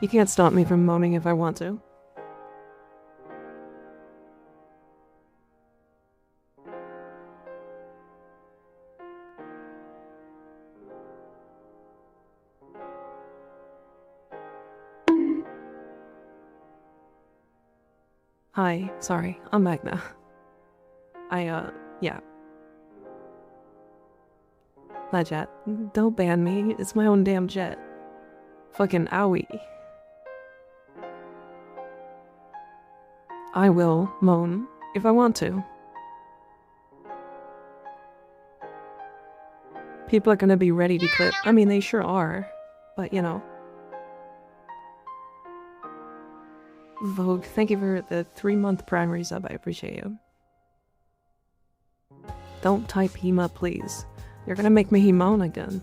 You can't stop me from moaning if I want to. Hi, sorry, I'm back now. Yeah. That jet. Don't ban me, it's my own damn jet. Fucking owie. I will moan if I want to. People are gonna be ready to clip. I mean, they sure are. But, you know. Vogue, thank you for the 3-month primary sub, I appreciate you. Don't type Hema, please. You're gonna make me moan again.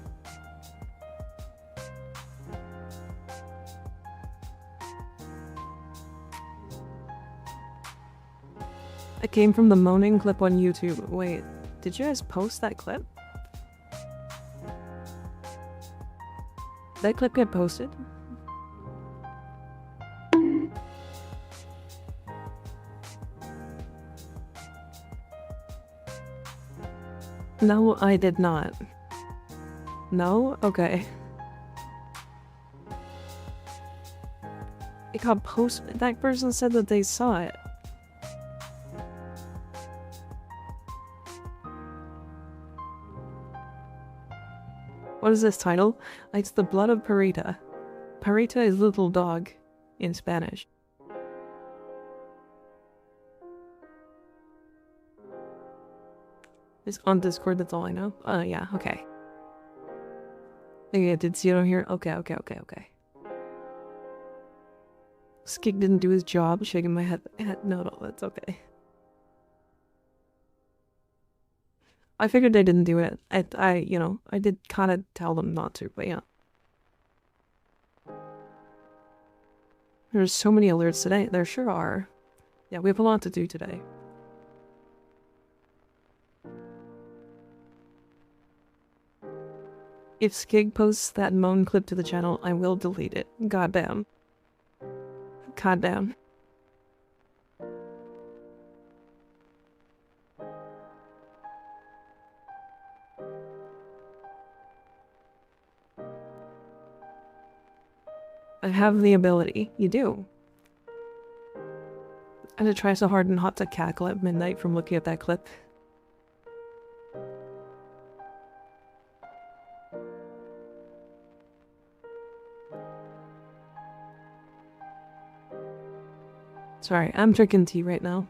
It came from the moaning clip on YouTube. Wait, did you guys post that clip? Did that clip get posted? No, I did not. No? Okay. It got posted. That person said that they saw it. What is this title? It's The Blood of Perita. Perita is little dog in Spanish. It's on Discord, that's all I know. Yeah, okay. Okay, I did see it on here. Okay. Skig didn't do his job, shaking my head. No, that's okay. I figured they didn't do it. You know, I did kind of tell them not to, but yeah. There's so many alerts today. There sure are. Yeah, we have a lot to do today. If Skig posts that moan clip to the channel, I will delete it. Goddamn. Goddamn. I have the ability. You do. I had to try so hard not to cackle at midnight from looking at that clip. Sorry, I'm drinking tea right now.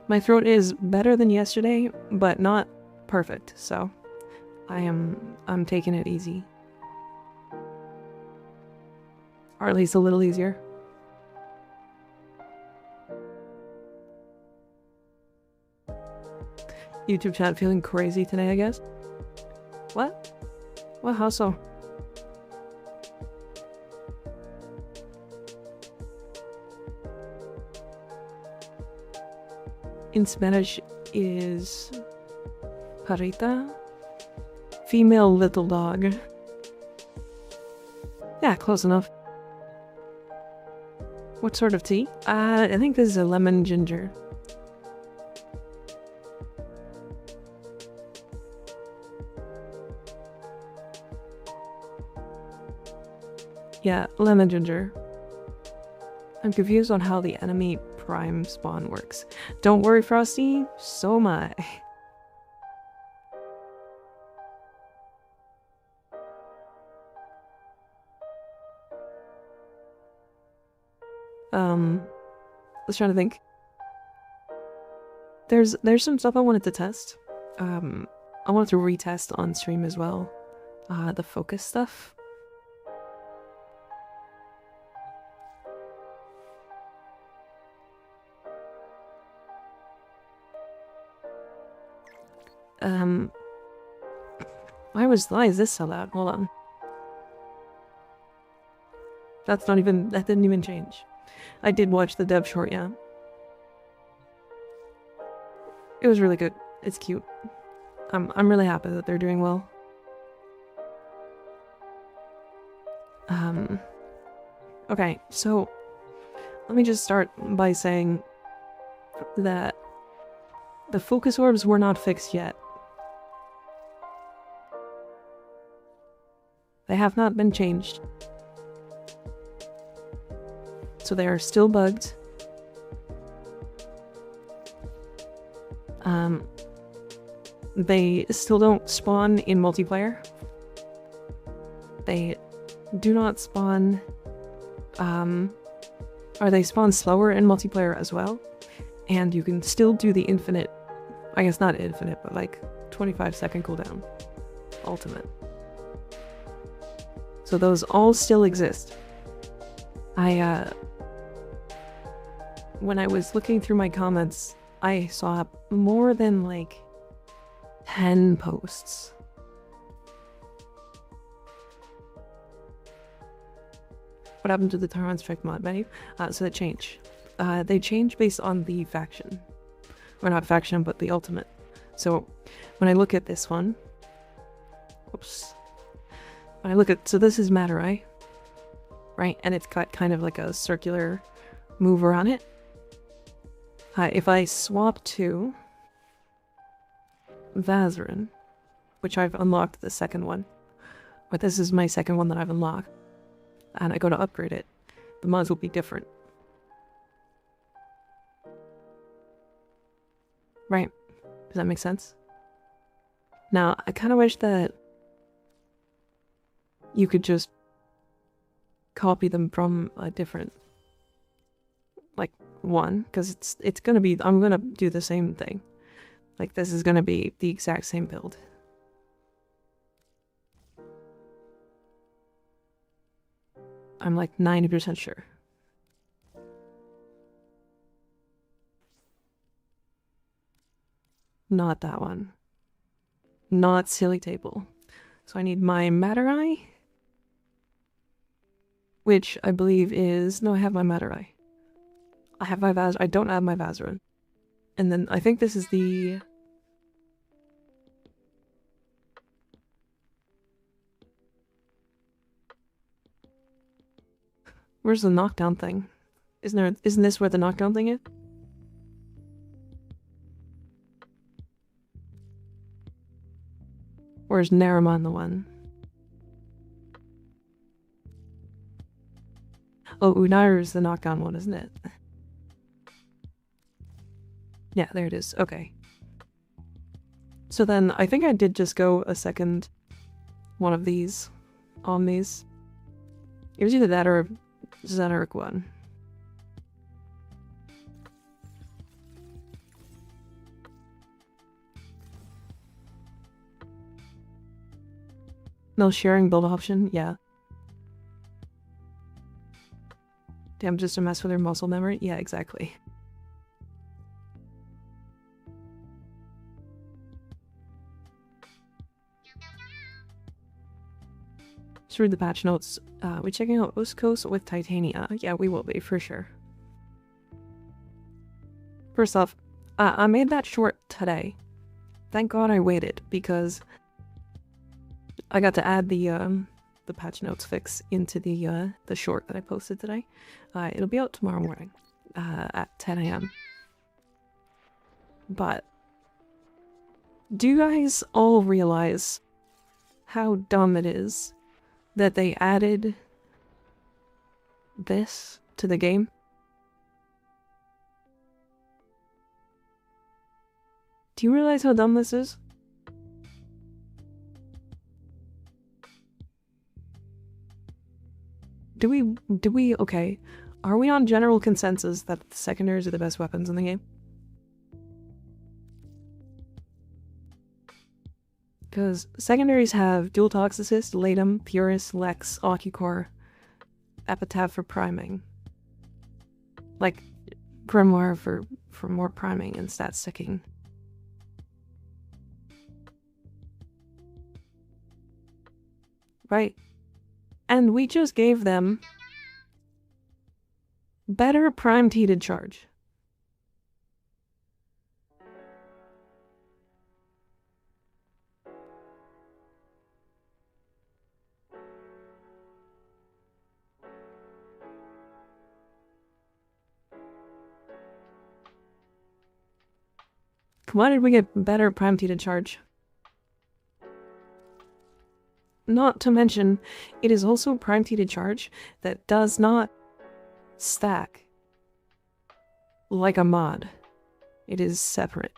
My throat is better than yesterday, but not perfect, so I'm taking it easy. Or at least a little easier. YouTube chat feeling crazy today, I guess? What? What, how so? In Spanish is Parita? Female little dog. Yeah, close enough. What sort of tea? I think this is a lemon ginger. Yeah, lemon ginger. I'm confused on how the enemy prime spawn works. Don't worry, Frosty, so am I. I was trying to think. There's some stuff I wanted to test. I wanted to retest on stream as well. The focus stuff. Why is this so loud? Hold on. That didn't even change. I did watch the dev short, yeah. It was really good. It's cute. I'm really happy that they're doing well. Okay, so let me just start by saying that the focus orbs were not fixed yet. They have not been changed. So they are still bugged. They still don't spawn in multiplayer. They do not spawn, or they spawn slower in multiplayer as well. And you can still do the infinite, I guess not infinite, but like 25-second cooldown ultimate. So those all still exist. When I was looking through my comments, I saw more than like 10 posts. What happened to the Tyrant Strike mod menu? So they change. They change based on the faction. Or not faction, but the ultimate. So when I look at this one, whoops. When I look at, so this is Matarai, right? And it's got kind of like a circular mover on it. If I swap to Vazarin, which I've unlocked the second one, but this is my second one that I've unlocked, and I go to upgrade it, the mods will be different. Right? Does that make sense? Now, I kind of wish that you could just copy them from a different, like, one, because it's gonna be, I'm gonna do the same thing. Like, this is gonna be the exact same build. I'm like 90% sure. Not that one. Not Silly Table. So I need my Matarai, which I believe is, no, I have my Matarai. I have my I don't have my Vazarin. And then I think this is the... Where's the knockdown thing? Isn't this where the knockdown thing is? Or is Naramon the one? Oh, Unair is the knockdown one, isn't it? Yeah, there it is. Okay. So then, I think I did just go a second one of these on these. It was either that or Xenaric one. No sharing build option? Yeah. Damn, just to mess with your muscle memory? Yeah, exactly. Just read the patch notes. We're checking out Ost Coast with Titania. Yeah, we will be, for sure. First off, I made that short today. Thank God I waited, because I got to add the patch notes fix into the short that I posted today. It'll be out tomorrow morning at 10 AM. But do you guys all realize how dumb it is that they added this to the game? Do you realize how dumb this is? Do we, okay, are we on general consensus that the secondaries are the best weapons in the game? Because secondaries have Dual Toxicist, Latum, Purus, Lex, Ocucore, Epitaph for priming. Like, Grimoire for more priming and stat sticking. Right? And we just gave them better primed heated charge. Why did we get better prime T to charge? Not to mention, it is also prime T to charge that does not stack like a mod. It is separate.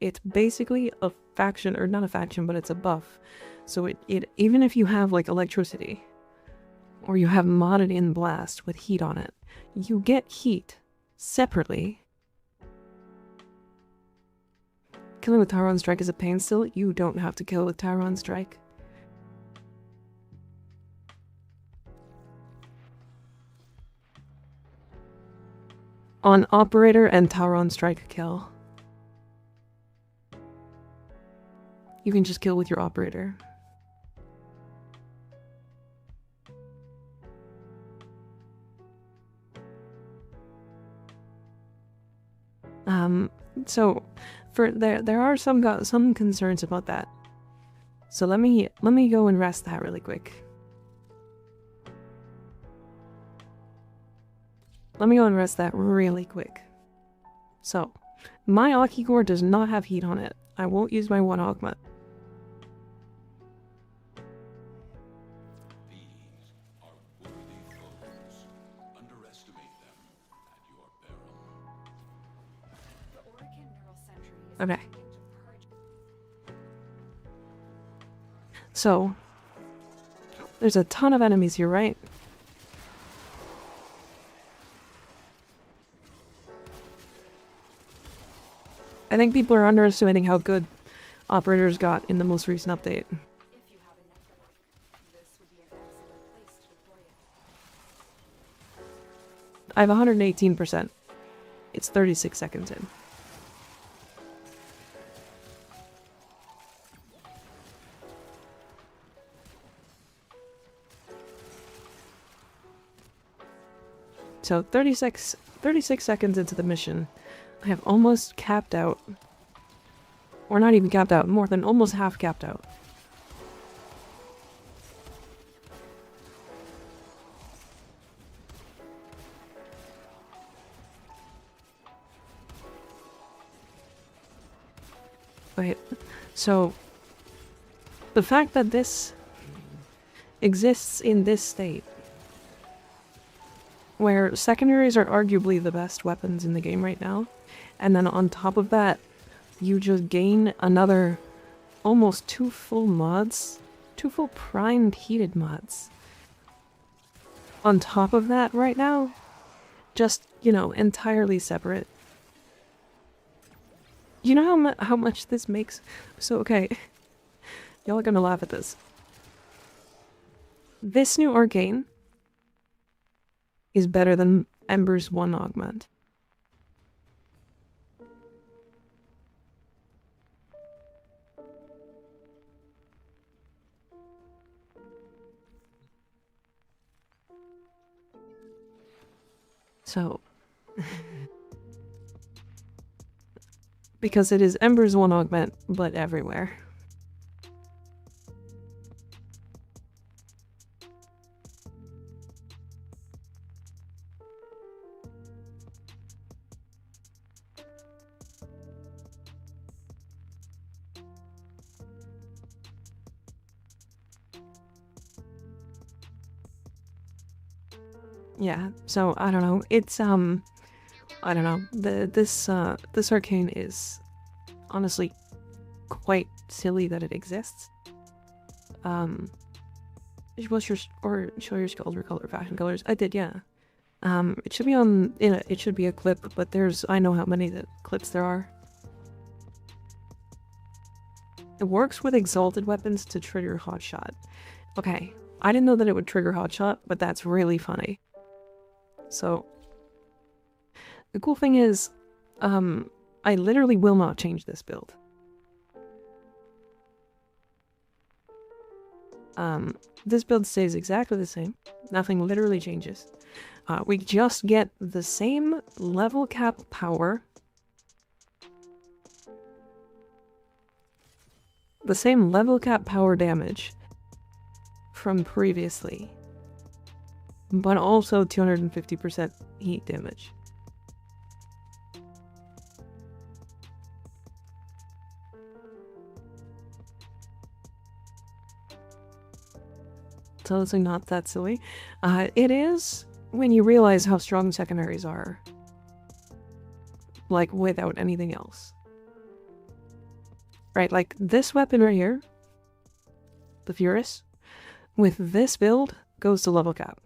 It's basically a faction, or not a faction, but it's a buff. So it even if you have like electricity, or you have modded in blast with heat on it, you get heat separately. Killing with Tyrant Strike is a pain still. You don't have to kill with Tyrant Strike. On Operator and Tyrant Strike kill, you can just kill with your Operator. So for there are some concerns about that. So let me go and rest that really quick. Let me go and rest that really quick. So, my Aki core does not have heat on it. I won't use my one augment. These are worthy foes. Underestimate them at your peril. Okay. So, there's a ton of enemies here, right? I think people are underestimating how good operators got in the most recent update. I have 118%. It's 36 seconds in. So 36 seconds into the mission, I have almost capped out. Or not even capped out, more than almost half capped out. Wait, so the fact that this exists in this state, where secondaries are arguably the best weapons in the game right now, and then on top of that, you just gain another almost 2 full mods, 2 full primed heated mods. On top of that right now, just, you know, entirely separate. You know how much this makes? So, okay, y'all are gonna laugh at this. This new Arcane is better than Ember's 1 augment. So, because it is Ember's 1 augment, but everywhere. Yeah, so I don't know. It's I don't know. This Arcane is honestly quite silly that it exists. What's your show your sculpture color fashion colors? I did, yeah. It should be on it should be a clip, but I know how many clips there are. It works with exalted weapons to trigger hotshot. Okay, I didn't know that it would trigger hotshot, but that's really funny. So, the cool thing is, I literally will not change this build. This build stays exactly the same. Nothing literally changes. We just get the same level cap power. The same level cap power damage from previously. But also 250% heat damage. totally not that silly. It is when you realize how strong secondaries are. Like, without anything else. Right, like this weapon right here, the Furus, with this build, goes to level cap.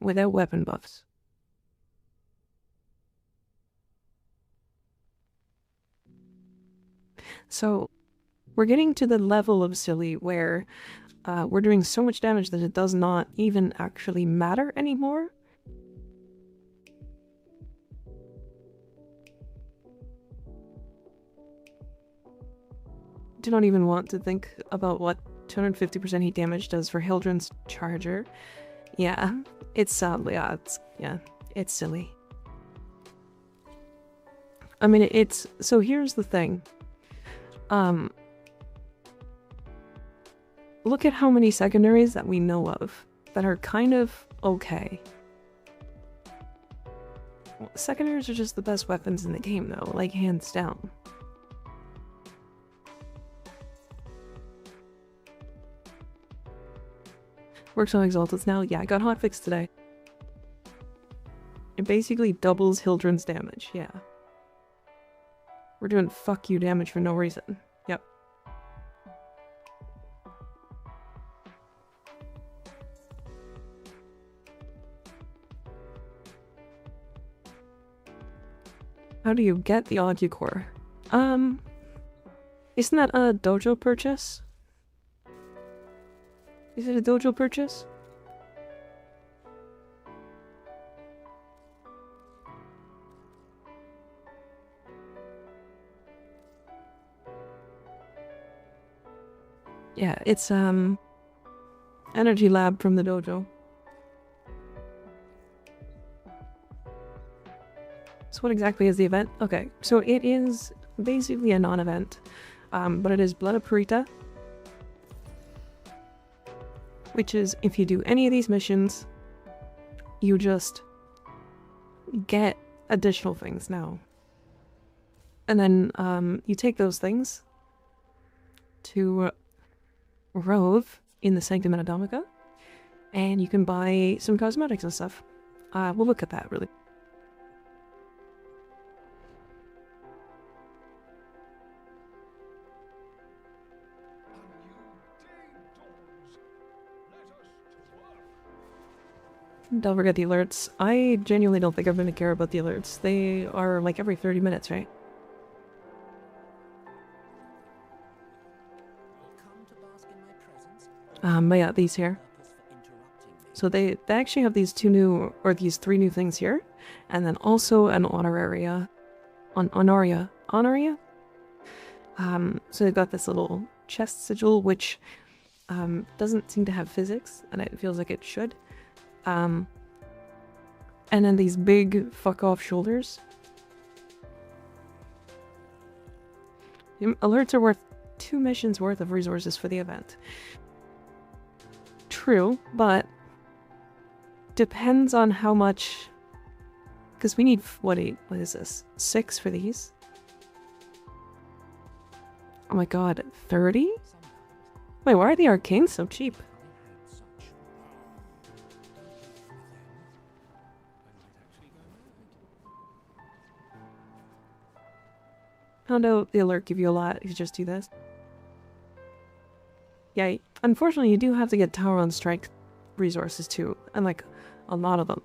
Without weapon buffs. So, we're getting to the level of silly where we're doing so much damage that it does not even actually matter anymore. Do not even want to think about what 250% heat damage does for Hildren's charger. Yeah, it's it's silly. I mean, so here's the thing. Look at how many secondaries that we know of that are kind of okay. Well, secondaries are just the best weapons in the game though, like hands down. Works on Exalteds now? Yeah, I got hotfix today. It basically doubles Hildren's damage, yeah. We're doing fuck you damage for no reason. Yep. How do you get the Audio Core? Isn't that a dojo purchase? Is it a dojo purchase? Yeah, it's Energy Lab from the dojo. So what exactly is the event? Okay, so it is basically a non-event, but it is Blood of Parita, which is if you do any of these missions, you just get additional things now. And then you take those things to Rove in the Sanctum Anadomica, and you can buy some cosmetics and stuff. We'll look at that, really. Don't forget the alerts. I genuinely don't think I'm gonna care about the alerts. They are like every 30 minutes, right? But yeah, these here. So they actually have these three new things here, and then also an honoraria, honoria. So they've got this little chest sigil, which doesn't seem to have physics, and it feels like it should. And then these big fuck off shoulders. Alerts are worth 2 missions worth of resources for the event. True, but depends on how much, because we need what is this? 6 for these. Oh my god, 30? Wait, why are the arcanes so cheap? Found out the alert give you a lot if you just do this. Yeah, unfortunately you do have to get Tower on Strike resources too, and like a lot of them.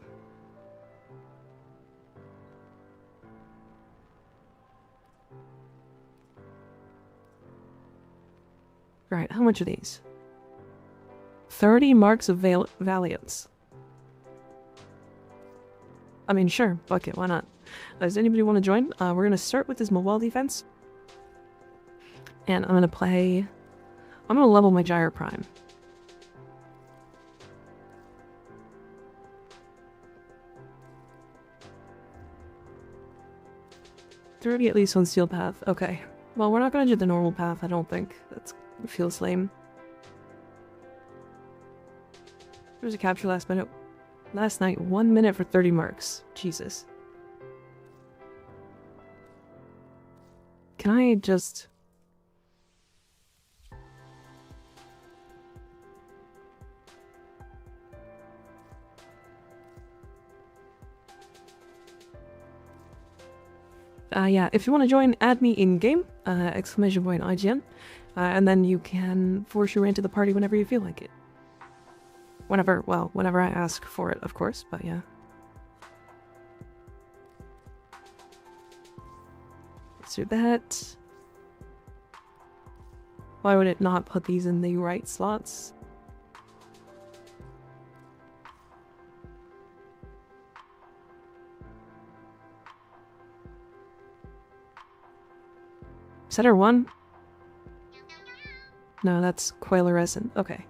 Right, how much are these? 30 marks of Valiance. I mean, sure, fuck it, why not? Does anybody want to join? We're gonna start with this mobile defense. And I'm gonna level my Gyre Prime. $30 at least on Steel Path. Okay. Well, we're not gonna do the normal path, I don't think. That feels lame. There was a capture last night, 1 minute for 30 marks. Jesus. Can I just... yeah, if you want to join, add me in-game, exclamation point IGN, and then you can force your way into the party whenever you feel like it. Whenever I ask for it, of course, but yeah. Let's do that. Why would it not put these in the right slots? Center 1? No, that's coalescent. Okay.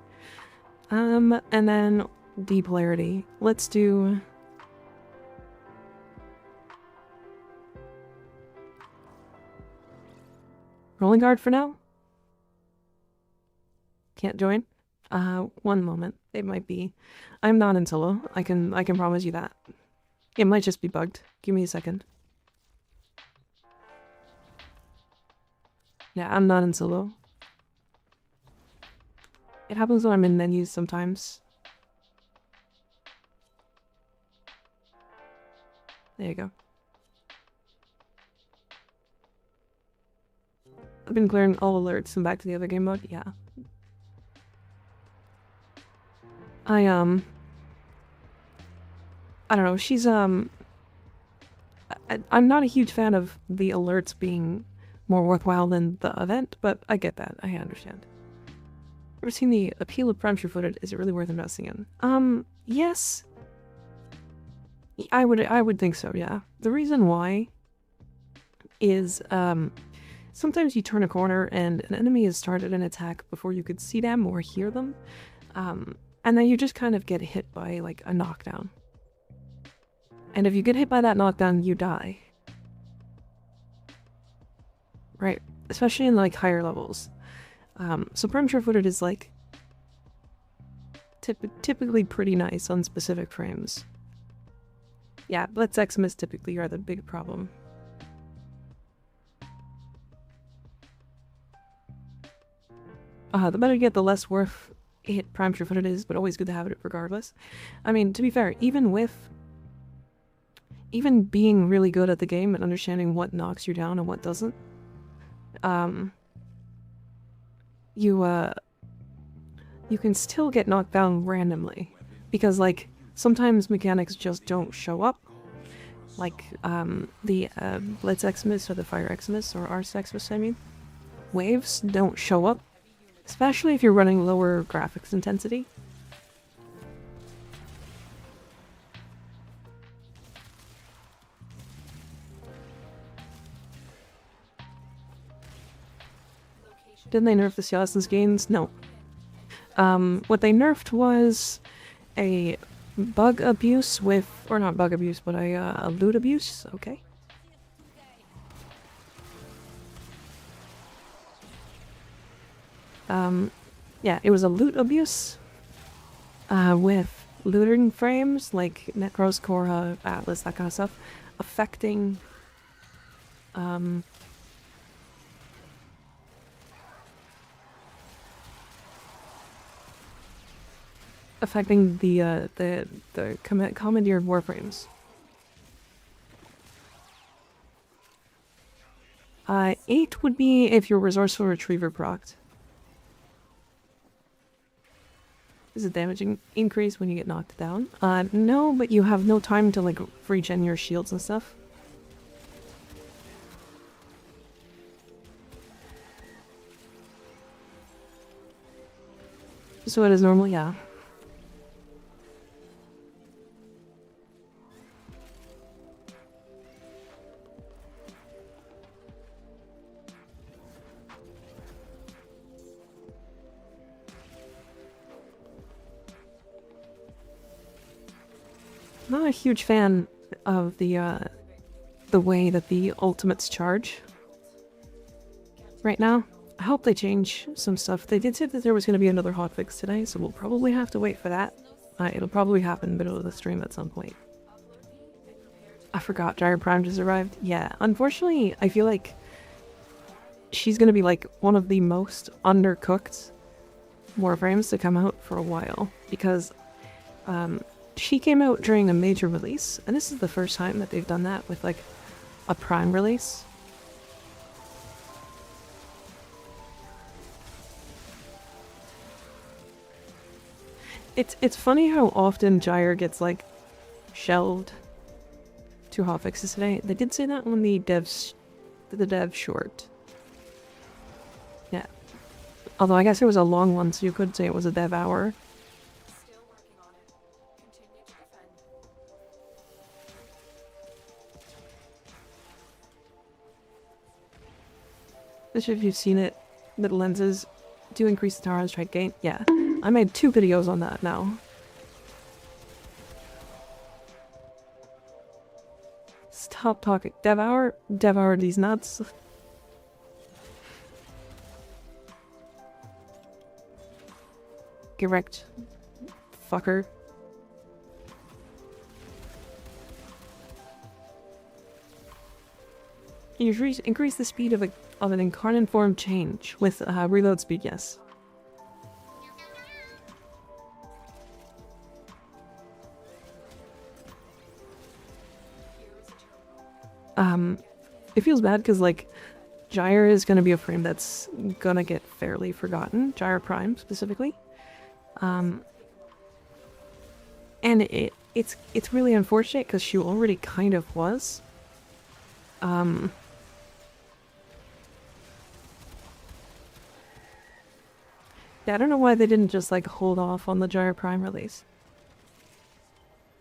And then depolarity. Let's do... Rolling guard for now? Can't join? One moment. It might be. I'm not in solo. I can promise you that. It might just be bugged. Give me a second. Yeah, I'm not in solo. It happens when I'm in menus sometimes. There you go. I've been clearing all alerts and back to the other game mode. Yeah. I don't know, she's, I'm not a huge fan of the alerts being more worthwhile than the event, but I get that. I understand. Ever seen the appeal of Prime Footed? Is it really worth investing in? Yes. I would think so, yeah. The reason why is, sometimes you turn a corner and an enemy has started an attack before you could see them or hear them. And then you just kind of get hit by, like, a knockdown. And if you get hit by that knockdown, you die. Right? Especially in, like, higher levels. So Premature Footed is, like, typically pretty nice on specific frames. Yeah, Blitz Xmas typically are the big problem. The better you get, the less worth it Premature Footed is, but always good to have it regardless. I mean, to be fair, even being really good at the game and understanding what knocks you down and what doesn't, you can still get knocked down randomly. Because, like, sometimes mechanics just don't show up. Like, the Blitz Xmas or the Fire Xmas or Arse Xmas, I mean. Waves don't show up. Especially if you're running lower graphics intensity. Didn't they nerf the Cialis gains? No. What they nerfed was a bug abuse with, or not bug abuse, but a loot abuse, okay. Yeah, it was a loot abuse, with looting frames, like Necros, Korra, Atlas, that kind of stuff, affecting, affecting the commandeered warframes. 8 would be if your resourceful retriever procced. Is it damaging increase when you get knocked down? No, but you have no time to, like, regen your shields and stuff. So it is normal, yeah. Not a huge fan of the way that the ultimates charge right now. I hope they change some stuff. They did say that there was going to be another hotfix today, so we'll probably have to wait for that. It'll probably happen in the middle of the stream at some point. I forgot Gyre Prime just arrived. Yeah, unfortunately, I feel like she's going to be, like, one of the most undercooked Warframes to come out for a while, because she came out during a major release, and this is the first time that they've done that with, like, a prime release. It's funny how often Gyre gets like shelved to hotfixes today. They did say that on the dev short. Yeah. Although I guess it was a long one, so you could say it was a dev hour. Still working on it. Continue to defend. Especially if you've seen it, the lenses do increase the tower strike gain. Yeah. I made 2 videos on that now. Stop talking. Dev hour? Dev hour these nuts. Get wrecked. Fucker. You increase the speed of an incarnate form change with reload speed, yes. It feels bad because, like, Gyre is going to be a frame that's going to get fairly forgotten. Gyre Prime, specifically. And it's really unfortunate because she already kind of was. Yeah, I don't know why they didn't just, like, hold off on the Gyre Prime release.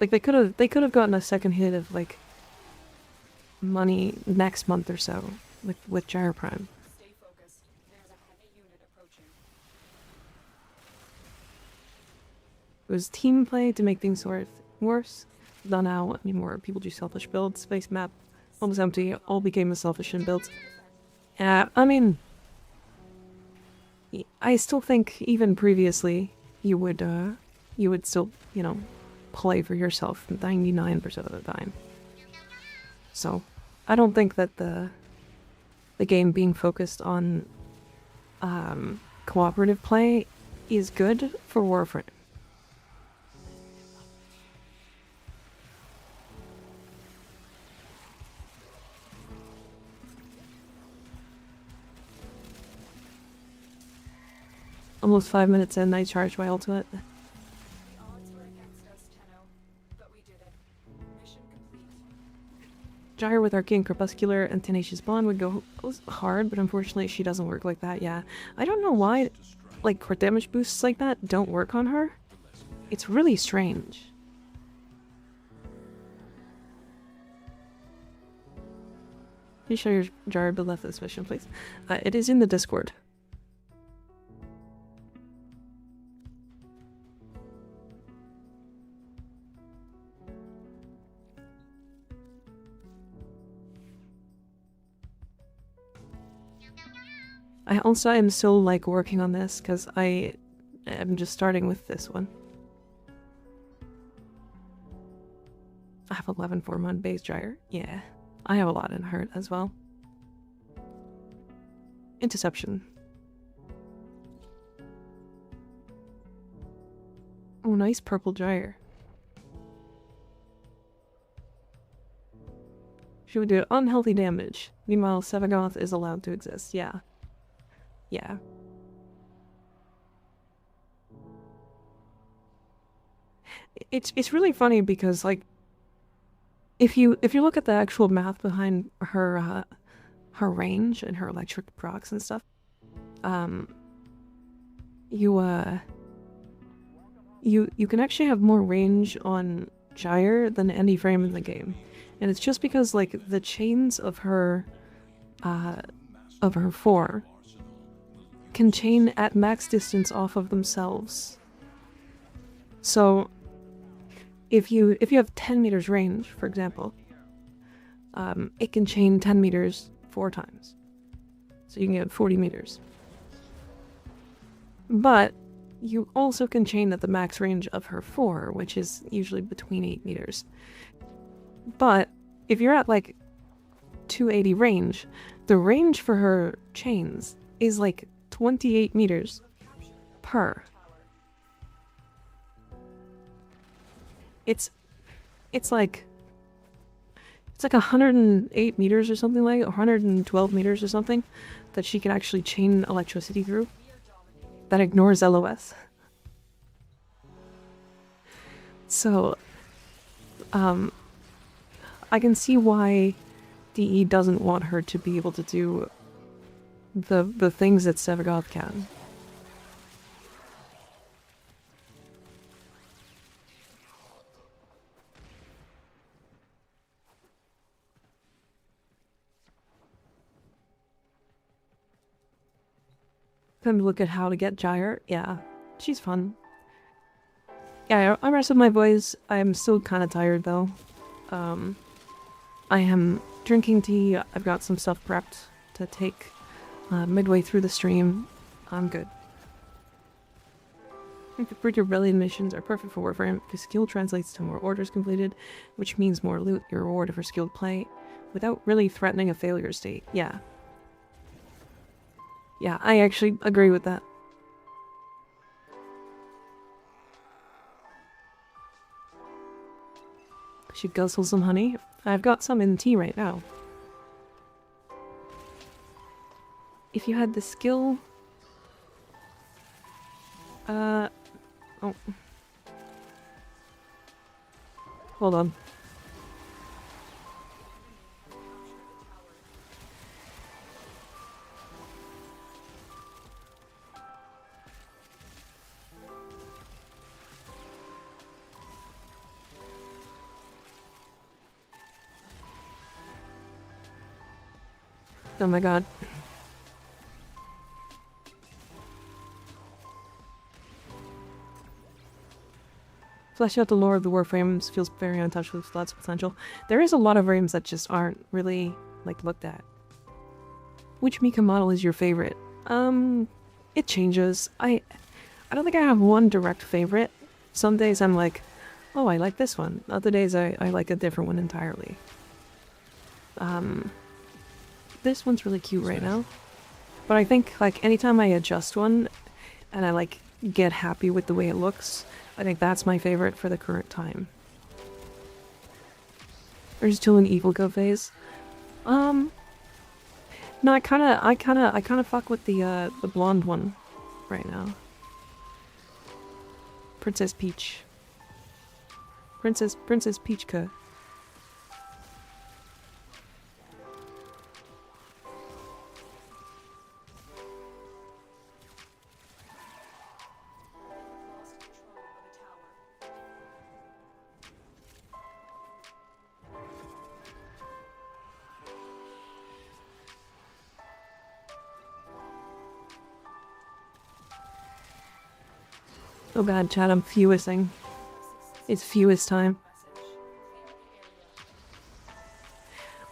Like, they could have gotten a second hit of, like, money next month or so with Gyre Prime. Stay focused. There's a heavy unit approaching. It was team play to make things worse. Not now anymore. People do selfish builds. Space map almost empty. All became a selfish build. Yeah, I mean, I still think even previously you would still, you know, play for yourself 99% of the time. So, I don't think that the game being focused on cooperative play is good for Warframe. Almost 5 minutes in, I charged my ultimate. The odds were against us, Tenno, but we did it. Mission complete. Gyre with Arcane Crepuscular and Tenacious Bond would go hard, but unfortunately she doesn't work like that, yeah. I don't know why, like, crit damage boosts like that don't work on her. It's really strange. Can you show your Gyre build after this mission, please? It is in the Discord. I also am still, like, working on this because I am just starting with this one. I have 11 4-month base Gyre. Yeah, I have a lot in hurt as well. Interception. Oh, nice purple Gyre. She would do unhealthy damage. Meanwhile, Sevagoth is allowed to exist. Yeah. Yeah. It's really funny because, like, if you look at the actual math behind her her range and her electric procs and stuff, you can actually have more range on Gyre than any frame in the game, and it's just because, like, the chains of her 4 can chain at max distance off of themselves. So if you have 10 meters range, for example, it can chain 10 meters 4 times. So you can get 40 meters. But you also can chain at the max range of her 4, which is usually between 8 meters. But if you're at, like, 280 range, the range for her chains is, like, 28 meters per. It's like It's like 108 meters or something, like 112 meters or something, that she can actually chain electricity through. That ignores LOS. So, I can see why DE doesn't want her to be able to do the things that Sevagoth can. Time to look at how to get Gyre. Yeah, she's fun. Yeah, I rested my voice. I'm still kind of tired though. I am drinking tea. I've got some stuff prepped to take midway through the stream. I'm good. I think the Bridge Rebellion missions are perfect for Warframe. The skill translates to more orders completed, which means more loot, your reward for skilled play, without really threatening a failure state. Yeah. Yeah, I actually agree with that. Should guzzle some honey. I've got some in tea right now. If you had the skill... Oh. Hold on. Oh my god. Flesh out the lore of the Warframes feels very untouched with lots of potential. There is a lot of frames that just aren't really, like, looked at. Which Mika model is your favorite? It changes. I don't think I have one direct favorite. Some days I'm like, oh, I like this one. Other days I like a different one entirely. This one's really cute right now. But I think, like, anytime I adjust one and I, like, get happy with the way it looks, I think that's my favorite for the current time. There's still an evil go phase. No, I kinda fuck with the blonde one right now. Princess Peach. Princess Peachka. Oh god, chat, I'm fewissing. It's fewist time.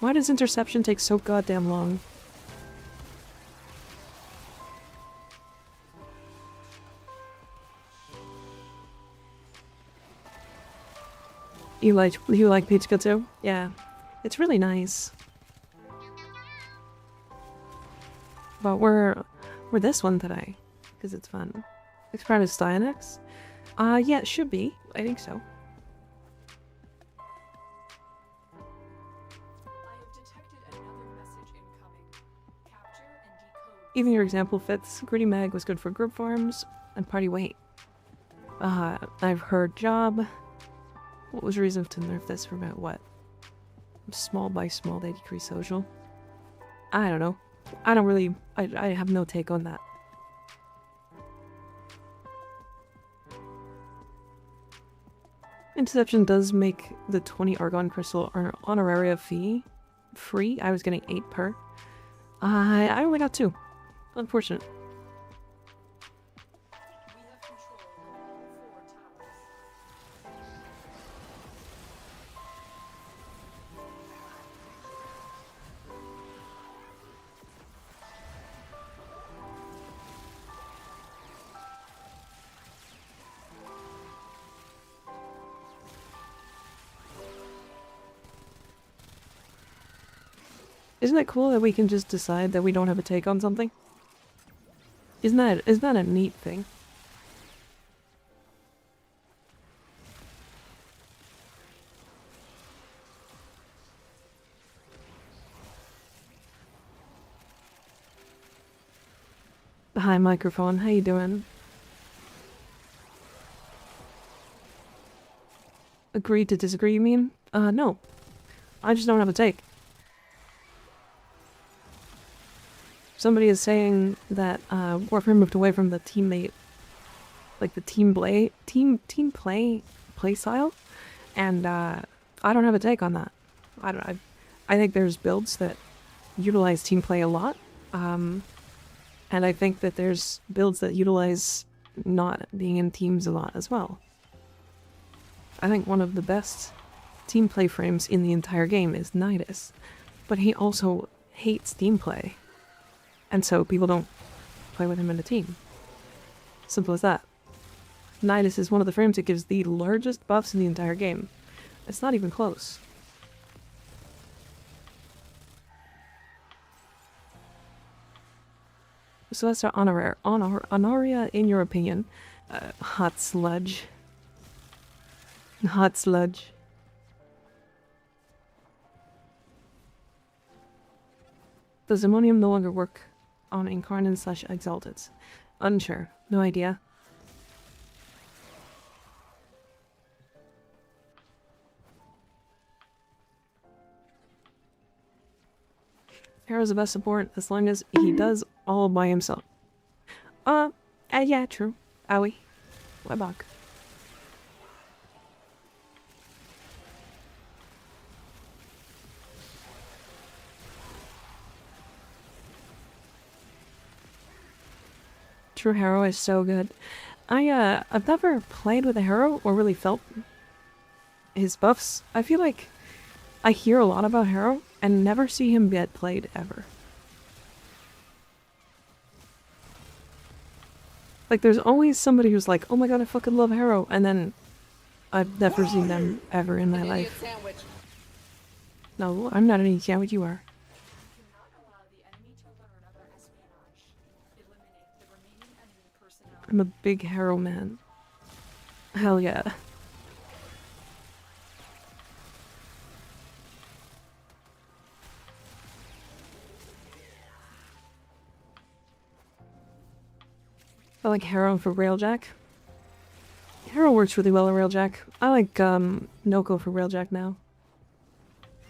Why does interception take so goddamn long? You like pizza too? Yeah. It's really nice. But we're this one today. Because it's fun. Expert is Styanex? Yeah, it should be. I think so. Even your example fits. Gritty Mag was good for group farms and party weight. I've heard job. What was the reason to nerf this for about what? Small by small they decrease social. I don't know. I don't really I have no take on that. Interception does make the 20 Argon Crystal honoraria fee free. I was getting 8 per. I only got 2. Unfortunate. Isn't it cool that we can just decide that we don't have a take on something? Isn't that a neat thing? Hi, microphone. How you doing? Agree to disagree, you mean? No. I just don't have a take. Somebody is saying that, Warframe moved away from the teammate, like the team play style, and, I don't have a take on that. I think there's builds that utilize team play a lot, and I think that there's builds that utilize not being in teams a lot as well. I think one of the best team play frames in the entire game is Nidus, but he also hates team play, and so people don't play with him in a team. Simple as that. Nidus is one of the frames that gives the largest buffs in the entire game. It's not even close. So that's our Honoria, in your opinion. Hot sludge. Hot sludge. Does ammonium no longer work on Incarnate / Exalted? Unsure. No idea. Hero's the best support as long as he does all by himself. Yeah, true. Owie. Webok. True hero is so good. I've never played with a hero or really felt his buffs. I feel like I hear a lot about Hero and never see him get played ever. Like, there's always somebody who's like, oh my god, I fucking love Hero, and then I've never seen them ever in my life. No, I'm not an idiot sandwich, you are. Do not allow the enemy to learn of our espionage. Eliminate the remaining enemy personnel. I'm a big Hero man. Hell yeah. I like Hero for Railjack. Hero works really well in Railjack. I like Noko for Railjack now.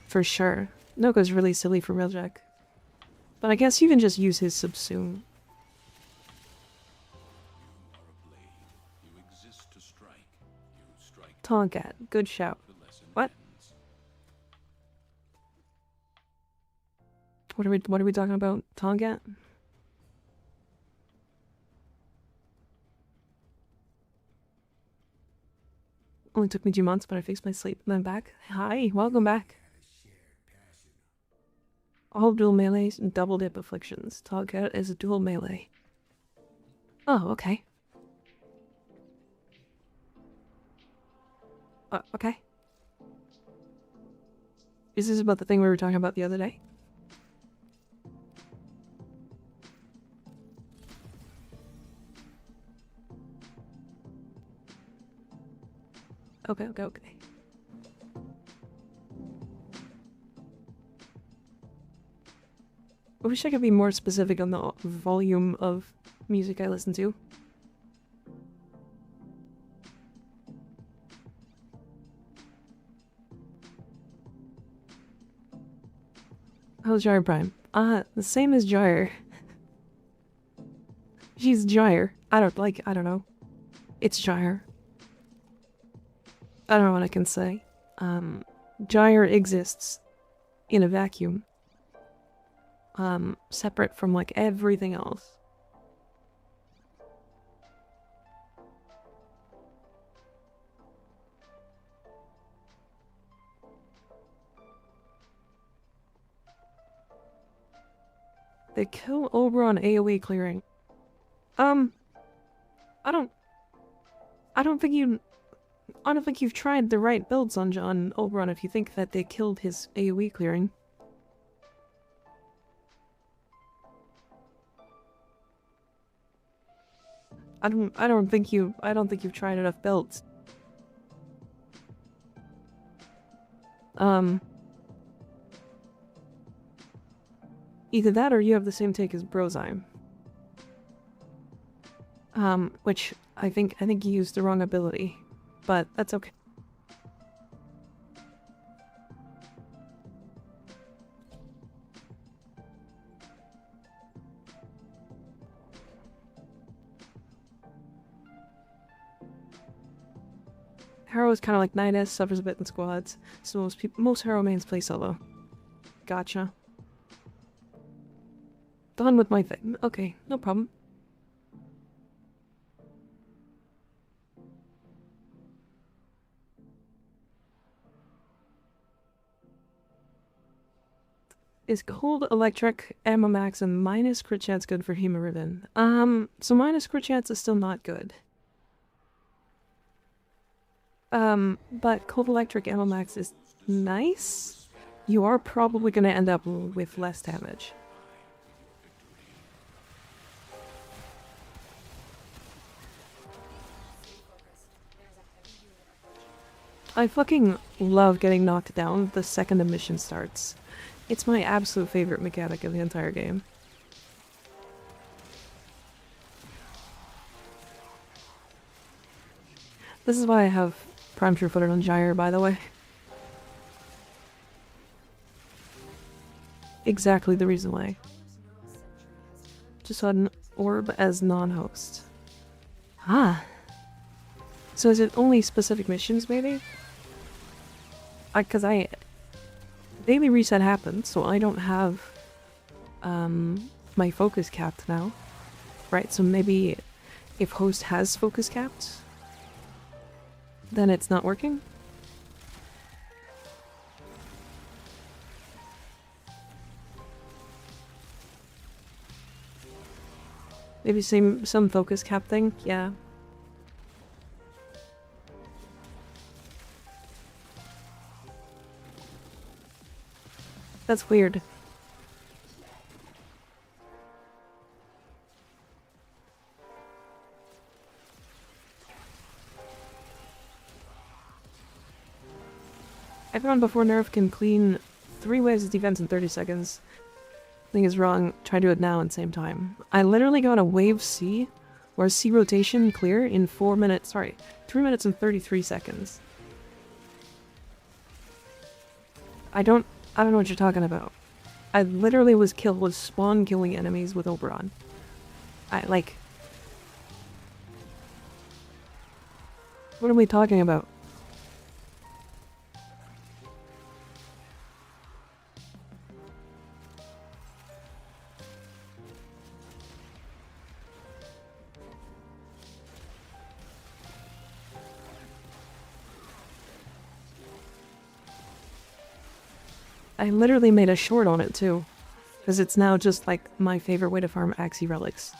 For sure. Noko's really silly for Railjack. But I guess you can just use his subsume. You are a blade. You exist to strike. You strike. Tonkat, good shout. The lesson What? ends. What are we talking about? Tonkat? Only took me 2 months, but I fixed my sleep. And I'm back. Hi, welcome back. All dual melees and double dip afflictions. Tonkat is a dual melee. Oh, okay. Okay. Is this about the thing we were talking about the other day? Okay. I wish I could be more specific on the volume of music I listen to. How's Gyre Prime? The same as Gyre. She's Gyre. I don't know. It's Gyre. I don't know what I can say. Gyre exists in a vacuum. Separate from, like, everything else. They kill Oberon AoE clearing. I don't think you've tried the right builds on John Oberon if you think that they killed his AoE clearing. I don't think you've tried enough builds. Either that or you have the same take as Brozyme. Which I think he used the wrong ability, but that's okay. Hero is kind of like Nidus, suffers a bit in squads, so most hero mains play solo. Gotcha. Done with my thing. Okay, no problem. Is cold, electric, ammo max, and minus crit chance good for MikaRiverNya? So minus crit chance is still not good. But cold, electric, ammo max is nice. You are probably gonna end up with less damage. I fucking love getting knocked down the second the mission starts. It's my absolute favorite mechanic of the entire game. This is why I have Prime Sure-Footed on Gyre, by the way. Exactly the reason why. Just saw an orb as non-host. Ah. So is it only specific missions, maybe? Because daily reset happened, so I don't have my focus capped now. Right, so maybe if host has focus capped, then it's not working? Maybe some focus cap thing? Yeah. That's weird. Everyone before nerf can clean 3 waves of defense in 30 seconds. Thing is wrong. Try to do it now at the same time. I literally got a wave C, or a C rotation clear in 3 minutes and 33 seconds. I don't know what you're talking about. I literally was spawn killing enemies with Oberon. What are we talking about? I literally made a short on it too, because it's now just like my favorite way to farm Axie relics.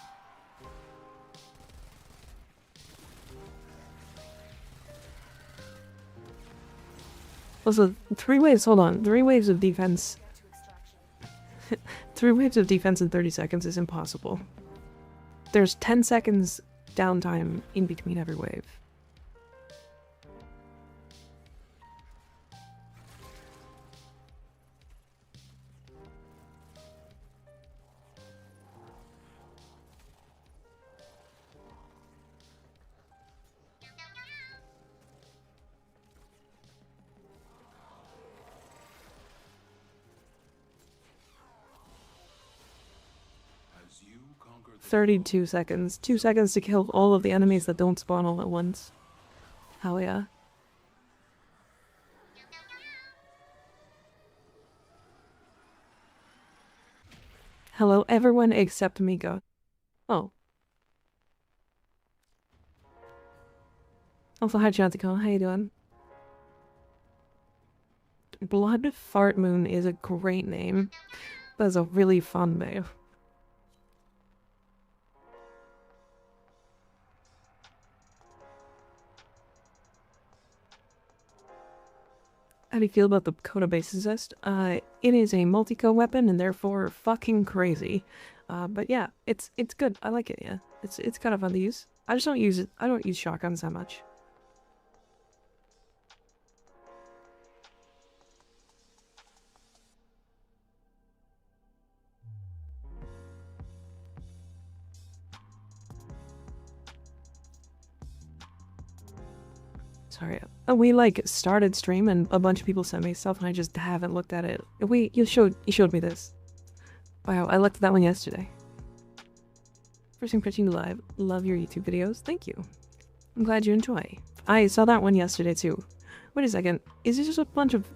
Also, 3 waves, hold on, 3 waves of defense. 3 waves of defense in 30 seconds is impossible. There's 10 seconds downtime in between every wave. As you conquer the 32 seconds. 2 seconds to kill all of the enemies that don't spawn all at once. Hell yeah. Hello everyone except Mika. Oh. Also, hi Chantico, how you doing? Blood Fart Moon is a great name. That's a really fun name. How do you feel about the Coda Base Zest? It is a multi-co weapon and therefore fucking crazy. But yeah, it's good. I like it, yeah. It's kind of fun to use. I just don't use it. I don't use shotguns that much. Sorry. We like started stream and a bunch of people sent me stuff and I just haven't looked at it. Wait, you showed me this. Wow, I looked at that one yesterday. First impression live. Love your YouTube videos. Thank you. I'm glad you enjoy. I saw that one yesterday too. Wait a second. Is this just a bunch of...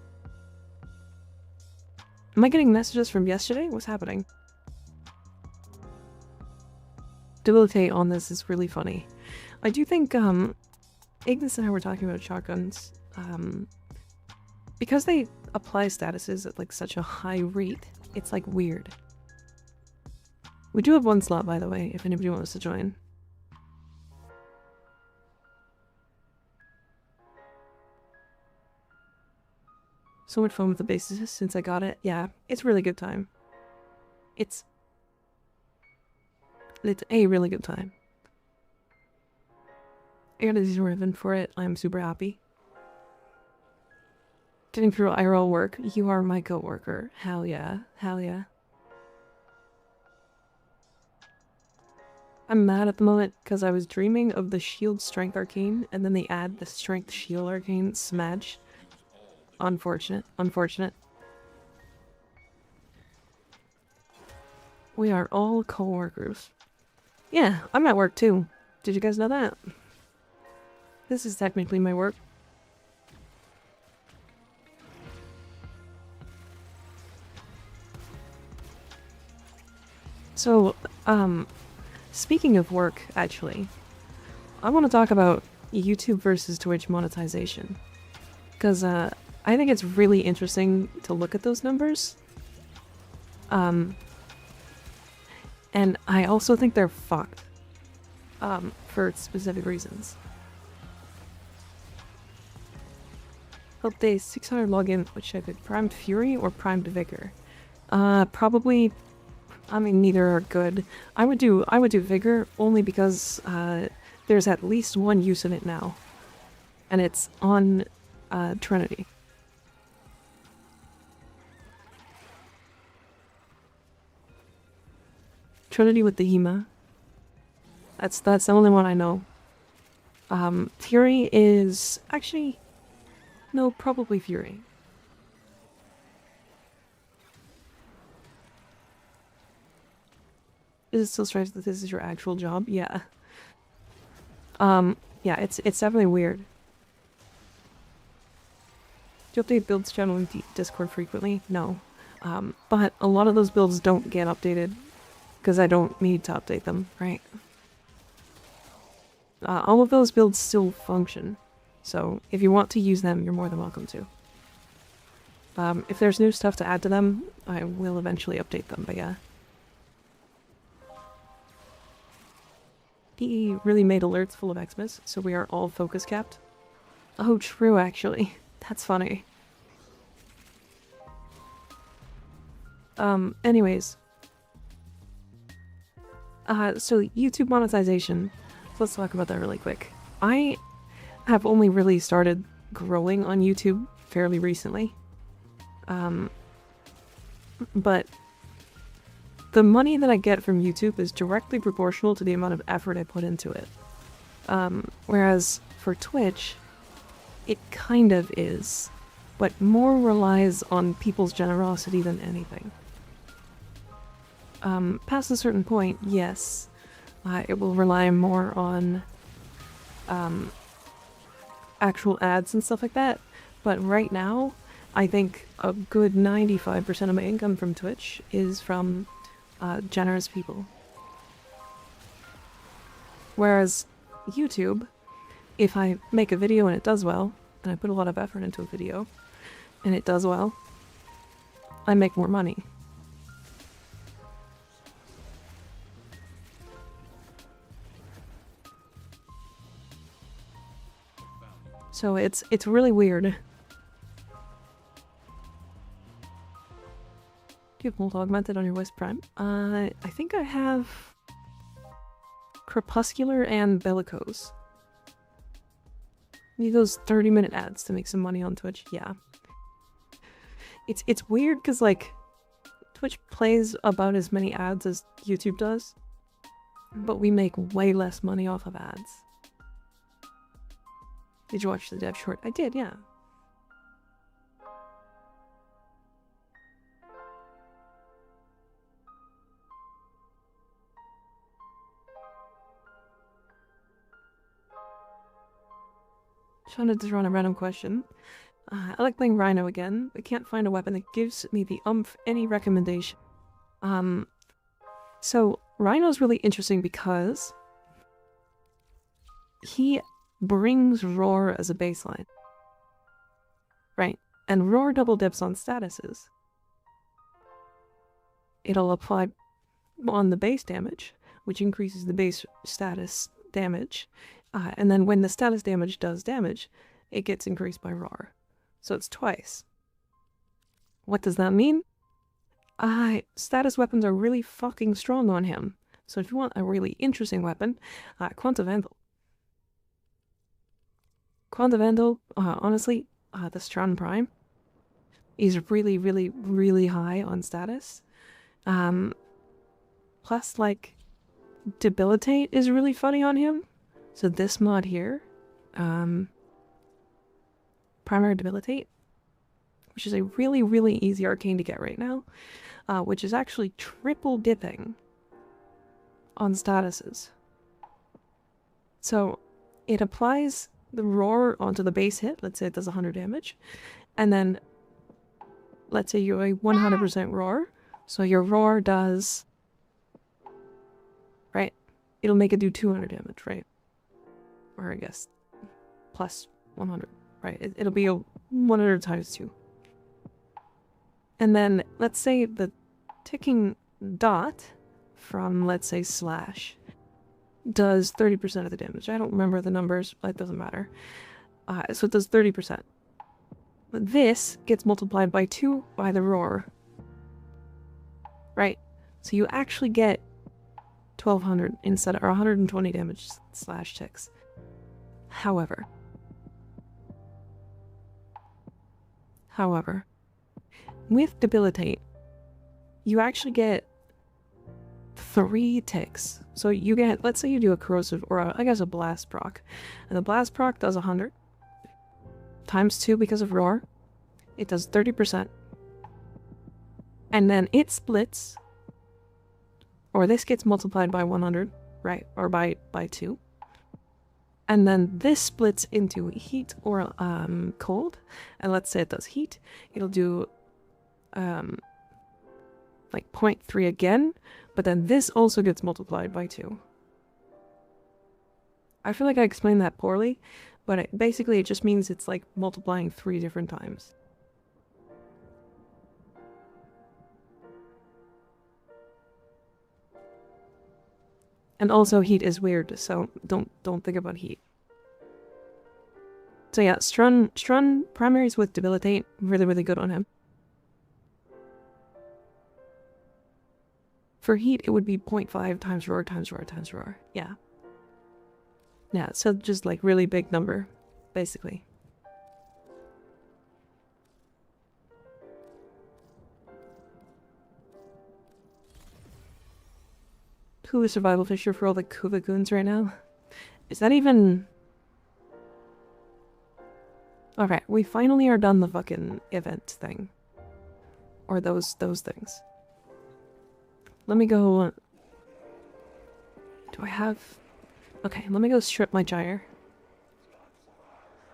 Am I getting messages from yesterday? What's happening? Debilitate on this is really funny. I do think, Ignis and I were talking about shotguns. Because they apply statuses at like such a high rate, it's like weird. We do have one slot, by the way, if anybody wants to join. So much fun with the basis since I got it. Yeah, it's a really good time. It's a really good time. I got a zero ribbon for it. I'm super happy. Getting through IRL work. You are my coworker. Hell yeah. Hell yeah. I'm mad at the moment because I was dreaming of the shield strength arcane and then they add the strength shield arcane smash. Unfortunate. Unfortunate. We are all co-workers. Yeah, I'm at work too. Did you guys know that? This is technically my work. So, speaking of work, actually, I want to talk about YouTube versus Twitch monetization. Because, I think it's really interesting to look at those numbers. And I also think they're fucked. For specific reasons. Help day 600 login, which should I pick? Primed Fury or Primed Vigor? Probably, I mean, neither are good. I would do Vigor only because, there's at least one use of it now. And it's on, Trinity. Trinity with the HEMA. That's the only one I know. Fury is actually no, probably Fury. Is it still strange that this is your actual job? Yeah. Yeah, it's definitely weird. Do you update builds channel in Discord frequently? No. But a lot of those builds don't get updated because I don't need to update them, right? All of those builds still function, so if you want to use them, you're more than welcome to. If there's new stuff to add to them, I will eventually update them, but yeah. He really made alerts full of Xmas, so we are all focus capped. Oh, true, actually. That's funny. Anyways. So YouTube monetization. Let's talk about that really quick. I have only really started growing on YouTube fairly recently. But the money that I get from YouTube is directly proportional to the amount of effort I put into it. Whereas for Twitch, it kind of is, but more relies on people's generosity than anything. Past a certain point, yes, it will rely more on actual ads and stuff like that, but right now, I think a good 95% of my income from Twitch is from generous people. Whereas YouTube, if I make a video and it does well, and I put a lot of effort into a video, and it does well, I make more money. So it's really weird. Do you have Mold Augmented on your West Prime? I think I have Crepuscular and Bellicose. Need those 30-minute ads to make some money on Twitch. Yeah. It's weird because like Twitch plays about as many ads as YouTube does, but we make way less money off of ads. Did you watch the dev short? I did, yeah. Trying to throw in a random question. I like playing Rhino again, but can't find a weapon that gives me the any recommendation. So Rhino's really interesting because he brings Roar as a baseline. Right? And Roar double dips on statuses. It'll apply on the base damage, which increases the base status damage. And then when the status damage does damage, it gets increased by Roar. So it's twice. What does that mean? Status weapons are really fucking strong on him. So if you want a really interesting weapon, Quanta Vandal. Quanta Vandal, honestly, the Strun Prime is really, really, really high on status. Plus, like, Debilitate is really funny on him. So this mod here, Primary Debilitate, which is a really, really easy arcane to get right now, which is actually triple dipping on statuses. So it applies the Roar onto the base hit, let's say it does 100 damage, and then let's say you're a 100% Roar, so your Roar does, right, it'll make it do 200 damage, right? Or I guess plus 100, right? It'll be a 100 times 2. And then let's say the ticking dot from, let's say, Slash does 30% of the damage. I don't remember the numbers, but it doesn't matter. So it does 30%. But this gets multiplied by 2 by the Roar. Right? So you actually get 1200 instead of, or 120 damage Slash ticks. However, with Debilitate, you actually get 3 ticks. So you get, let's say you do a corrosive, or I guess a blast proc, and the blast proc does 100 times 2 because of Roar. It does 30%, and then it splits, or this gets multiplied by 100, right, or by 2. And then this splits into heat or cold. And let's say it does heat. It'll do like 0.3 again. But then this also gets multiplied by 2. I feel like I explained that poorly. But basically it just means it's like multiplying 3 different times. And also heat is weird, so don't think about heat. So yeah, Strun primaries with Debilitate, really, really good on him. For heat, it would be 0.5 times Roar times Roar times Roar. Yeah. Yeah, so just like really big number, basically. Hula Survival Fisher for all the Kuva goons right now. Is that even... Alright, we finally are done the fucking event thing. Or those things. Let me go... Do I have... Okay, let me go strip my gyre.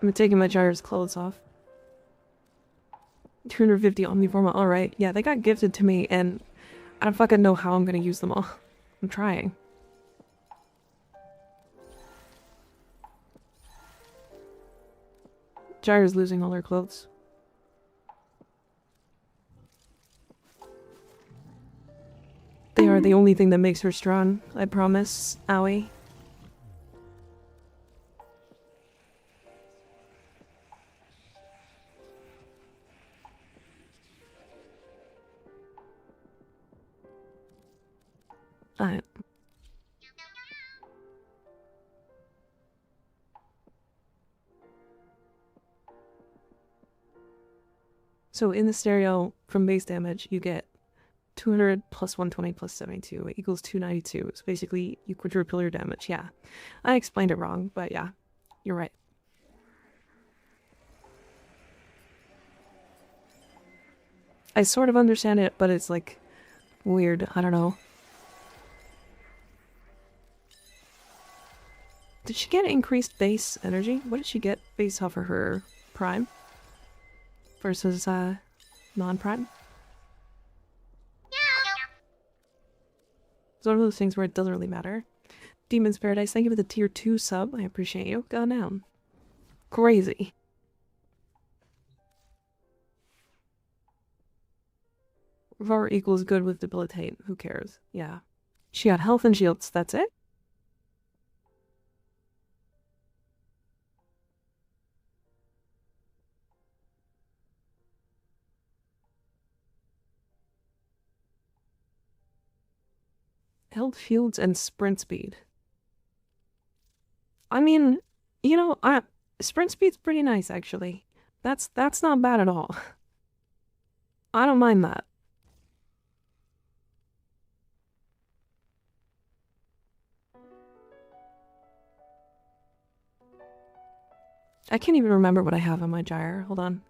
I'm taking my gyre's clothes off. 250 Omniforma, alright. Yeah, they got gifted to me and I don't fucking know how I'm gonna use them all. I'm trying. Gyre's losing all her clothes. They are the only thing that makes her strong, I promise. Owie. Alright. So in the stereo, from base damage, you get 200 plus 120 plus 72 equals 292. So basically, you quadruple your damage. Yeah, I explained it wrong, but yeah, you're right. I sort of understand it, but it's like weird. I don't know. Did she get increased base energy? What did she get based off of her prime versus non-prime? It's one of those things where it doesn't really matter. Demon's Paradise, thank you for the tier 2 sub. I appreciate you. Go down. Crazy. Var equals good with debilitate. Who cares? Yeah. She got health and shields. That's it? Health, shields, and sprint speed. I mean, you know, sprint speed's pretty nice, actually. That's not bad at all. I don't mind that. I can't even remember what I have on my gyre. Hold on.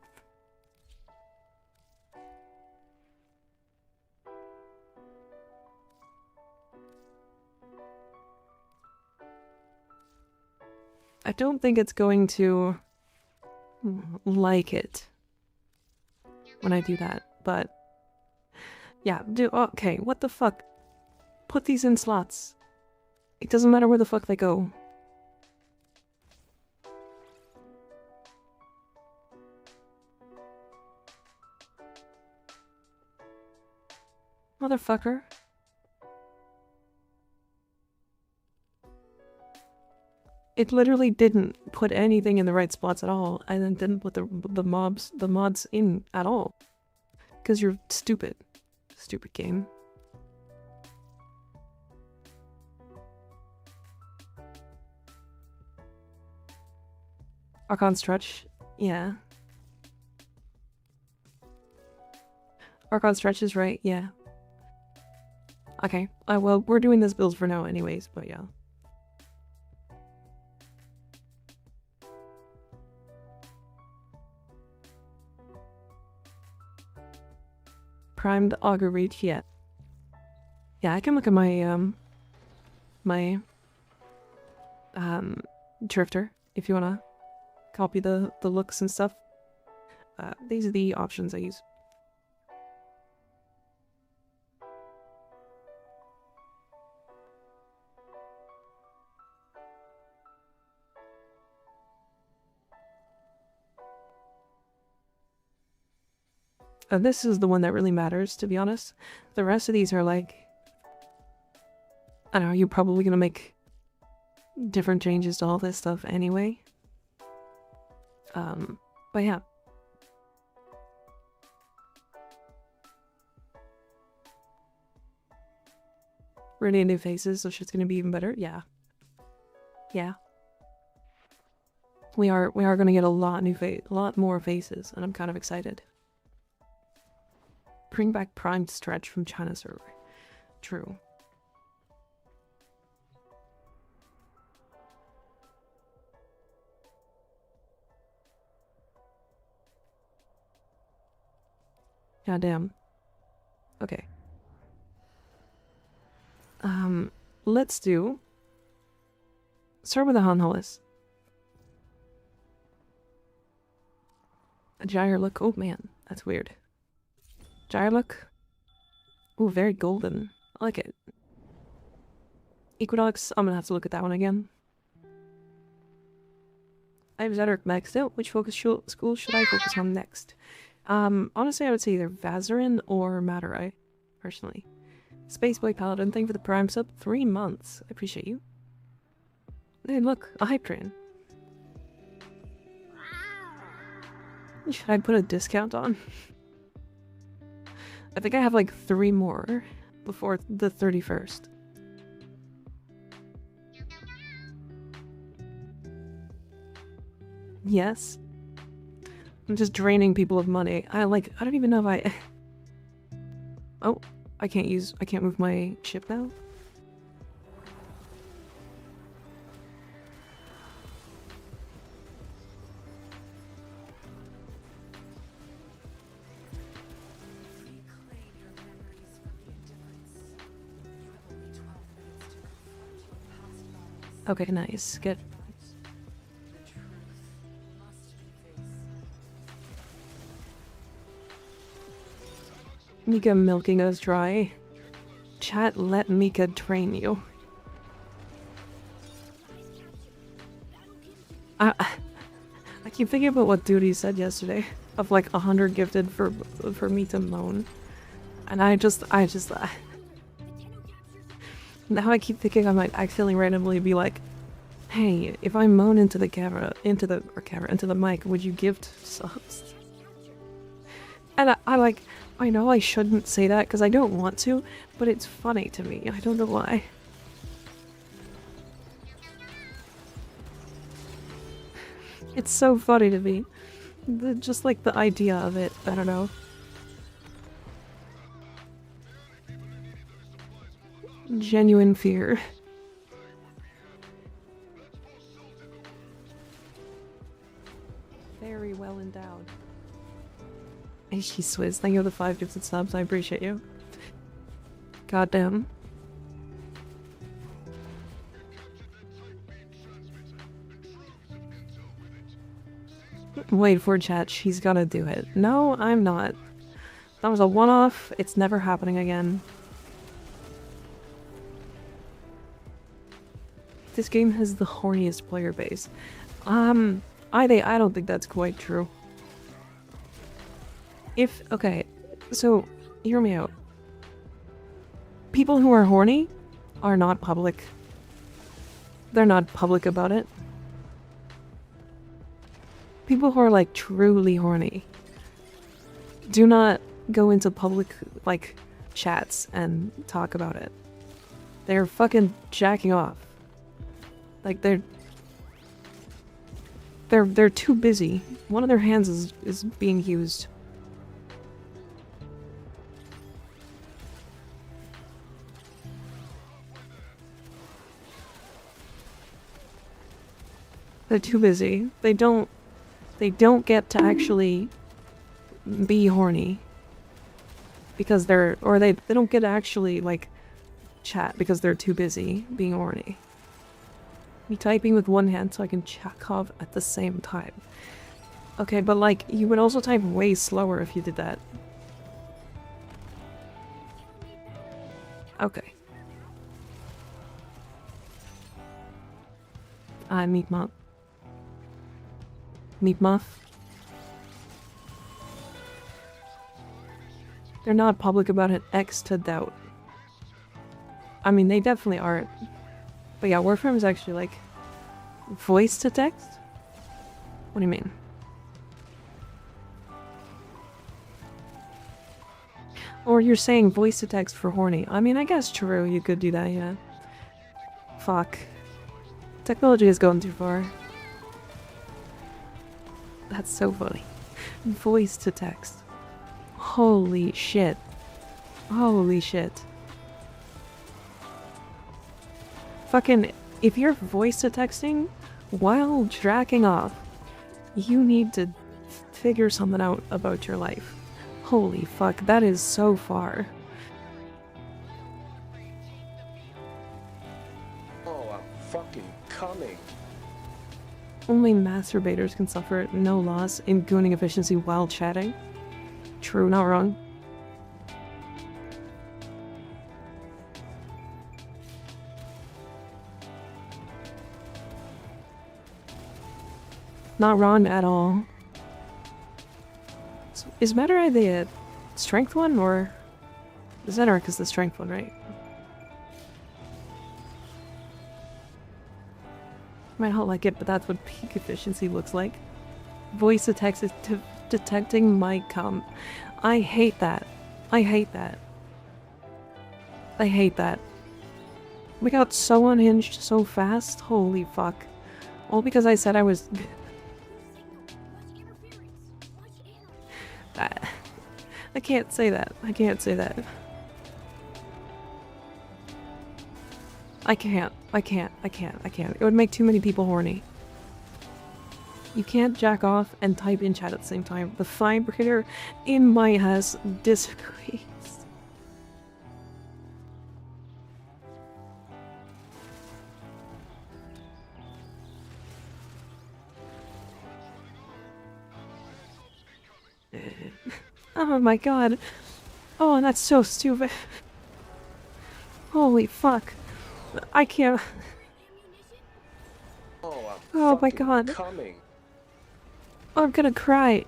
I don't think it's going to like it when I do that, but yeah, okay, what the fuck? Put these in slots. It doesn't matter where the fuck they go. Motherfucker. It literally didn't put anything in the right spots at all, and then didn't put the mods in at all. Because you're stupid. Stupid game. Archon Stretch, yeah. Archon Stretch is right, yeah. Okay, well, we're doing this build for now anyways, but yeah. Primed Auger Reach, yeah. Yeah, I can look at my, Drifter, if you wanna copy the looks and stuff. These are the options I use. This is the one that really matters, to be honest. The rest of these are like... I don't know, you're probably gonna make different changes to all this stuff anyway. But yeah. Really new faces, so shit's gonna be even better. Yeah. Yeah. We are gonna get a lot more faces, and I'm kind of excited. Bring back Primed Stretch from China server. True. Goddamn. Okay. Let's do... Start with the Hanholis. A gyre look. Oh man, that's weird. Gyre look. Ooh, very golden. I like it. Equinox, I'm gonna have to look at that one again. I have Zedric maxed out. Which school should I focus on next? Honestly, I would say either Vazarin or Matarai, personally. Spaceboy Paladin, thank you for the Prime sub. 3 months. I appreciate you. Hey, look, a hype train. Should I put a discount on? I think I have like 3 more before the 31st. Yes. I'm just draining people of money. I don't even know if I... Oh, I can't move my ship now? Okay, nice. Get. The truth must be faced. Mika milking us dry. Chat, let Mika train you. I keep thinking about what Duty said yesterday of like 100 gifted for me to moan, and I just now I keep thinking I might accidentally randomly be like, hey, if I moan into the camera, into the mic, would you gift subs? And I know I shouldn't say that because I don't want to, but it's funny to me. I don't know why. It's so funny to me. Just like the idea of it, I don't know. Genuine fear. Very well endowed. Hey, she Swizz, thank you for the 5 gifted subs, I appreciate you. Goddamn. Wait for chat, she's gonna do it. No, I'm not. That was a one-off, it's never happening again. This game has the horniest player base. I don't think that's quite true. Okay, so, hear me out. People who are horny are not public. They're not public about it. People who are like truly horny do not go into public like chats and talk about it. They're fucking jacking off. Like they're too busy. One of their hands is being used. They're too busy. They don't get to actually be horny because they don't get to actually like chat because they're too busy being horny. Me typing with one hand so I can check off at the same time. Okay, but like you would also type way slower if you did that. Okay. Meat muff. They're not public about it, X to doubt. I mean, they definitely aren't. But yeah, Warframe is actually like voice to text? What do you mean? Or you're saying voice to text for horny. I mean, I guess true, you could do that, yeah. Fuck. Technology has gone too far. That's so funny. Voice to text. Holy shit. Holy shit. Fucking, if you're voice to texting while jacking off, you need to figure something out about your life. Holy fuck, that is so far. Oh, I'm fucking coming. Only masturbators can suffer no loss in gooning efficiency while chatting. True, not wrong. Not wrong at all. So, is Matter Eye the strength one, or is Zedark is the strength one, right? Might not like it, but that's what peak efficiency looks like. Voice to text is detecting might come. I hate that. I hate that. I hate that. We got so unhinged so fast. Holy fuck. All because I said I was... I can't say that. I can't say that. I can't. It would make too many people horny. You can't jack off and type in chat at the same time. The vibrator in my house disagrees. Oh my god. Oh, that's so stupid. Holy fuck. I can't. Oh, I'm Oh my fucking god. coming. Oh, I'm gonna cry.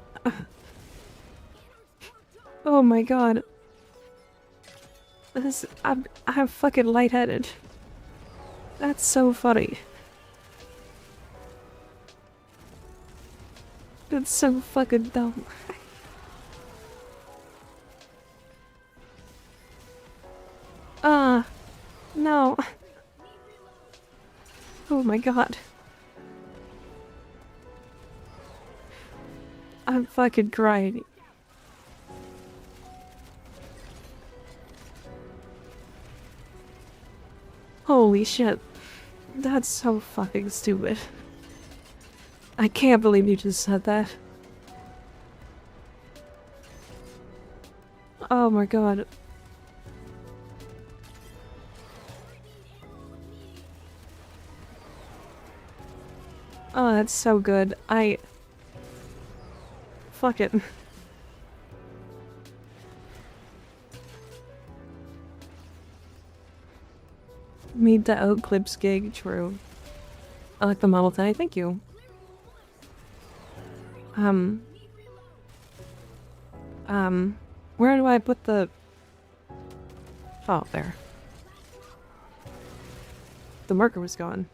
Oh my god. I'm fucking lightheaded. That's so funny. That's so fucking dumb. No. Oh my god. I'm fucking crying. Holy shit. That's so fucking stupid. I can't believe you just said that. Oh my god. Oh, that's so good. Fuck it. Meet the Eclipse gig, true. I like the Model 10, thank you. Where do I put the... Oh, there. The marker was gone.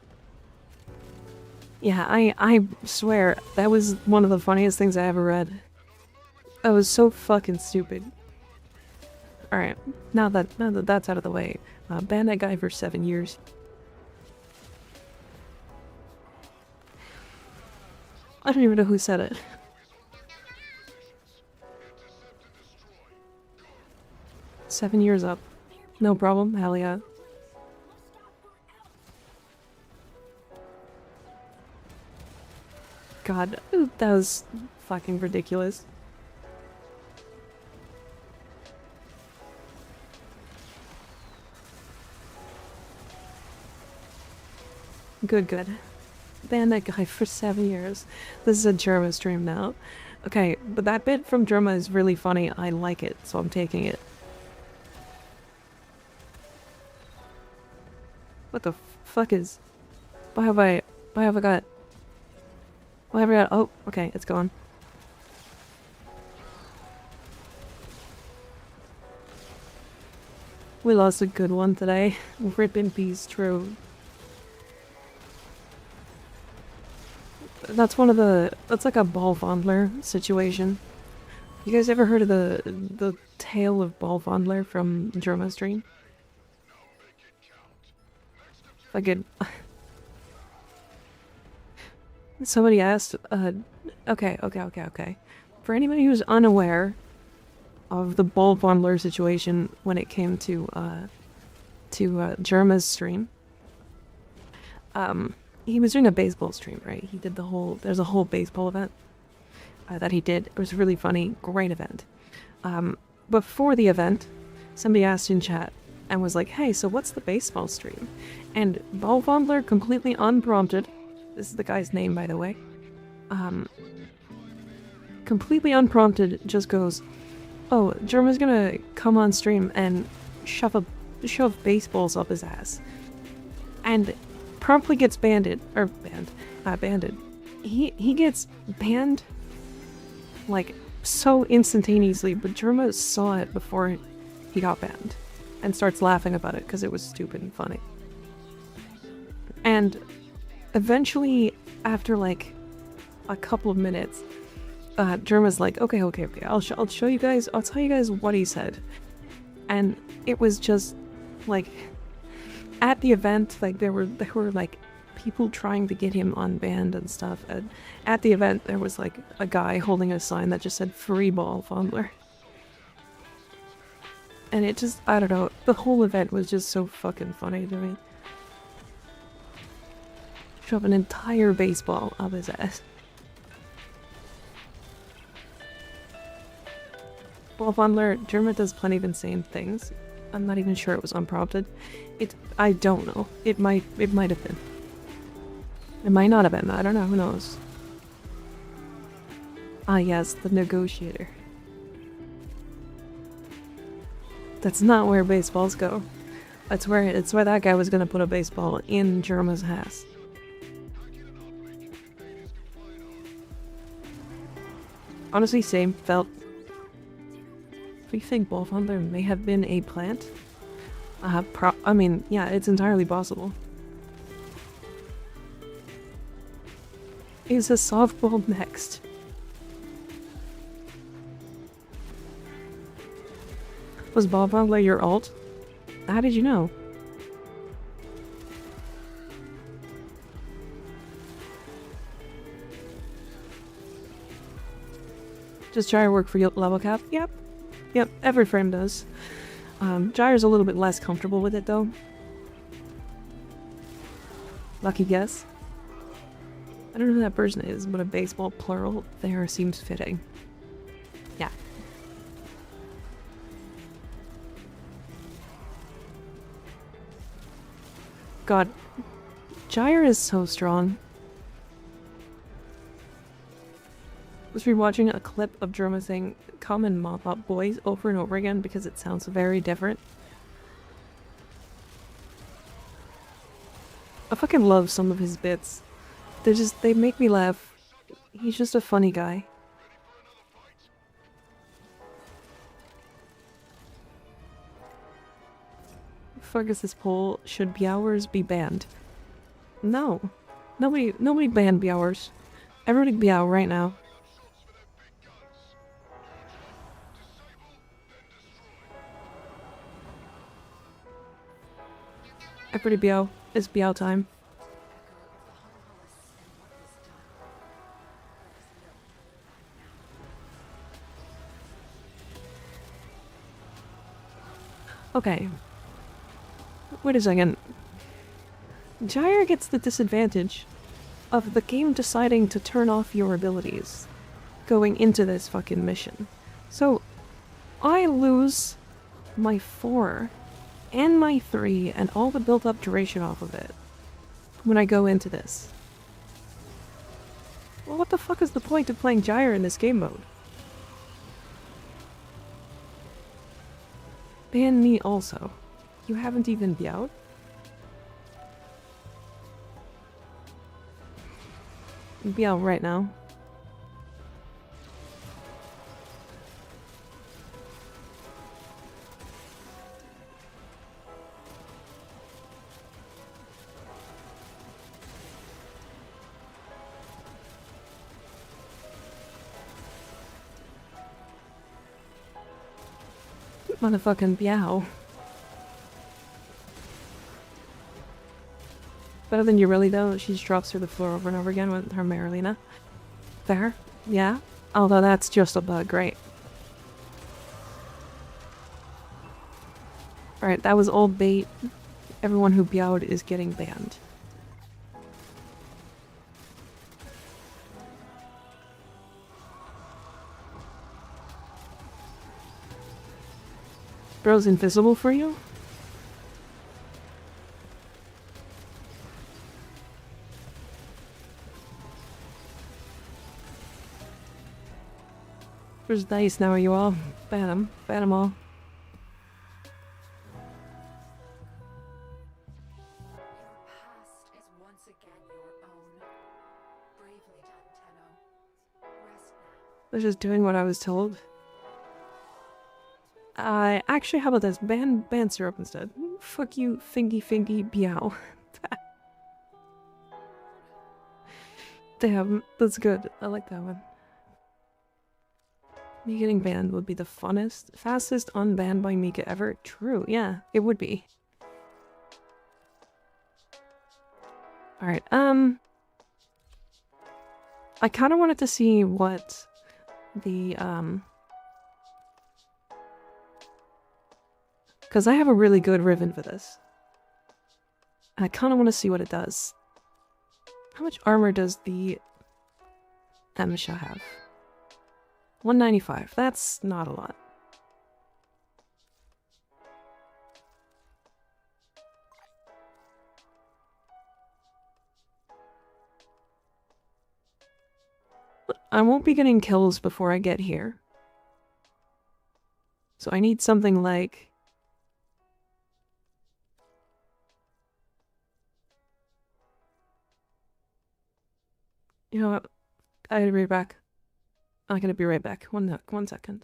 Yeah, I swear, that was one of the funniest things I ever read. That was so fucking stupid. Alright, now that that's out of the way, ban that guy for 7 years. I don't even know who said it. "7 years up. No problem, hell yeah." God, that was fucking ridiculous. Good, good. Ban that guy for 7 years. This is a Germa stream now. Okay, but that bit from Germa is really funny. I like it, so I'm taking it. What the fuck is... Why have I got... Why have I got... Oh, okay, it's gone. We lost a good one today. Rip in peace, true. That's one of the... That's like a ball fondler situation. You guys ever heard of the tale of ball fondler from Germa stream? Fucking... Somebody asked, okay. For anybody who's unaware of the ball fondler situation when it came to Germa's stream, he was doing a baseball stream, right? He did there's a whole baseball event that he did. It was really funny, great event. Before the event, somebody asked in chat and was like, "Hey, so what's the baseball stream?" And ball fondler, completely unprompted, this is the guy's name, by the way, completely unprompted, just goes, "Oh, Germa's gonna come on stream and shove baseballs up his ass," and promptly gets banded. He gets banned like so instantaneously, but Germa saw it before he got banned and starts laughing about it because it was stupid and funny. And eventually, after like a couple of minutes, Germa's like, okay, I'll show you guys, I'll tell you guys what he said. And it was just like, at the event, like there were like people trying to get him unbanned and stuff. And at the event, there was like a guy holding a sign that just said "Free Ball Fondler." And it just, I don't know, the whole event was just so fucking funny to me. Shove an entire baseball up his ass. Ball fondler, Germa does plenty of insane things. I'm not even sure it was unprompted. I don't know. It might have been. It might not have been. I don't know. Who knows? Ah, yes, the negotiator. That's not where baseballs go. It's where that guy was gonna put a baseball in Jerma's ass. Honestly, same felt. Do you think Wolfhunter may have been a plant? I mean, yeah, it's entirely possible. Is a softball next? Was Wolfhunter your alt? How did you know? Does Gyre work for your level cap? Yep. Yep, every frame does. Gyre's a little bit less comfortable with it though. Lucky guess. I don't know who that person is, but a baseball plural there seems fitting. Yeah. God, Gyre is so strong. I was rewatching a clip of Jerma saying common mop-up boys over and over again because it sounds very different. I fucking love some of his bits. They make me laugh. He's just a funny guy. Fuck is this poll? Should Biowers be banned? No. Nobody banned Biowers. Everybody Biao right now. Everybody Biao. It's Biao time. Okay. Wait a second. Gyre gets the disadvantage of the game deciding to turn off your abilities going into this fucking mission. So, I lose my 4 and my 3 and all the built-up duration off of it when I go into this. Well, what the fuck is the point of playing Gyre in this game mode? Ban me also. You haven't even Biao? Biao right now. Motherfucking Biao. Better than you really though. She just drops through the floor over and over again with her Marilena. Fair? Yeah? Although that's just a bug, right? Alright, that was old bait. Everyone who Biaoed is getting banned. Bro's invisible for you? Where's dice now, are you all? Ban him. Ban them all. Your past is once again your own. Bravely done, Tenno. Rest now. They're just doing what I was told. Actually, how about this? Ban syrup instead. Fuck you, fingy Biao. Damn, that's good. I like that one. Me getting banned would be the funnest. Fastest unbanned by Mika ever. True, yeah, it would be. Alright, I kinda wanted to see what the, because I have a really good Riven for this. And I kinda want to see what it does. How much armor does the Emsha have? 195. That's not a lot. I won't be getting kills before I get here. So I need something like You know what? I gotta be right back. I'm gonna be right back. One second.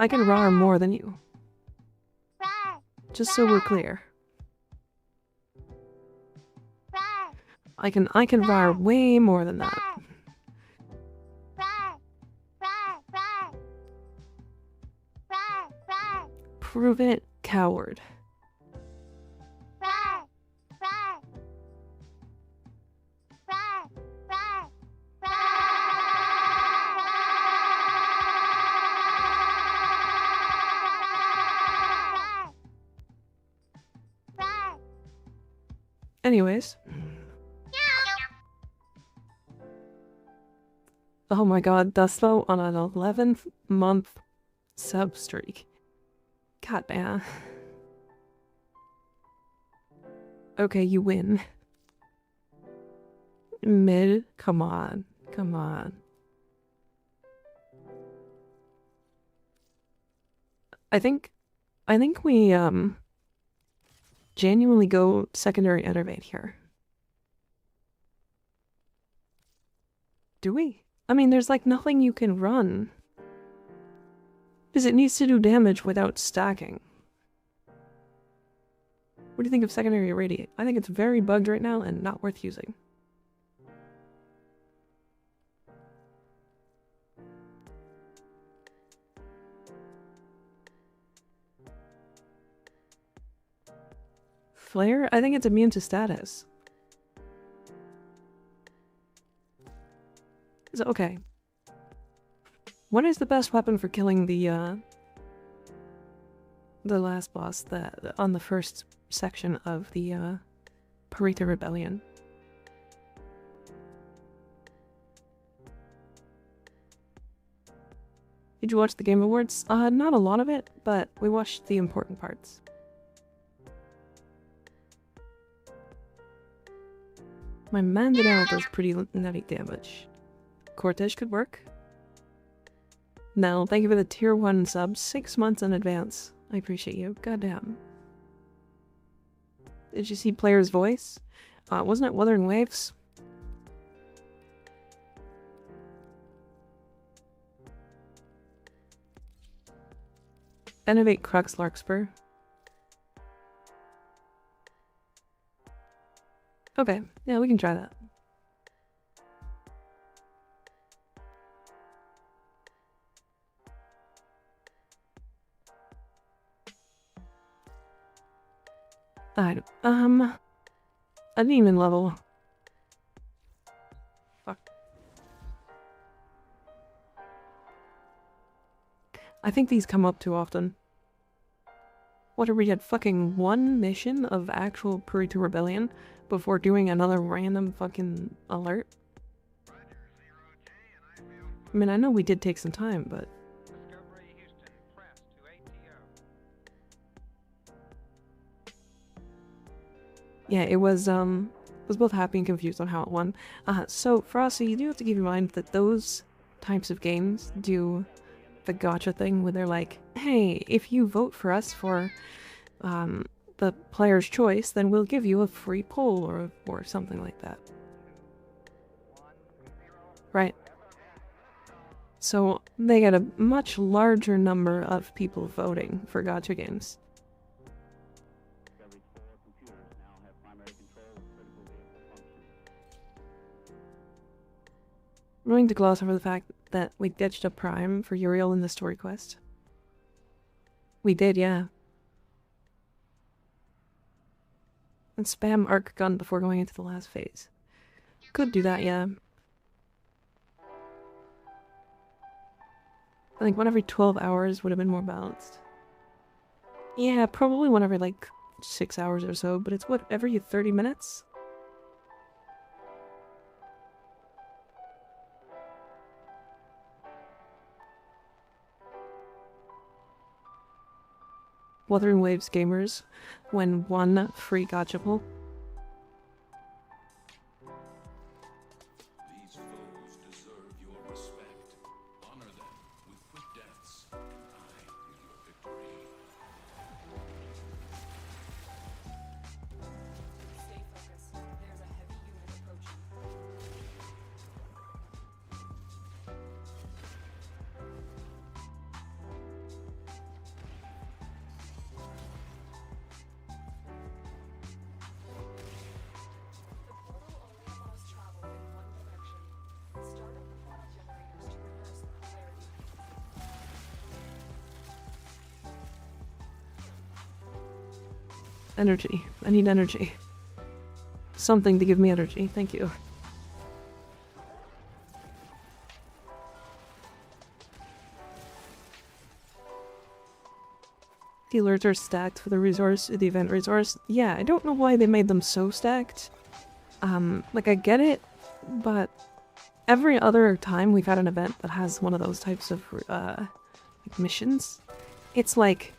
I can roar more than you. Just so we're clear. I can roar way more than that. Prove it, coward. Anyways. Oh my god, Duslo on an 11-month sub streak. God man. Okay, you win. Mid, come on. Come on. I think we genuinely go secondary innervate here. Do we? I mean, there's like nothing you can run. Because it needs to do damage without stacking. What do you think of secondary irradiate? I think it's very bugged right now and not worth using. Flare? I think it's immune to status. Is it okay? What is the best weapon for killing the last boss that on the first section of the Paretha Rebellion? Did you watch the Game Awards? Not a lot of it, but we watched the important parts. My Mandinel does pretty nutty damage. Cortege could work. Nell, thank you for the tier 1 sub, 6 months in advance. I appreciate you. Goddamn. Did you see Player's voice? Wasn't it Wuthering Waves? Innovate Crux Larkspur. Okay, yeah, we can try that. A demon level. Fuck. I think these come up too often. What, are we at fucking one mission of actual Purita Rebellion before doing another random fucking alert? I mean, I know we did take some time, but... yeah, it was both happy and confused on how it won. So, Frosty, you do have to keep in mind that those types of games do the gotcha thing where they're like, hey, if you vote for us for the player's choice, then we'll give you a free poll or something like that. Right. So they get a much larger number of people voting for gotcha games. I'm going to gloss over the fact that we ditched a prime for Uriel in the story quest. We did, yeah. And spam arc gun before going into the last phase. Could do that, yeah. I think 1 every 12 hours would have been more balanced. Yeah, probably 1 every like 6 hours or so, but it's what, every 30 minutes? Wuthering Waves gamers when 1 free gotcha pull. These foes deserve your respect. Honor them with quick deaths, and I with your victory. Stay focused. There's a heavy unit approaching. The portal only allows travel in one direction. Start up the portal generators to reverse the polarity. Energy. I need energy. Something to give me energy. Thank you. The alerts are stacked for the event resource. Yeah, I don't know why they made them so stacked. Like I get it, but every other time we've had an event that has one of those types of like missions, it's like,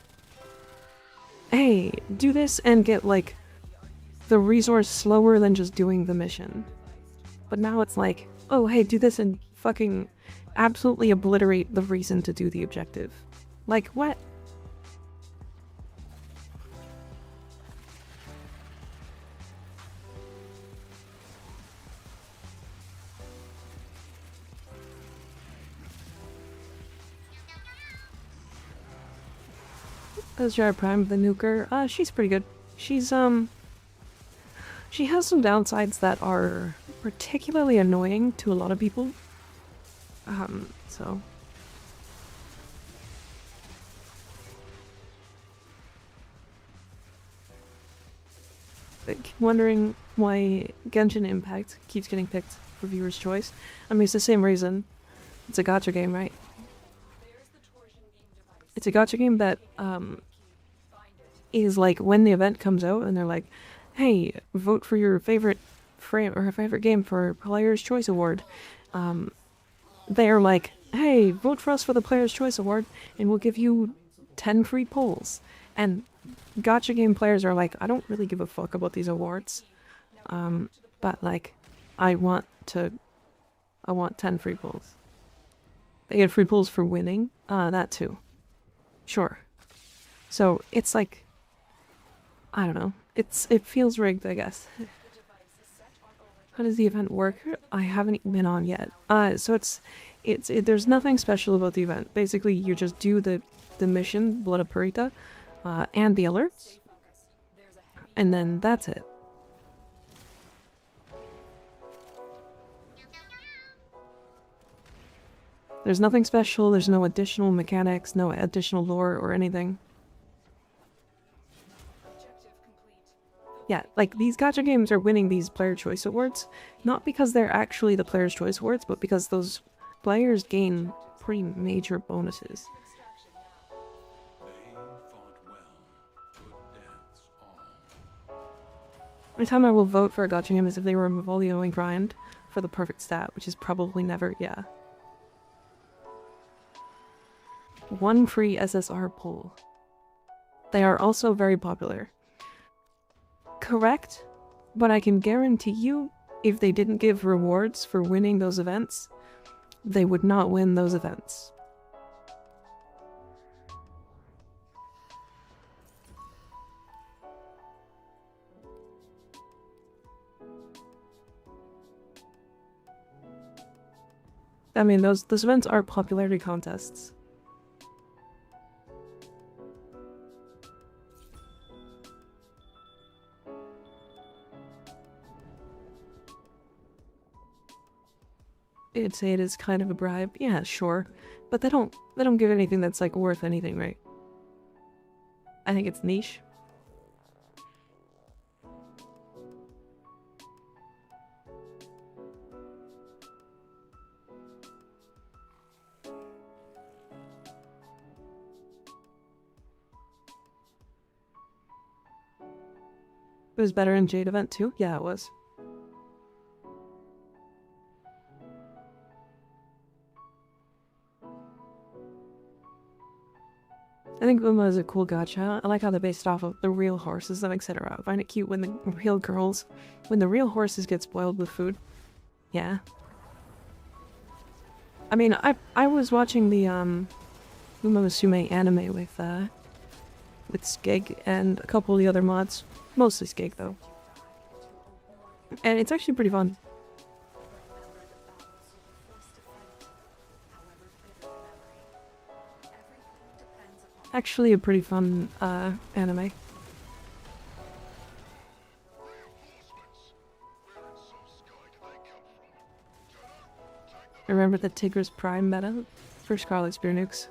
hey, do this and get like the resource slower than just doing the mission. But now it's like, oh hey, do this and fucking absolutely obliterate the reason to do the objective. Like, what? That's Jared Prime, the nuker. She's pretty good. She's, she has some downsides that are particularly annoying to a lot of people. So... like, wondering why Genshin Impact keeps getting picked for viewer's choice. I mean, it's the same reason. It's a gacha game, right? It's a gacha game that, is like when the event comes out and they're like, hey, vote for your favorite frame or favorite game for Player's Choice Award. They're like, hey, vote for us for the Player's Choice Award and we'll give you 10 free polls. And gacha game players are like, I don't really give a fuck about these awards. But like, I want 10 free polls. They get free polls for winning. That too. Sure. So it's like, I don't know. It feels rigged, I guess. How does the event work? I haven't been on yet. So there's nothing special about the event. Basically, you just do the mission, Blood of Purita, and the alerts, and then that's it. There's nothing special, there's no additional mechanics, no additional lore or anything. Yeah, like, these gacha games are winning these Player Choice Awards, not because they're actually the Player's Choice Awards, but because those players gain pretty major bonuses. Every time I will vote for a gacha game is if they remove all the annoying grind for the perfect stat, which is probably never, yeah. One free SSR pull. They are also very popular. Correct, but I can guarantee you, if they didn't give rewards for winning those events, they would not win those events. I mean, those events are popularity contests. I'd say it is kind of a bribe. Yeah, sure. But they don't give anything that's like worth anything, right? I think it's niche. It was better in Jade event too? Yeah, it was. I think Uma is a cool gacha. I like how they're based off of the real horses, etc. I find it cute when the real horses get spoiled with food. Yeah. I mean, I was watching the Uma Musume anime with Skig and a couple of the other mods. Mostly Skig though. And it's actually pretty fun. Actually a pretty fun anime. Remember the Tigris Prime meta for Scarlet Spear nukes?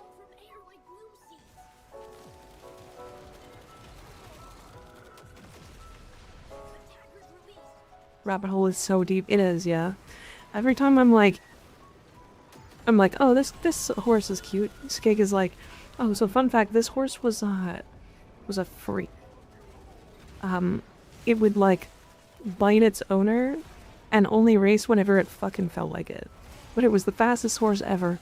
Rabbit hole is so deep. It is, yeah. Every time I'm like, oh, this horse is cute. Skig is like, oh, so fun fact, this horse was a freak. It would like bite its owner and only race whenever it fucking felt like it. But it was the fastest horse ever,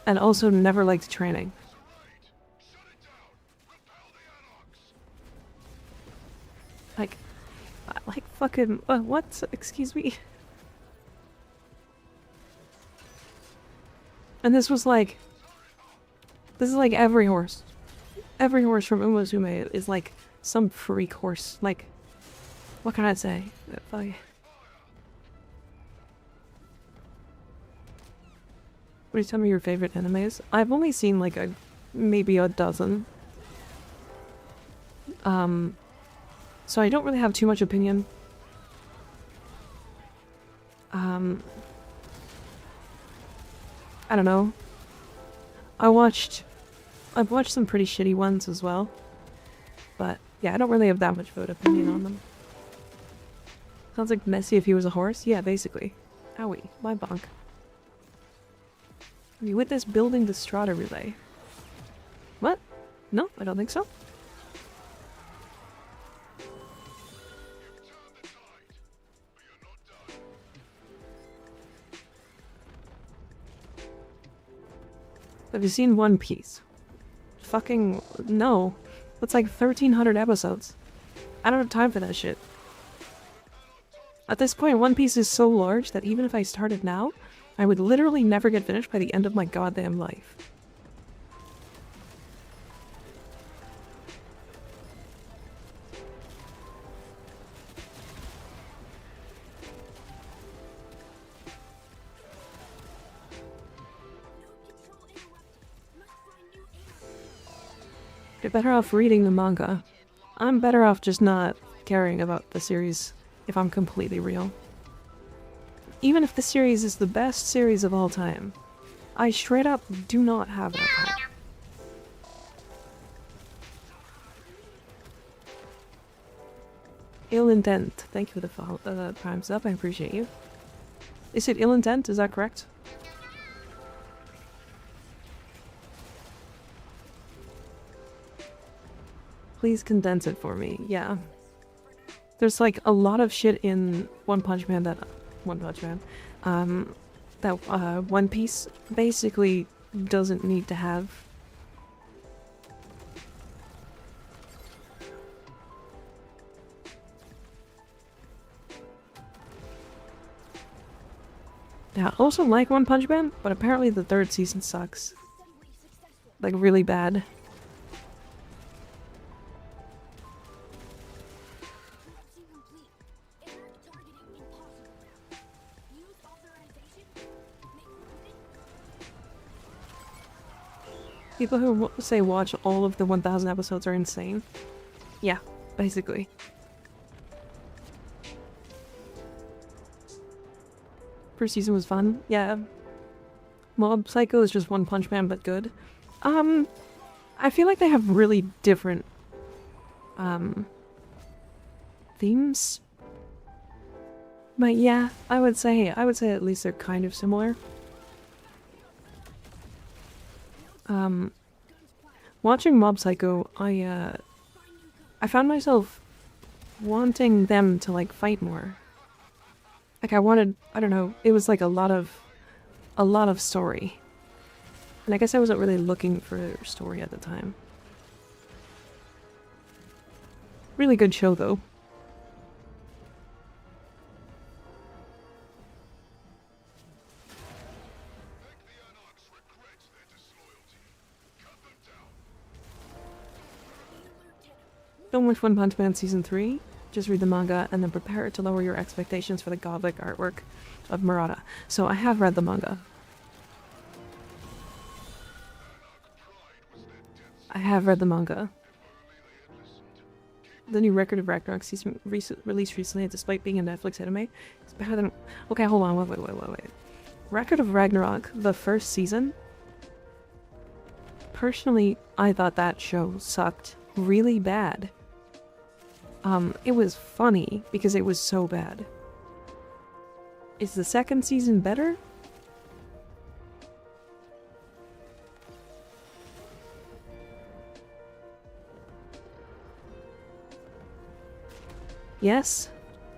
and also never liked training. Like fucking, what? Excuse me? And this is like every horse. Every horse from Umazume is like some freak horse. Like, what can I say? What do you tell me your favorite animes? I've only seen like maybe a dozen. So I don't really have too much opinion. I don't know. I've watched some pretty shitty ones as well. But yeah, I don't really have that much vote opinion on them. Sounds like Messi if he was a horse? Yeah, basically. Owie, my bonk. Have you witnessed building the Strata relay? What? No, I don't think so. Have you seen One Piece? Fucking no. That's like 1,300 episodes. I don't have time for that shit. At this point, One Piece is so large that even if I started now, I would literally never get finished by the end of my goddamn life. You're better off reading the manga. I'm better off just not caring about the series, if I'm completely real. Even if the series is the best series of all time, I straight up do not have that time. Ill intent. Thank you for the prime sub, I appreciate you. Is it ill intent? Is that correct? Please condense it for me, yeah. There's like a lot of shit in One Punch Man, that One Piece basically doesn't need to have. Yeah, I also like One Punch Man, but apparently the third season sucks. Like, really bad. People who say watch all of the 1000 episodes are insane. Yeah, basically. First season was fun. Yeah. Mob Psycho is just One Punch Man, but good. I feel like they have really different, themes. But yeah, I would say at least they're kind of similar. Watching Mob Psycho, I found myself wanting them to, like, fight more. Like, I don't know, it was like a lot of story. And I guess I wasn't really looking for story at the time. Really good show, though. Don't watch One Punch Man Season 3. Just read the manga and then prepare to lower your expectations for the godlike artwork of Murata. So I have read the manga. I have read the manga. The new Record of Ragnarok season released recently, despite being a Netflix anime, it's better than... Okay, hold on, wait. Record of Ragnarok, the first season? Personally, I thought that show sucked really bad. It was funny because it was so bad. Is the second season better? Yes?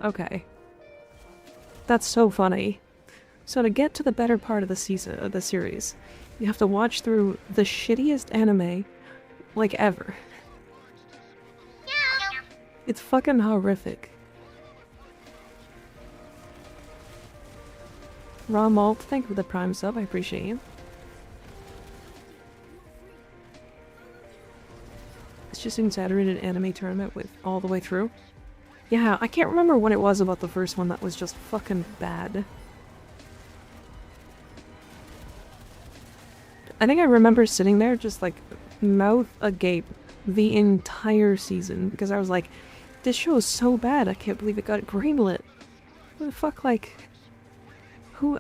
Okay. That's so funny. So to get to the better part of the season, of the series, you have to watch through the shittiest anime, like, ever. It's fucking horrific. Raw Malt, thank you for the Prime sub, I appreciate you. It's just an exaggerated anime tournament with all the way through. Yeah, I can't remember what it was about the first one that was just fucking bad. I think I remember sitting there just, like, mouth agape the entire season because I was like, this show is so bad, I can't believe it got greenlit. What the fuck, like... Who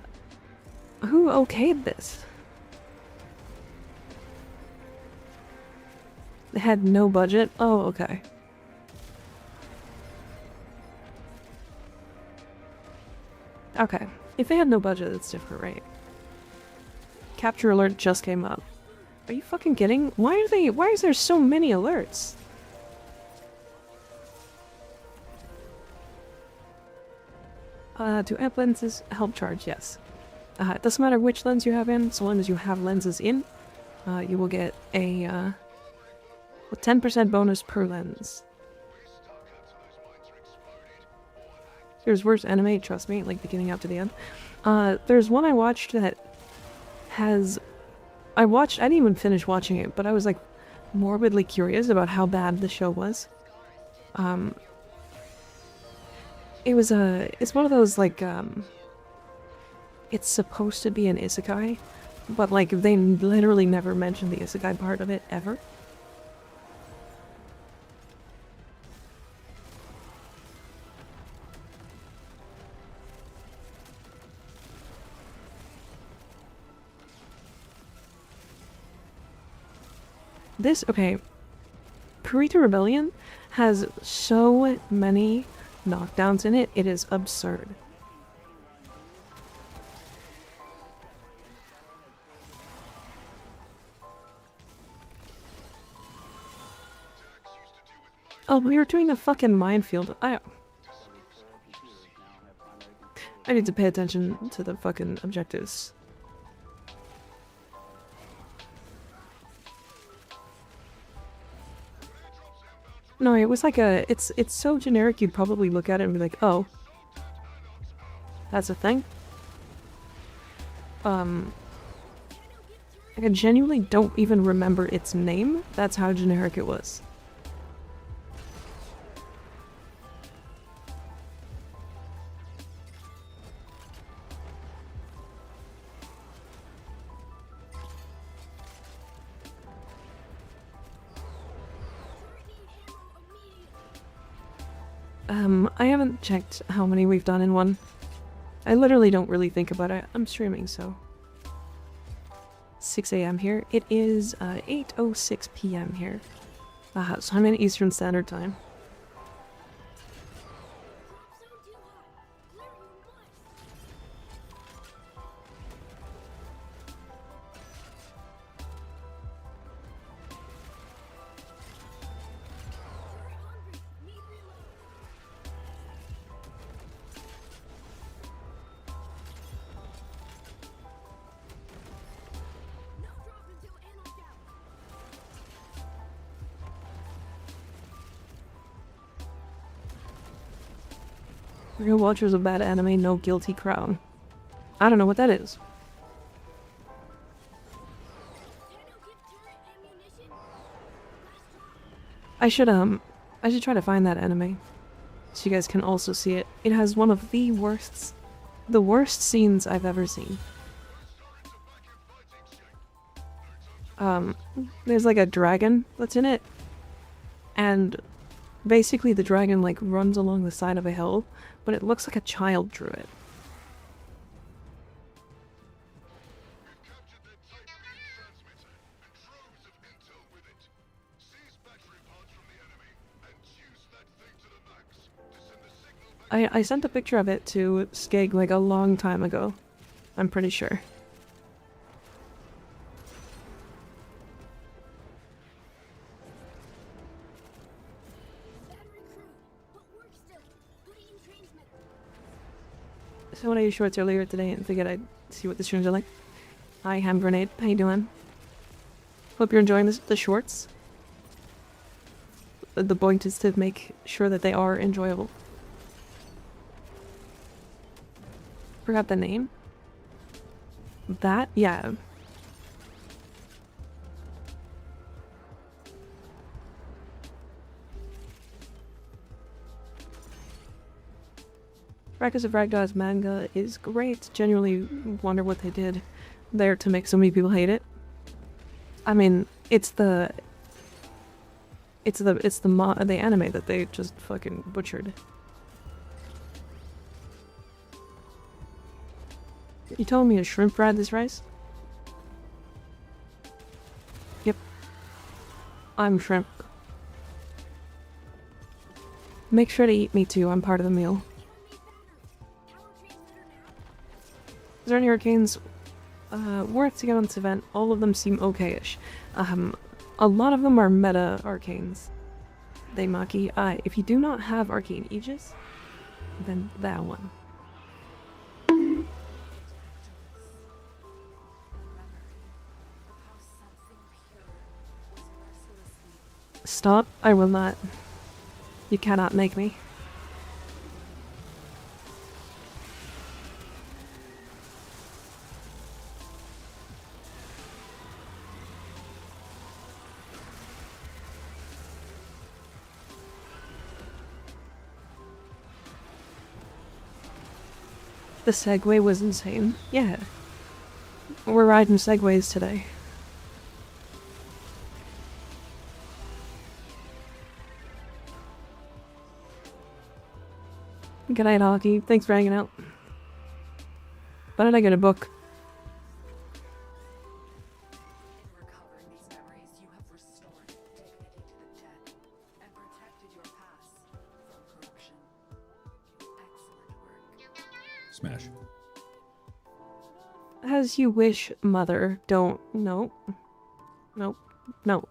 okayed this? They had no budget? Oh, okay. Okay. If they had no budget, it's different, right? Capture alert just came up. Are you fucking kidding? Why is there so many alerts? Do amp lenses help charge? Yes. It doesn't matter which lens you have in, so long as you have lenses in, you will get a 10% bonus per lens. There's worse anime, trust me, like beginning up to the end. There's one I watched that has... I didn't even finish watching it, but I was like morbidly curious about how bad the show was. It's one of those, like, it's supposed to be an isekai, but, like, they literally never mention the isekai part of it, ever. Okay, Purita Rebellion has so many knockdowns in it, it is absurd. Oh, we were doing the fucking minefield. I need to pay attention to the fucking objectives. No, it was like a... It's so generic you'd probably look at it and be like, oh. That's a thing? I genuinely don't even remember its name. That's how generic it was. I haven't checked how many we've done in one. I literally don't really think about it. I'm streaming, so... 6 a.m. here. It is 8:06 p.m. here. So I'm in Eastern Standard Time. Real watchers of bad anime, no guilty crown. I don't know what that is. I should try to find that anime, so you guys can also see it. It has one of the worst scenes I've ever seen. There's like a dragon that's in it, and basically the dragon like runs along the side of a hill, but it looks like a child drew it. I sent a picture of it to Skeg like a long time ago. I'm pretty sure. So one of your shorts earlier today and figured I'd see what the streams are like. Hi, Ham Grenade. How you doing? Hope you're enjoying the shorts. The point is to make sure that they are enjoyable. Forgot the name? That? Yeah. Records of Ragdog's manga is great. Genuinely wonder what they did there to make so many people hate it. I mean, it's the anime that they just fucking butchered. You telling me a shrimp fried this rice? Yep. I'm shrimp. Make sure to eat me too, I'm part of the meal. Is there any arcanes worth to get on this event? All of them seem okay-ish. A lot of them are meta arcanes. They maki. If you do not have Arcane Aegis, then that one. Stop, I will not. You cannot make me. The Segway was insane. Yeah. We're riding Segways today. Good night, Hockey. Thanks for hanging out. When did I get a book? In recovering these memories, you have restored dignity to the dead and protected your past from corruption. Excellent work. Smash. As you wish, mother. Don't. No. Nope. No.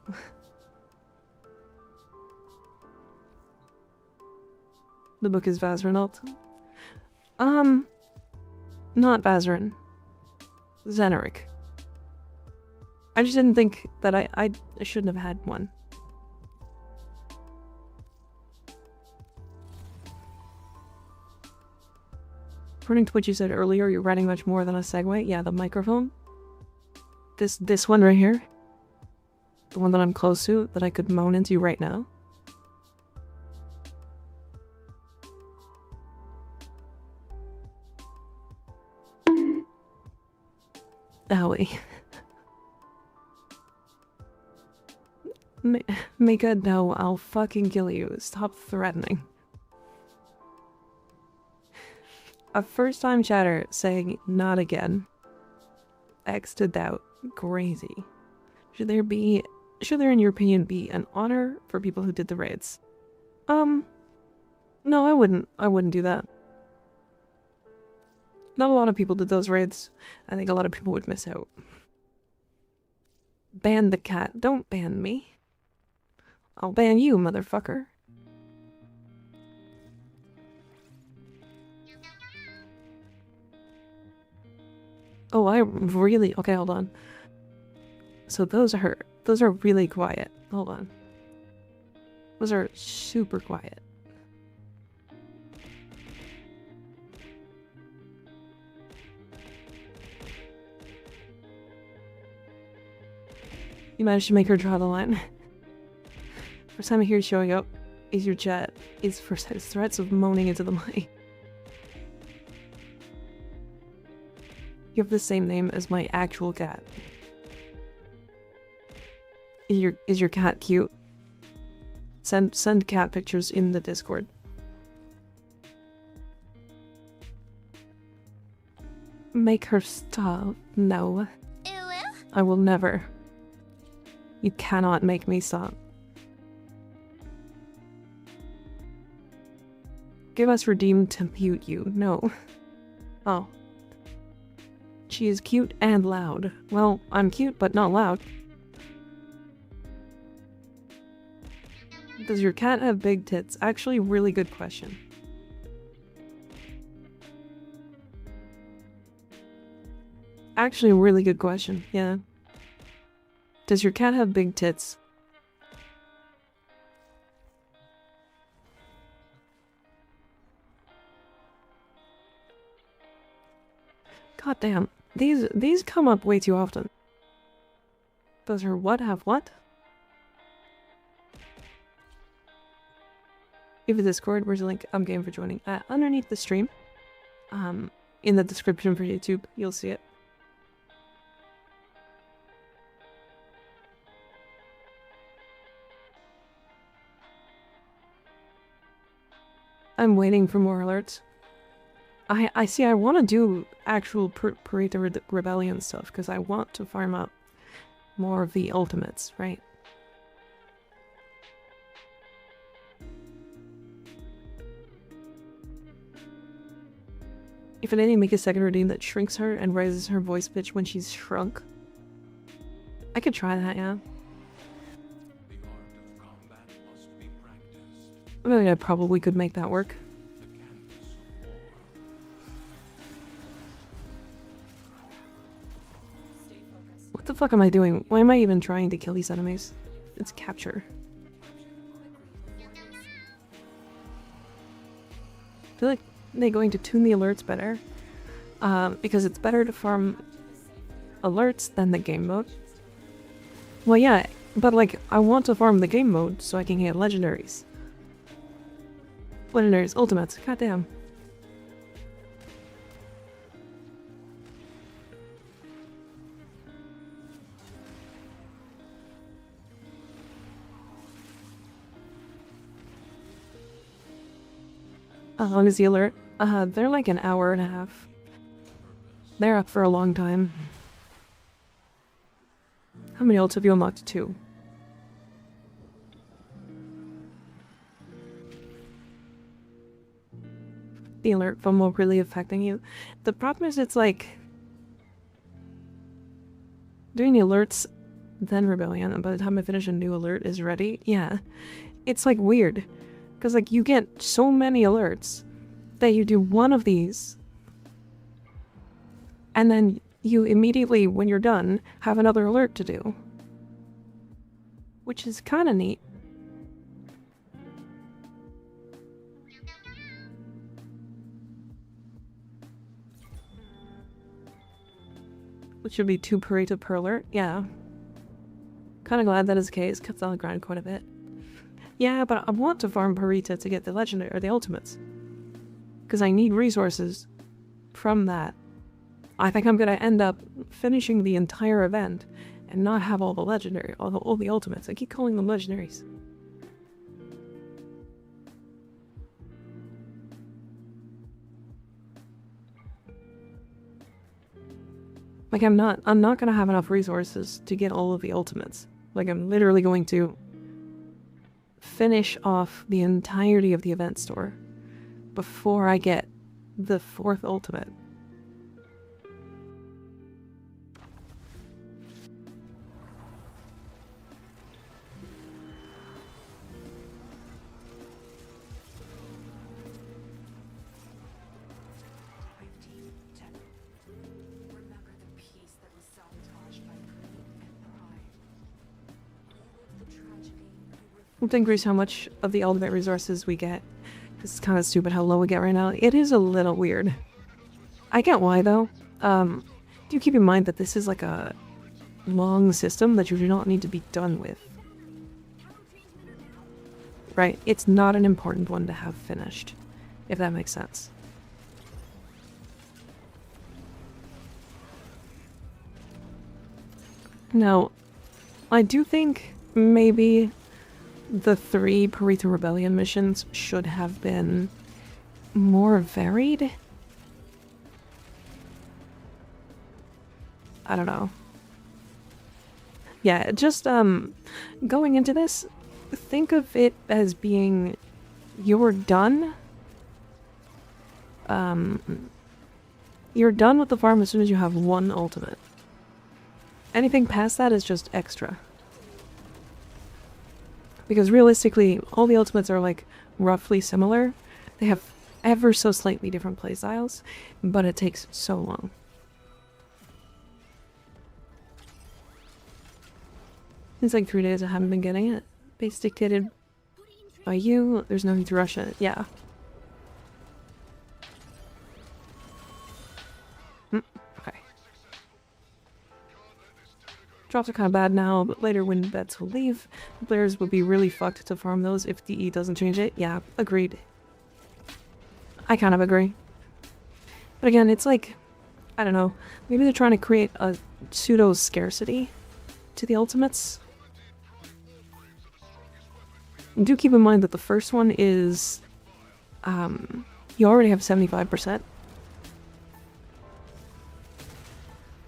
The book is Vaz Renault. Not Bazarin. Xeneric. I just didn't think that I shouldn't have had one. According to what you said earlier, you're writing much more than a segue. Yeah, the microphone. This one right here. The one that I'm close to, that I could moan into right now. Owie. Mika, no, I'll fucking kill you. Stop threatening. A first-time chatter saying, not again. X to doubt. Crazy. Should there, in your opinion, be an honor for people who did the raids? No, I wouldn't do that. Not a lot of people did those raids. I think a lot of people would miss out. Ban the cat. Don't ban me. I'll ban you, motherfucker. Oh, I really... Okay, hold on. So those are really quiet. Hold on. Those are super quiet. You managed to make her draw the line. First time I hear you showing up is your chat. Is first threats of moaning into the mic. You have the same name as my actual cat. Is your cat cute? Send cat pictures in the Discord. Make her stop. No. I will never. You cannot make me stop. Give us redeemed to mute you. No. Oh. She is cute and loud. Well, I'm cute but not loud. Does your cat have big tits? Actually, really good question. Actually, a really good question. Yeah. Does your cat have big tits? God damn. These come up way too often. Does her what have what? Give a Discord, where's the link? I'm game for joining. Underneath the stream. In the description for YouTube, you'll see it. I'm waiting for more alerts. I see, I want to do actual Parade the Rebellion stuff, because I want to farm up more of the ultimates, right? If an enemy make a second redeem that shrinks her and raises her voice pitch when she's shrunk. I could try that, yeah. The art of combat must be practiced. I mean, I probably could make that work. The canvas of war. What the fuck am I doing? Why am I even trying to kill these enemies? It's capture. I feel like they're going to tune the alerts better. Because it's better to farm alerts than the game mode. Well, yeah, but like, I want to farm the game mode so I can get legendaries. Legendaries, ultimates, goddamn. How long is the alert? They're like an hour and a half. They're up for a long time. How many ults have you unlocked? 2. The alert FOMO really affecting you? The problem is it's like... doing the alerts, then Rebellion, and by the time I finish a new alert is ready, yeah. It's like weird. Because like you get so many alerts that you do one of these and then you immediately, when you're done, have another alert to do. Which is kind of neat. Which should be 2 Parita per alert, yeah. Kind of glad that is the case, cuts down the grind quite a bit. Yeah, but I want to farm Parita to get the legendary, or the ultimates. Because I need resources from that. I think I'm gonna end up finishing the entire event and not have all the legendary, all the ultimates. I keep calling them legendaries. Like I'm not gonna have enough resources to get all of the ultimates. Like I'm literally going to finish off the entirety of the event store before I get the 4th ultimate. Remember the peace that was sabotaged by greed and pride. Relive the tragedy you Don't increase how much of the ultimate resources we get. It's kind of stupid how low we get right now. It is a little weird. I get why though. Do keep in mind that this is like a long system that you do not need to be done with. Right? It's not an important one to have finished, if that makes sense. Now, I do think maybe the 3 Parita Rebellion missions should have been more varied. I don't know. Yeah, just going into this, think of it as being you're done. You're done with the farm as soon as you have 1 ultimate. Anything past that is just extra. Because realistically, all the ultimates are like roughly similar. They have ever so slightly different playstyles, but it takes so long. It's like 3 days I haven't been getting it. Base dictated by you. There's no need to rush it. Yeah. Okay. Drops are kind of bad now, but later when vets will leave, players will be really fucked to farm those if DE doesn't change it. Yeah, agreed. I kind of agree. But again, it's like, I don't know, maybe they're trying to create a pseudo scarcity to the ultimates. Do keep in mind that the first one is, you already have 75%.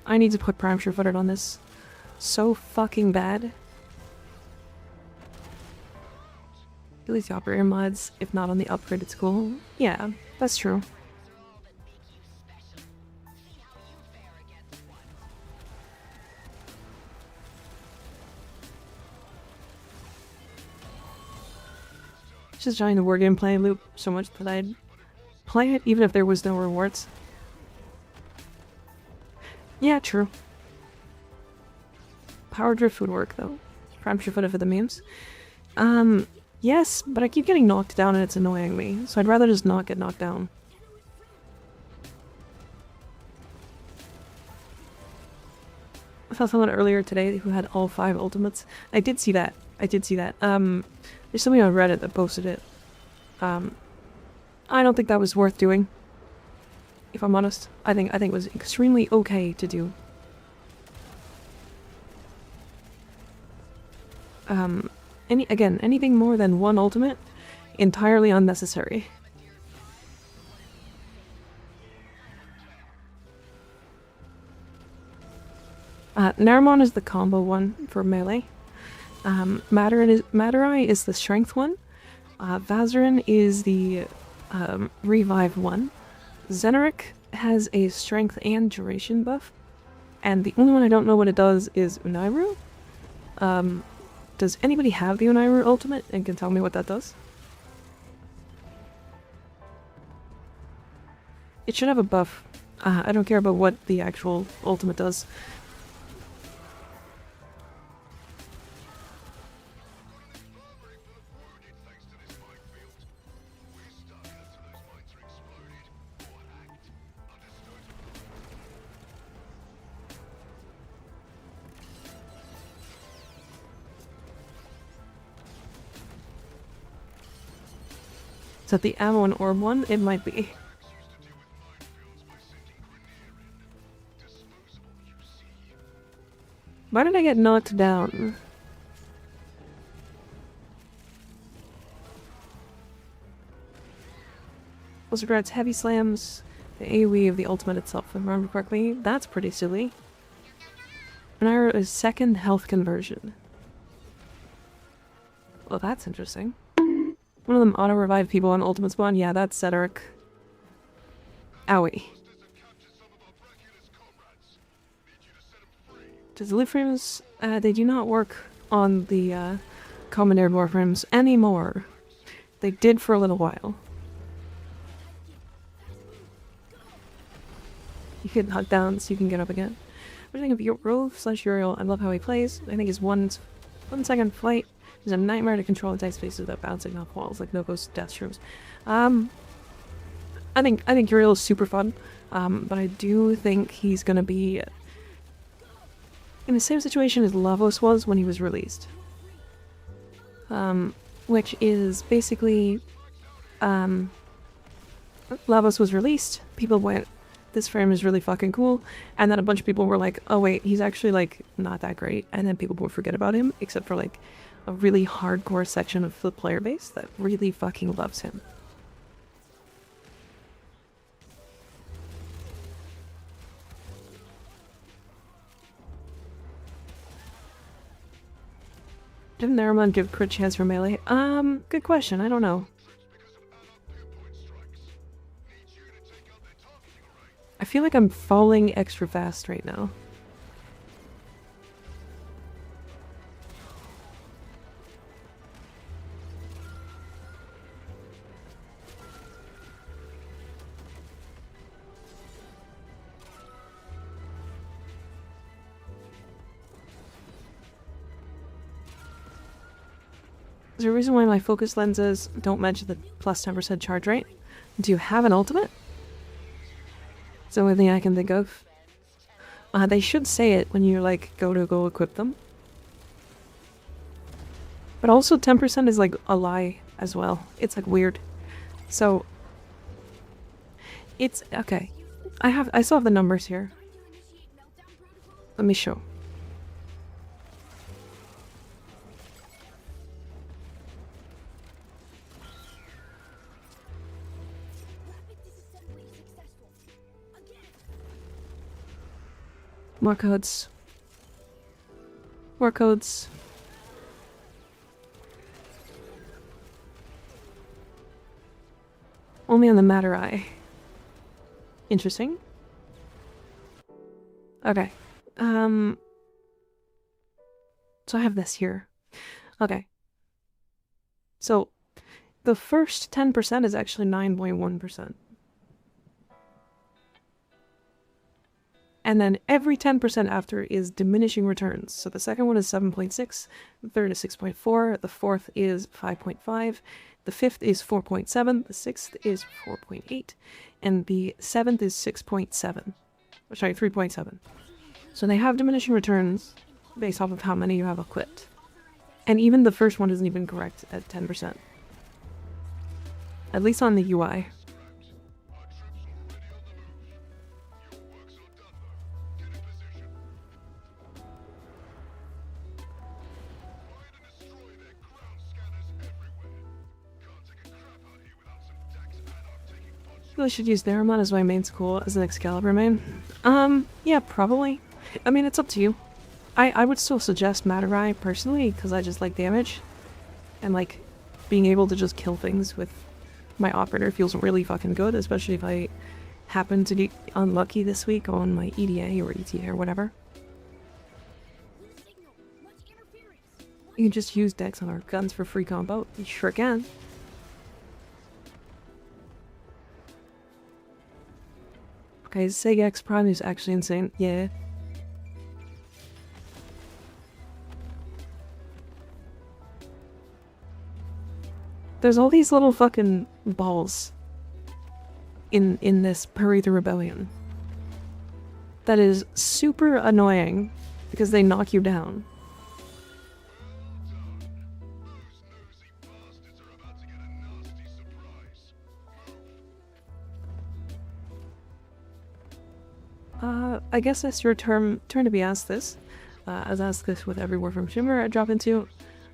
I need to put Prime Sure-Footed on this so fucking bad. At least the operator mods, if not on the upgrade, it's cool. Yeah, that's true. Just joining the war game play loop so much that I'd play it even if there was no rewards. Yeah, true. Power drift would work though. Prime Sure-Footed for the memes. Yes, but I keep getting knocked down and it's annoying me, so I'd rather just not get knocked down. I saw someone earlier today who had all 5 ultimates. I did see that. There's somebody on Reddit that posted it. I don't think that was worth doing. If I'm honest. I think it was extremely okay to do. Anything more than 1 ultimate, entirely unnecessary. Naramon is the combo one for melee. Madurai is the strength one. Vazarin is the revive one. Zeneric has a strength and duration buff. And the only one I don't know what it does is Unairu. Does anybody have the Unairu ultimate and can tell me what that does? It should have a buff I don't care about what the actual ultimate does. Is that the ammo and orb one? It might be. Why did I get knocked down? Also grabs heavy slams, the AoE of the ultimate itself, if I remember correctly. That's pretty silly. And is second health conversion. Well, that's interesting. One of them auto-revive people on ultimate spawn? Yeah, that's Cedric. Owie. Does the live frames? They do not work on the commandeered warframes anymore. They did for a little while. You can hug down so you can get up again. What do you think of your Uriel? I love how he plays. I think his 1 second flight is a nightmare to control attack spaces without bouncing off walls like Noko's death shrooms. I think Uriel is super fun. But I do think he's gonna be in the same situation as Lavos was when he was released. Which is basically Lavos was released, people went, this frame is really fucking cool, and then a bunch of people were like, oh wait, he's actually like not that great, and then people would forget about him, except for like a really hardcore section of the player base that really fucking loves him. Didn't Naruman give crit chance for melee? Good question, I don't know. I feel like I'm falling extra fast right now. Is there a reason why my focus lenses don't mention the plus 10% charge rate? Do you have an ultimate? It's the only thing I can think of. They should say it when you like go equip them. But also 10% is like a lie as well. It's like weird. So it's okay. I still have the numbers here. Let me show. More codes. More codes. Only on the Matter Eye. Interesting. Okay. So I have this here. Okay. So the first 10% is actually 9.1%. And then every 10% after is diminishing returns. So the second one is 7.6, the third is 6.4, the fourth is 5.5, the fifth is 4.7, the sixth is 4.8, and the seventh is 6.7. Sorry, 3.7. So they have diminishing returns based off of how many you have equipped. And even the first one isn't even correct at 10%. At least on the UI. I really should use Theramon as my main school as an Excalibur main. Yeah, probably. I mean, it's up to you. I would still suggest Matter Eye personally, because I just like damage. And like, being able to just kill things with my operator feels really fucking good, especially if I happen to get unlucky this week on my EDA or ETA or whatever. You can just use Dex on our guns for free combo. You sure can. Okay, Sega X Prime is actually insane. Yeah. There's all these little fucking balls in this Hurry the Rebellion. That is super annoying because they knock you down. I guess it's your turn to be asked this. As asked this with every Warframe streamer I drop into.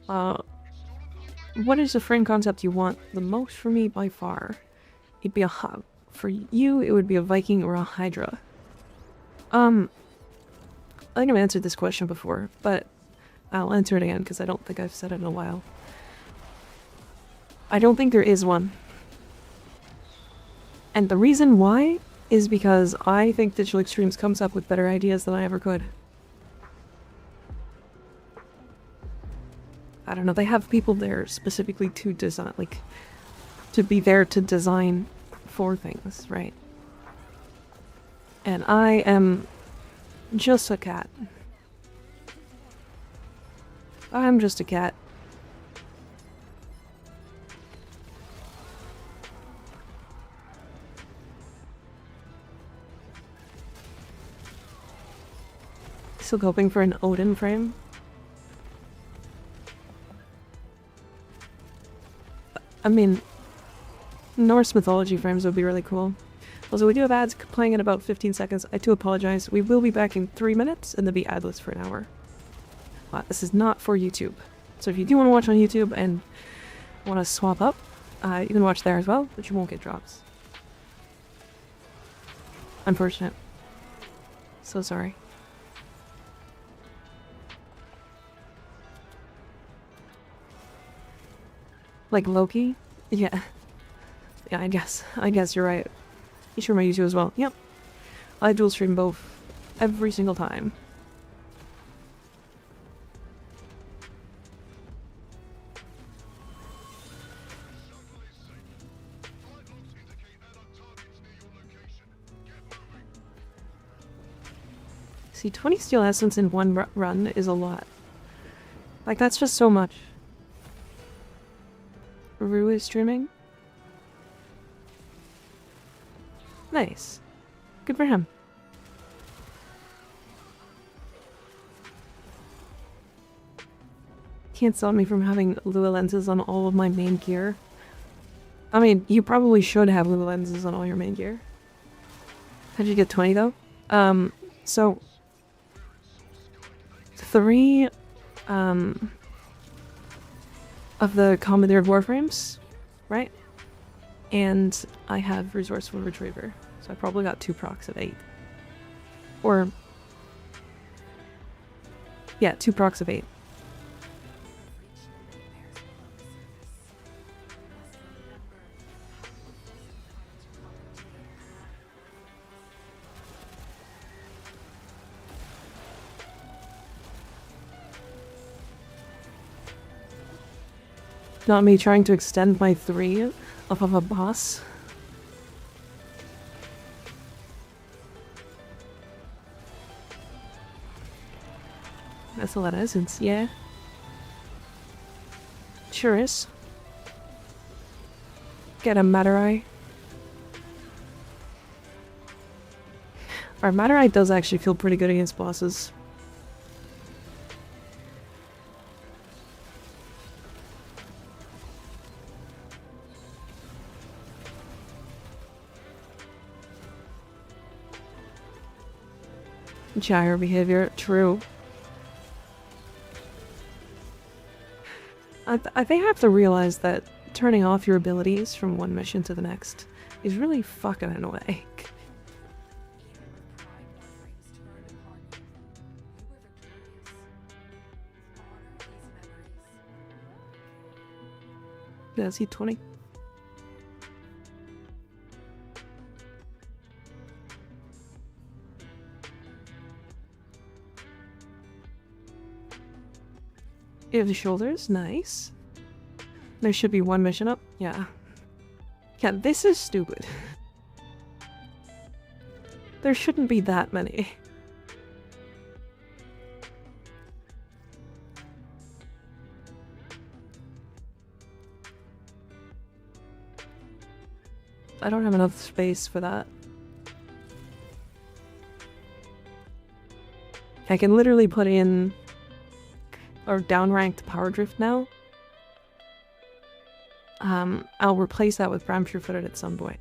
What is the frame concept you want the most from me by far? It'd be a hub. For you, it would be a Viking or a Hydra. I think I've answered this question before, but I'll answer it again because I don't think I've said it in a while. I don't think there is one. And the reason why is because I think Digital Extremes comes up with better ideas than I ever could. I don't know, they have people there specifically to design, like, to be there to design for things, right? And I am just a cat. I'm just a cat. Still hoping for an Odin frame. I mean, Norse mythology frames would be really cool. Also, we do have ads playing in about 15 seconds. I do apologize. We will be back in 3 minutes, and there'll be adless for an hour. This is not for YouTube. So if you do want to watch on YouTube and want to swap up, you can watch there as well, but you won't get drops. Unfortunate. So sorry. Like Loki? Yeah. Yeah, I guess you're right. You stream my YouTube as well. Yep. I dual stream both every single time. See, 20 steel essence in one run is a lot. Like, that's just so much. Rue is streaming? Nice. Good for him. Can't stop me from having Lua lenses on all of my main gear. I mean, you probably should have Lua lenses on all your main gear. How'd you get 20 though? So 3 of the commandeered warframes, right? And I have resourceful retriever, so I probably got 2 procs of 8. Or yeah, 2 procs of 8. Not me trying to extend my 3 off of a boss. That's a lot of essence, yeah. Sure is. Get a Matarai. Our Matarai does actually feel pretty good against bosses. Gyro behavior, true. They have to realize that turning off your abilities from one mission to the next is really fucking annoying. Yeah, see 20. You have the shoulders, nice. There should be 1 mission up, yeah. Yeah, this is stupid. There shouldn't be that many. I don't have enough space for that. I can literally put in our downranked power drift now. I'll replace that with Bramshire footed at some point.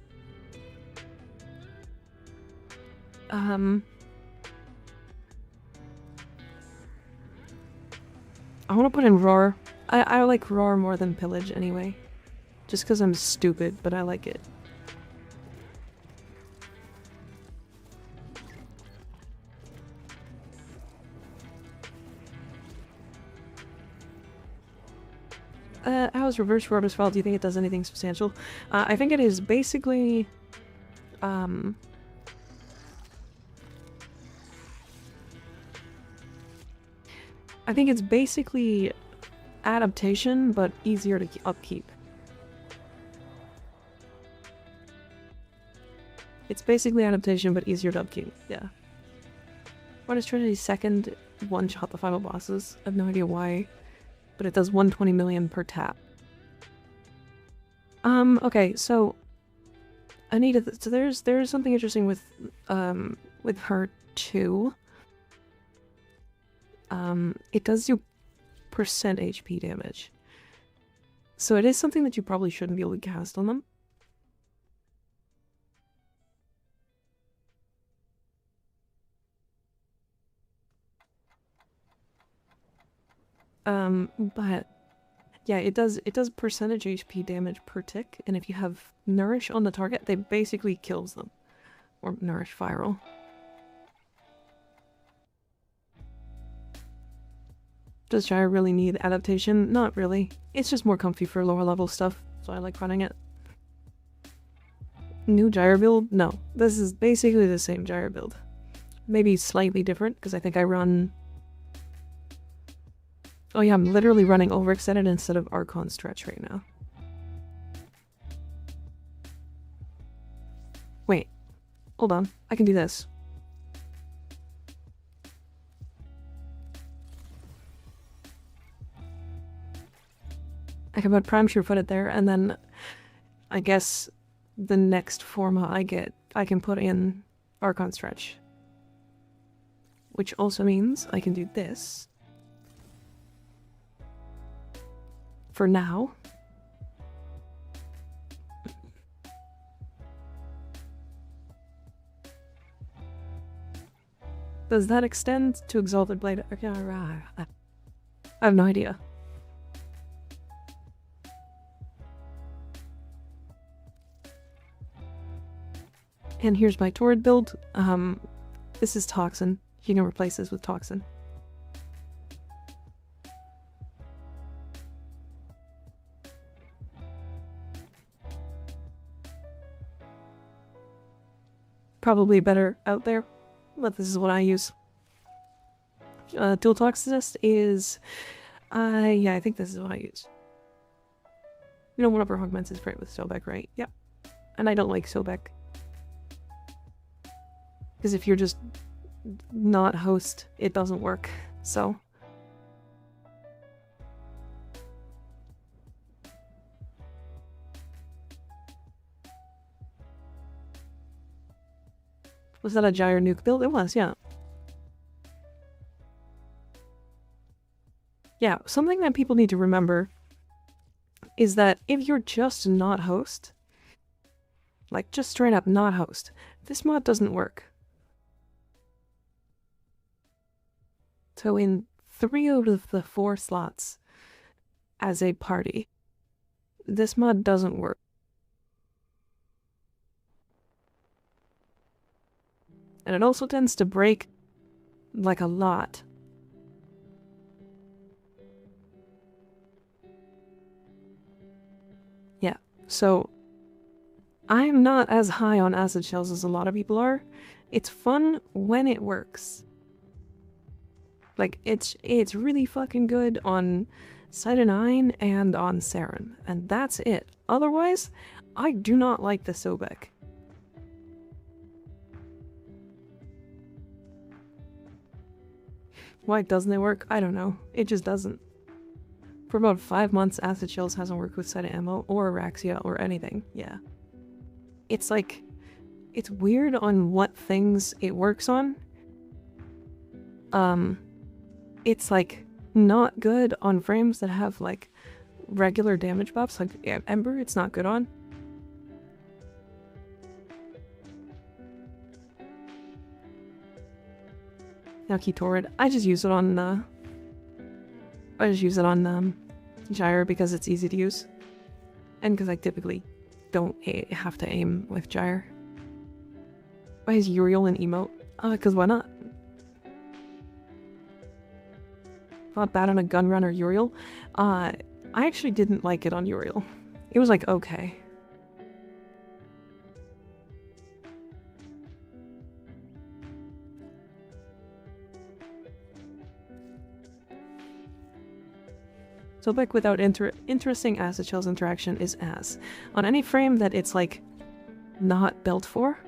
I want to put in Roar. I like Roar more than Pillage anyway. Just because I'm stupid, but I like it. How is Reverse Roar as well? Do you think it does anything substantial? I think it is basically... I think it's basically adaptation, but easier to upkeep. It's basically adaptation, but easier to upkeep, yeah. What is Trinity's second one-shot the final bosses? I have no idea why, but it does 120 million per tap. Okay, so Anita, so there's something interesting with her too. It does do percent HP damage. So it is something that you probably shouldn't be able to cast on them. But yeah, it does percentage HP damage per tick, and if you have Nourish on the target, they basically kills them. Or Nourish Viral. Does Gyre really need adaptation? Not really. It's just more comfy for lower level stuff, so I like running it. New Gyre build? No. This is basically the same Gyre build. Maybe slightly different, because I think I run... Oh yeah, I'm literally running Overextended instead of Archon Stretch right now. Wait. Hold on. I can do this. I can put Prime Sure-Footed there, and then I guess the next forma I get, I can put in Archon Stretch. Which also means I can do this. For now. Does that extend to Exalted Blade? Okay, I have no idea. And here's my Torrid build. This is Toxin. You can replace this with Toxin. Probably better out there, but this is what I use. Dual Toxicist is... yeah, I think this is what I use. You know, one of our augments is great with Sobek, right? Yep. And I don't like Sobek. Because if you're just not host, it doesn't work, so... Was that a Gyre nuke build? It was, yeah. Yeah, something that people need to remember is that if you're just not host, like just straight up not host, this mod doesn't work. So in 3 out of the 4 slots as a party, this mod doesn't work. And it also tends to break, like, a lot. Yeah, so I'm not as high on acid shells as a lot of people are. It's fun when it works. Like, it's really fucking good on Sida 9 and on Saren, and that's it. Otherwise, I do not like the Sobek. Why doesn't it work? I don't know. It just doesn't. For about 5 months, Acid Shells hasn't worked with Seta Ammo or Araxia or anything. Yeah. It's like... It's weird on what things it works on. It's like not good on frames that have like regular damage buffs. Like Ember, it's not good on. Now Keytorrid, I just use it on Gyre because it's easy to use. And because I typically don't have to aim with Gyre. Why is Uriel an emote? Because why not? Not bad on a Gunrunner Uriel. I actually didn't like it on Uriel. It was like, okay. Sobek without interesting Acid Shells interaction is ass. On any frame that it's like not built for,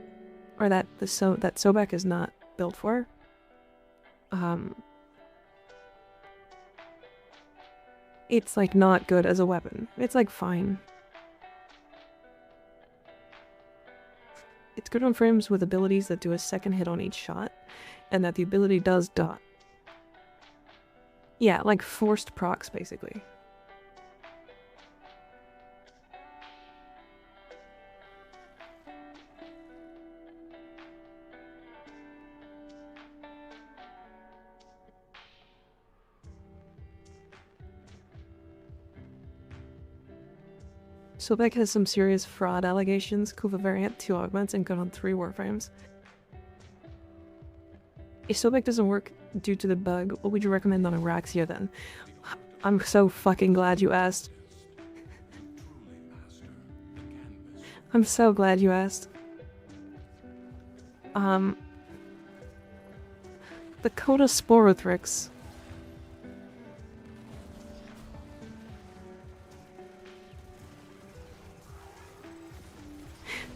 or that Sobek is not built for, it's like not good as a weapon. It's like fine. It's good on frames with abilities that do a second hit on each shot, and that the ability does dot. Yeah, like forced procs, basically. Sobek has some serious fraud allegations, Kuva variant, 2 augments, and good on 3 Warframes. If Sobek doesn't work due to the bug, what would you recommend on Araxia then? I'm so fucking glad you asked. I'm so glad you asked. The Coda Sporothrix.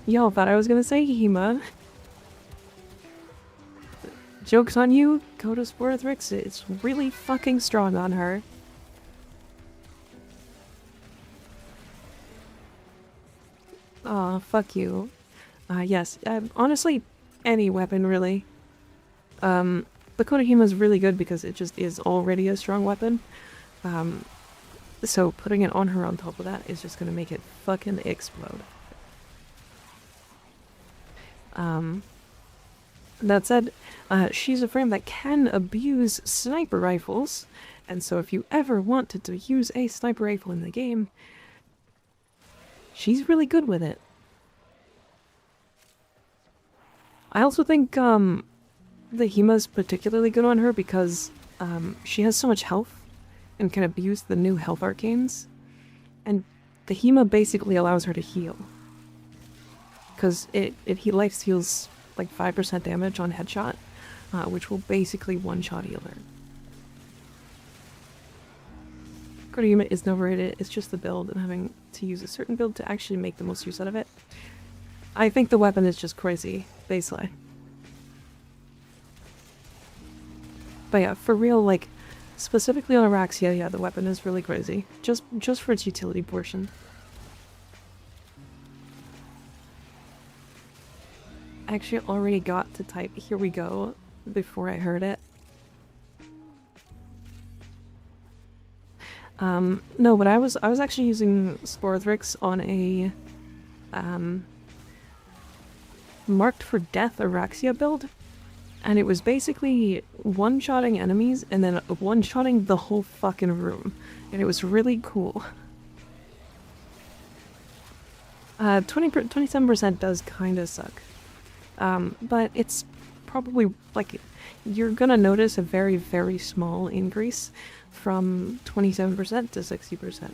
Y'all thought I was gonna say Hema. Joke's on you, Coda Sporothrix. It's really fucking strong on her. Aw, fuck you. Yes, honestly, any weapon, really. The Coda Hema is really good because it just is already a strong weapon. So putting it on her on top of that is just gonna make it fucking explode. That said, she's a frame that can abuse sniper rifles, and so if you ever wanted to use a sniper rifle in the game, she's really good with it. I also think, the Hema's particularly good on her because, she has so much health and can abuse the new health arcanes, and the Hema basically allows her to heal. Because he life steals like 5% damage on headshot, which will basically one-shot heal her. Coda Hema is never rated, it's just the build and having to use a certain build to actually make the most use out of it. I think the weapon is just crazy, baseline. But yeah, for real, like, specifically on Araxia, yeah, the weapon is really crazy. Just for its utility portion. I actually already got to type "here we go" before I heard it. No, but I was actually using Sporothrix on a marked for death Araxia build, and it was basically one-shotting enemies and then one-shotting the whole fucking room, and it was really cool. 27% does kinda suck. But it's probably, like, you're gonna notice a very, very small increase from 27% to 60%.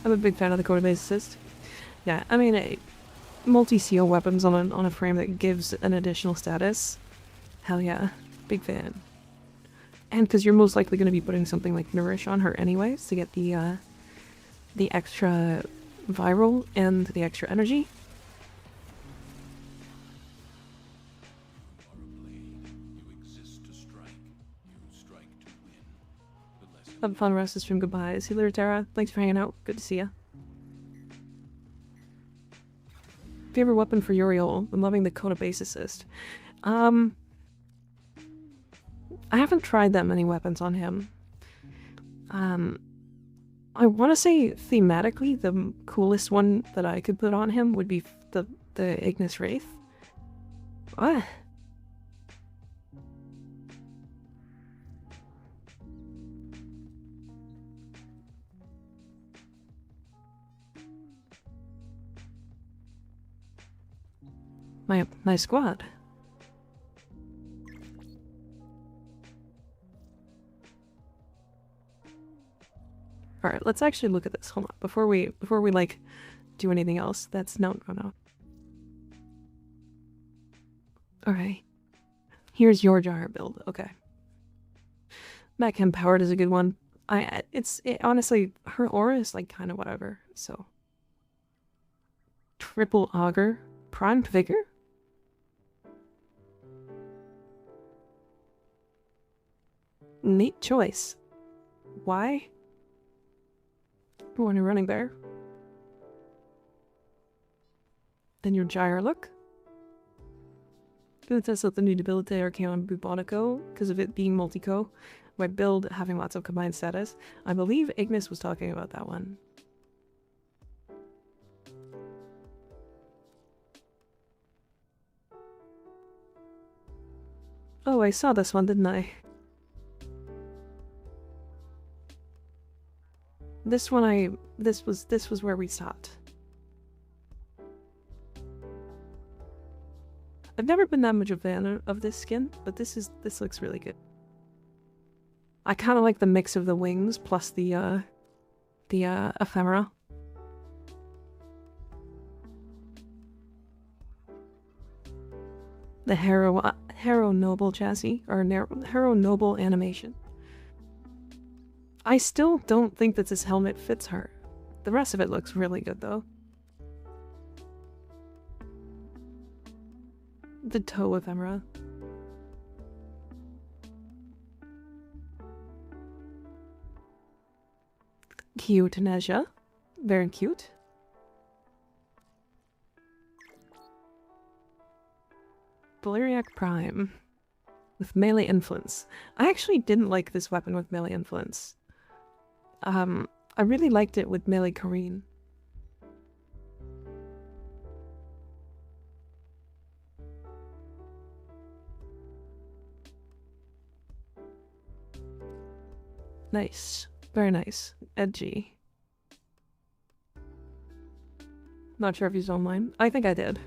I'm a big fan of the Coda Base Assist. Yeah, I mean, multi-seal weapons on a frame that gives an additional status. Hell yeah, big fan. And because you're most likely going to be putting something like Nourish on her anyways to get the extra viral and the extra energy. Have fun rest of the stream. Goodbye. See you later, Tara. Thanks for hanging out. Good to see ya. Favorite weapon for Uriel? I'm loving the Kona base assist. I haven't tried that many weapons on him. I want to say thematically the coolest one that I could put on him would be the Ignis Wraith. What? My squad. All right, let's actually look at this. Hold on, before we like do anything else. That's no. All right, here's your gyre build. Okay, Mac Empowered is a good one. Honestly, her aura is like kind of whatever. So Triple Augur, Primed Vigor. Neat choice. Why? When you're running there. Then your gyre look. Gonna test out the new Debility Archaon Bubonico because of it being multi-co. My build having lots of combined status. I believe Ignis was talking about that one. Oh, I saw this one, didn't I? This one this was where we stopped. I've never been that much of a fan of this skin, but this looks really good. I kind of like the mix of the wings plus the ephemera. The Harrow Noble chassis, or Harrow Noble animation. I still don't think that this helmet fits her. The rest of it looks really good, though. The toe ephemera. Cute Neja. Very cute. Valeriac Prime. With melee influence. I actually didn't like this weapon with melee influence. I really liked it with melee Kareen. Nice. Very nice. Edgy. Not sure if you saw mine. I think I did.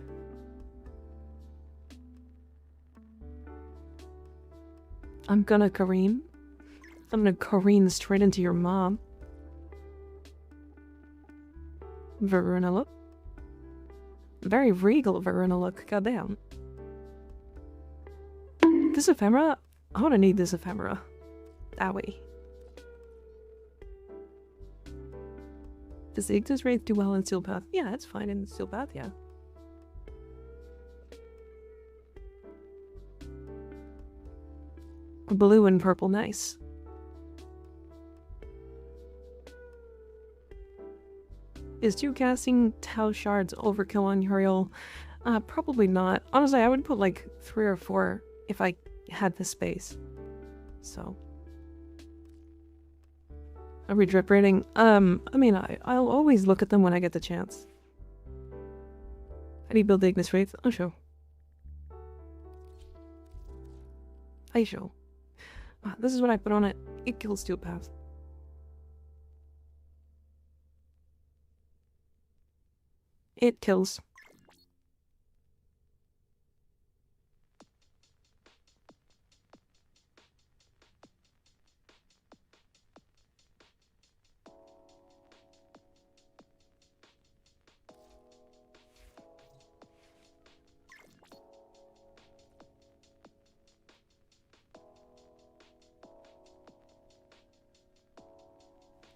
I'm gonna Kareen. I'm gonna Kareen straight into your mom. Verona look. Very regal Verona look, goddamn. This ephemera? I wanna need this ephemera. Owie. Does the Ignis Wraith do well in Steel Path? Yeah, it's fine in Steel Path, yeah. Blue and purple, nice. Is 2 casting Tau Shards overkill on Uriel? Probably not. Honestly, I would put like 3 or 4 if I had the space. So. Are we drip rating? I mean, I'll always look at them when I get the chance. How do you build the Ignis Wraith? Oh, sure. I show. This is what I put on it. It kills Steel Path. It kills.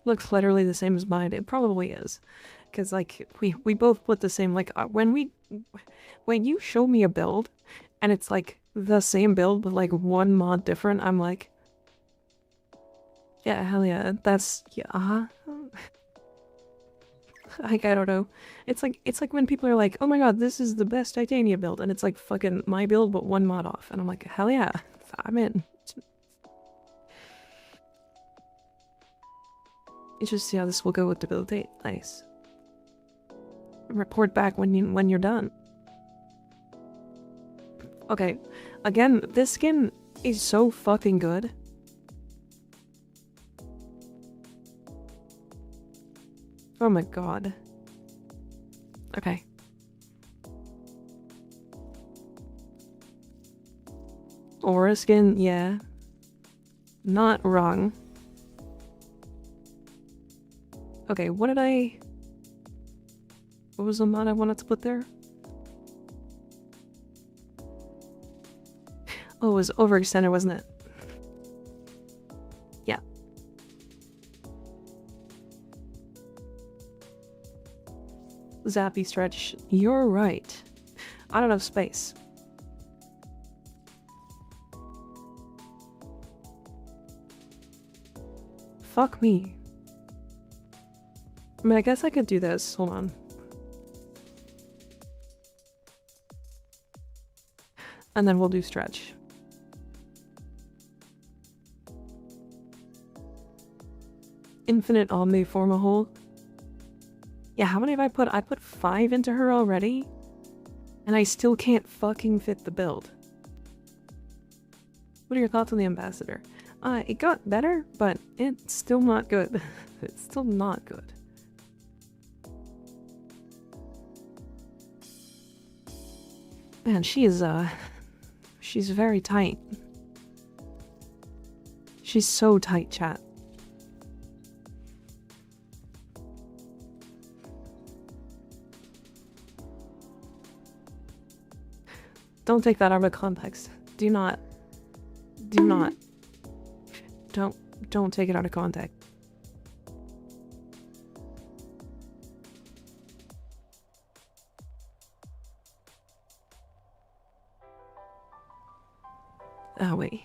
Looks literally the same as mine. It probably is. Because, like, we both put the same, like, when you show me a build, and it's, like, the same build, but, like, one mod different, I'm like, Yeah, hell yeah. That's yeah. Like I don't know. It's like when people are like, "Oh my god, this is the best Titania build," and it's like fucking my build but one mod off, and I'm like, hell yeah, I'm in. Let's just see how this will go with debilitate. Nice. Report back when you're done. Okay, again, this skin is so fucking good. Oh my god. Okay. Aura skin, yeah. Not wrong. Okay, what was the mod I wanted to put there? Oh, it was overextended, wasn't it? Yeah. Zappy stretch. You're right. I don't have space. Fuck me. I mean, I guess I could do this. Hold on. And then we'll do stretch. Infinite Omni form a hole. Yeah, how many have I put? I put 5 into her already. And I still can't fucking fit the build. What are your thoughts on the ambassador? It got better, but it's still not good. It's still not good. Man, she's very tight. She's so tight, chat. Don't take that out of context. Do not. Don't take it out of context. Oh, wait.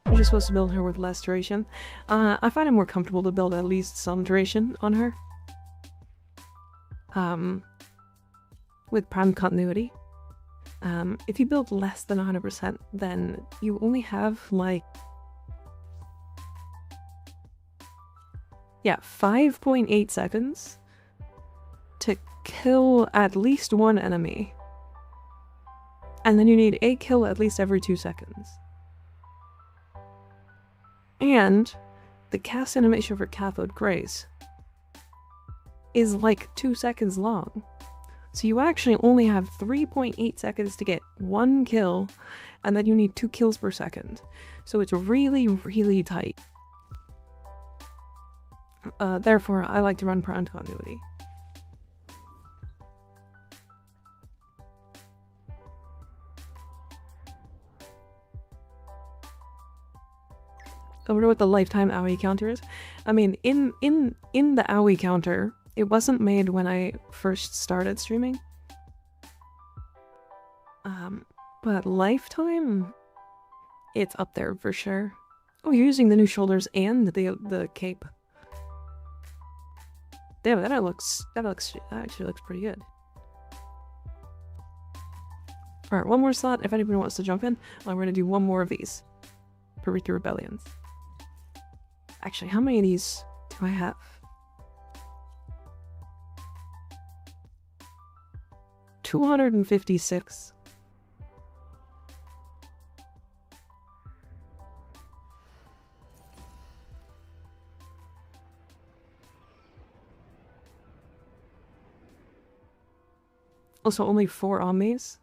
You're just supposed to build her with less duration. I find it more comfortable to build at least some duration on her. With prime continuity. If you build less than 100%, then you only have, like... yeah, 5.8 seconds to kill at least one enemy. And then you need a kill at least every 2 seconds. And the cast animation for Cathode Grace is like 2 seconds long. So you actually only have 3.8 seconds to get 1 kill, and then you need 2 kills per second. So it's really, really tight. Therefore, I like to run prime continuity. I wonder what the lifetime AOE counter is. I mean, in the AOE counter, it wasn't made when I first started streaming. But lifetime, it's up there for sure. Oh, you're using the new shoulders and the cape. Damn, that actually looks pretty good. Alright, one more slot if anybody wants to jump in. I'm gonna do one more of these. Perita Rebellions. Actually, how many of these do I have? $256. Also, only 4 Omnis?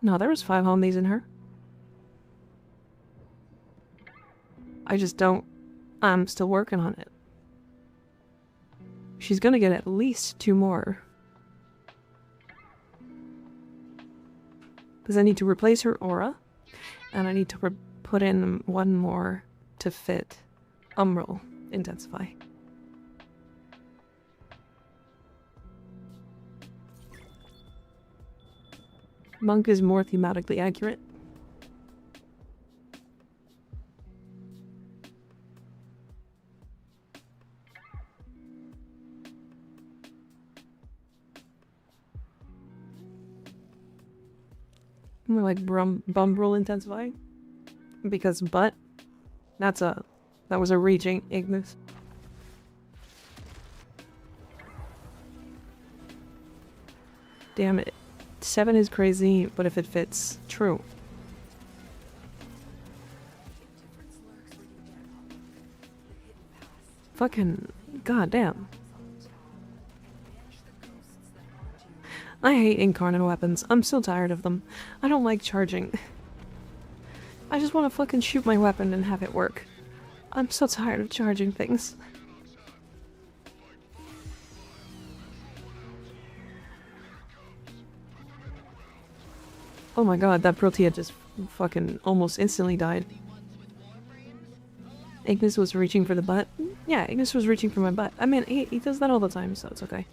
No, there was 5 Omnis in her. I just don't... I'm still working on it. She's gonna get at least 2 more. Because I need to replace her aura, and I need to put in 1 more to fit Umbral Intensify. Monk is more thematically accurate. More like bum roll intensify. Because butt, that was a raging Ignis. Damn it. 7 is crazy, but if it fits, true. Fucking goddamn. I hate incarnate weapons. I'm so tired of them. I don't like charging. I just want to fucking shoot my weapon and have it work. I'm so tired of charging things. Oh my god, that Protea just fucking almost instantly died. Ignis was reaching for the butt? Yeah, Ignis was reaching for my butt. I mean, he does that all the time, so it's okay.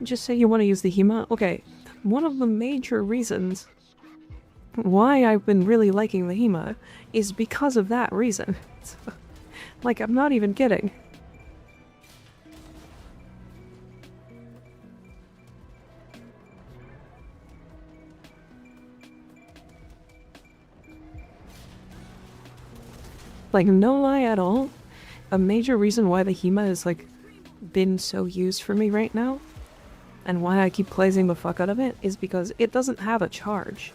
Just say you want to use the Hema? Okay, one of the major reasons why I've been really liking the Hema is because of that reason. Like, I'm not even kidding. Like, no lie at all, a major reason why the Hema has, like, been so used for me right now, and why I keep glazing the fuck out of it, is because it doesn't have a charge.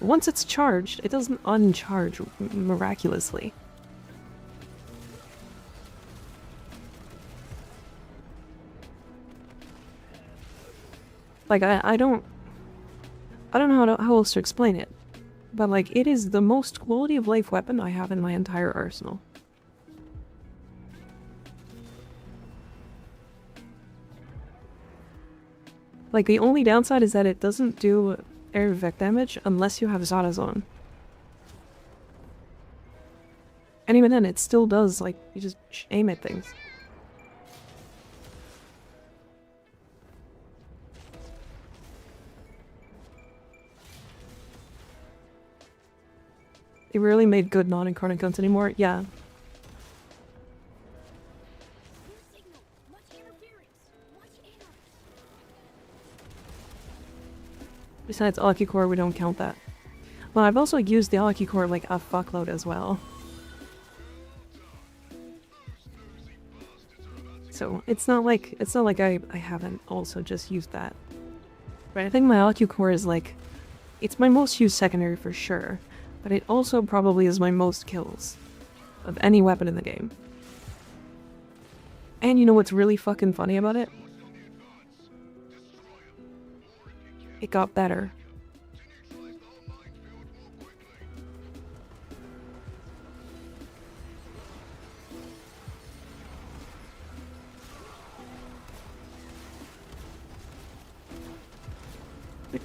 Once it's charged, it doesn't uncharge miraculously. Like, I don't know how else to explain it, but like, it is the most quality of life weapon I have in my entire arsenal. Like, the only downside is that it doesn't do air effect damage unless you have Zada's on. And even then, it still does, like, you just aim at things. They rarely made good non-incarnate guns anymore. Yeah. Besides Alaki Core, we don't count that. Well, I've also used the Alaki Core like a fuckload as well. So it's not like I haven't also just used that. Right, I think my Alaki Core is like, it's my most used secondary for sure, but it also probably is my most kills of any weapon in the game. And you know what's really fucking funny about it? It got better.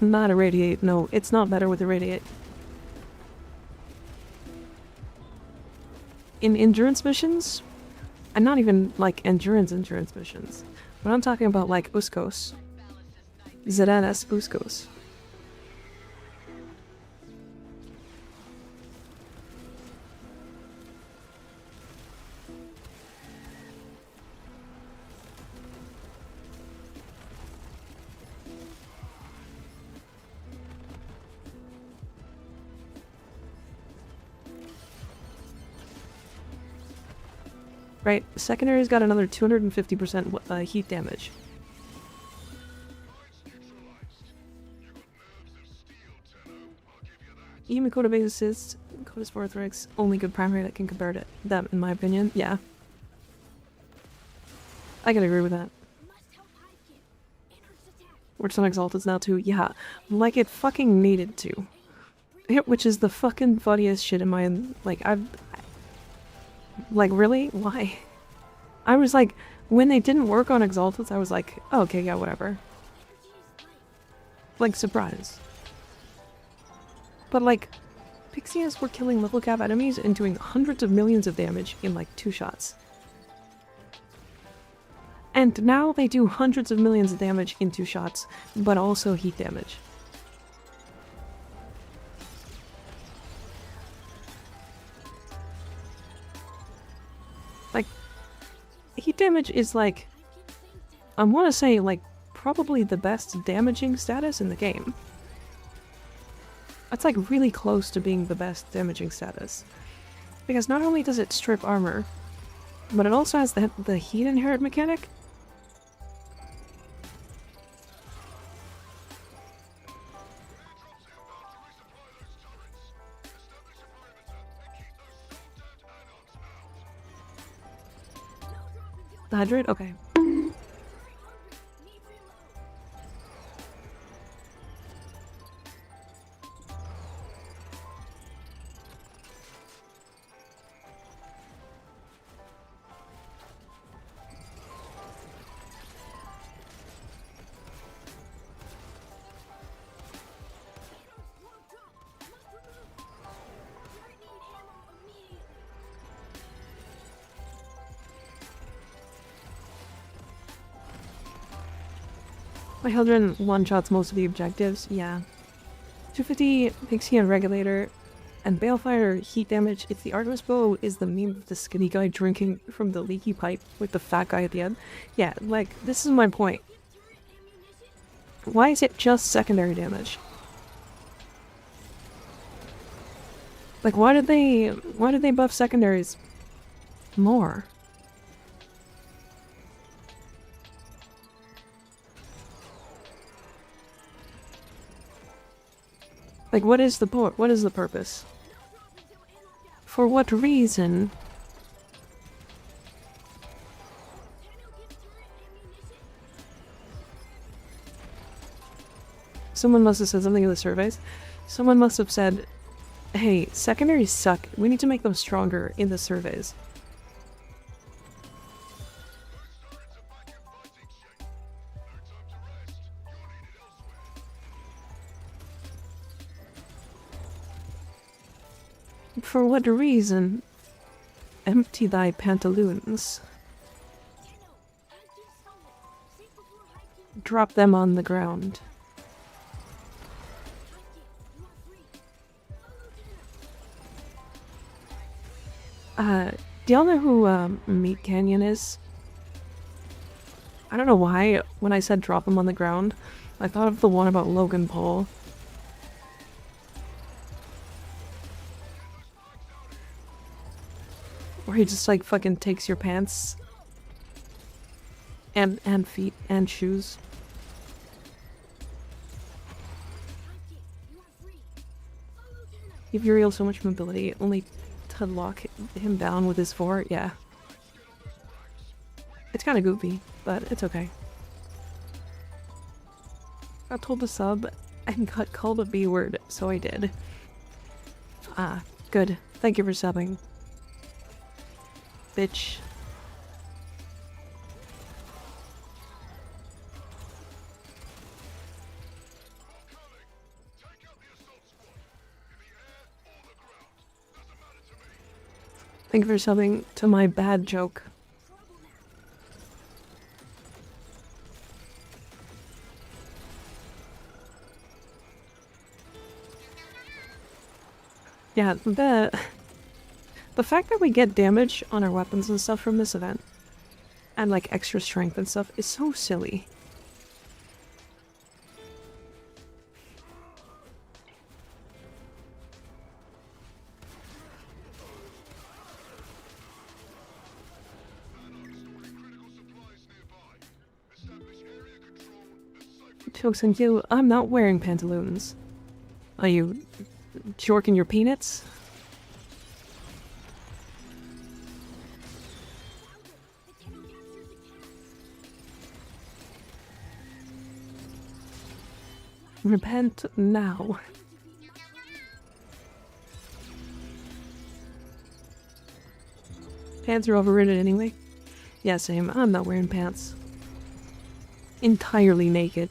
Not irradiate. No, it's not better with irradiate. In endurance missions, and not even like endurance missions, but I'm talking about like Uskos. Zeranas Uskos. Right, secondary's got another 250% heat damage. Even Coda base assist, Coda's Vorthrix, only good primary that can compare to them, in my opinion. Yeah. I can agree with that. Works on Exalteds now too, yeah. Like it fucking needed to. Which is the fucking funniest shit in my, like, like, really? Why? I was like, when they didn't work on Exalteds, I was like, oh, okay, yeah, whatever. Like, surprise. But, like, Pixies were killing level cap enemies and doing hundreds of millions of damage in like 2 shots. And now they do hundreds of millions of damage in 2 shots, but also heat damage. Like, heat damage is like, I want to say like probably the best damaging status in the game. It's like really close to being the best damaging status. Because not only does it strip armor, but it also has the heat inherit mechanic. The hydrate? Okay. My Hildren one-shots most of the objectives, yeah. 250 Pixie and Regulator, and Balefire heat damage. If the Artemis Bow is the meme of the skinny guy drinking from the leaky pipe with the fat guy at the end. Yeah, like, this is my point. Why is it just secondary damage? Like, why did they buff secondaries more? Like, what is the purpose? For what reason? Someone must have said something in the surveys. Someone must have said, hey, secondaries suck. We need to make them stronger in the surveys. For what reason? Empty thy pantaloons. Drop them on the ground. Do y'all know who Meat Canyon is? I don't know why, when I said drop him on the ground, I thought of the one about Logan Paul. Where he just like fucking takes your pants and feet and shoes. Give Uriel so much mobility, only to lock him down with his fort. Yeah. It's kind of goofy, but it's okay. Got told to sub and got called a B word, so I did. Ah, good. Thank you for subbing. Bitch. Thank you for subbing to my bad joke. Yeah, the fact that we get damage on our weapons and stuff from this event, and like extra strength and stuff, is so silly. Jokes on you, I'm not wearing pantaloons. Are you jorking your peanuts? Repent now. Pants are overrated anyway. Yeah, same. I'm not wearing pants. Entirely naked.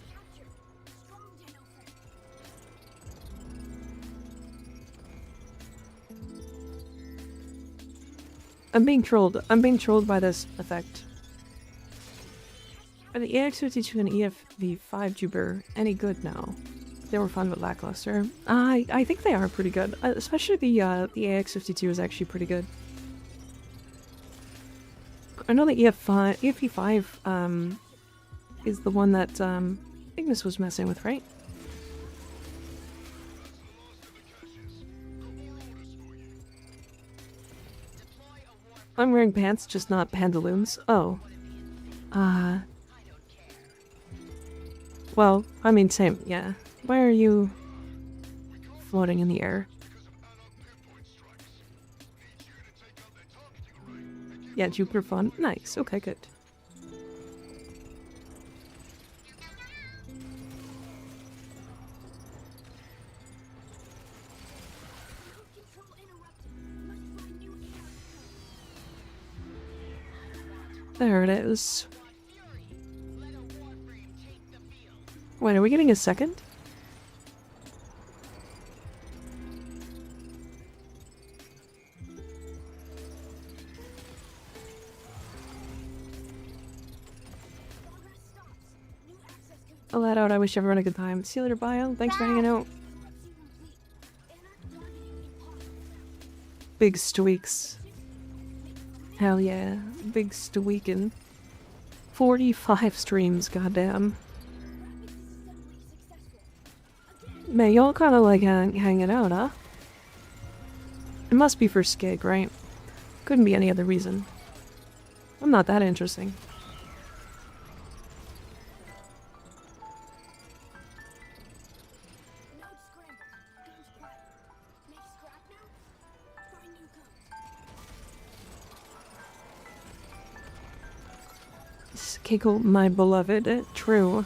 I'm being trolled. I'm being trolled by this effect. Are the EX52 and EFV5 Juber any good now? They were fun but lackluster. I think they are pretty good. Especially the AX52 is actually pretty good. I know the EFV5 is the one that Ignis was messing with, right? I'm wearing pants, just not pantaloons. Oh. Well, I mean, same, yeah. Why are you floating in the air? Yeah, Jupiter fun. Nice, okay, good. There it is. Wait, are we getting a second? I'll let out. I wish everyone a good time. See you later, Bio. Thanks for hanging out. Big Steweeks. Hell yeah. Big Steweekin'. 45 streams, goddamn. Man, y'all kinda like hanging out, huh? It must be for Skig, right? Couldn't be any other reason. I'm not that interesting. Keiko, my beloved, true.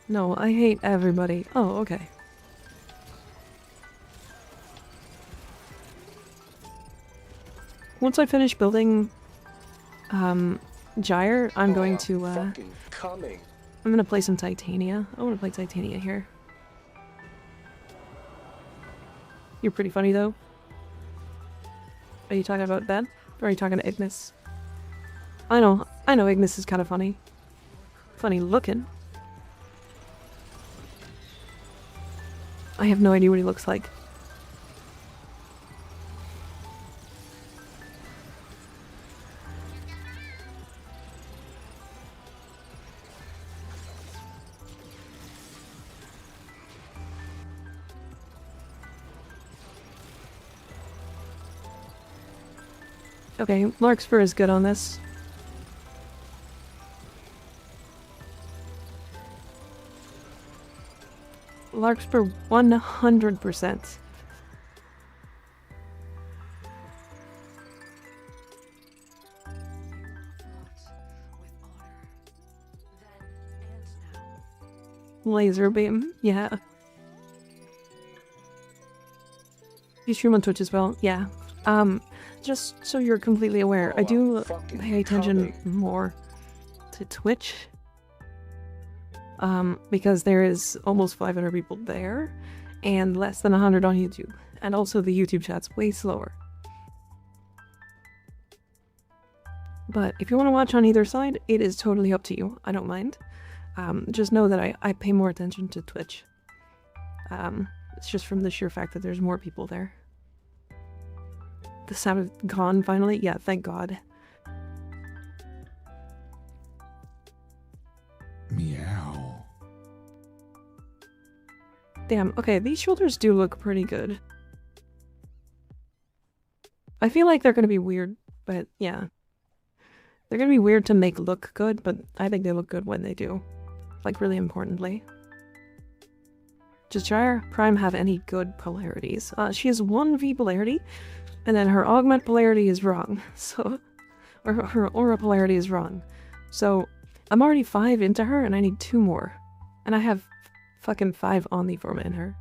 No, I hate everybody. Oh, okay. Once I finish building, Gyre, I'm going to, I'm gonna play some Titania. I wanna play Titania here. You're pretty funny, though. Are you talking about Ben? Or are you talking to Ignis? I know Ignis is kind of funny. Funny looking. I have no idea what he looks like. Okay, Larkspur is good on this. Larkspur 100%. Laser beam, yeah. You stream on Twitch as well? Yeah. Just so you're completely aware, I do pay attention more to Twitch. Because there is almost 500 people there, and less than 100 on YouTube. And also the YouTube chat's way slower. But if you want to watch on either side, it is totally up to you. I don't mind. Just know that I pay more attention to Twitch. It's just from the sheer fact that there's more people there. The sound is gone finally? Yeah, thank God. Meow. Damn, okay, these shoulders do look pretty good. I feel like they're gonna be weird, but yeah. They're gonna be weird to make look good, but I think they look good when they do. Like, really importantly. Does Gyre Prime have any good polarities? She has one V polarity, and then her augment polarity is wrong. So, or her aura polarity is wrong. So, I'm already 5 into her, and I need 2 more. And I have fucking 5 Omniform in her.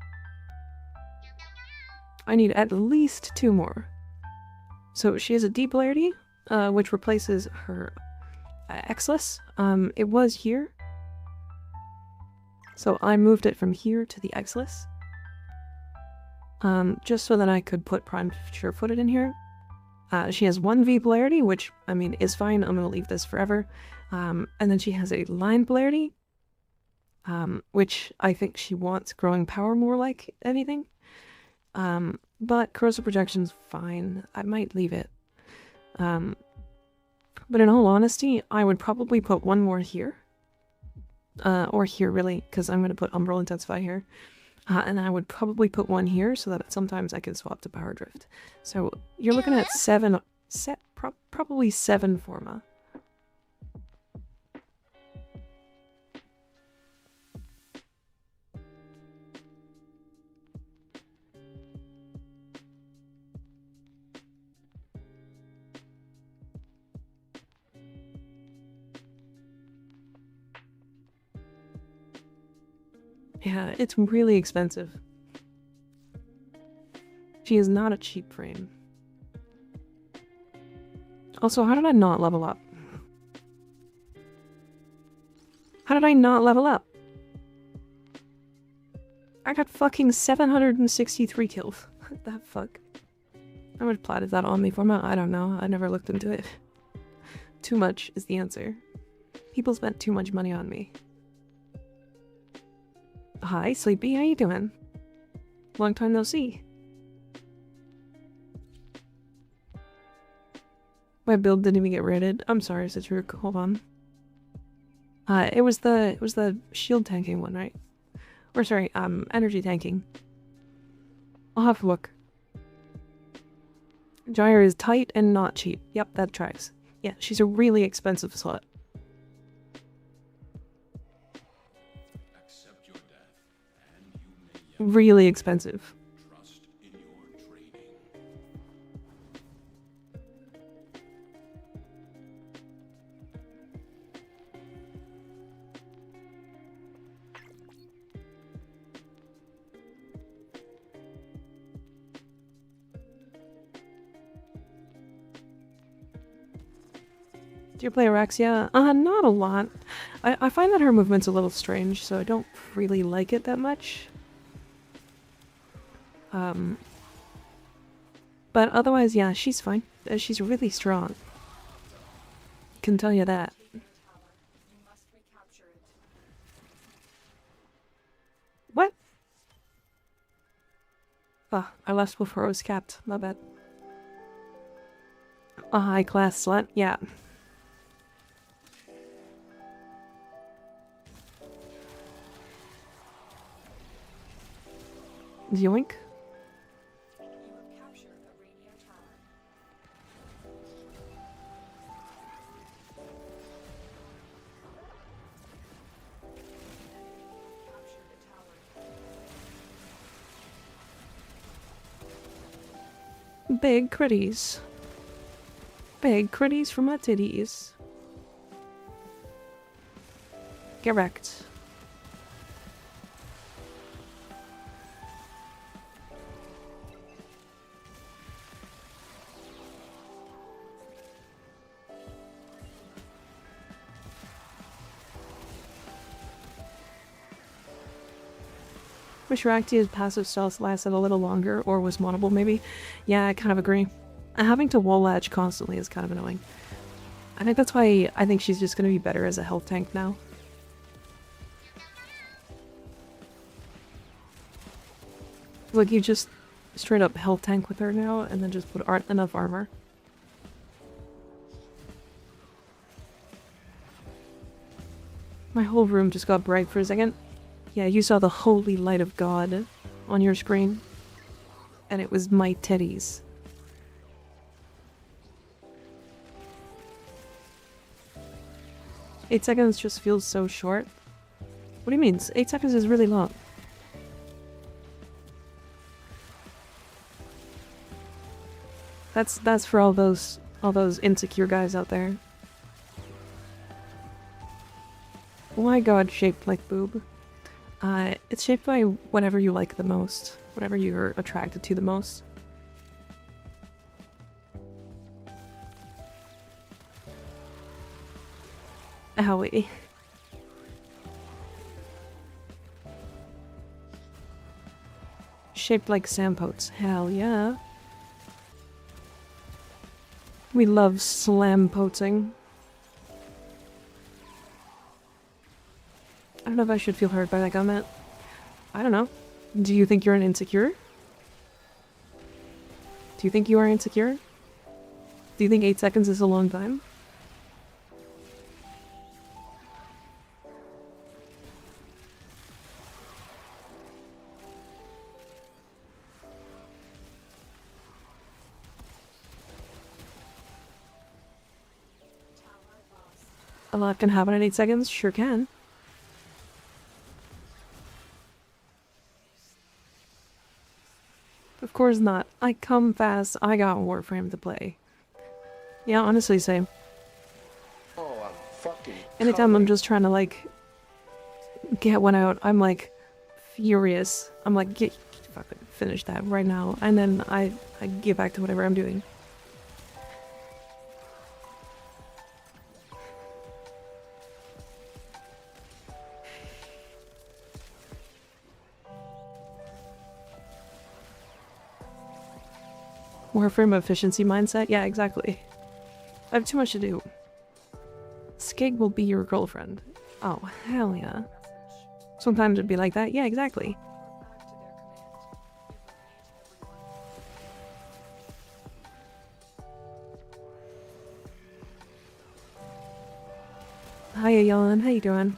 I need at least 2 more. So she has a D polarity, which replaces her Xless. It was here. So I moved it from here to the X-list. Just so that I could put Prime Sure-Footed in here. She has 1v polarity, which, I mean, is fine. I'm gonna leave this forever. And then she has a line polarity, which I think she wants growing power more like anything. But corrosive projection's fine. I might leave it. But in all honesty, I would probably put one more here. Or here, really, because I'm going to put Umbral Intensify here. And I would probably put one here so that sometimes I can swap to Power Drift. So you're looking at probably 7 Forma. Yeah, it's really expensive. She is not a cheap frame. Also, how did I not level up? How did I not level up? I got fucking 763 kills. What the fuck? How much plat is that on me for? I don't know. I never looked into it. Too much is the answer. People spent too much money on me. Hi, Sleepy. How you doing? Long time no see. My build didn't even get raided. I'm sorry, Citruk. Hold on. It was the shield tanking one, right? Or sorry, energy tanking. I'll have to look. Gyre is tight and not cheap. Yep, that tracks. Yeah, she's a really expensive slot. Accept your death, and you may yet Really expensive. trust in your trading. Do you play Araxia? Not a lot. I find that her movement's a little strange, so I don't really like it that much. But otherwise, yeah, she's fine. She's really strong. Can tell you that. You must recapture it. What? Ah, I left before it was capped. My bad. A high-class slut? Yeah. Yoink. You have captured TheRelaxedMovement Tower. Capture the tower. Big critties. Big critties for my titties. Get wrecked. Wish Reactia's passive stealth lasted a little longer, or was moddable maybe. Yeah, I kind of agree. Having to wall latch constantly is kind of annoying. I think that's why I think she's just going to be better as a health tank now. Like, you just straight up health tank with her now, and then just put enough armor. My whole room just got bright for a second. Yeah, you saw the holy light of God on your screen. And it was my titties. Eight seconds just feels so short. What do you mean? 8 seconds is really long. That's for all those insecure guys out there. Oh my god, shaped like boob. It's shaped by whatever you like the most. Whatever you're attracted to the most. Owie. Shaped like sandpotes. Hell yeah. We love slam-poting. I don't know if I should feel hurt by that comment. I don't know. Do you think you're an insecure? Do you think you are insecure? Do you think 8 seconds is a long time? A lot can happen in 8 seconds? Sure can. Of course not. I come fast. I got Warframe to play. Yeah, honestly, same. Oh, I'm fucking Anytime I'm coming. just trying to, like, get one out, I'm, like, furious. I'm like, fucking finish that right now. And then I get back to whatever I'm doing. Warframe efficiency mindset? Yeah, exactly. I have too much to do. Skeg will be your girlfriend. Oh, hell yeah. Sometimes it'd be like that. Yeah, exactly. Hiya, Yalan. How you doing?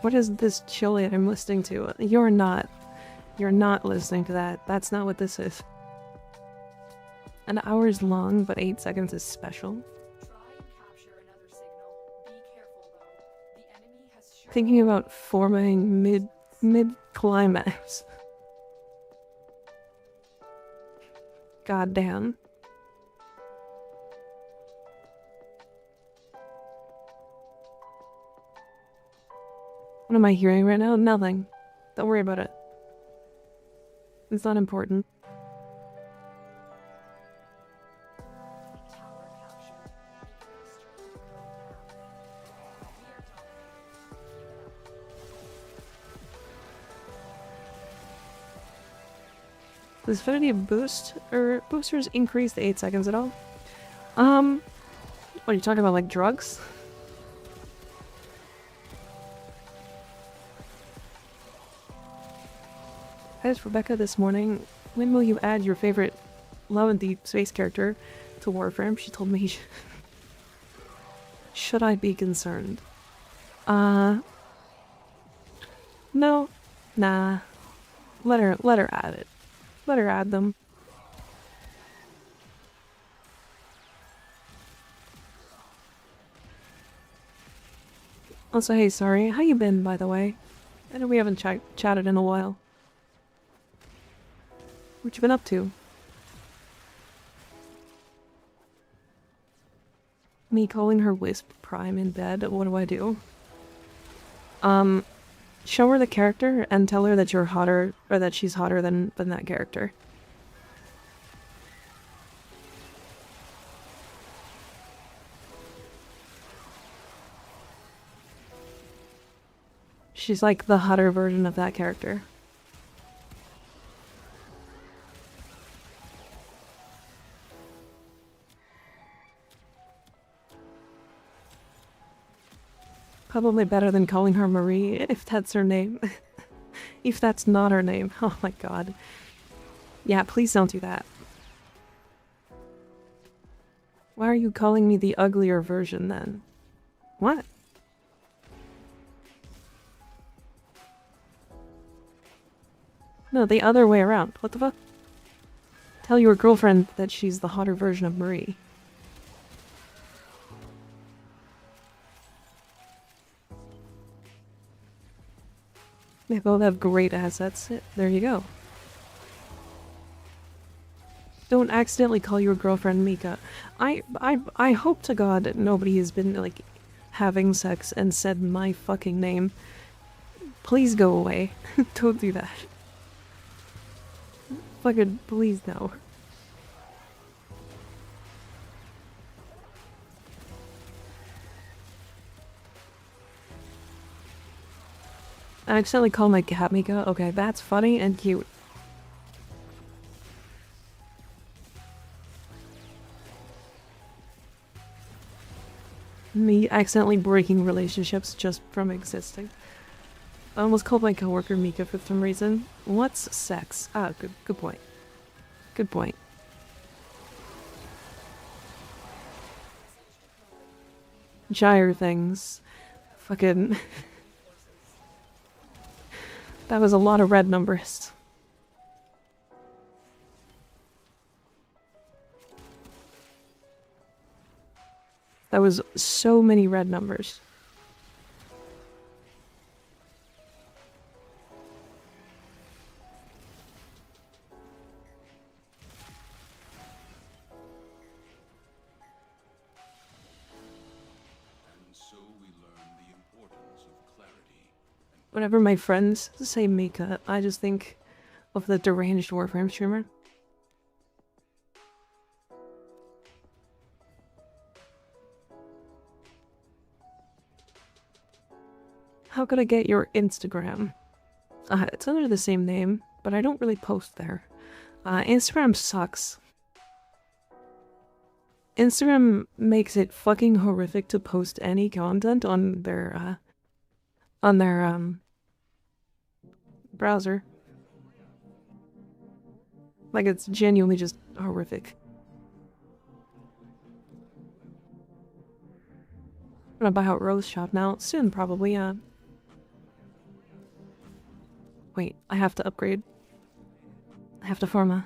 What is this chili I'm listening to? You're not listening to that. That's not what this is. An hour is long, but 8 seconds is special. Try and capture another signal. Be careful though. The enemy has shown Thinking about forming mid-climax. God damn. What am I hearing right now? Nothing. Don't worry about it. It's not important. tower capture. Begin destroying the code now. We are dominating. Does Affinity boost or boosters increase the 8 seconds at all? What are you talking about, like drugs? I asked Rebecca this morning, when will you add your favorite Love and Deep space character to Warframe? She told me, should I be concerned? No. Nah. Let her add it. Let her add them. Also, hey, sorry, how you been, by the way? I know we haven't chatted in a while. What you been up to? Me calling her Wisp Prime in bed? What do I do? Show her the character and tell her that you're hotter, or that she's hotter than that character. She's like the hotter version of that character. Probably better than calling her Marie, if that's her name. If that's not her name. Oh my god. Yeah, please don't do that. Why are you calling me the uglier version then? What? No, the other way around. What the fuck? Tell your girlfriend that she's the hotter version of Marie. They both have great assets. There you go. Don't accidentally call your girlfriend Mika. I hope to God that nobody has been, like, having sex and said my fucking name. Please go away. Don't do that. Fucking please no. I accidentally called my cat Mika. Okay, that's funny and cute. Me accidentally breaking relationships just from existing. I almost called my coworker Mika for some reason. What's sex? Ah, good point. Good point. Gyre things. Fucking... That was a lot of red numbers. That was so many red numbers. And so we learn the importance of clarity. Whenever my friends say Mika, I just think of the deranged Warframe streamer. How could I get your Instagram? It's under the same name, but I don't really post there. Instagram sucks. Instagram makes it fucking horrific to post any content on their browser. Like, it's genuinely just horrific. I'm gonna buy out Rose Shop now. Soon, probably, Wait, I have to upgrade. I have to pharma.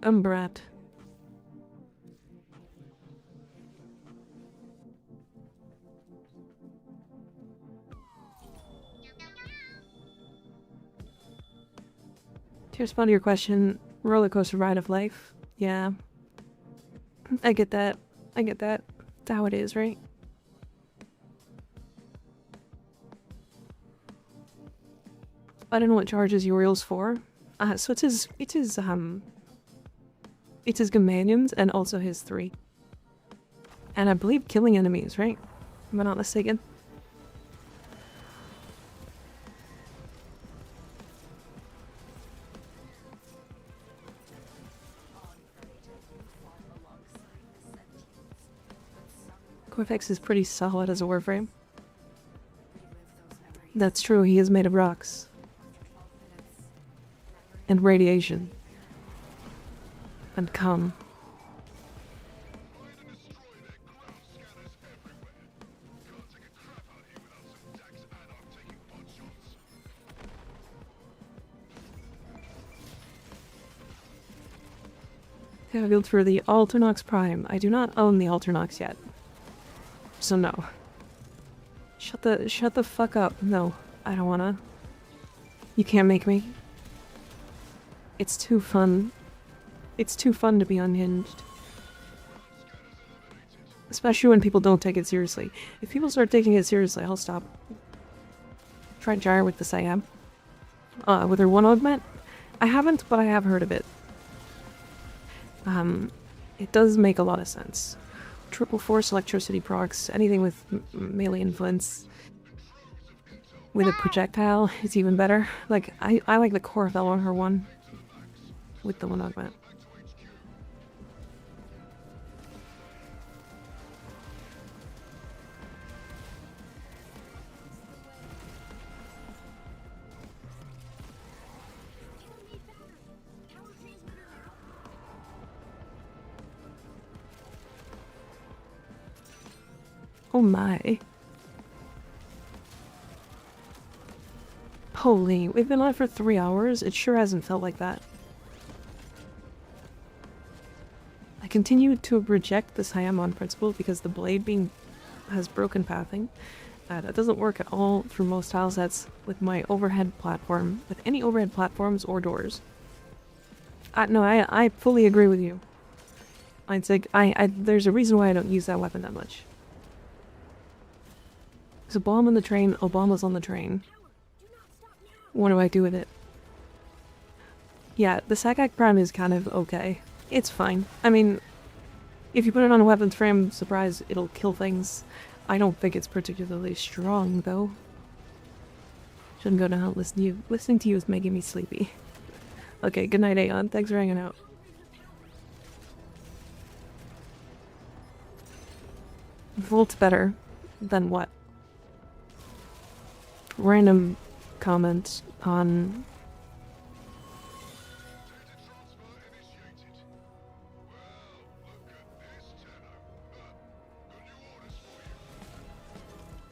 Brat. To respond to your question, roller coaster ride of life. Yeah. I get that. I get that. That's how it is, right? I don't know what charges Uriel's for. So it's his companions and also his 3. And I believe killing enemies, right? Am I not mistaken? Cortex is pretty solid as a Warframe. That's true, he is made of rocks. And radiation. And cum. Revealed for the Alternox Prime. I do not own the Alternox yet. So no. Shut the fuck up. No, I don't wanna. You can't make me. It's too fun. It's too fun to be unhinged. Especially when people don't take it seriously. If people start taking it seriously, I'll stop. Try Gyre with the Siam. With her one augment? I haven't, but I have heard of it. It does make a lot of sense. Triple force electricity procs, anything with melee influence with a projectile is even better. Like, I like the Corvell on her one with the one augment. Oh my. Holy, we've been on for 3 hours. It sure hasn't felt like that. I continue to reject the Siam on principle because the blade has broken pathing. That doesn't work at all through most tile sets with my overhead platform, with any overhead platforms or doors. No, I fully agree with you. I'd say, there's a reason why I don't use that weapon that much. There's a bomb on the train, Obama's on the train. What do I do with it? Yeah, the Sakak Prime is kind of okay. It's fine. I mean, if you put it on a weapons frame, surprise, it'll kill things. I don't think it's particularly strong, though. Shouldn't go down. Listening to you is making me sleepy. Okay, good night, Aeon. Thanks for hanging out. Volt's better than what? Random comment on...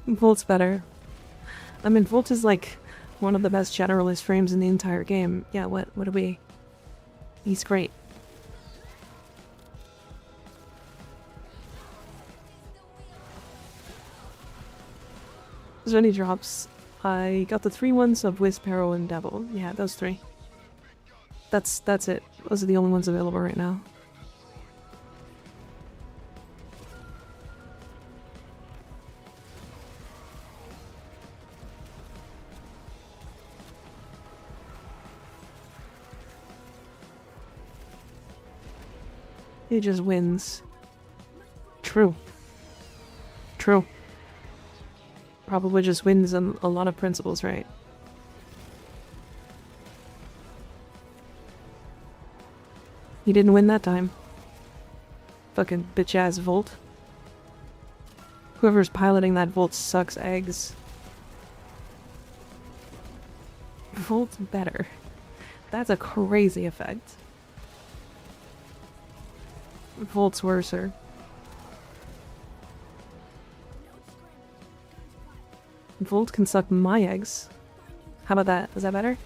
Volt's better. I mean, Volt is like one of the best generalist frames in the entire game. Yeah, what are we? He's great. There's any drops. I got the 3 ones of Wisp, Arrow, and Devil. Yeah, those 3. That's it. Those are the only ones available right now. He just wins. True. True. Probably just wins on a lot of principles, right? He didn't win that time. Fucking bitch-ass Volt. Whoever's piloting that Volt sucks eggs. Volt's better. That's a crazy effect. Volt's worser. Volt can suck my eggs. How about that? Is that better?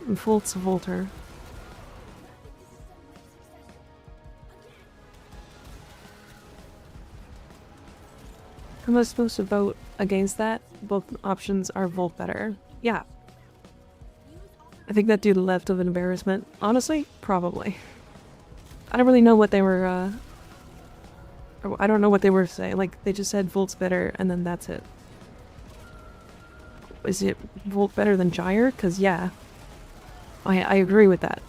Volt's Volter. Am I supposed to vote against that? Both options are Volt better. Yeah. I think that dude left of an embarrassment. Honestly, probably. I don't really know what they were, I don't know what they were saying. Like, they just said Volt's better, and then that's it. Is it Volt better than Gyre? Because, yeah. I agree with that.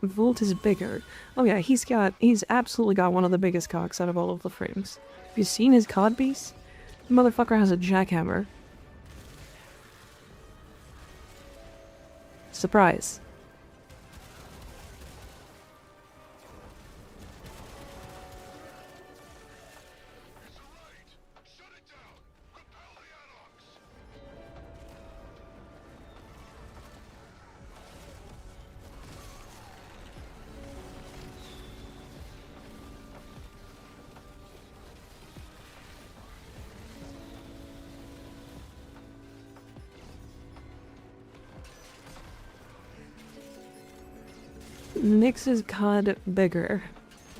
Volt is bigger. Oh yeah, he's absolutely got one of the biggest cocks out of all of the frames. Have you seen his cod piece? The motherfucker has a jackhammer. Surprise. Nyx's cod bigger.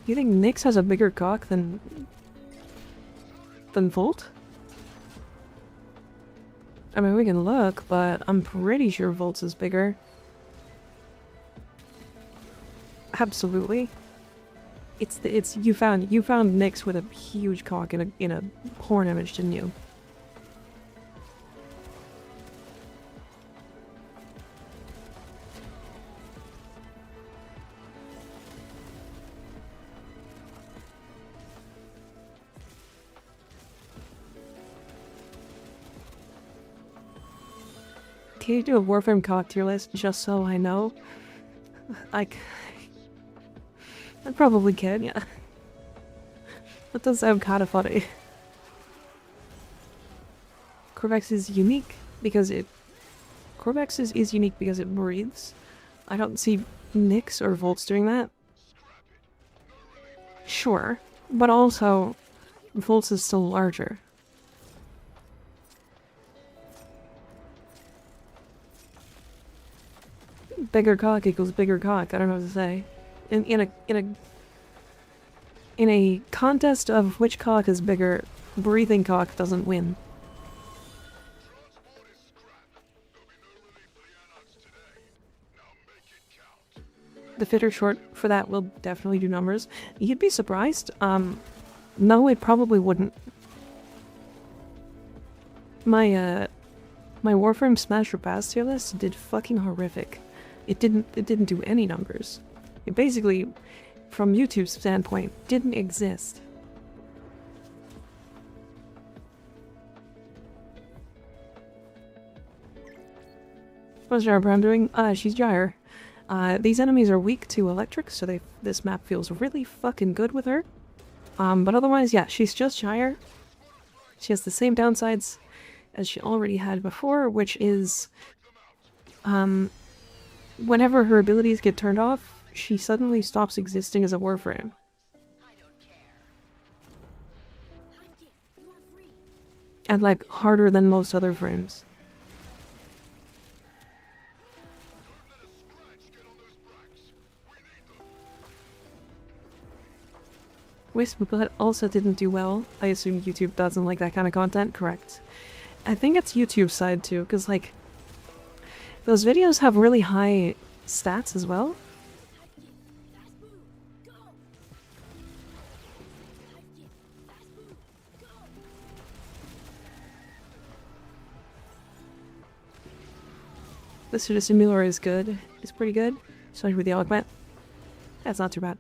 You think Nyx has a bigger cock than Volt? I mean, we can look, but I'm pretty sure Volt's is bigger. Absolutely. It's you found Nyx with a huge cock in a porn image, didn't you? Can you do a Warframe cock tier list just so I know? I probably can, yeah. That does sound kind of funny. Corvex is unique because it... Corvex is unique because it breathes. I don't see Nyx or Volts doing that. Sure, but also Volts is still larger. Bigger cock equals bigger cock. I don't know what to say. In a contest of which cock is bigger, breathing cock doesn't win. The fitter short for that will definitely do numbers. You'd be surprised. No, it probably wouldn't. My Warframe Smash or Pass tier list did fucking horrific. It didn't do any numbers. It basically, from YouTube's standpoint, didn't exist. What's Jarabram doing? She's Gyre. These enemies are weak to electric, so this map feels really fucking good with her. But otherwise, yeah, she's just Gyre. She has the same downsides as she already had before, which is, whenever her abilities get turned off, she suddenly stops existing as a Warframe. And like, harder than most other frames. Wisp Blood also didn't do well. I assume YouTube doesn't like that kind of content, correct? I think it's YouTube's side too, because like, those videos have really high stats as well. This sort of simulator is good. It's pretty good. Especially with the augment. That's not too bad.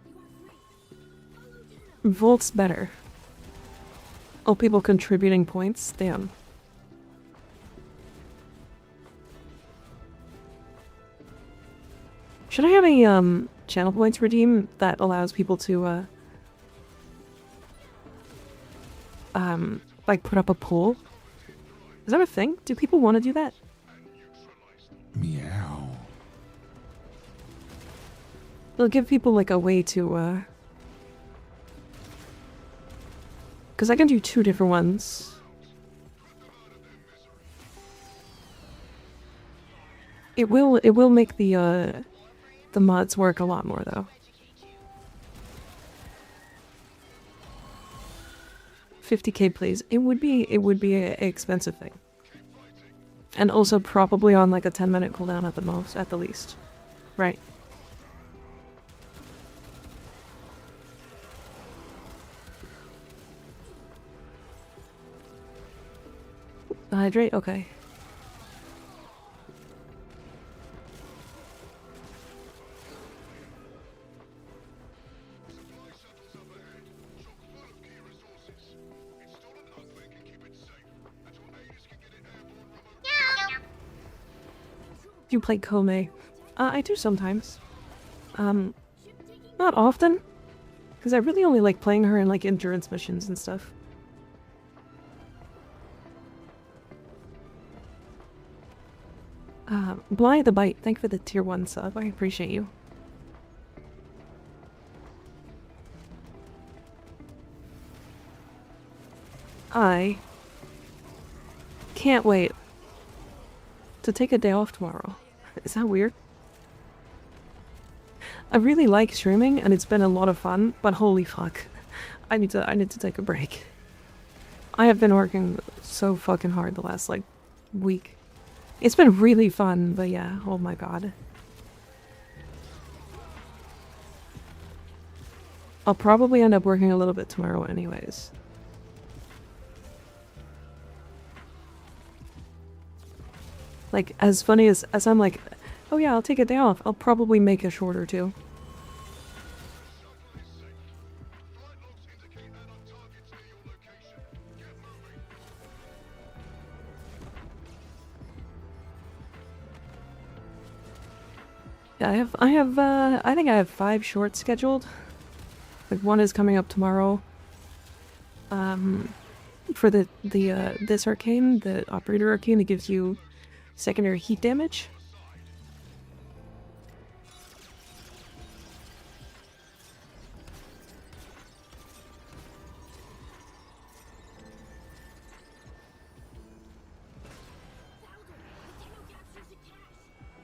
Volt's better. Oh, people contributing points? Damn. Should I have a channel points redeem that allows people to like put up a poll? Is that a thing? Do people want to do that? Meow. It'll give people like a way to because I can do 2 different ones. It will make the mods work a lot more though. 50k plays. It would be an expensive thing. And also probably on like a 10-minute cooldown at the most, at the least. Right. Hydrate? Okay. You play Kome? I do sometimes. Not often. Because I really only like playing her in like endurance missions and stuff. Bly the Bite, thank you for the tier 1 sub. I appreciate you. I can't wait to take a day off tomorrow. Is that weird? I really like streaming and it's been a lot of fun, but holy fuck. I need to take a break. I have been working so fucking hard the last like week. It's been really fun, but yeah, oh my god. I'll probably end up working a little bit tomorrow anyways. Like, as funny as I'm like, oh yeah, I'll take a day off, I'll probably make a shorter too. Yeah, I think I have 5 shorts scheduled. Like, one is coming up tomorrow. For this arcane, the operator arcane that gives you secondary heat damage.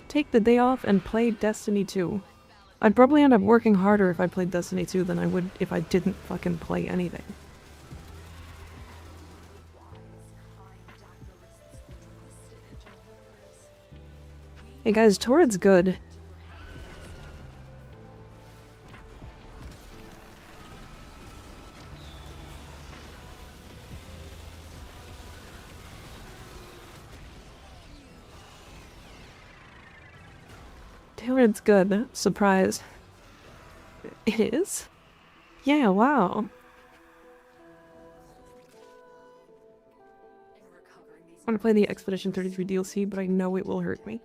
Take the day off and play Destiny 2. I'd probably end up working harder if I played Destiny 2 than I would if I didn't fucking play anything. Hey guys, Torrid's good. hear it's good. Surprise. It is? Yeah, wow. I want to play the Expedition 33 DLC, but I know it will hurt me.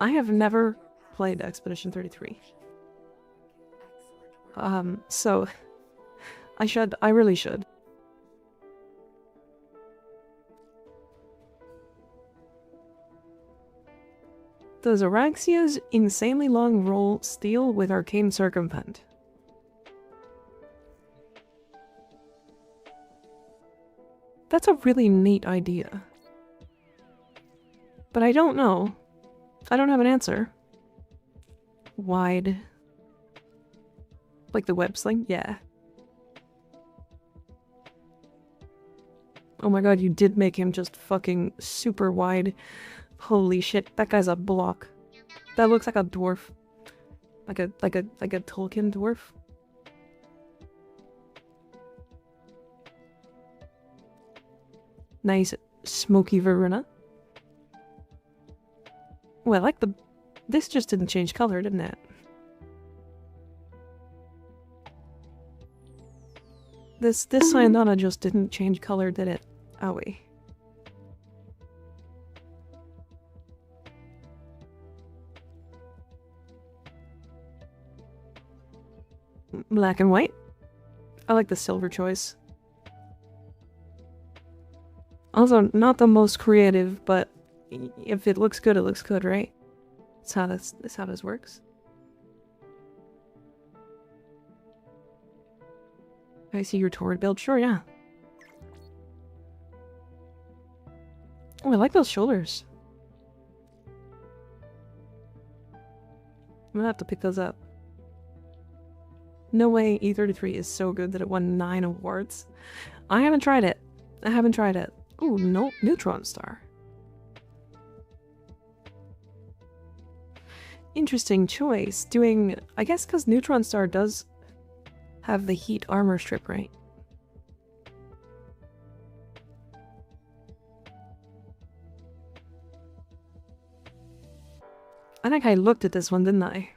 I have never played Expedition 33. So I really should. Does Araxia's insanely long roll steal with Arcane Circumvent? That's a really neat idea. But I don't know. I don't have an answer. Wide. Like the web sling? Yeah. Oh my god, you did make him just fucking super wide. Holy shit, that guy's a block. That looks like a dwarf. Like a Tolkien dwarf. Nice smoky Verona. Well, I like the... This just didn't change color, didn't it? This Sayonara just didn't change color, did it? Owie. Black and white. I like the silver choice. Also, not the most creative, but if it looks good, it looks good, right? That's how this works. I see your torrid build. Sure, yeah. Oh, I like those shoulders. I'm gonna have to pick those up. No way E33 is so good that it won 9 awards. I haven't tried it. I haven't tried it. Ooh, no, Neutron Star. Interesting choice. Doing, I guess because Neutron Star does have the heat armor strip, right? I think I looked at this one, didn't I?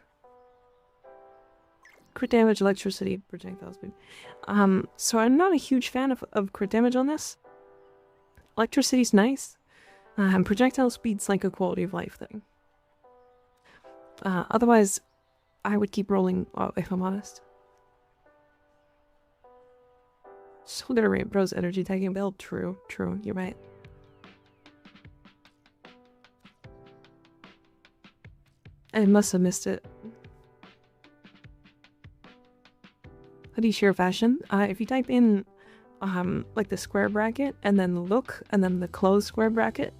Crit damage, electricity, projectile speed. So I'm not a huge fan of crit damage on this. Electricity's nice. Projectile speed's like a quality of life thing. Otherwise, I would keep rolling, if I'm honest. So gonna rate Bro's energy tagging build. True, you're right. I must have missed it. Hoodie sheer fashion. If you type in like the square bracket and then look and then the closed square bracket,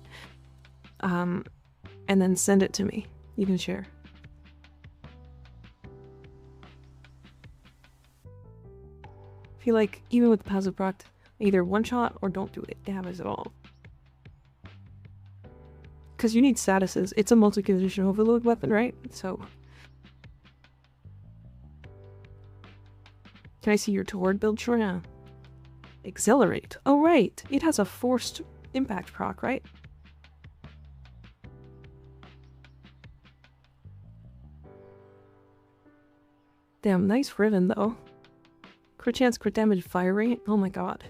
and then send it to me, you can share. I feel like even with the passive proc, either one shot or don't do it damage at all. Because you need statuses. It's a multi-condition overload weapon, right? So can I see your Toward build? Sure, yeah. Accelerate. Oh, right. It has a forced impact proc, right? Damn, nice Riven, though. Crit chance, crit damage, fire rate. Oh my god.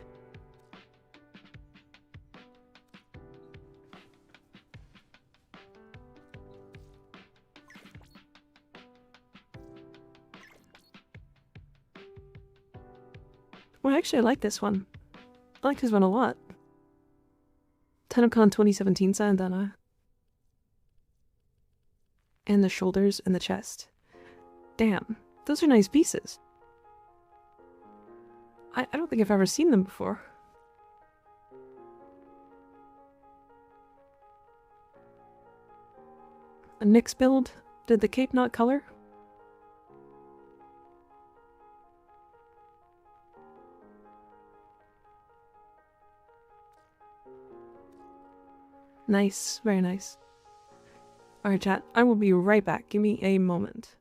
Well, actually, I like this one. I like this one a lot. TennoCon 2017 Sayonara. And the shoulders and the chest. Damn, those are nice pieces. I don't think I've ever seen them before. A Nyx build? Did the cape not color? Nice, very nice. Alright chat, I will be right back. Give me a moment.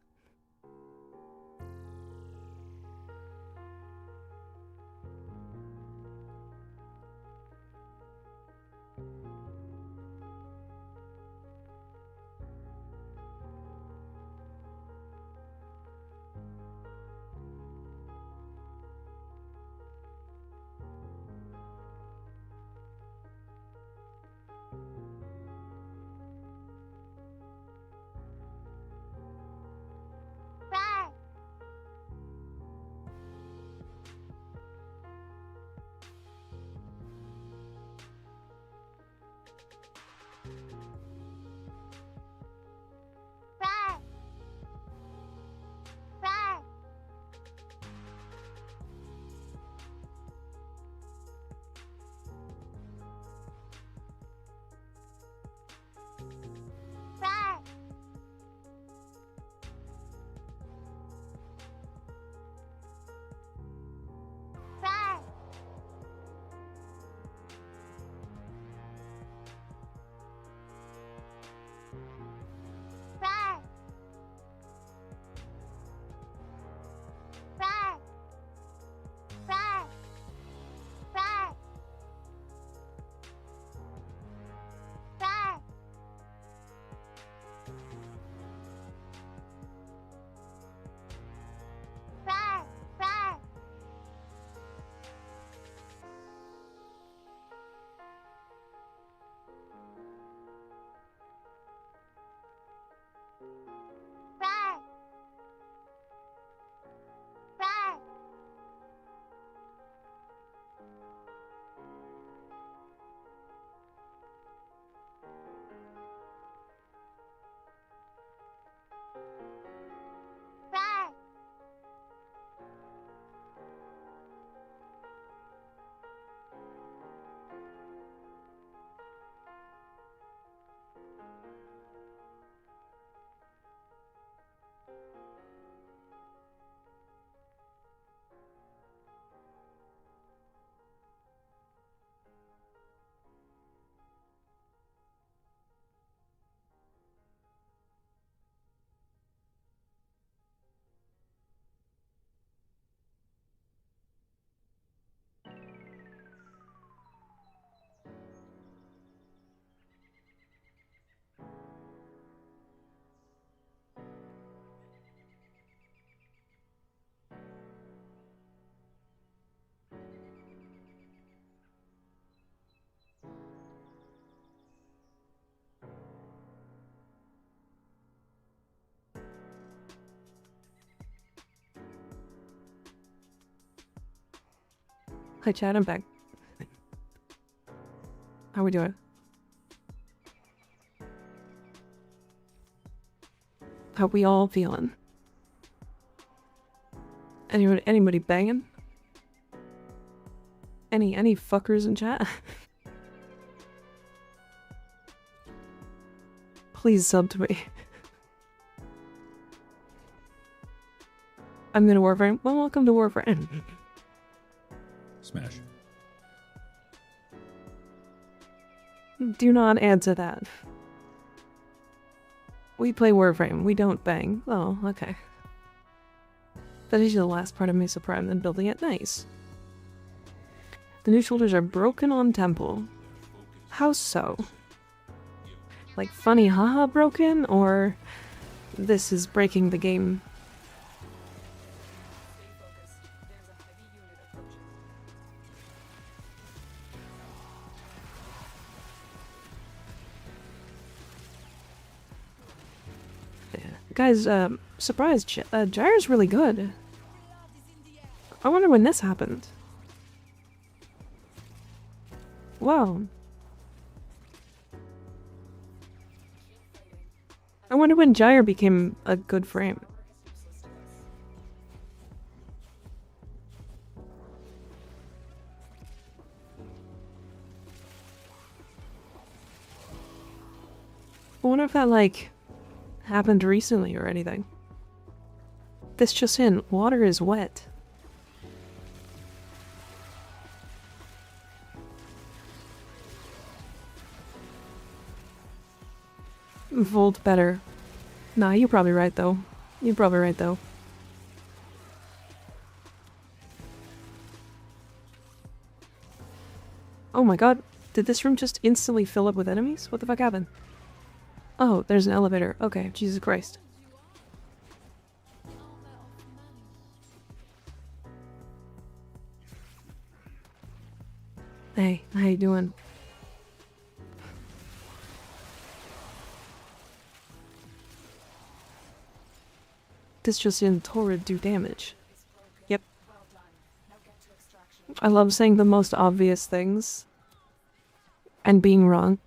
Hi chat, I'm back. How we doing? How we all feeling? Anybody banging? Any fuckers in chat? Please sub to me. I'm gonna Warframe. Well, welcome to Warframe. Smash. Do not answer that. We play Warframe. We don't bang. Oh, okay. That is the last part of Mesa Prime, then building it. Nice. The new shoulders are broken on temple. How so? Like funny haha broken, or this is breaking the game? Guys, surprise, Gyre's really good. I wonder when this happened. Wow. I wonder when Gyre became a good frame. I wonder if that, like, happened recently or anything. This just in, water is wet. Volt better. Nah, you're probably right though. You're probably right though. Oh my god, did this room just instantly fill up with enemies? What the fuck happened? Oh, there's an elevator. Okay, Jesus Christ. Hey, how you doing? This just in, Torrid do damage. Yep. I love saying the most obvious things and being wrong.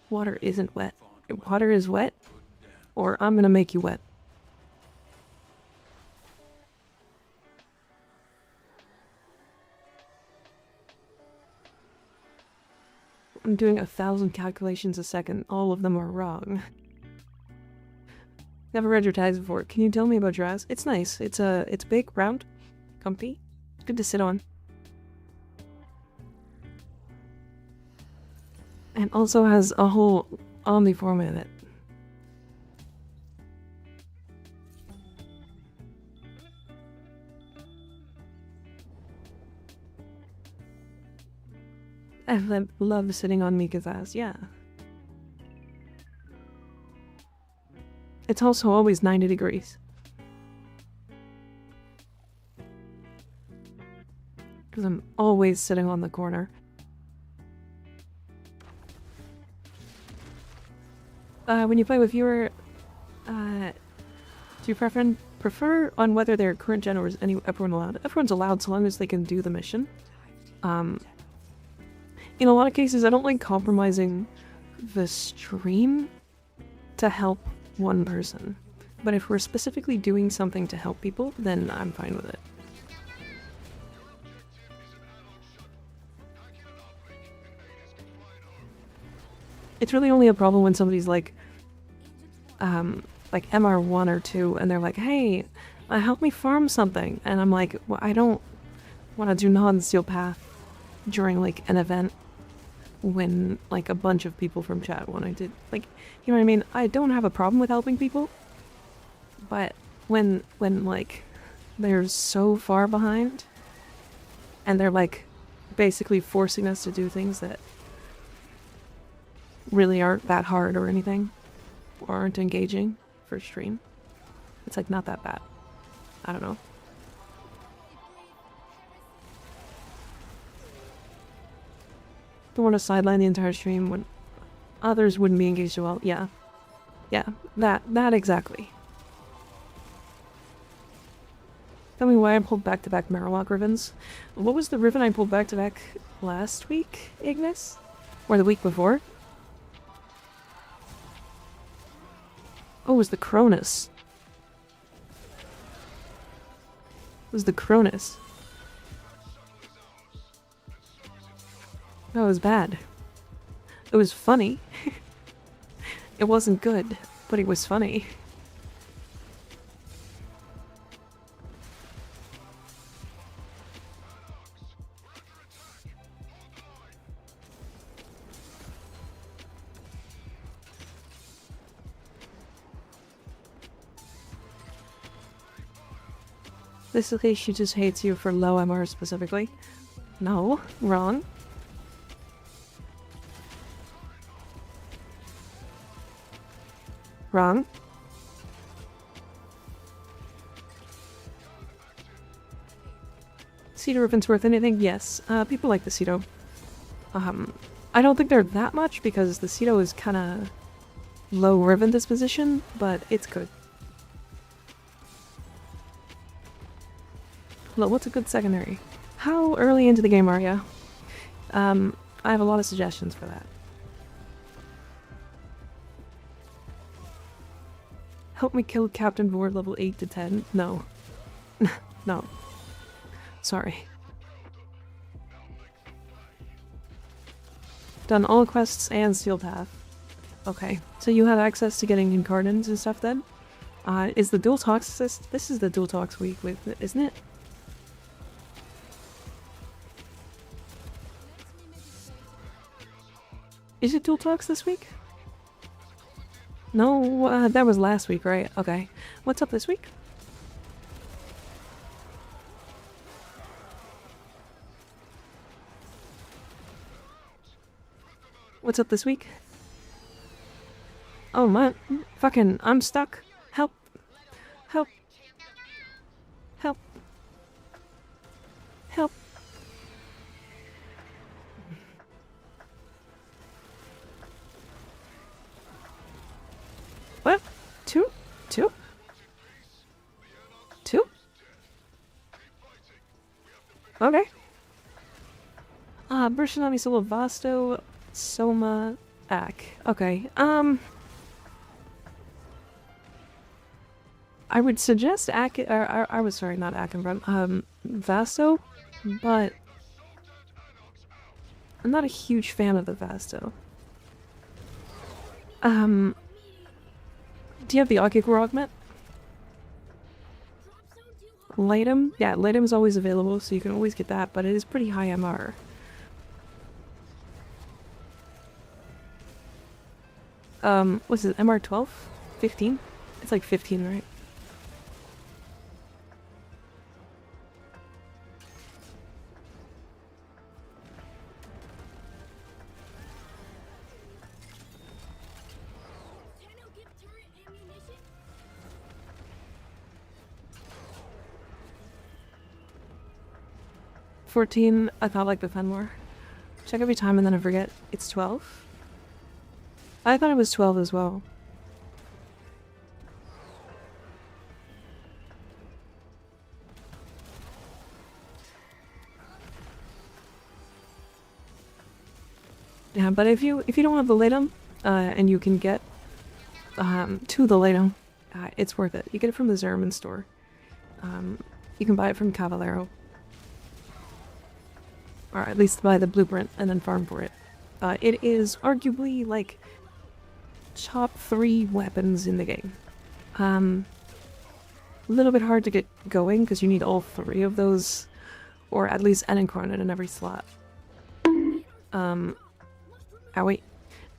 Water isn't wet. Water is wet, or I'm gonna make you wet. I'm doing 1,000 calculations a second. All of them are wrong. Never read your tags before. Can you tell me about your ass? It's nice. It's big, round, comfy. It's good to sit on. And also has a whole omniform in it. I love sitting on Mika's ass, yeah. It's also always 90 degrees. Because I'm always sitting on the corner. When you play with viewer, do you prefer on whether they're current gen or is everyone allowed? Everyone's allowed so long as they can do the mission. In a lot of cases, I don't like compromising the stream to help one person. But if we're specifically doing something to help people, then I'm fine with it. It's really only a problem when somebody's like MR1 or 2, and they're like, hey, help me farm something. And I'm like, well, I don't want to do non-steel path during, like, an event when, like, a bunch of people from chat want to do, like, you know what I mean? I don't have a problem with helping people, but when like, they're so far behind, and they're, like, basically forcing us to do things that really aren't that hard or anything, or aren't engaging for stream. It's like not that bad. I don't know. Don't want to sideline the entire stream when others wouldn't be engaged so well. Yeah. Yeah, that exactly. Tell me why I pulled back-to-back Marowak Rivens. What was the Riven I pulled back-to-back last week, Ignis? Or the week before? Oh, it was the Cronus. It was the Cronus. That was bad. It was funny. It wasn't good, but it was funny. This is she just hates you for low MR specifically. No, wrong. Wrong. Cedo Riven's worth anything? Yes. People like the Cedo. I don't think they're that much because the Cedo is kinda low Riven disposition, but it's good. Look, what's a good secondary? How early into the game are you? I have a lot of suggestions for that. Help me kill Captain Vord level 8 to 10? No. No. Sorry. Done all quests and Steel Path. Okay, so you have access to getting Incarnate and stuff then? Is the Dual Talks this is the Dual Talks week, isn't it? Is it Dual Talks this week? No, that was last week, right? Okay. What's up this week? What's up this week? Oh man, fucking, I'm stuck. Help. Help. Help. Help. What? Two? Two? Two? Okay. Burshinami Solo Vasto Soma Ak. Okay, I would suggest I was sorry, not Akenbrum, Vasto, but I'm not a huge fan of the Vasto. Do you have the Akikor augment? Lightem? Yeah, Lightem is always available, so you can always get that, but it is pretty high MR. What's it, MR 12? 15? It's like 15, right? $14, I thought like the Fenmore. Check every time and then I forget. It's 12? I thought it was 12 as well. Yeah, but if you don't have the Latum, and you can get to the Latum, it's worth it. You get it from the Zerman store. You can buy it from Cavallero. Or at least buy the blueprint and then farm for it. It is arguably like top 3 weapons in the game. A little bit hard to get going because you need all 3 of those, or at least an Incarnate in every slot. Oh wait,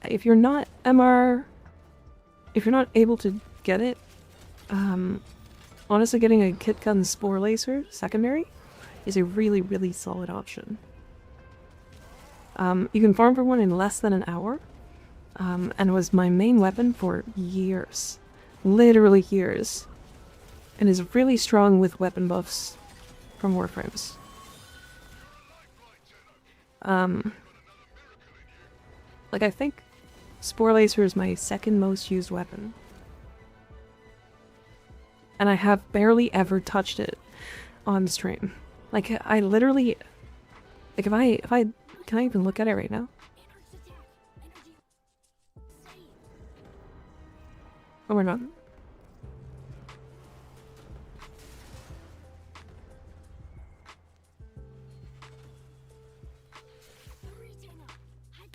if you're not able to get it, honestly getting a Kit Gun Spore Lacer secondary is a really, really solid option. You can farm for one in less than an hour, and it was my main weapon for years. Literally years. And is really strong with weapon buffs from Warframes. Like, I think Spore Lacer is my second most used weapon. And I have barely ever touched it. on stream. Like, I literally... Like, if I... Can I even look at it right now? Oh, we're not.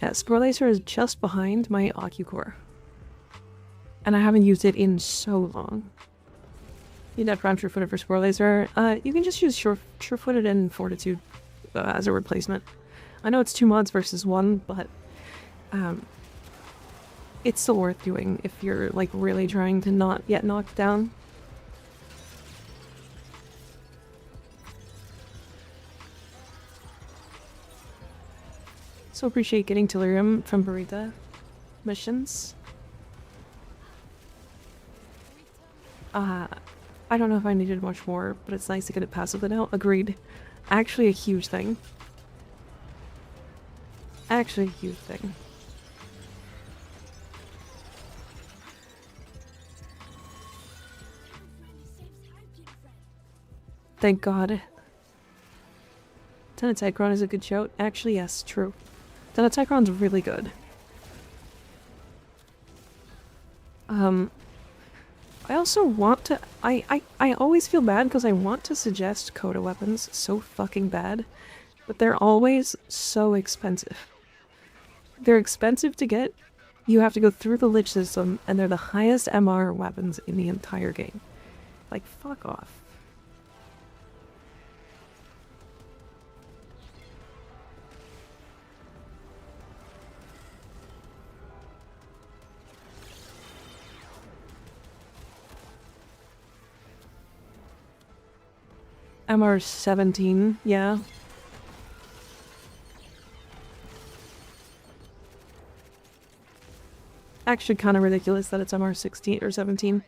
Yeah, Spore Laser is just behind my OcuCore. And I haven't used it in so long. You'd have prime Sure-Footed for Spore Laser. You can just use Sure-Footed and Fortitude as a replacement. I know it's 2 mods versus 1, but it's still worth doing if you're like really trying to not get knocked down. So appreciate getting Tellurium from Burrita missions. I don't know if I needed much more, but it's nice to get it passively now. Agreed. Actually a huge thing. Actually a huge thing. Thank God. Tenatykron is a good shout. Actually, yes, true. Tenatykron's really good. I also want to... I always feel bad because I want to suggest Coda weapons so fucking bad, but they're always so expensive. They're expensive to get. You have to go through the Lich system, and they're the highest MR weapons in the entire game. Like, fuck off. MR 17, yeah. Actually kind of ridiculous that it's MR 16 or 17.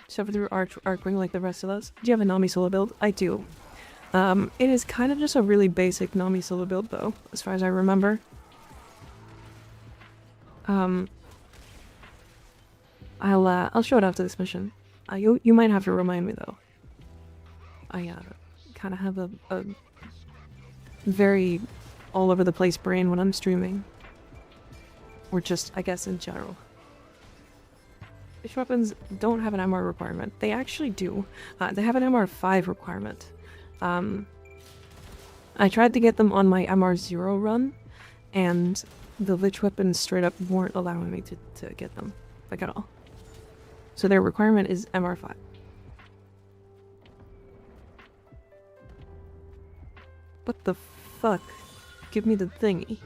Suffer through Archwing like the rest of us. Do you have a Nami solo build? I do. It is kind of just a really basic Nami solo build though, as far as I remember. I'll show it after this mission. You might have to remind me though. I kind of have a very all over the place brain when I'm streaming. Or just, I guess, in general. Fish weapons don't have an MR requirement. They actually do. They have an MR 5 requirement. I tried to get them on my MR 0 run, and the Lich weapons straight up weren't allowing me to get them, like at all. So their requirement is MR 5. What the fuck? Give me the thingy.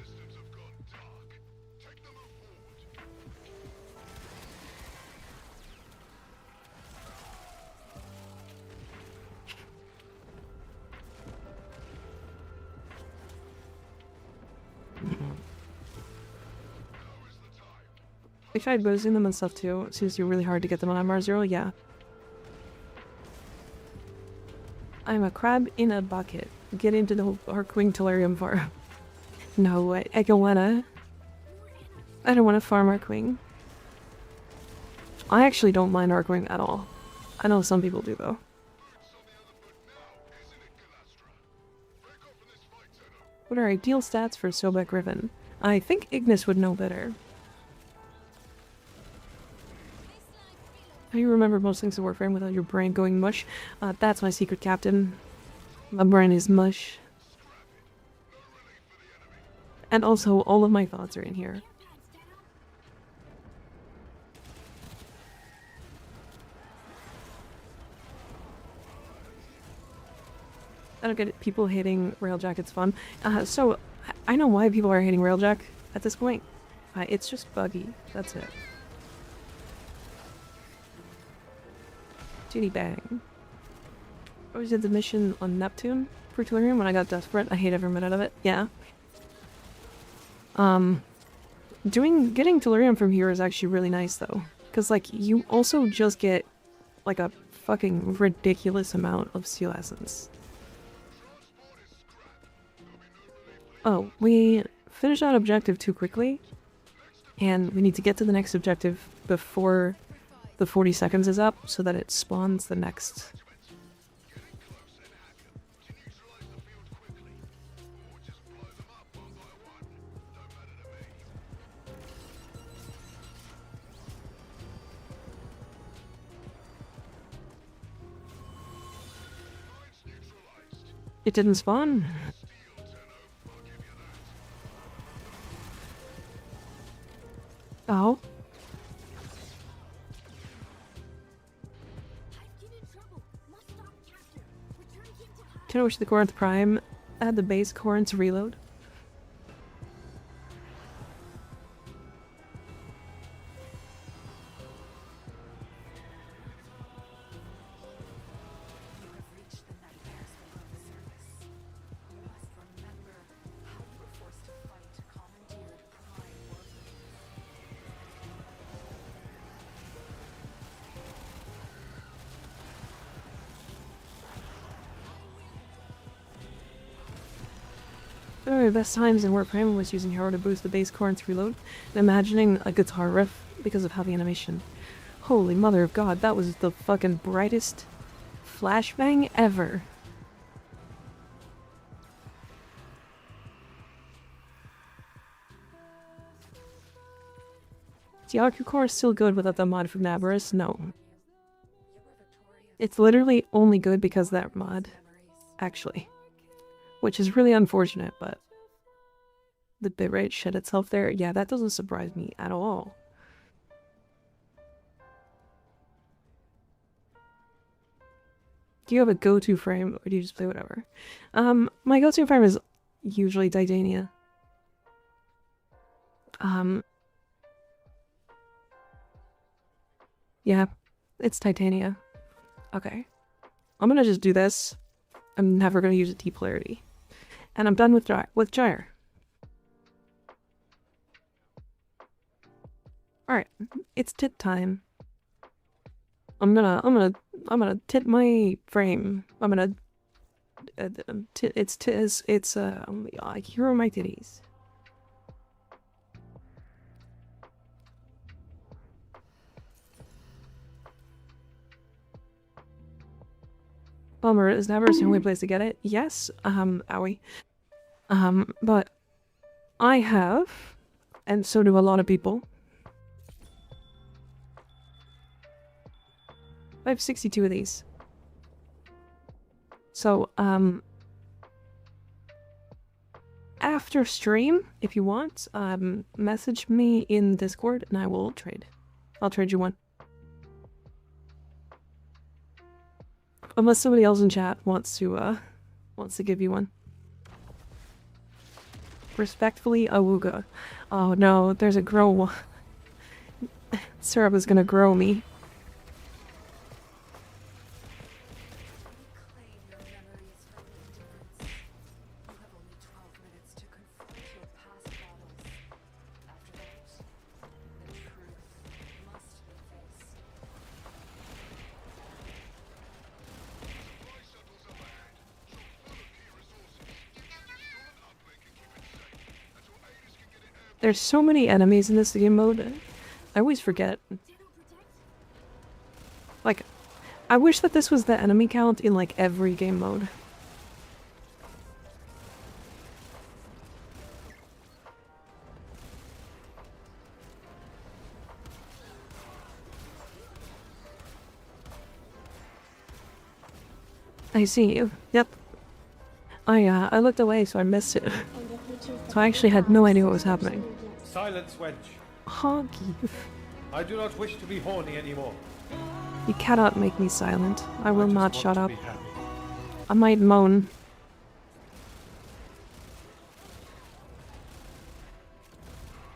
I tried boosting them and stuff too. It seems to be really hard to get them on MR0, yeah. I'm a crab in a bucket. Get into the Archwing Tellurium farm. No, I don't wanna. I don't wanna farm Archwing. I actually don't mind Archwing at all. I know some people do though. What are ideal stats for Sobek Riven? I think Ignis would know better. How do you remember most things in Warframe without your brain going mush? That's my secret, Captain. My brain is mush. And also, all of my thoughts are in here. I don't get it. People hating Railjack, it's fun. So, I know why people are hating Railjack at this point. It's just buggy. That's it. Judy bang. I always did the mission on Neptune for Tellurium when I got desperate. I hate every minute of it. Yeah. Getting Tellurium from here is actually really nice though. Cause like, you also just get like a fucking ridiculous amount of Steel Essence. Oh, we finished that objective too quickly, and we need to get to the next objective before the 40 seconds is up so that it spawns the next. It didn't spawn. Oh. Can I wish the Corinth Prime had the base Corinth reload? You have reached the nightmares below the surface. You must remember how you were forced to fight commandeered prime Warframe. One of my best times in Warframe was using Hero to boost the base Corinth reload and imagining a guitar riff because of heavy animation. Holy mother of god, that was the fucking brightest flashbang ever. Is the Yaku core still good without the mod from Nabarus? No. You were victorious. It's literally only good because of that mod, Memories. actually. Which is really unfortunate, but the bitrate shit itself there, yeah, that doesn't surprise me at all. Do you have a go-to frame, or do you just play whatever? My go-to frame is usually Titania. Yeah, it's Titania. Okay. I'm gonna just do this. I'm never gonna use a T-polarity. And I'm done with Gyre. Alright, it's tit time. I'm gonna tit my frame. I'm gonna here are my titties. Bummer, is Navarre's the only place to get it? Yes, owie. But I have, and so do a lot of people. I have 62 of these. So, after stream, if you want, message me in Discord and I will trade. I'll trade you one. Unless somebody else in chat wants to give you one. Respectfully, Awuga. Oh no, there's a grow. Syrup is gonna grow me. Reclaim your memories from the indifference. You have only 12 minutes to confront your past battles. After that, the truth must be faced. There's so many enemies in this game mode. I always forget. Like, I wish that this was the enemy count in like every game mode. I see you. Yep. I looked away, so I missed it. So I actually had no idea what was happening. Silence, wench. Honky. I do not wish to be horny anymore. You cannot make me silent. I will just not want shut to up. be happy. I might moan.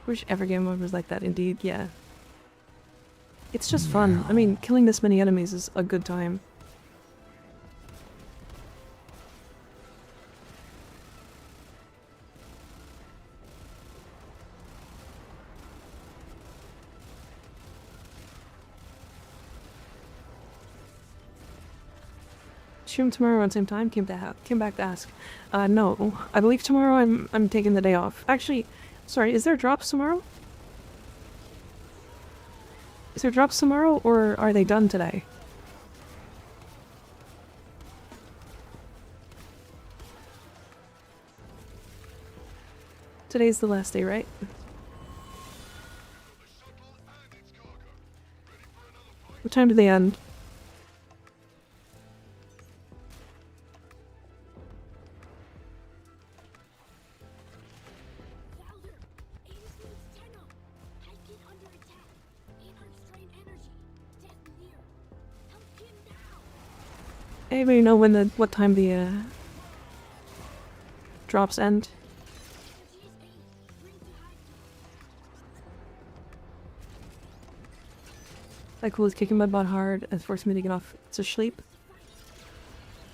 Wish every game mode was like that, indeed, yeah. It's just fun. I mean, killing this many enemies is a good time. stream tomorrow around same time? Came back to ask. No. I believe tomorrow I'm taking the day off. Actually, sorry, is there drops tomorrow? Is there drops tomorrow, or are they done today? Today's the last day, right? What time do they end? Anybody know when what time the drops end? That cool is kicking my butt hard and forcing me to get off to sleep.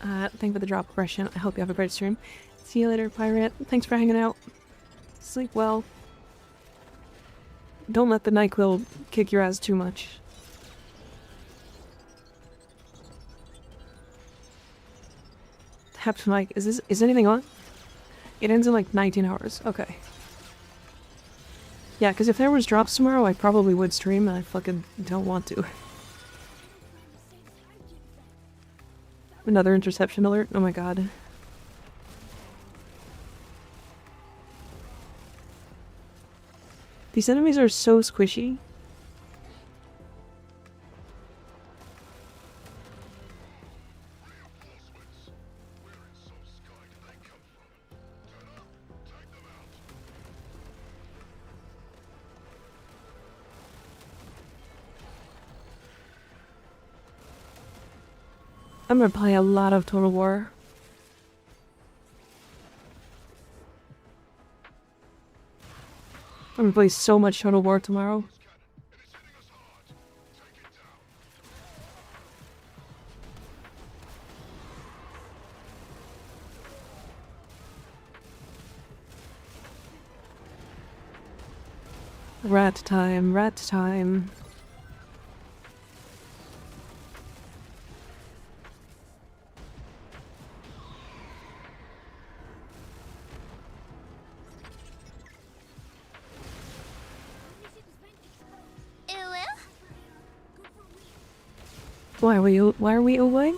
Thank for the drop aggression. I hope you have a great stream. See you later, pirate. Thanks for hanging out. Sleep well. Don't let the NyQuil kick your ass too much. Tapped mic. Is anything on? It ends in like 19 hours. Okay. Yeah, because if there was drops tomorrow, I probably would stream, and I fucking don't want to. Another interception alert? Oh my god. These enemies are so squishy. I'm gonna play a lot of Total War. I'm gonna play so much Total War tomorrow. Rat time, rat time. Why are we away?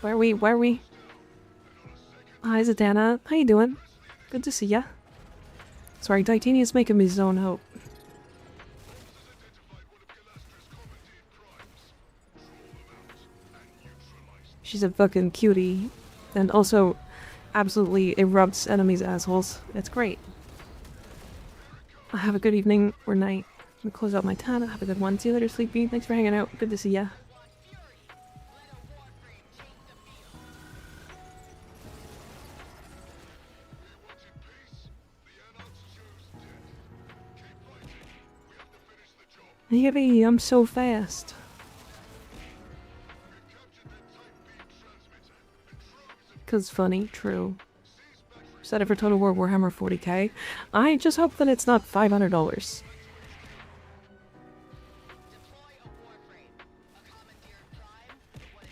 Why are we? Hi, Zatanna. How you doing? Good to see ya. Sorry, Titania's making me zone out. She's a fucking cutie. And also absolutely erupts enemies' assholes. It's great. Have a good evening or night. I'm gonna close out my tab. Have a good one. See you later, Sleepy. Thanks for hanging out. Good to see ya. Yippee, I'm so fast. Cause funny, true. Set it for Total War Warhammer 40k. I just hope that it's not $500.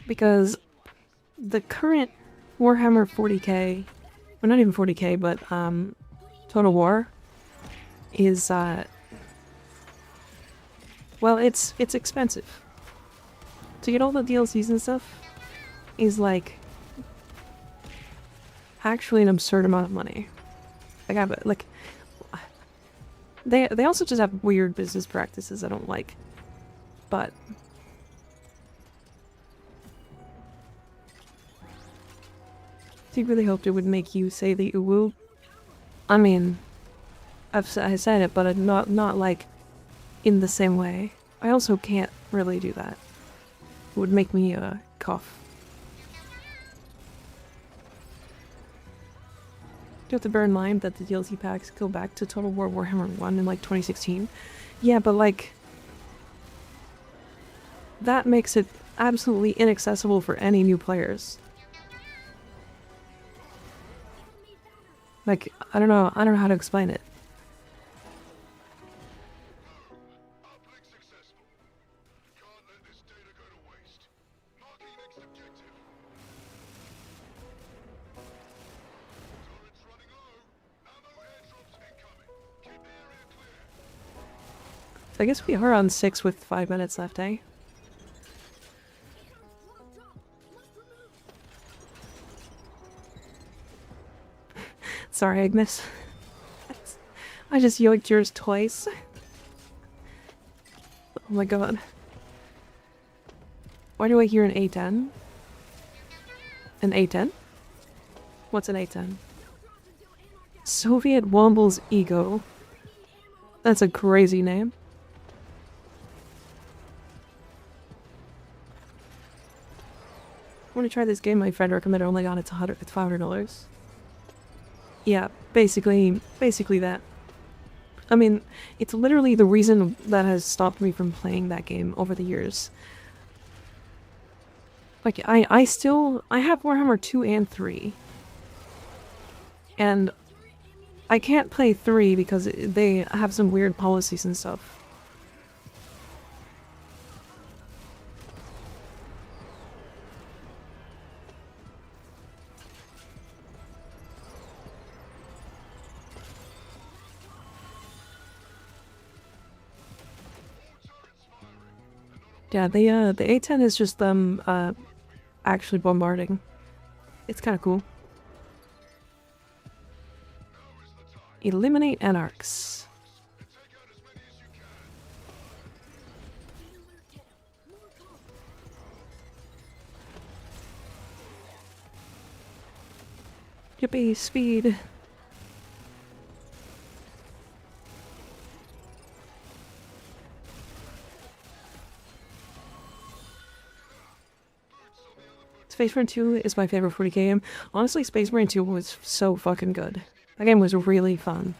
Because the current Warhammer 40k, well not even 40k, but Total War is well, it's expensive. To get all the DLCs and stuff is like actually an absurd amount of money. Like they also just have weird business practices I don't like. But I really hoped it would make you say the uwu. I mean, I said it, but not like in the same way. I also can't really do that. It would make me cough. You have to bear in mind that the DLC packs go back to Total War Warhammer 1 in like 2016. Yeah, but like that makes it absolutely inaccessible for any new players. Like, I don't know how to explain it. So I guess we are on 6 with 5 minutes left, eh? Sorry, Agnes. I just yoinked yours twice. Oh my god. Why do I hear an A10? An A10? What's an A10? Soviet Womble's Ego. That's a crazy name. I want to try this game my friend recommended. Oh my god, it's $500. Yeah, basically that. I mean, it's literally the reason that has stopped me from playing that game over the years. Like, I have Warhammer 2 and 3. And I can't play 3 because they have some weird policies and stuff. Yeah, the A10 is just them actually bombarding. It's kind of cool. Eliminate Anarchs. Yippee, speed. Space Marine 2 is my favorite 40k game. Honestly, Space Marine 2 was so fucking good. That game was really fun.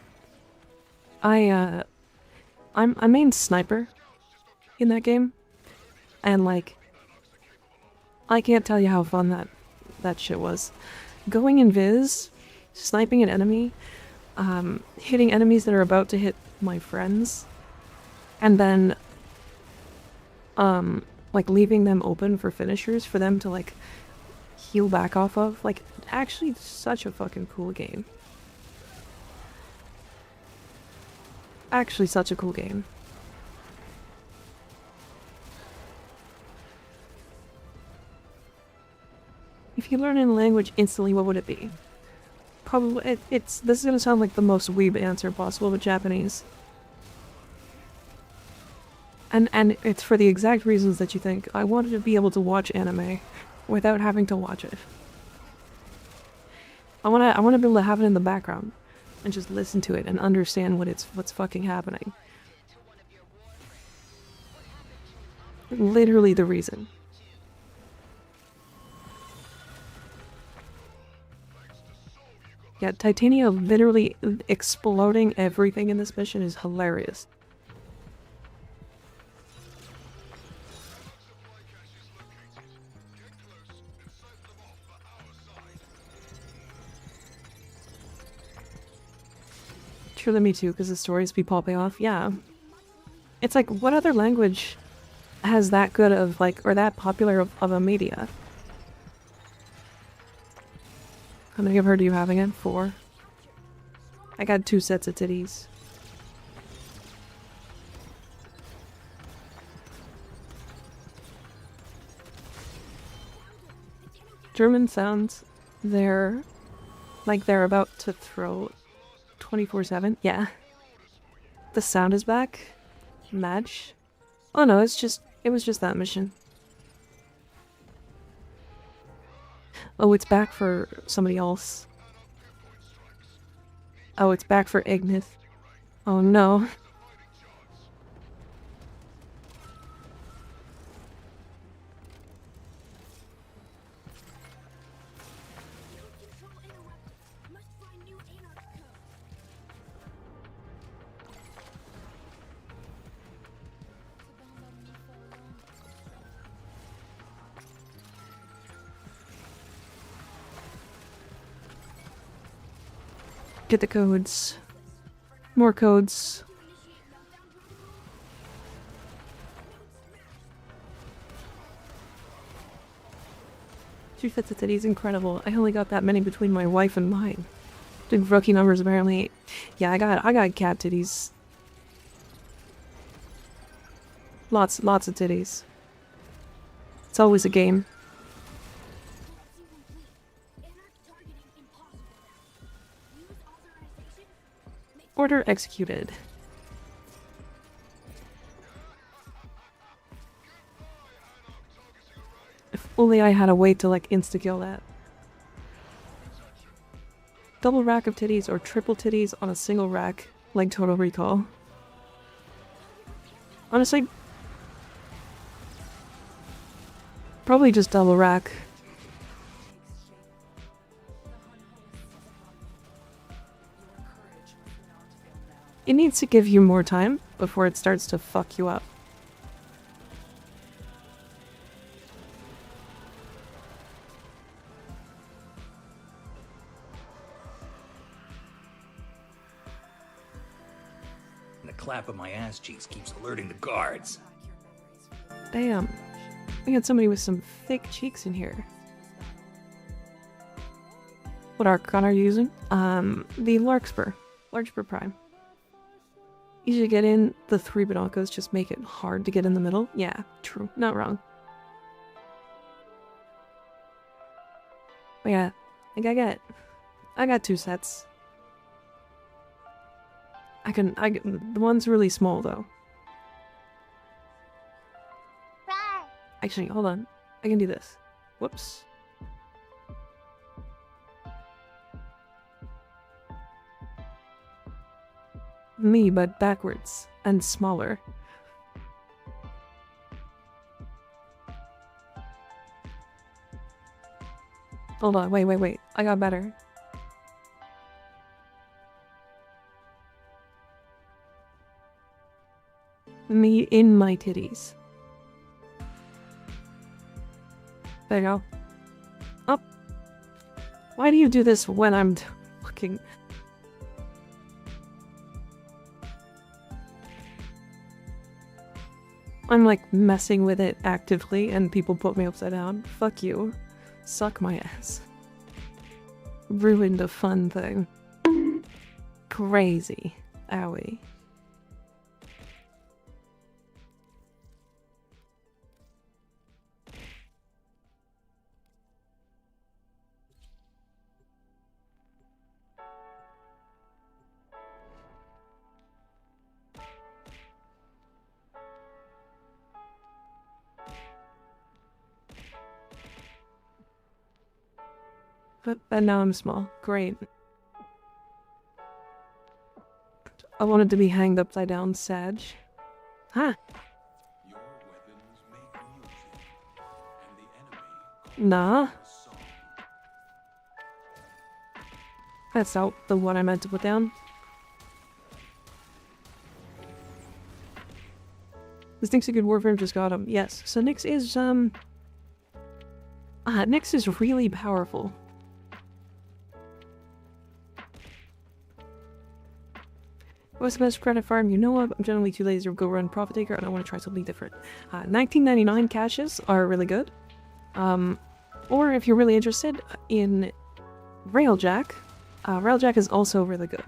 I'm main sniper in that game, and like, I can't tell you how fun that shit was. Going invis, sniping an enemy, hitting enemies that are about to hit my friends, and then like leaving them open for finishers for them to like heal back off of. Like, actually such a fucking cool game. Actually such a cool game. If you learn a language instantly, what would it be? Probably, this is gonna sound like the most weeb answer possible, but Japanese. And it's for the exact reasons that you think. I wanted to be able to watch anime without having to watch it. I wanna be able to have it in the background and just listen to it and understand what's fucking happening. Literally the reason. Yeah, Titania literally exploding everything in this mission is hilarious. Truly me too, because the stories be popping off. Yeah. It's like, what other language has that good of, like, or that popular of a media? How many of her do you have again? 4? I got 2 sets of titties. German sounds, they're about to throw 24/7. Yeah. The sound is back. Match. Oh no, it was just that mission. Oh, it's back for somebody else. Oh, it's back for Ignis. Oh no. Get the codes. More codes. Two fits of titties, incredible. I only got that many between my wife and mine. Big rookie numbers apparently. Yeah, I got cat titties. Lots of titties. It's always a game. Order executed. If only I had a way to like insta-kill that. Double rack of titties or triple titties on a single rack, like Total Recall. Honestly, probably just double rack. It needs to give you more time before it starts to fuck you up. The clap of my ass cheeks keeps alerting the guards. Damn. We got somebody with some thick cheeks in here. What Archon are you using? The Larkspur. Larkspur Prime. Easy to get in, the 3 Binoccos just make it hard to get in the middle. Yeah, true. Not wrong. But yeah, I think I got 2 sets. The one's really small though. Actually, hold on. I can do this. Whoops. Me, but backwards and smaller. Hold on, wait. I got better. Me in my titties. There you go. Up. Why do you do this when I'm looking? I'm like messing with it actively and people put me upside down. Fuck you. Suck my ass. Ruined a fun thing. Crazy. Owie. But now I'm small. Great. I wanted to be hanged upside down, Sag. Huh. Your weapons make music, and the enemy Nah. calls a song. That's not the one I meant to put down. This Nyx a good Warframe, just got him. Yes. So Nyx is, Nyx is really powerful. What's the best credit farm you know of? I'm generally too lazy to go run Profit Taker and I want to try something different. 1999 caches are really good. Or if you're really interested in Railjack, Railjack is also really good.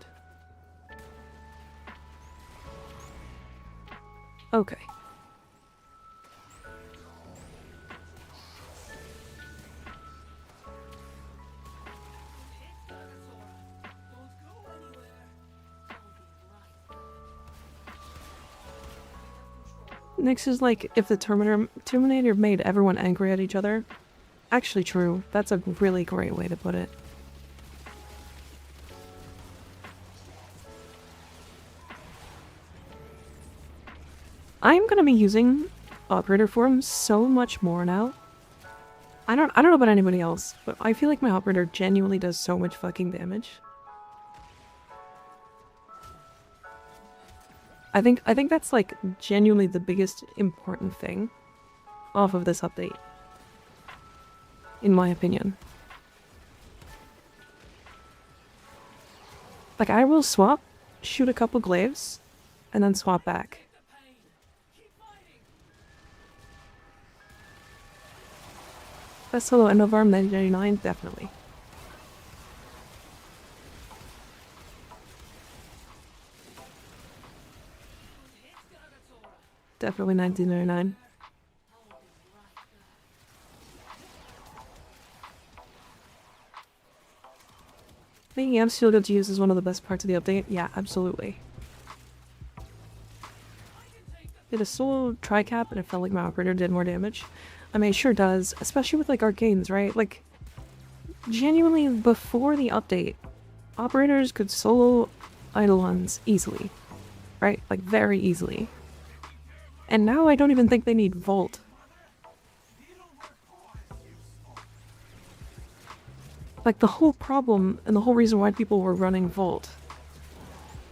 Okay. Nyx is like if the Terminator made everyone angry at each other. Actually true. That's a really great way to put it. I'm gonna be using operator form so much more now. I don't know about anybody else, but I feel like my operator genuinely does so much fucking damage. I think that's like genuinely the biggest important thing off of this update. In my opinion. Like I will swap, shoot a couple glaives, and then swap back. Best solo end of arm 1999, definitely. Definitely 1999. Making amps feel good to use is one of the best parts of the update. Yeah, absolutely. Did a solo tri-cap and it felt like my operator did more damage. I mean, it sure does, especially with like arcanes, right? Like, genuinely, before the update, operators could solo Eidolons easily, right? Like, very easily. And now I don't even think they need Volt. Like, the whole problem and the whole reason why people were running Volt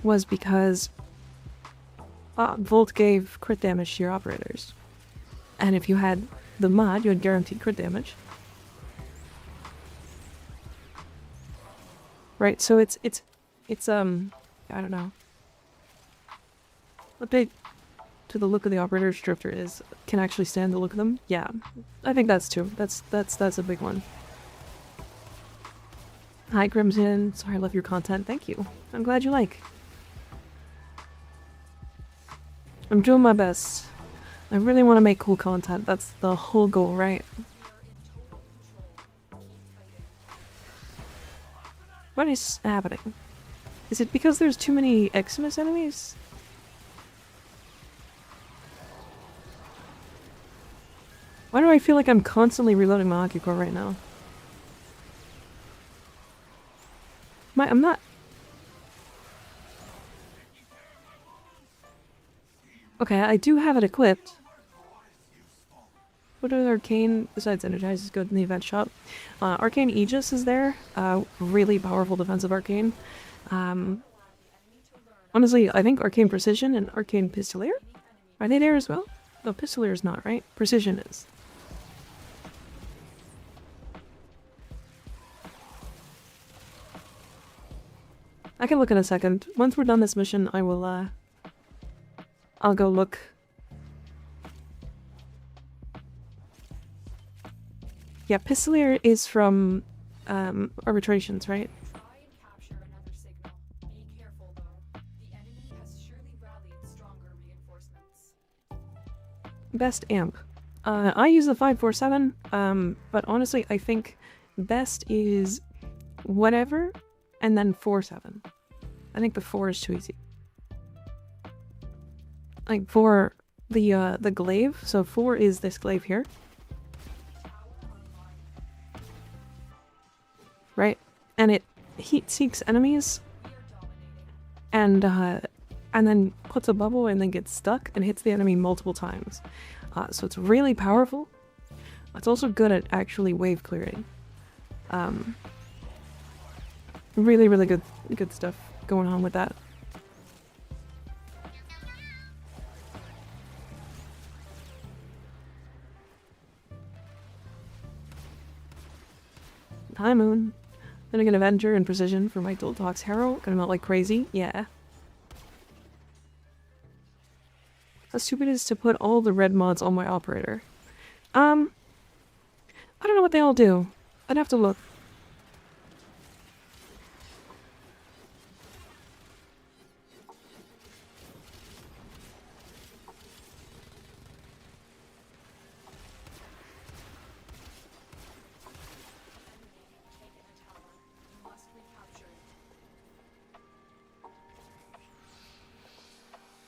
was because Volt gave crit damage to your operators. And if you had the mod, you had guaranteed crit damage. Right, so it's I don't know. Update to the look of the operators. Drifter can actually stand the look of them. Yeah, I think that's true. That's a big one. Hi Crimson, sorry I love your content. Thank you. I'm glad you like. I'm doing my best. I really want to make cool content. That's the whole goal, right? What is happening? Is it because there's too many Xmas enemies? Why do I feel like I'm constantly reloading my Hockey Core right now? I'm not... Okay, I do have it equipped. What other arcane, besides Energize, is good in the event shop? Arcane Aegis is there. Really powerful defensive arcane. Honestly, I think Arcane Precision and Arcane Pistolier? Are they there as well? No, Pistolier is not, right? Precision is. I can look in a second. Once we're done this mission, I will, I'll go look. Yeah, Pistolier is from, Arbitrations, right? Try and capture another signal. Be careful, though. The enemy has surely rallied stronger reinforcements. Best amp. I use the 547, but honestly, I think best is whatever, and then 47. I think the 4 is too easy. Like, for the glaive, so 4 is this glaive here. Right? And it heat seeks enemies, and then puts a bubble and then gets stuck and hits the enemy multiple times. So it's really powerful. It's also good at actually wave clearing. Really, really good stuff going on with that. Hi Moon. Then I get Avenger and Precision for my Dual Talks Harrow. Gonna melt like crazy. Yeah. How stupid it is to put all the red mods on my operator. I don't know what they all do. I'd have to look.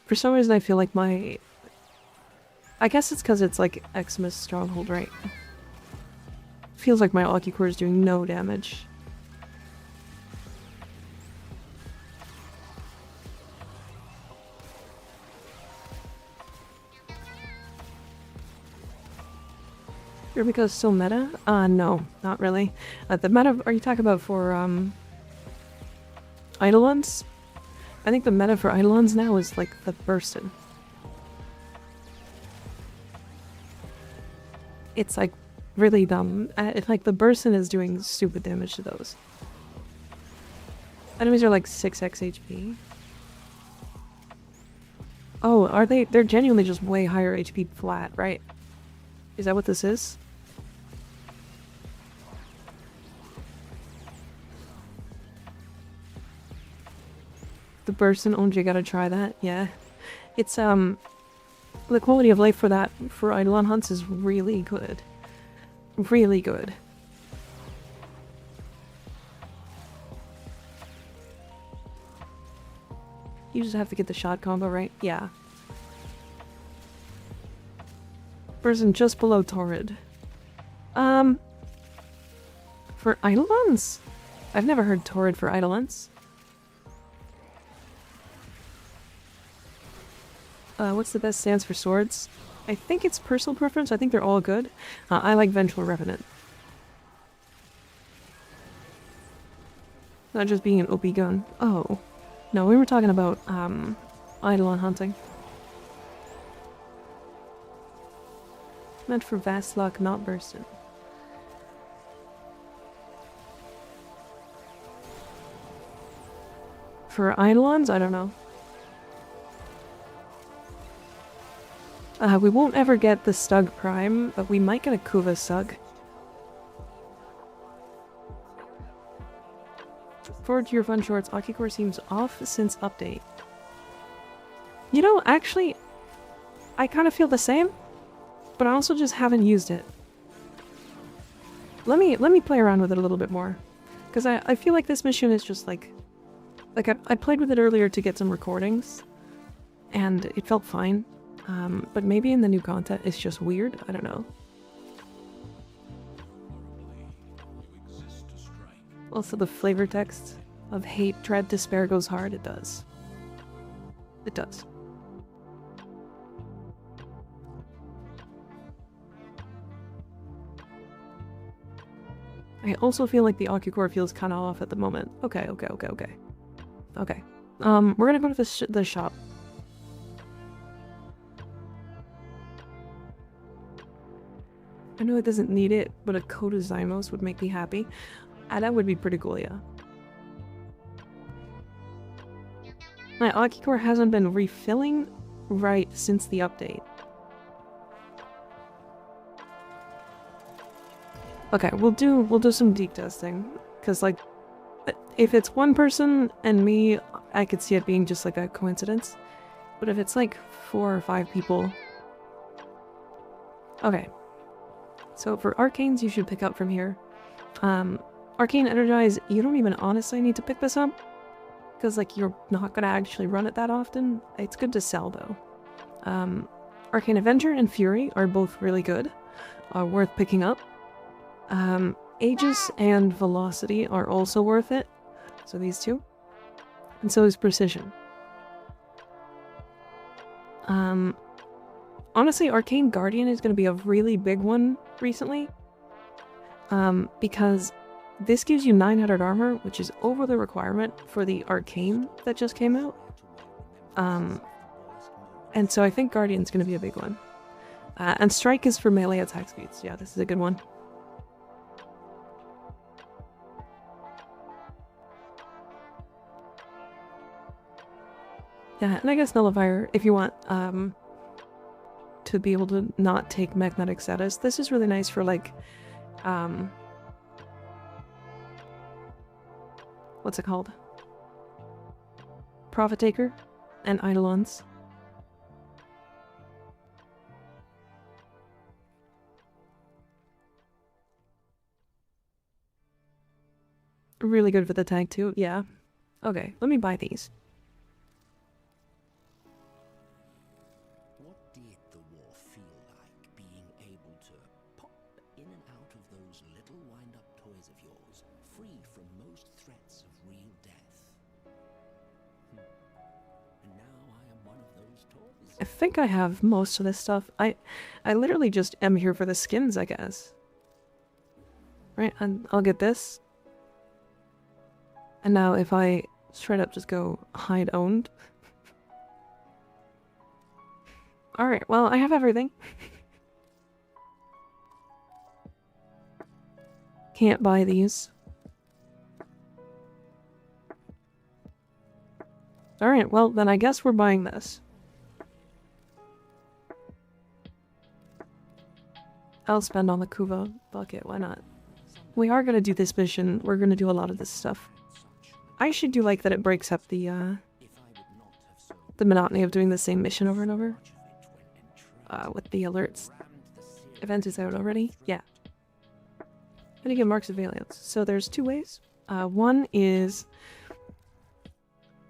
For some reason I feel like my... I guess it's because it's like Xmas Stronghold, right? Feels like my Hockey Core is doing no damage. Eureka is still meta? No, not really. The meta, are you talking about for, Eidolons? I think the meta for Eidolons now is, like, the Burstin. It's, like, really dumb. It's like, the Burstin is doing stupid damage to those. Enemies are, like, 6x HP. Oh, are they? They're genuinely just way higher HP flat, right? Is that what this is? The Burstin, oh, you gotta try that, yeah. It's, the quality of life for that, for Eidolon hunts is really good. Really good. You just have to get the shot combo right. Yeah. Person just below Torrid. For Eidolons? I've never heard Torrid for Eidolons. What's the best stance for swords? I think it's personal preference. I think they're all good. I like Vengeful Revenant. Not just being an OP gun. Oh. No, we were talking about, Eidolon hunting. Meant for vast luck, not bursting. For Eidolons? I don't know. We won't ever get the Stug Prime, but we might get a Kuva Sug. Forward to your fun shorts, Akicore seems off since update. You know, actually, I kind of feel the same, but I also just haven't used it. Let me play around with it a little bit more, because I feel like this mission is just like I played with it earlier to get some recordings, and it felt fine. But maybe in the new content it's just weird. I don't know. Also, the flavor text of hate, dread, despair goes hard. It does. It does. I also feel like the Akicore feels kind of off at the moment. Okay. Okay. We're gonna go to the shop. I know it doesn't need it, but a Coda Zymos would make me happy. That would be pretty cool, yeah. My Akicore hasn't been refilling right since the update. Okay, we'll do some deep testing, because like, if it's one person and me, I could see it being just like a coincidence. But if it's like 4 or 5 people, okay. So for Arcanes, you should pick up from here. Arcane Energize, you don't even honestly need to pick this up, because like you're not gonna actually run it that often. It's good to sell though. Arcane Avenger and Fury are both really good, worth picking up. Aegis and Velocity are also worth it, so these two. And so is Precision. Honestly, Arcane Guardian is going to be a really big one recently, because this gives you 900 armor, which is over the requirement for the Arcane that just came out. And so I think Guardian's going to be a big one. And Strike is for melee attack speeds. Yeah, this is a good one. Yeah, and I guess Nullifier, if you want, to be able to not take magnetic status. This is really nice for like, what's it called? Profit Taker and Eidolons. Really good for the tank too, yeah. Okay, let me buy these. What did the war feel like, being able to pop in and out of those little wind-up toys of yours, free from most threats of real death? And now I am one of those toys. I think I have most of this stuff. I literally just am here for the skins, I guess. Right, and I'll get this. And now if I straight up just go hide owned. Alright, well, I have everything. Can't buy these. Alright, well, then I guess we're buying this. I'll spend on the Kuva bucket, why not? We are gonna do this mission, we're gonna do a lot of this stuff. I should do like that it breaks up the monotony of doing the same mission over and over. with the alerts. Event is out already? Yeah. How do you get marks of aliens? So there's two ways. One is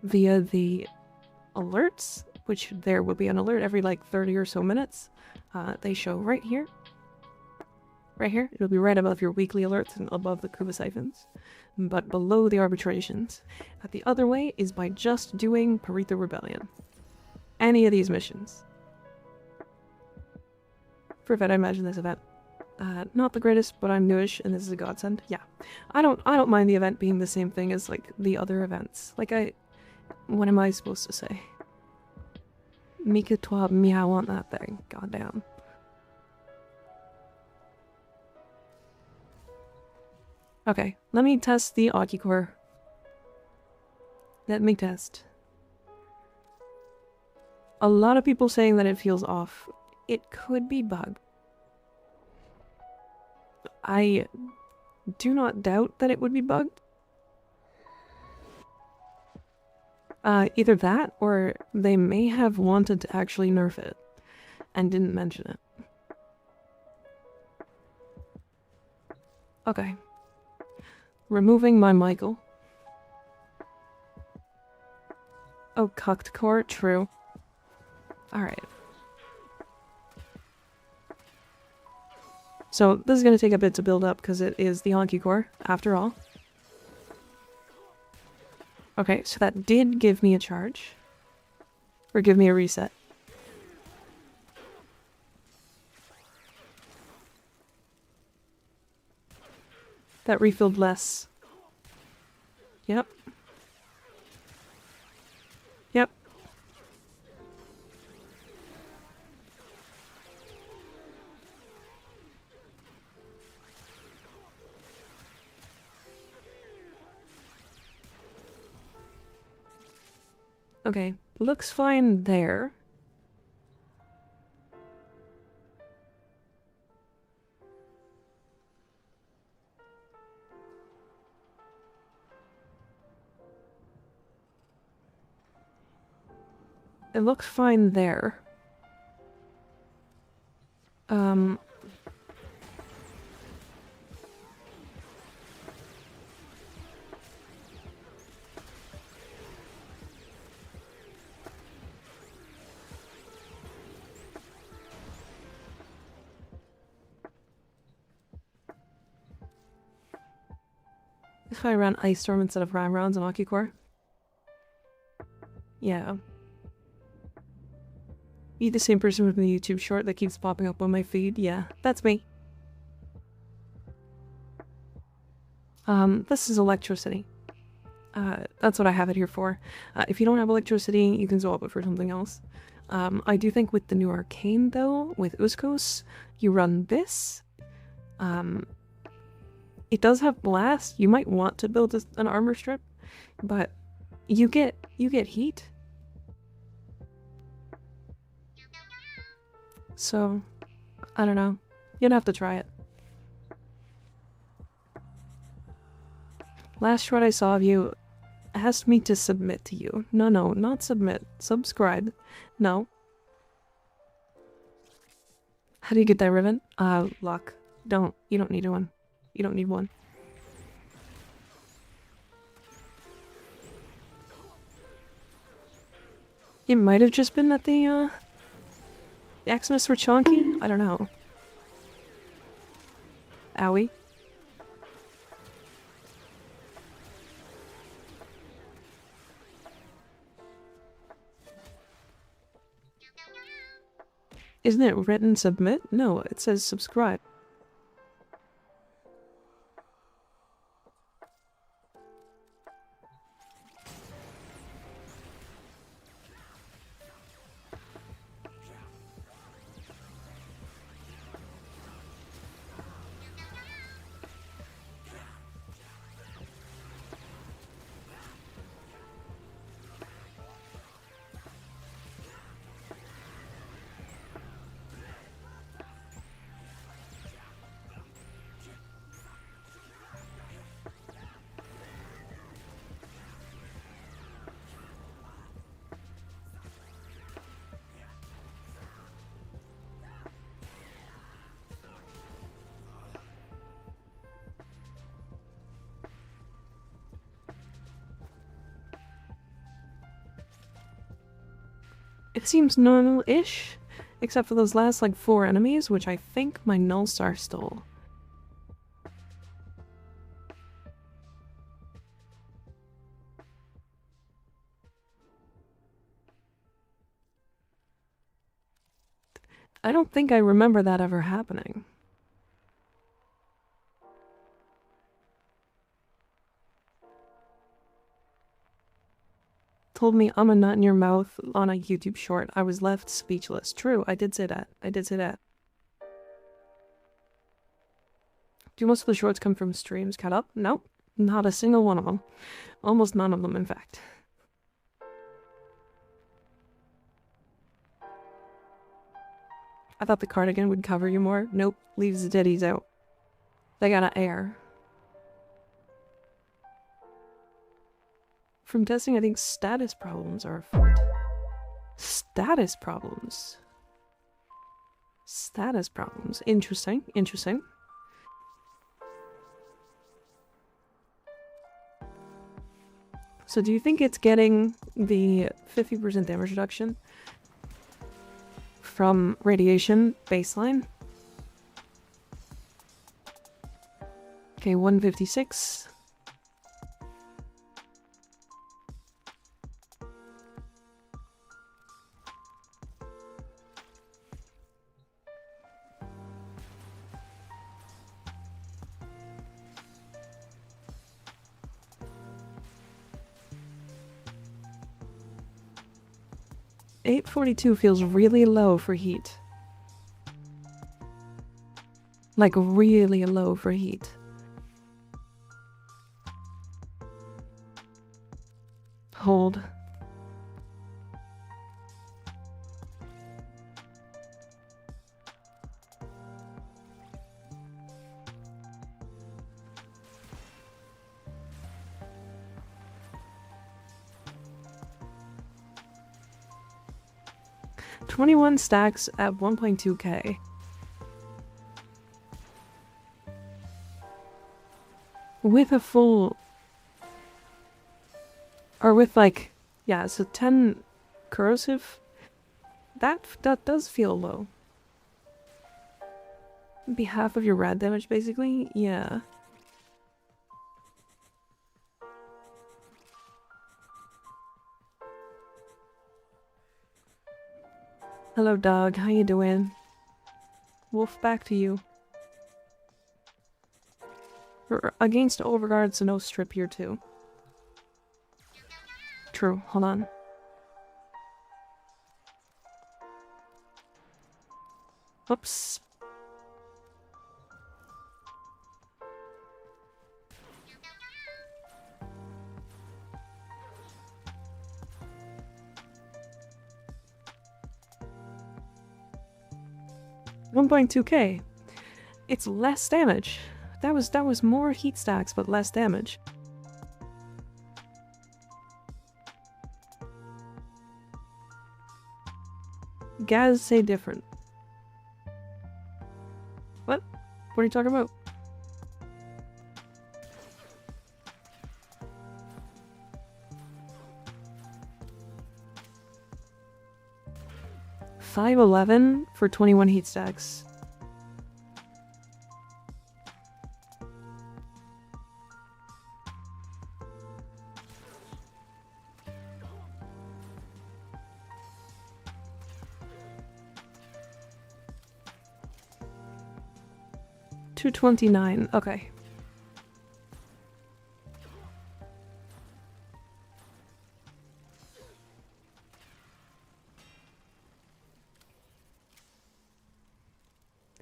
via the alerts, which there will be an alert every like 30 or so minutes. They show right here. Right here. It'll be right above your weekly alerts and above the Kuba siphons, but below the arbitrations. The other way is by just doing Paretha Rebellion. Any of these missions. For event, I imagine this event. Not the greatest, but I'm newish and this is a godsend. Yeah. I don't mind the event being the same thing as like the other events. Like what am I supposed to say? Mika Twab meow on that thing. Goddamn. Okay, let me test the Okicore. Let me test. A lot of people saying that it feels off. It could be bugged. I do not doubt that it would be bugged. Either that, or they may have wanted to actually nerf it and didn't mention it. Okay. Removing my Michael. Oh, cucked core? True. Alright. So, this is going to take a bit to build up because it is the Honky Core, after all. Okay, so that did give me a charge. Or give me a reset. That refilled less. Yep. Yep. Okay, looks fine there. It looks fine there. If I ran Ice Storm instead of Ram Rounds on Okicore? Yeah. You the same person with the YouTube short that keeps popping up on my feed? Yeah, that's me. This is Electricity. That's what I have it here for. If you don't have Electricity, you can swap it for something else. I do think with the new Arcane, though, with Uskos, you run this. It does have Blast. You might want to build an armor strip, but you get heat. So, I don't know. You'd have to try it. Last shot I saw of you asked me to submit to you. No, not submit. Subscribe. No. How do you get that ribbon? Luck. You don't need one. You don't need one. It might have just been that the Maximus were chonky? I don't know. Owie. Isn't it written submit? No, it says subscribe. It seems normal-ish, except for those last like 4 enemies, which I think my Null Star stole. I don't think I remember that ever happening. Told me I'm a nut in your mouth on a YouTube short. I was left speechless. True, I did say that. I did say that. Do most of the shorts come from streams cut up? Nope. Not a single one of them. Almost none of them, in fact. I thought the cardigan would cover you more. Nope. Leaves the titties out. They gotta air. From testing, I think status problems are afoot. Status problems. Status problems. Interesting. Interesting. So do you think it's getting the 50% damage reduction from radiation baseline? Okay, 156. $842 feels really low for heat. Like really low for heat. Hold. $21 stacks at 1.2k. With a full... Or with like... Yeah, so 10 corrosive. That does feel low. It'd be half of your rad damage, basically. Yeah. Hello, dog. How you doing? Wolf, back to you. Against overguard, so no strip here too. True. Hold on. Oops. $1.2k. It's less damage. That was more heat stacks, but less damage. Gaz say different. What? What are you talking about? $511 for 21 heat stacks. $229. Okay.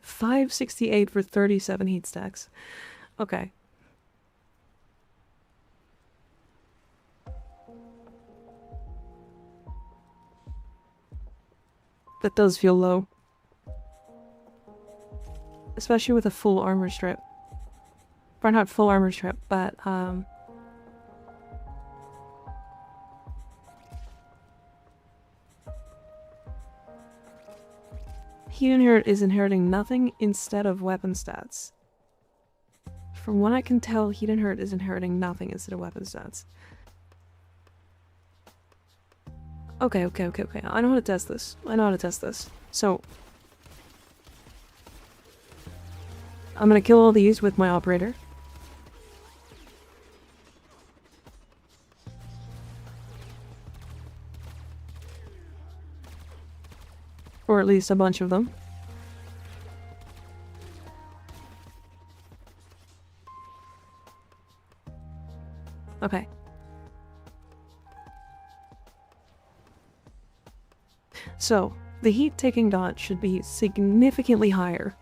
$568 for 37 heat stacks. Okay. That does feel low. Especially with a full armor strip. Or not full armor strip, but Heat Inherit is inheriting nothing instead of weapon stats. From what I can tell, Heat Inherit is inheriting nothing instead of weapon stats. Okay. I know how to test this. So, I'm gonna kill all these with my operator. Or at least a bunch of them. Okay. So, the heat-taking dot should be significantly higher.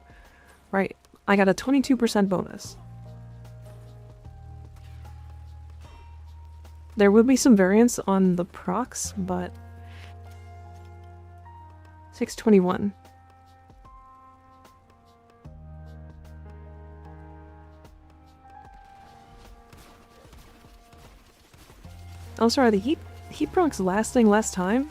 Right, I got a 22% bonus. There will be some variance on the procs, but 621. Oh, sorry, the heat procs lasting less time?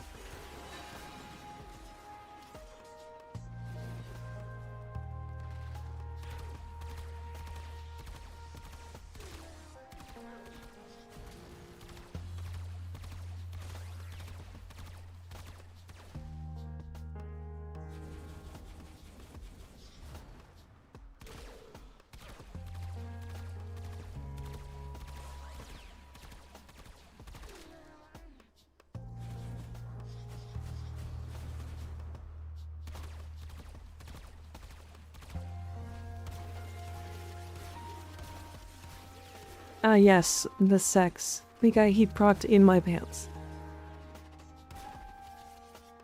Ah, yes, the sex. The guy heat procced in my pants.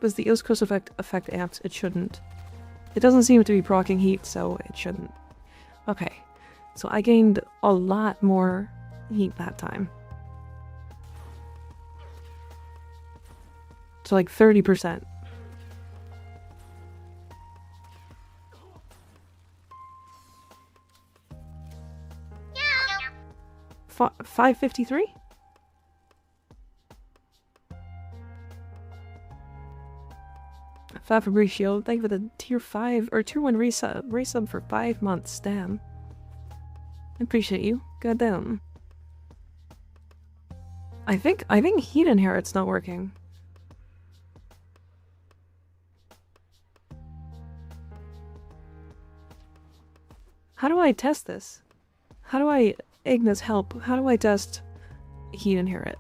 Was the East Coast effect amped? It shouldn't. It doesn't seem to be proccing heat, so it shouldn't. Okay, so I gained a lot more heat that time. So like 30%. 553? Fabricio, thank you for the tier 5 or tier 1 resub for 5 months. Damn. I appreciate you. Goddamn. I think heat inherit's not working. How do I test this? How do I Ignis help? How do I test heat inherit?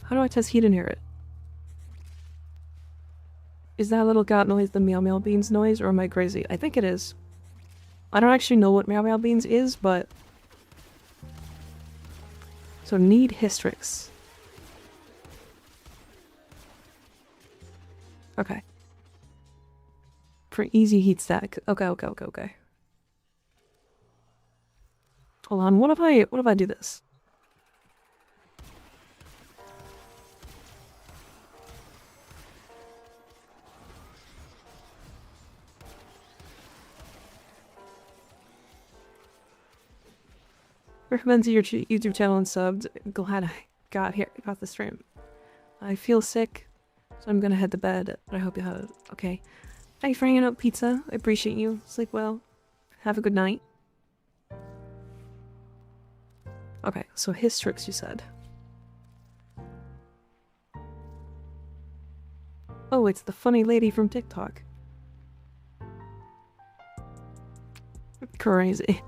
How do I test heat inherit? Is that little cat noise the meow meow beans noise, or am I crazy? I think it is. I don't actually know what meow meow beans is, but... So need Hystrix. Okay. For easy heat stack. Okay. Hold on, what if I do this? Recommend to your YouTube channel and subbed. Glad I got the stream. I feel sick, so I'm gonna head to bed. But I hope you have okay. Thanks for hanging out, pizza. I appreciate you. Sleep well. Have a good night. Okay, so Hystrix, you said. Oh, it's the funny lady from TikTok. Crazy.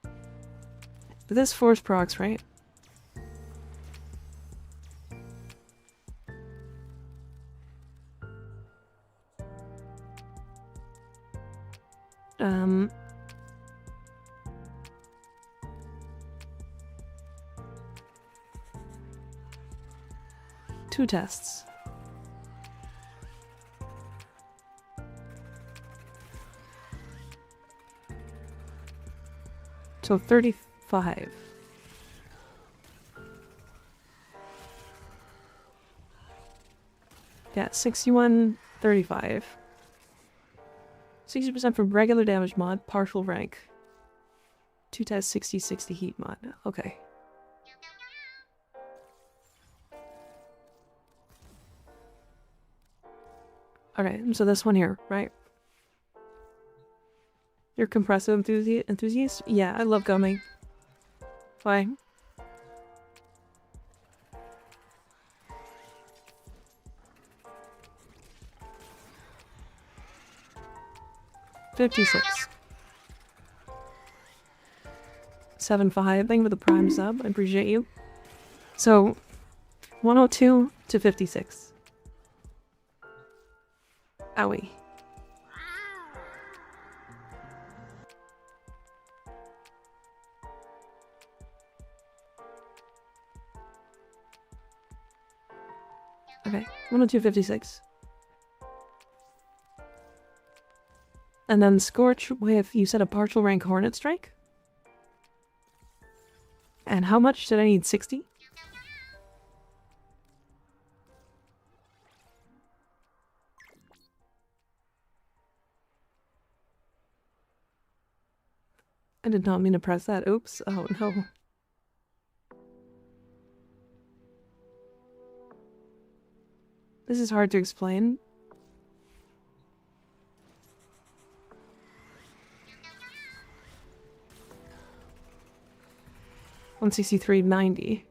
But this force procs, right? Two tests. So 35. Yeah, 61, 35. 60% from regular damage mod, partial rank. 2 tests, 60, 60 heat mod. Okay. Alright, so this one here, right? You're compressive enthusiast? Yeah, I love gumming. Why? 56. 75. Thank you for the Prime sub. I appreciate you. So, 102 to 56. Owie. Okay, 102.56. And then Scorch with, you said a partial rank Hornet Strike? And how much did I need? 60? I did not mean to press that. Oops. Oh no. This is hard to explain. $163.90.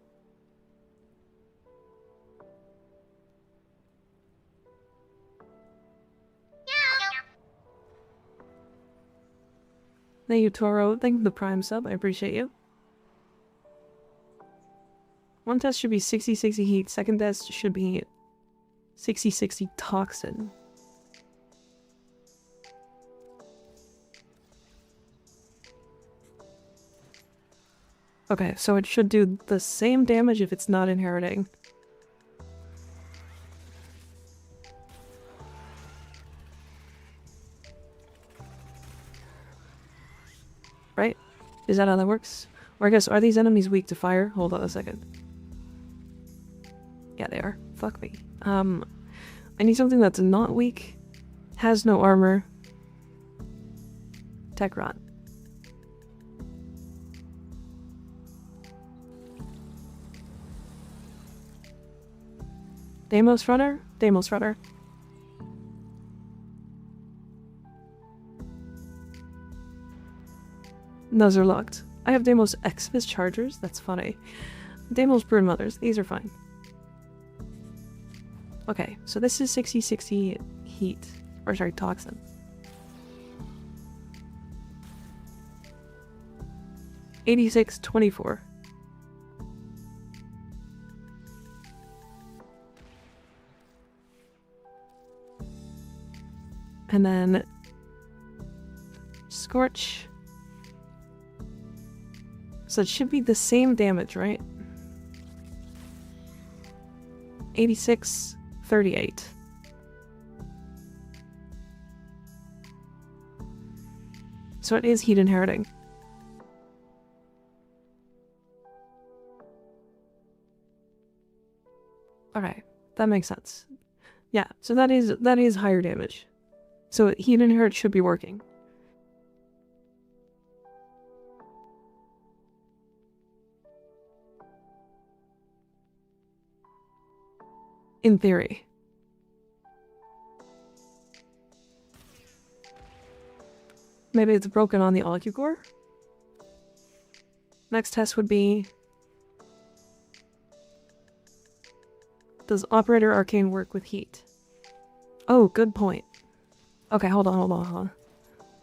Thank you, Toro. Thank you for the Prime sub. I appreciate you. One test should be 60-60 heat. Second test should be 60-60 toxin. Okay, so it should do the same damage if it's not inheriting. Right? Is that how that works? Or I guess, are these enemies weak to fire? Hold on a second. Yeah, they are. Fuck me. I need something that's not weak, has no armor. Tech Rot. Deimos Runner? Deimos Runner. Those are locked. I have Deimos Exvis Chargers? That's funny. Deimos Broodmothers. These are fine. Okay, so this is 60-60 heat. Or sorry, toxin. $86.24. And then Scorch. So it should be the same damage, right? 86.38. So it is heat inheriting. Okay, that makes sense. Yeah, so that is higher damage. So heat inherit should be working. In theory. Maybe it's broken on the Alucor? Next test would be... Does Operator Arcane work with heat? Oh, good point. Okay, hold on.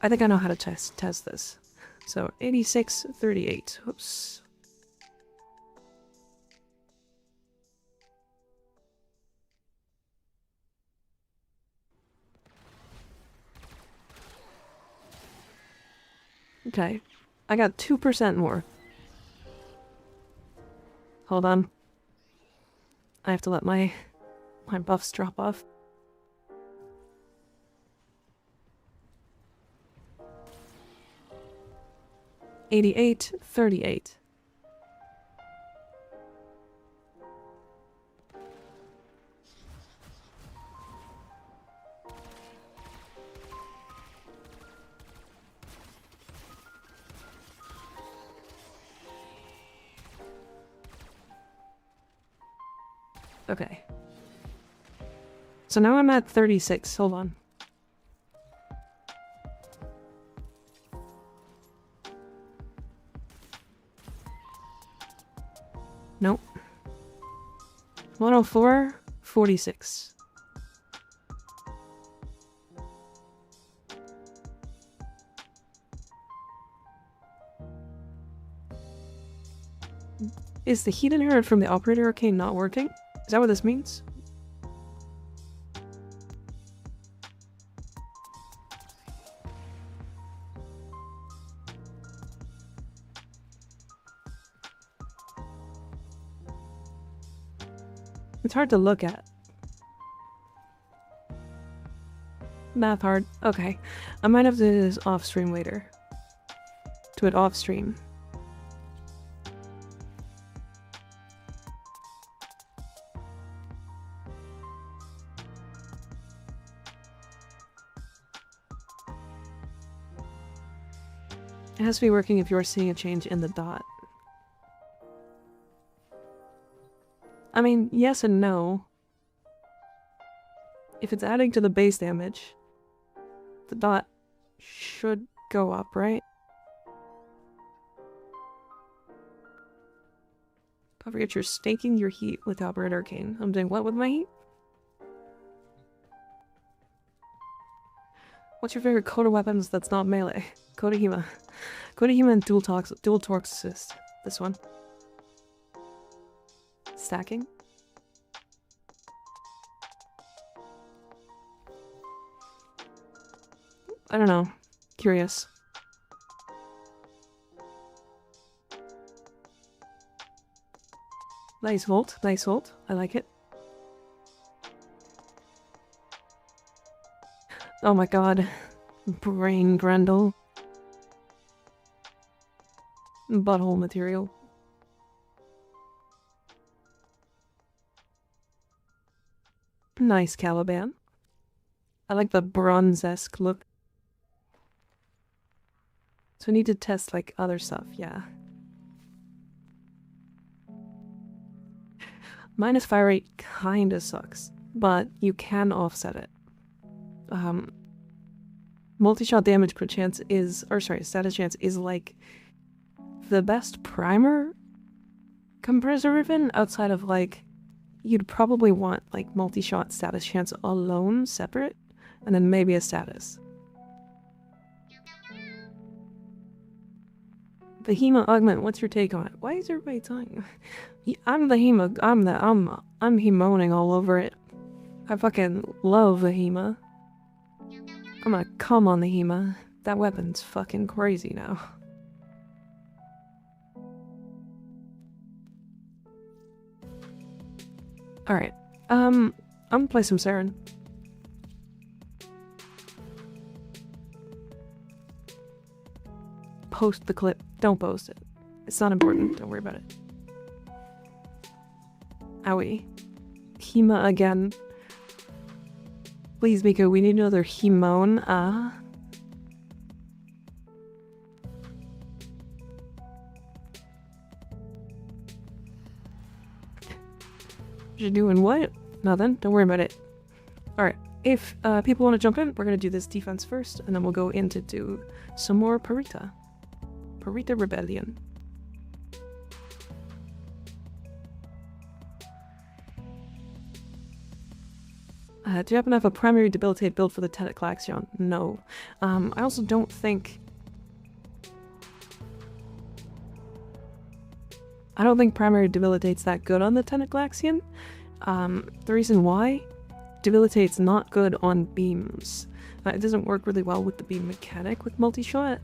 I think I know how to test this. So, 86.38. Oops. Okay. I got 2% more. Hold on. I have to let my buffs drop off. $88.38. Okay. So now I'm at 36. Hold on. Nope. 104.46. Is the heat inherent from the operator arcane not working? Is that what this means? It's hard to look at. Math hard. Okay. I might have to do this off stream later. Do it off stream. It has to be working if you're seeing a change in the dot. I mean, yes and no. If it's adding to the base damage, the dot should go up, right? Don't forget you're staking your heat with Operator Arcane. I'm doing what with my heat? What's your favorite Coda weapons that's not melee? Coda Hema. Coda Hema and Dual Torx Assist. This one. Stacking. I don't know. Curious. Nice volt. Nice volt. I like it. Oh my god. Brain Grendel. Butthole material. Nice Caliban. I like the bronze-esque look. So I need to test like other stuff, yeah. Minus fire rate kinda sucks, but you can offset it. Multi-shot damage per chance is, or sorry, status chance is like the best primer compressor ribbon outside of like, you'd probably want like multi-shot status chance alone, separate, and then maybe a status. The Hema augment, what's your take on it? Why is everybody talking? I'm the Hema, I'm Hemoning all over it. I fucking love the Hema. I'm gonna come on the Hema. That weapon's fucking crazy now. Alright, I'm gonna play some Saren. Post the clip. Don't post it. It's not important. Don't worry about it. Owie. Hema again. Please, Miko, we need another Hemone. You're doing what? Nothing. Don't worry about it. Alright. If people want to jump in, we're going to do this defense first, and then we'll go in to do some more Parita. Parita Rebellion. Do you happen to have a primary debilitate build for the TheRelaxedMovement? No. I also don't think... I don't think primary debilitate's that good on the TheRelaxedMovement. The reason why? Debilitate's not good on beams. It doesn't work really well with the beam mechanic with multi-shot.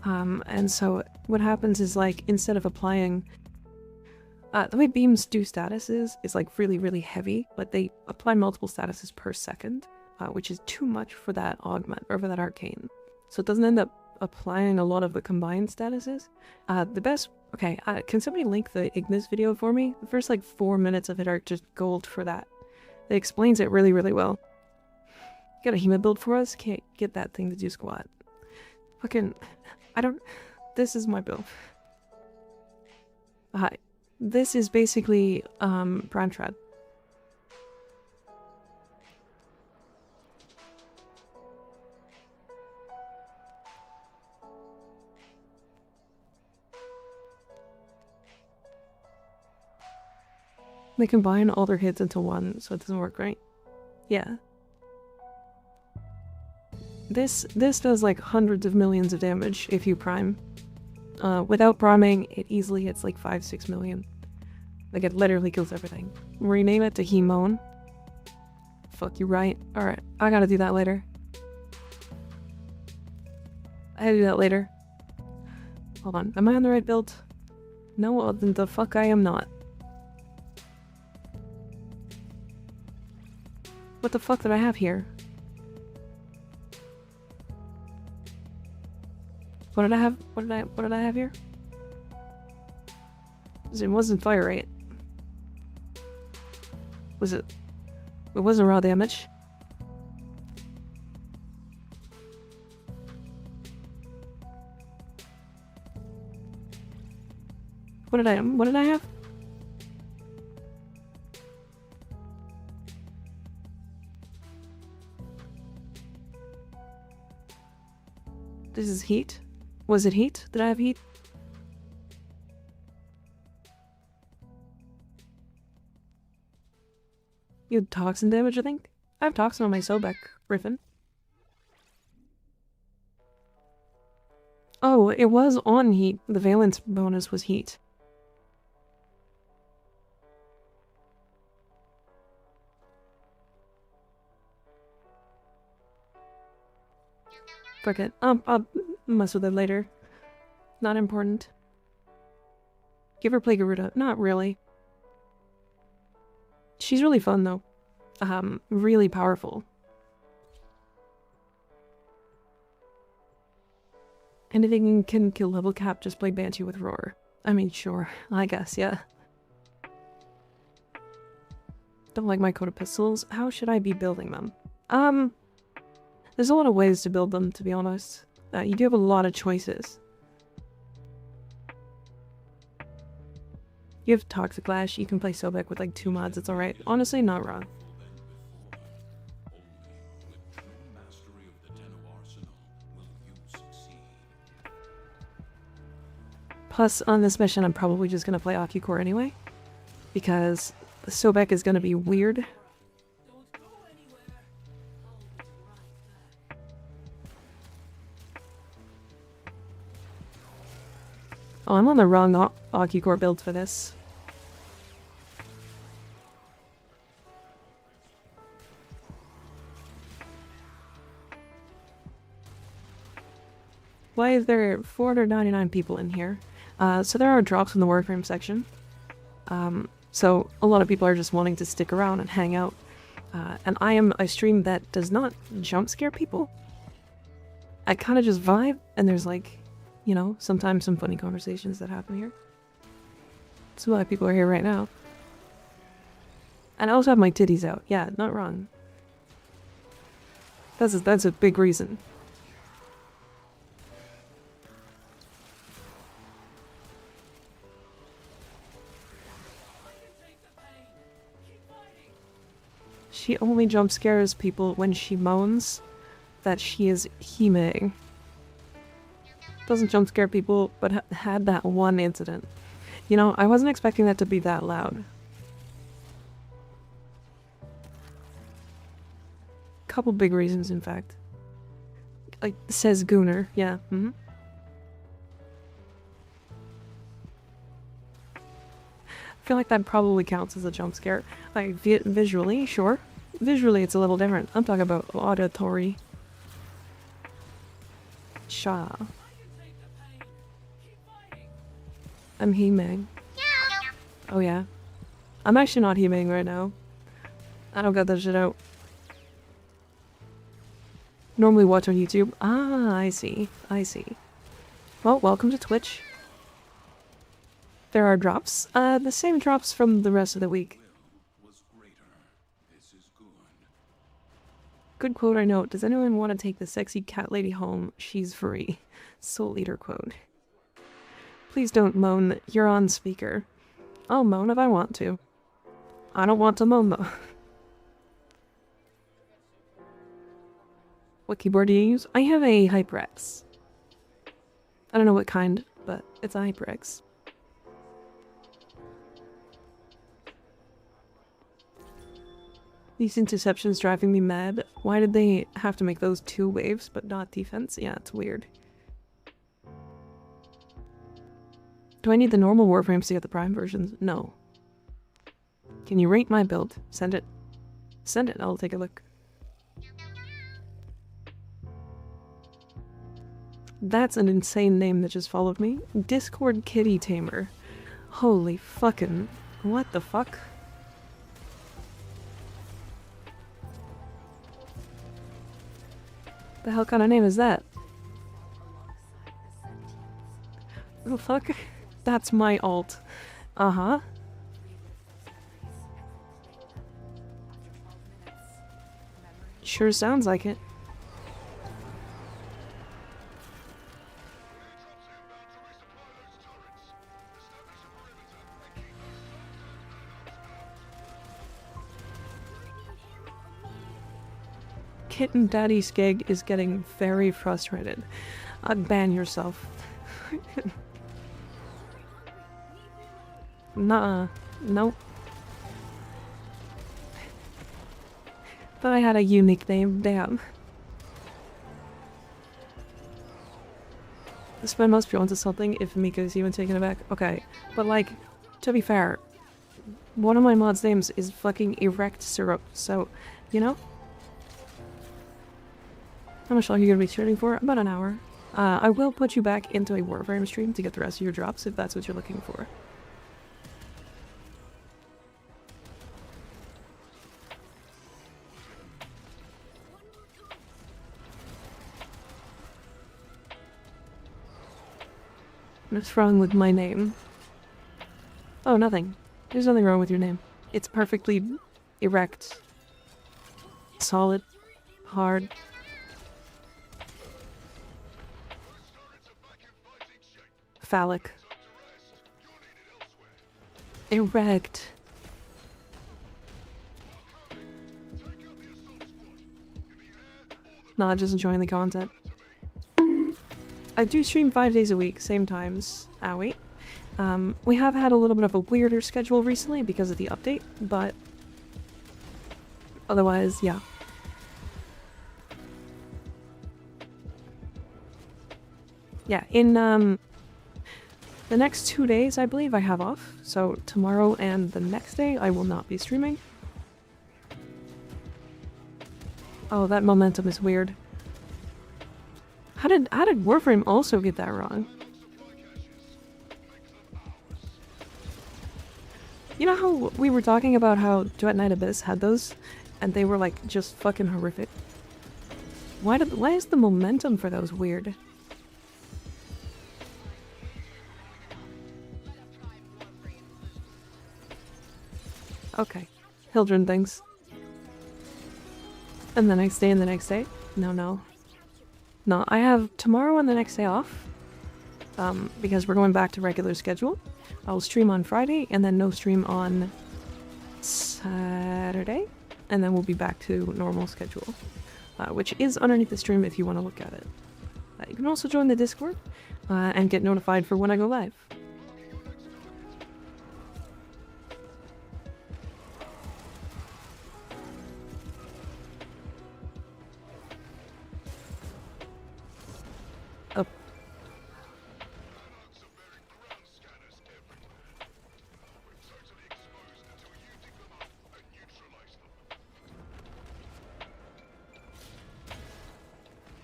And so what happens is, like, instead of applying... the way beams do statuses is like really, really heavy, but they apply multiple statuses per second, which is too much for that augment, or for that arcane. So it doesn't end up applying a lot of the combined statuses. The best... Okay, can somebody link the Ignis video for me? The first like 4 minutes of it are just gold for that. It explains it really, really well. You got a Hema build for us? Can't get that thing to do squat. Fucking... I don't... This is my build. Hi. This is basically, Prime Trad. They combine all their hits into one, so it doesn't work, right? Yeah. This does like hundreds of millions of damage if you prime. Without priming, it easily hits like 5-6 million. Like, it literally kills everything. Rename it to Hemone. Fuck you, right? Alright, I gotta do that later. I gotta do that later. Hold on, am I on the right build? No, well, then the fuck I am not. What the fuck did I have here? What did I have? What did I have here? It wasn't fire rate. Was it? It wasn't raw damage. What did I have? This is heat? Was it heat? Did I have heat? You had toxin damage, I think? I have toxin on my Sobek, Griffin. Oh, it was on heat. The valence bonus was heat. Fuck it. I'll mess with it later. Not important. Give her play Garuda. Not really. She's really fun though. Really powerful. Anything can kill level cap, just play Banshee with Roar. I mean, sure. I guess, yeah. Don't like my coat of pistols. How should I be building them? There's a lot of ways to build them, to be honest. You do have a lot of choices. You have Toxic Lash, you can play Sobek with like 2 mods, it's alright. Honestly, not wrong. Plus, on this mission, I'm probably just gonna play Ocucore anyway. Because the Sobek is gonna be weird. Oh, I'm on the wrong Ocucore build for this. Why is there 499 people in here? So there are drops in the Warframe section. So a lot of people are just wanting to stick around and hang out. And I am a stream that does not jump scare people. I kind of just vibe, and there's like, you know, sometimes some funny conversations that happen here. That's why people are here right now. And I also have my titties out. Yeah, not wrong. That's a big reason. She only jump scares people when she moans that she is Hime. Doesn't jump scare people, but had that one incident. You know, I wasn't expecting that to be that loud. Couple big reasons, in fact. Like, says Gooner, yeah, I feel like that probably counts as a jump scare. Like, visually, sure. Visually, it's a little different. I'm talking about auditory. Sha. I'm Himeng. Oh yeah. I'm actually not Himeng right now. I don't got that shit out. Normally watch on YouTube. Ah, I see. I see. Well, welcome to Twitch. There are drops. The same drops from the rest of the week. Good quote I note. Does anyone want to take the sexy cat lady home? She's free. Soul Eater quote. Please don't moan. You're on speaker. I'll moan if I want to. I don't want to moan though. What keyboard do you use? I have a HyperX. I don't know what kind, but it's a HyperX. These interceptions driving me mad. Why did they have to make those 2 waves but not defense? Yeah, it's weird. Do I need the normal Warframes to get the Prime versions? No. Can you rate my build? Send it. Send it, I'll take a look. That's an insane name that just followed me. Discord Kitty Tamer. Holy fucking... what the fuck? The hell kind of name is that? What the fuck? That's my alt. Uh-huh. Sure sounds like it. Kitten Daddy Skeg is getting very frustrated. Ban yourself. Nuh-uh. Nope. Thought I had a unique name, damn. Spend most people into something if Mika is even taken aback. Okay, but like, to be fair, one of my mods' names is fucking Erect Syrup, so, you know? How much longer are you gonna be streaming for? About an hour. I will put you back into a Warframe stream to get the rest of your drops if that's what you're looking for. What's wrong with my name? Oh, nothing. There's nothing wrong with your name. It's perfectly erect. Solid. Hard. Phallic. Erect. Not just enjoying the content. I do stream 5 days a week, same times. Ah, wait. We have had a little bit of a weirder schedule recently because of the update, but otherwise, yeah. Yeah, in the next 2 days, I believe, I have off. So tomorrow and the next day, I will not be streaming. Oh, that momentum is weird. How did Warframe also get that wrong? You know how we were talking about how Duet Night Abyss had those, and they were like just fucking horrific? Why is the momentum for those weird? Okay. Hildren things. And the next day and the next day? No, no. No, I have tomorrow and the next day off. Because we're going back to regular schedule. I'll stream on Friday and then no stream on Saturday. And then we'll be back to normal schedule. Which is underneath the stream if you want to look at it. You can also join the Discord and get notified for when I go live.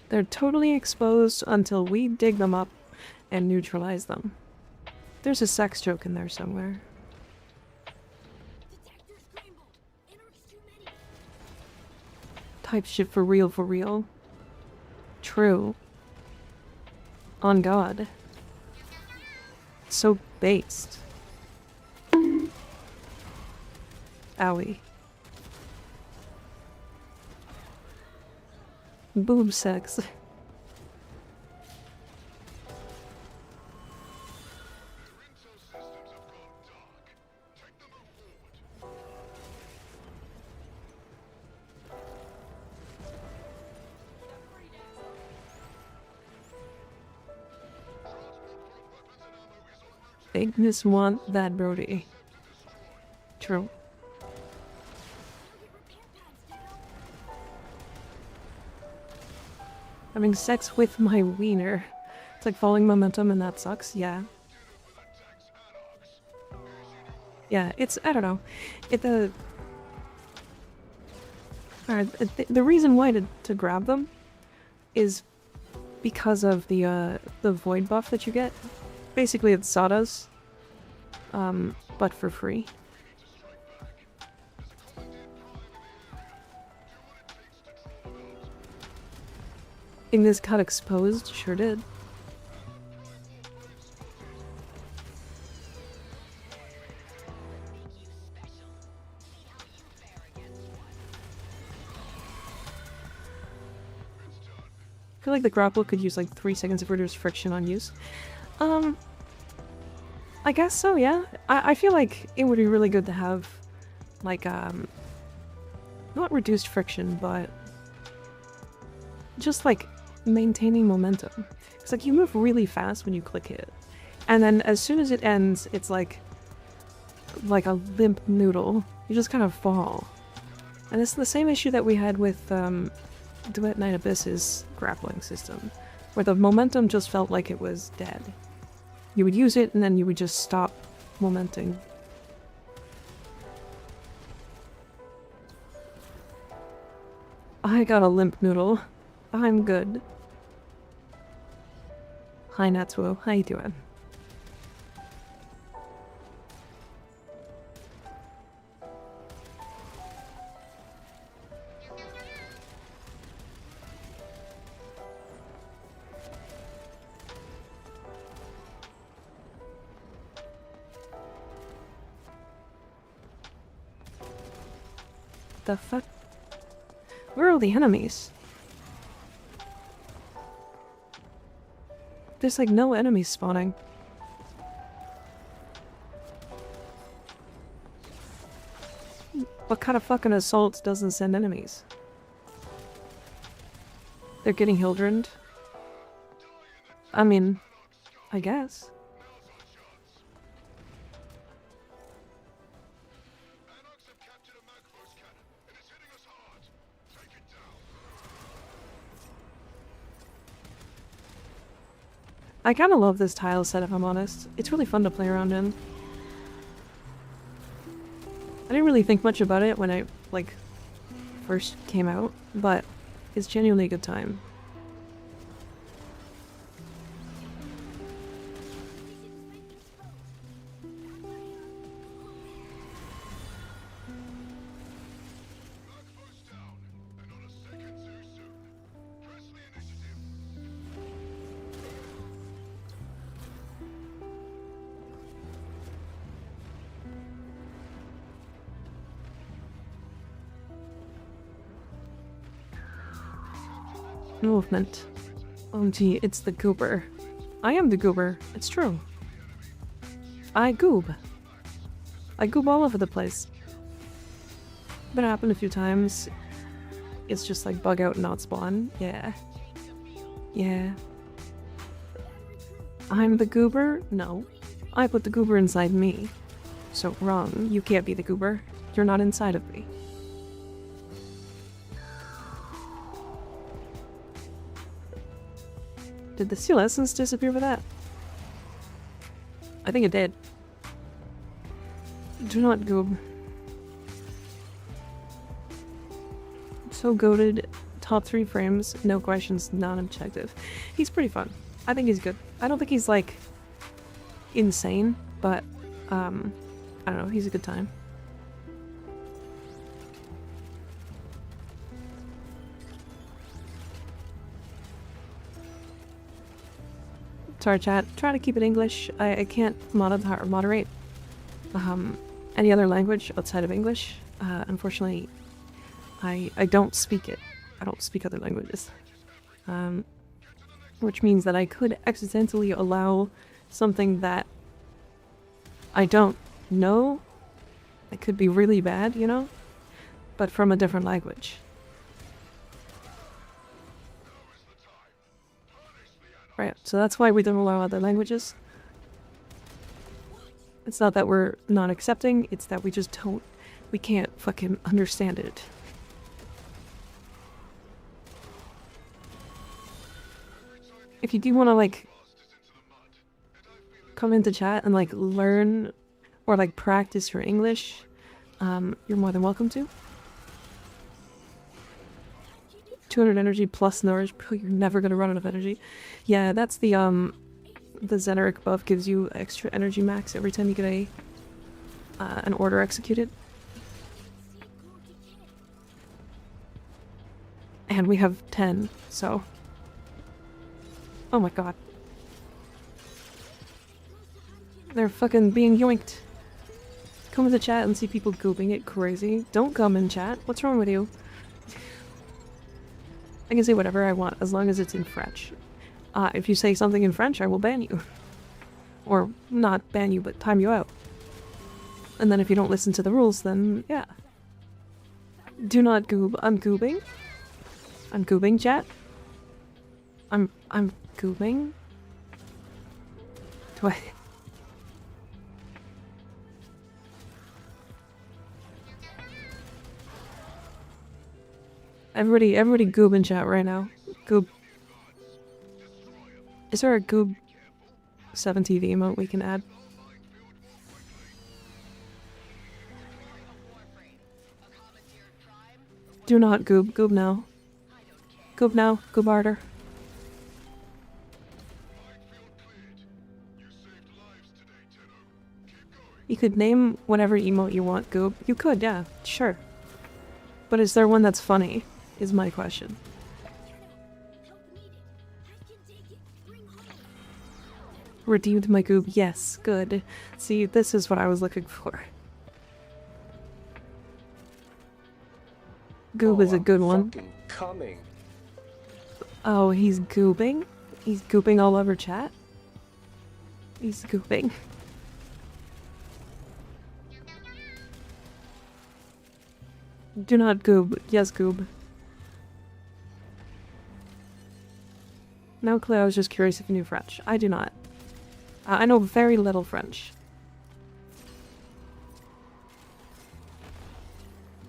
They're totally exposed until we dig them up and neutralize them. There's a sex joke in there somewhere. Type shit for real, for real. True. On God. So based. Owie. Boob sex. Ignis want that Brody. True. Having sex with my wiener. It's like falling momentum and that sucks, yeah. Yeah, it's, I don't know. The reason why to grab them is because of the void buff that you get. Basically, it's sawdust, but for free. In this cut exposed, sure did. I feel like the grapple could use like 3 seconds of reduced friction on use. I guess so, yeah. I feel like it would be really good to have, like, not reduced friction, but just like maintaining momentum. It's like you move really fast when you click it, and then as soon as it ends, it's like a limp noodle. You just kind of fall. And it's the same issue that we had with Duet Night Abyss's grappling system, where the momentum just felt like it was dead. You would use it and then you would just stop momenting. I got a limp noodle. I'm good. Hi Natsuo, how you doing? The fuck? Where are all the enemies? There's like no enemies spawning. What kind of fucking assault doesn't send enemies? They're getting Hildrened? I mean, I guess. I kind of love this tile set, if I'm honest. It's really fun to play around in. I didn't really think much about it when I, like, first came out, but it's genuinely a good time. Movement. OMG, it's the goober. I am the goober. It's true. I goob. I goob all over the place. Been happened a few times. It's just like bug out and not spawn. Yeah. Yeah. I'm the goober? No. I put the goober inside me. So wrong. You can't be the goober. You're not inside of me. Did the seal essence disappear with that? I think it did. Do not goob. So goated. Top 3 frames, no questions, non-objective. He's pretty fun. I think he's good. I don't think he's like insane, but I don't know, he's a good time. Sorry chat, try to keep it English. I can't moderate any other language outside of English. Unfortunately, I don't speak it. I don't speak other languages. Which means that I could accidentally allow something that I don't know. It could be really bad, you know? But from a different language. Right, so that's why we don't allow other languages. It's not that we're not accepting, it's that we just don't, we can't fucking understand it. If you do want to like come into chat and like learn or like practice your English, you're more than welcome to. 200 energy plus nourish. Bro, you're never gonna run out of energy. Yeah, that's the Zeneric buff gives you extra energy max every time you get a an order executed. And we have 10, so... Oh my god. They're fucking being yoinked. Come to the chat and see people gooping it crazy. Don't come in chat. What's wrong with you? I can say whatever I want as long as it's in French. If you say something in French, I will ban you. Or not ban you, but time you out. And then if you don't listen to the rules, then yeah. Do not goob. I'm goobing. I'm goobing, chat. I'm goobing. Do I... Everybody goob in chat right now. Goob. Is there a goob 7TV emote we can add? Do not goob. Goob now. Goob now. Goob harder. You could name whatever emote you want, Goob. You could, yeah. Sure. But is there one that's funny? Is my question. Redeemed my goob. Yes, good. See, this is what I was looking for. Goob is a good one. Coming. Oh, he's goobing? He's gooping all over chat? He's gooping. Do not goob. Yes, goob. No clue, I was just curious if you knew French. I do not. I know very little French.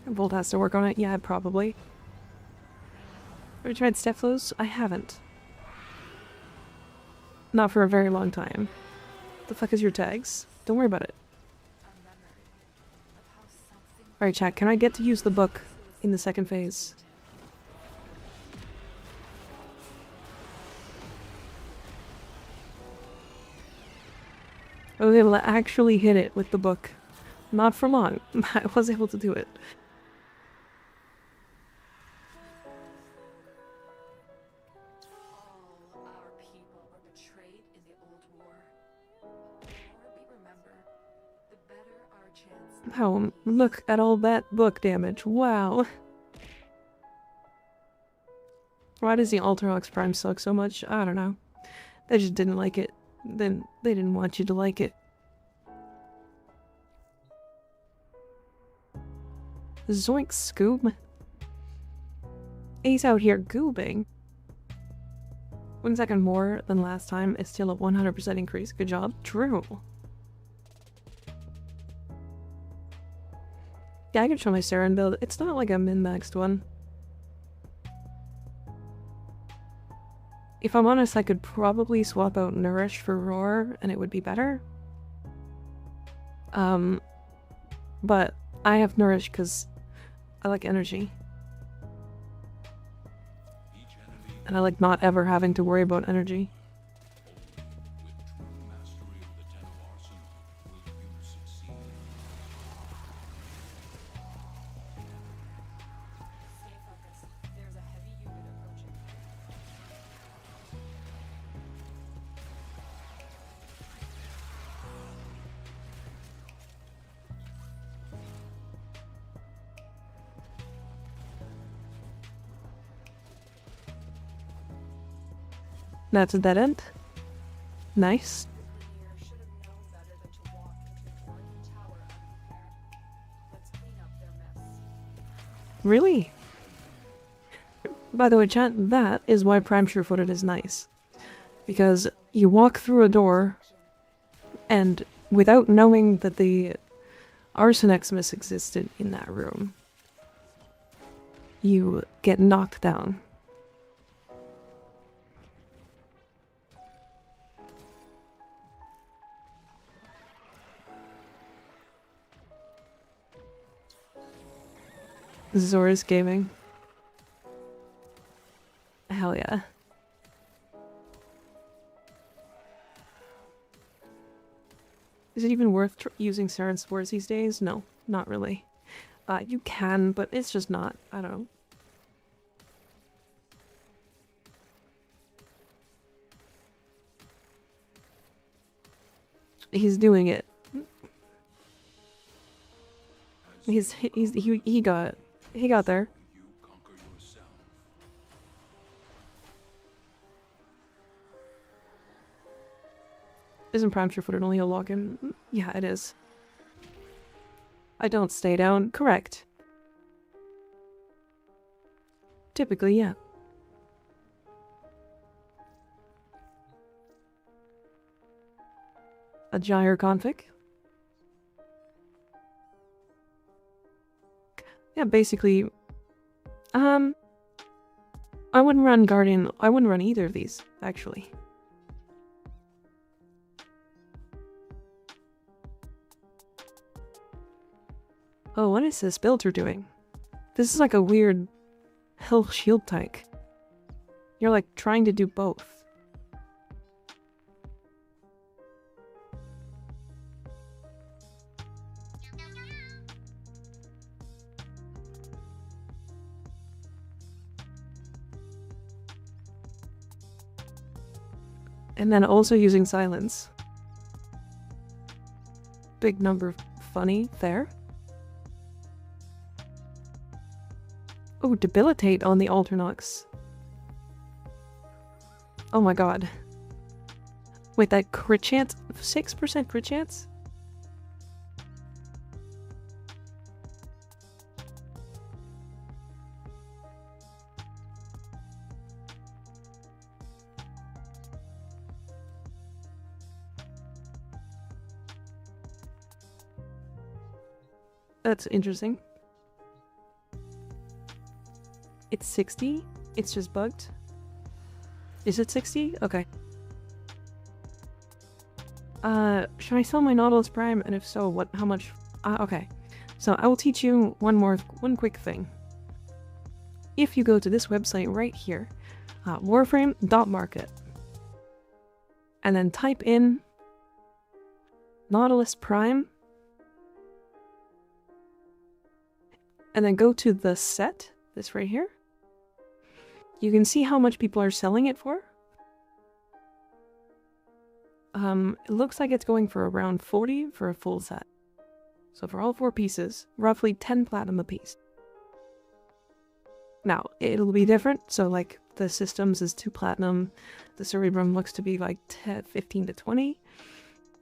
Volt has to work on it. Yeah, probably. Have you tried Stepflows? I haven't. Not for a very long time. The fuck is your tags? Don't worry about it. Alright, chat, can I get to use the book in the second phase? I was able to actually hit it with the book. Not for long. I was able to do it. All our people were betrayed in the old war. The more we remember, the better our chance. Oh, look at all that book damage. Wow. Why does the Ultra Prime suck so much? I don't know. They just didn't like it. Then they didn't want you to like it. Zoink, Scoob. He's out here goobing. 1 second more than last time is still a 100% increase. Good job. True. Yeah, I can show my Saren build. It's not like a min-maxed one. If I'm honest, I could probably swap out Nourish for Roar and it would be better. But I have Nourish because I like energy. And I like not ever having to worry about energy. With true mastery of the Tenno arsenal, will you succeed? Stay focused. There's a heavy unit approaching. That's a dead end. Nice. Here should have known better than to walk into an Orc tower unprepared. Let's clean up their mess. Really? By the way, chat, that is why Prime Sure-Footed is nice. Because you walk through a door, and without knowing that the Arson Xmas existed in that room, you get knocked down. Zora's Gaming. Hell yeah. Is it even worth using Siren Spores these days? No, not really. You can, but it's just not. I don't know. He's doing it. He got there. You conquer yourself. Isn't Prime Surefooted only a login? Yeah, it is. I don't stay down. Correct. Typically, yeah. A gyre config. Yeah, basically. I wouldn't run Guardian. I wouldn't run either of these, actually. Oh, what is this build you're doing? This is like a weird health shield tank. You're like trying to do both. And then also using silence. Big number funny there. Oh, debilitate on the Alternox. Oh my god. Wait, that crit chance? 6% crit chance? That's interesting. It's 60? It's just bugged? Is it 60? Okay. Should I sell my Nautilus Prime? And if so, how much? Okay. So I will teach you one quick thing. If you go to this website right here, Warframe.market, and then type in Nautilus Prime, and then go to the set, this right here. You can see how much people are selling it for. It looks like it's going for around 40 for a full set. So for all 4 pieces, roughly 10 platinum a piece. Now, it'll be different. So like the systems is 2 platinum. The Cerebrum looks to be like 15 to 20.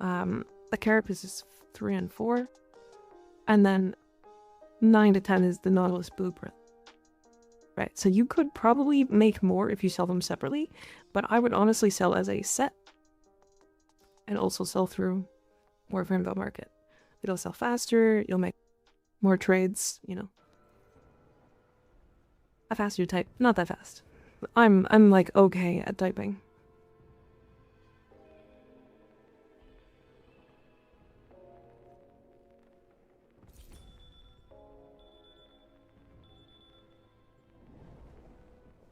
The Carapace is 3 and 4. And then 9 to 10 is the Nautilus Blueprint. Right, so you could probably make more if you sell them separately, but I would honestly sell as a set and also sell through Warframe.market. It'll sell faster, you'll make more trades, you know. A faster type, not that fast. I'm like okay at typing.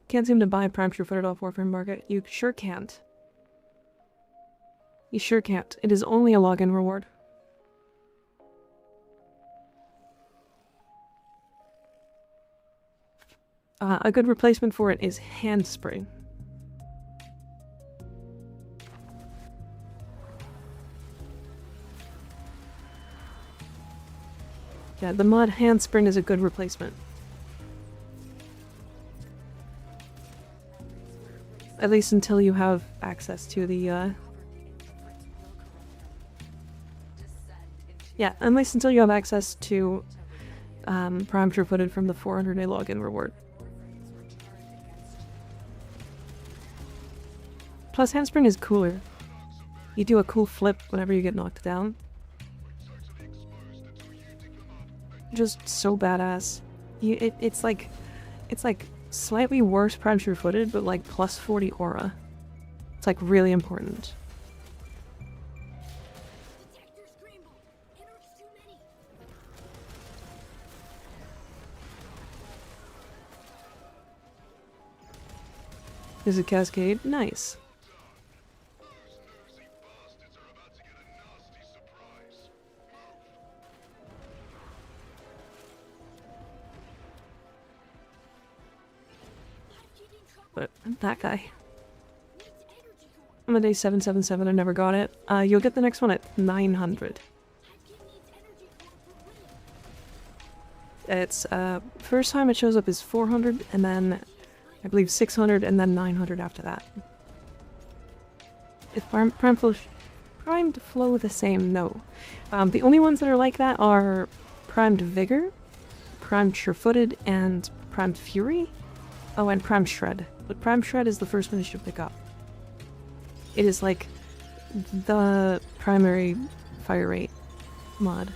Can't seem to buy Prime Surefooted off Warframe Market. You sure can't. You sure can't. It is only a login reward. A good replacement for it is Handspring. Yeah, the mod Handspring is a good replacement. At least until you have access to the, yeah, at least until you have access to, Prime Surefooted from the 400-day login reward. Plus, Handspring is cooler. You do a cool flip whenever you get knocked down. Just so badass. It's like slightly worse Prime Surefooted, but like plus 40 aura. It's like really important. There's a cascade. Nice. But that guy. I'm on day 777. I never got it. You'll get the next one at 900. It's first time it shows up is 400, and then I believe 600, and then 900 after that. Is primed flow the same? No. The only ones that are like that are primed vigor, primed sure-footed, and primed fury. Oh, and primed shred. But primed shred is the first one you should pick up. It is like the primary fire rate mod.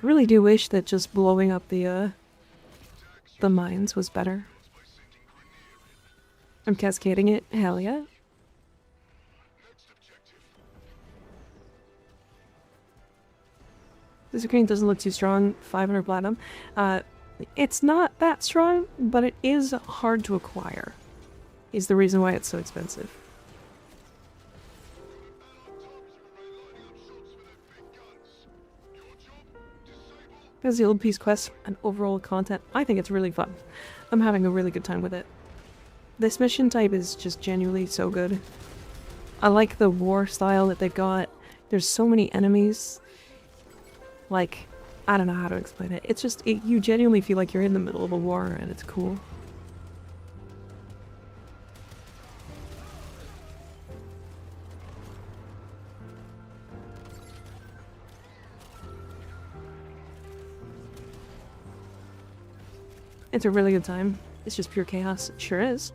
I really do wish that just blowing up the mines was better. I'm cascading it. Hell yeah. This green doesn't look too strong. 500 platinum. It's not that strong, but it is hard to acquire. Is the reason why it's so expensive. As the old piece quest and overall content, I think it's really fun. I'm having a really good time with it. This mission type is just genuinely so good. I like the war style that they've got. There's so many enemies. Like, I don't know how to explain it. It's just, you genuinely feel like you're in the middle of a war, and it's cool. It's a really good time. It's just pure chaos. It sure is.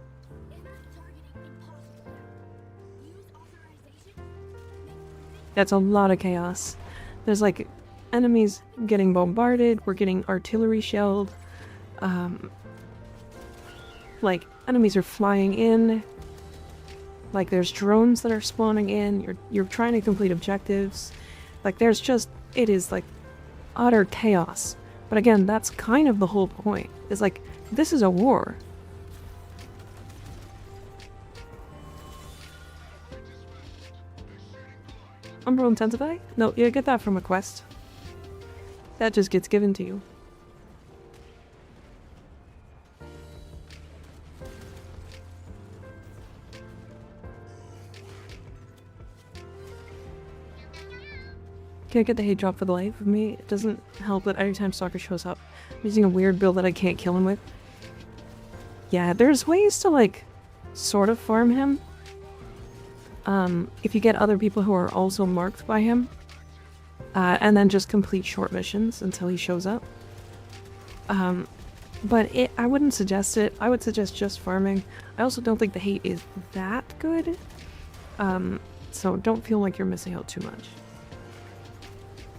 That's a lot of chaos. There's like enemies getting bombarded, we're getting artillery shelled. Like enemies are flying in. Like there's drones that are spawning in. You're trying to complete objectives. Like there's just, it is like utter chaos. But again, that's kind of the whole point. It's like, this is a war. Umbral Intensify? No, you get that from a quest. That just gets given to you. Can't get the hate drop for the life of me. It doesn't help that every time Stalker shows up, I'm using a weird build that I can't kill him with. Yeah, there's ways to like, sort of farm him. If you get other people who are also marked by him. And then just complete short missions until he shows up. But I wouldn't suggest it. I would suggest just farming. I also don't think the hate is that good. So don't feel like you're missing out too much.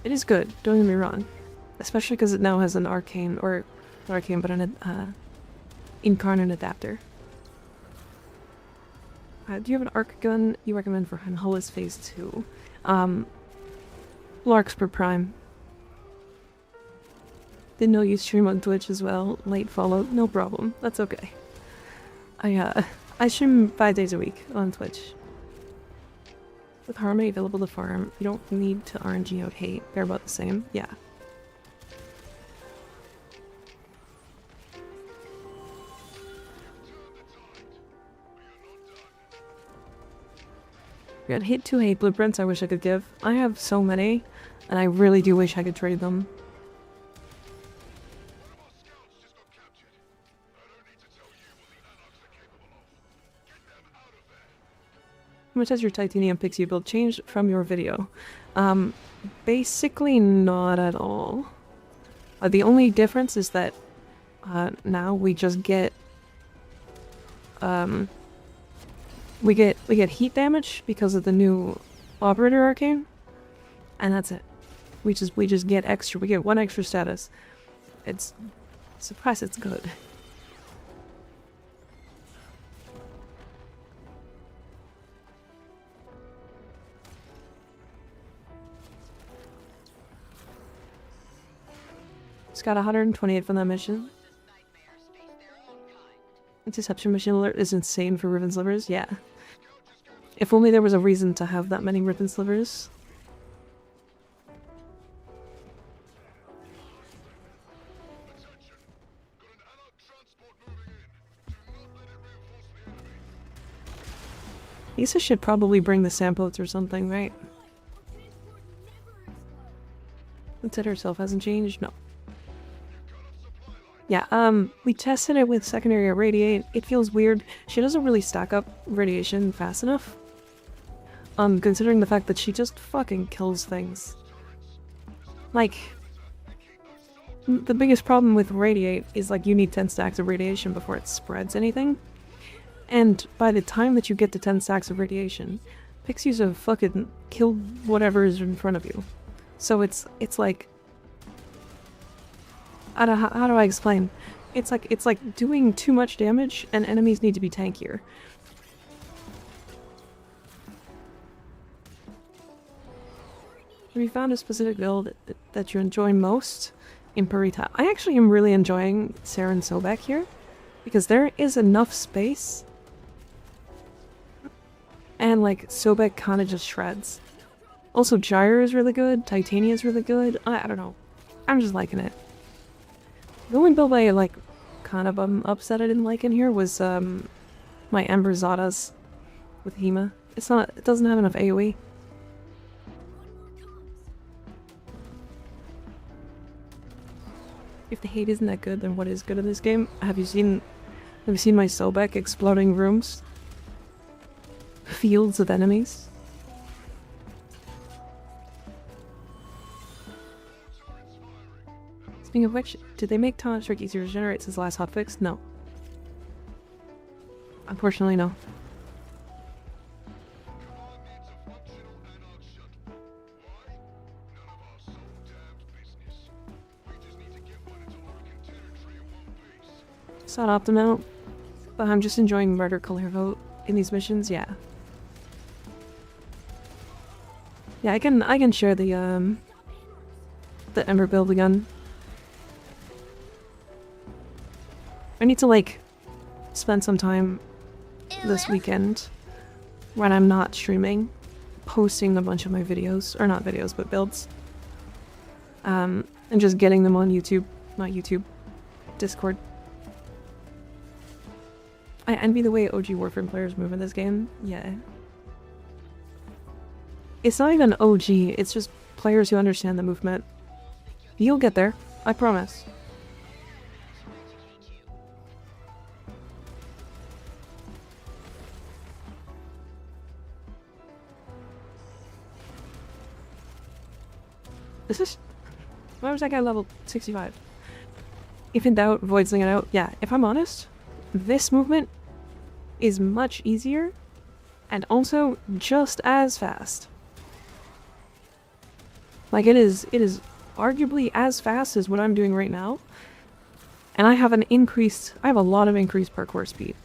It is good, don't get me wrong. Especially because it now has an arcane, or not arcane, but an incarnate adapter. Do you have an arc gun you recommend for Hull's Phase 2? Larkspur Prime. Didn't know you stream on Twitch as well. Late follow, no problem. That's okay. I stream 5 days a week on Twitch. With Harmony available to farm, you don't need to RNG out hate. They're about the same. Yeah. We got hit 2 hate blueprints I wish I could give. I have so many, and I really do wish I could trade them. How much has your titanium pixie build changed from your video? Basically not at all. The only difference is that now we just get we get heat damage because of the new operator arcane, and that's it. We just get extra. We get 1 extra status. It's surprise. It's good. It's got 128 from that mission. Interception mission alert is insane for ribbon slivers. Yeah. If only there was a reason to have that many ribbon slivers. Lisa should probably bring the samples or something, right? Lieutenant herself hasn't changed? No. Yeah, we tested it with secondary irradiate. It feels weird. She doesn't really stack up radiation fast enough. Considering the fact that she just fucking kills things. Like, the biggest problem with radiate is like you need 10 stacks of radiation before it spreads anything. And by the time that you get to 10 stacks of radiation, pixies have fucking killed whatever is in front of you. So it's like, how do I explain? It's like doing too much damage, and enemies need to be tankier. Have you found a specific build that you enjoy most in Parita? I actually am really enjoying Saren Sobek here, because there is enough space, and like Sobek kind of just shreds. Also, Gyre is really good, Titania is really good. I don't know. I'm just liking it. The only build I like kind of upset I didn't like in here was my Ember Zadas with Hema. It doesn't have enough AoE. If the hate isn't that good, then what is good in this game? Have you seen my Sobek exploding rooms? Fields of enemies? Speaking of which, did they make Counter-Strike easier to generate since the last hotfix? No. Unfortunately, no. It's not optimal, but I'm just enjoying murder color vote in these missions. Yeah. Yeah, I can share the Ember build again. I need to like spend some time this weekend when I'm not streaming, posting a bunch of my videos, or not videos, but builds, and just getting them on YouTube, not YouTube, Discord. I envy the way OG Warframe players move in this game. Yeah. It's not even OG, it's just players who understand the movement. You'll get there, I promise. Why was that guy level 65? If in doubt, avoid slinging out. Yeah, if I'm honest, this movement is much easier and also just as fast. Like it is arguably as fast as what I'm doing right now. And I have a lot of increased parkour speed.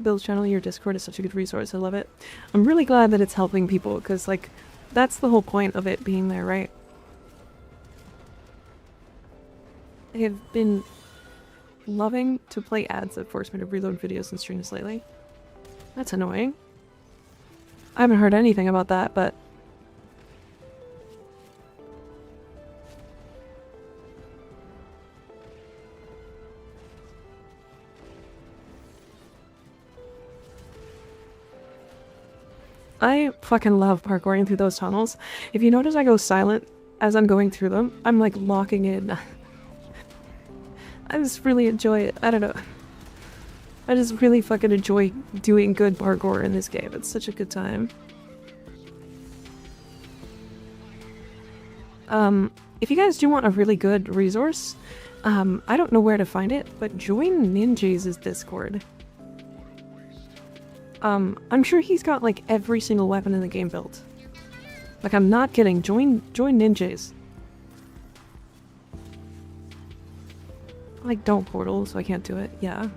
Bill's channel, your Discord is such a good resource. I love it. I'm really glad that it's helping people, because like that's the whole point of it being there, right? I have been loving to play ads that force me to reload videos and streams lately. That's annoying. I haven't heard anything about that, but I fucking love parkouring through those tunnels. If you notice I go silent as I'm going through them, I'm like locking in. I just really enjoy it. I don't know. I just really fucking enjoy doing good parkour in this game. It's such a good time. If you guys do want a really good resource, I don't know where to find it, but join Ninja's Discord. I'm sure he's got like every single weapon in the game built. Like, I'm not kidding. Join Ninja's. Like, don't portal, so I can't do it. Yeah.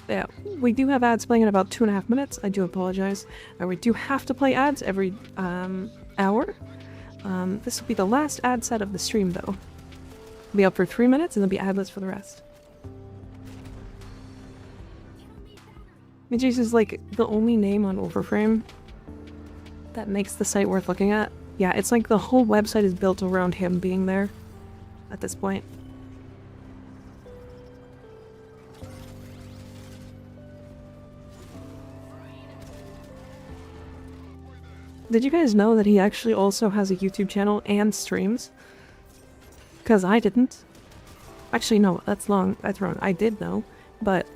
Yeah, we do have ads playing in about 2.5 minutes. I do apologize. We do have to play ads every hour. This will be the last ad set of the stream, though. It'll be up for 3 minutes, and there'll be adless for the rest. Ninja's is like the only name on Warframe that makes the site worth looking at. Yeah, it's like the whole website is built around him being there at this point. Did you guys know that he actually also has a YouTube channel and streams? Because I didn't. Actually, no, that's wrong. I did know, but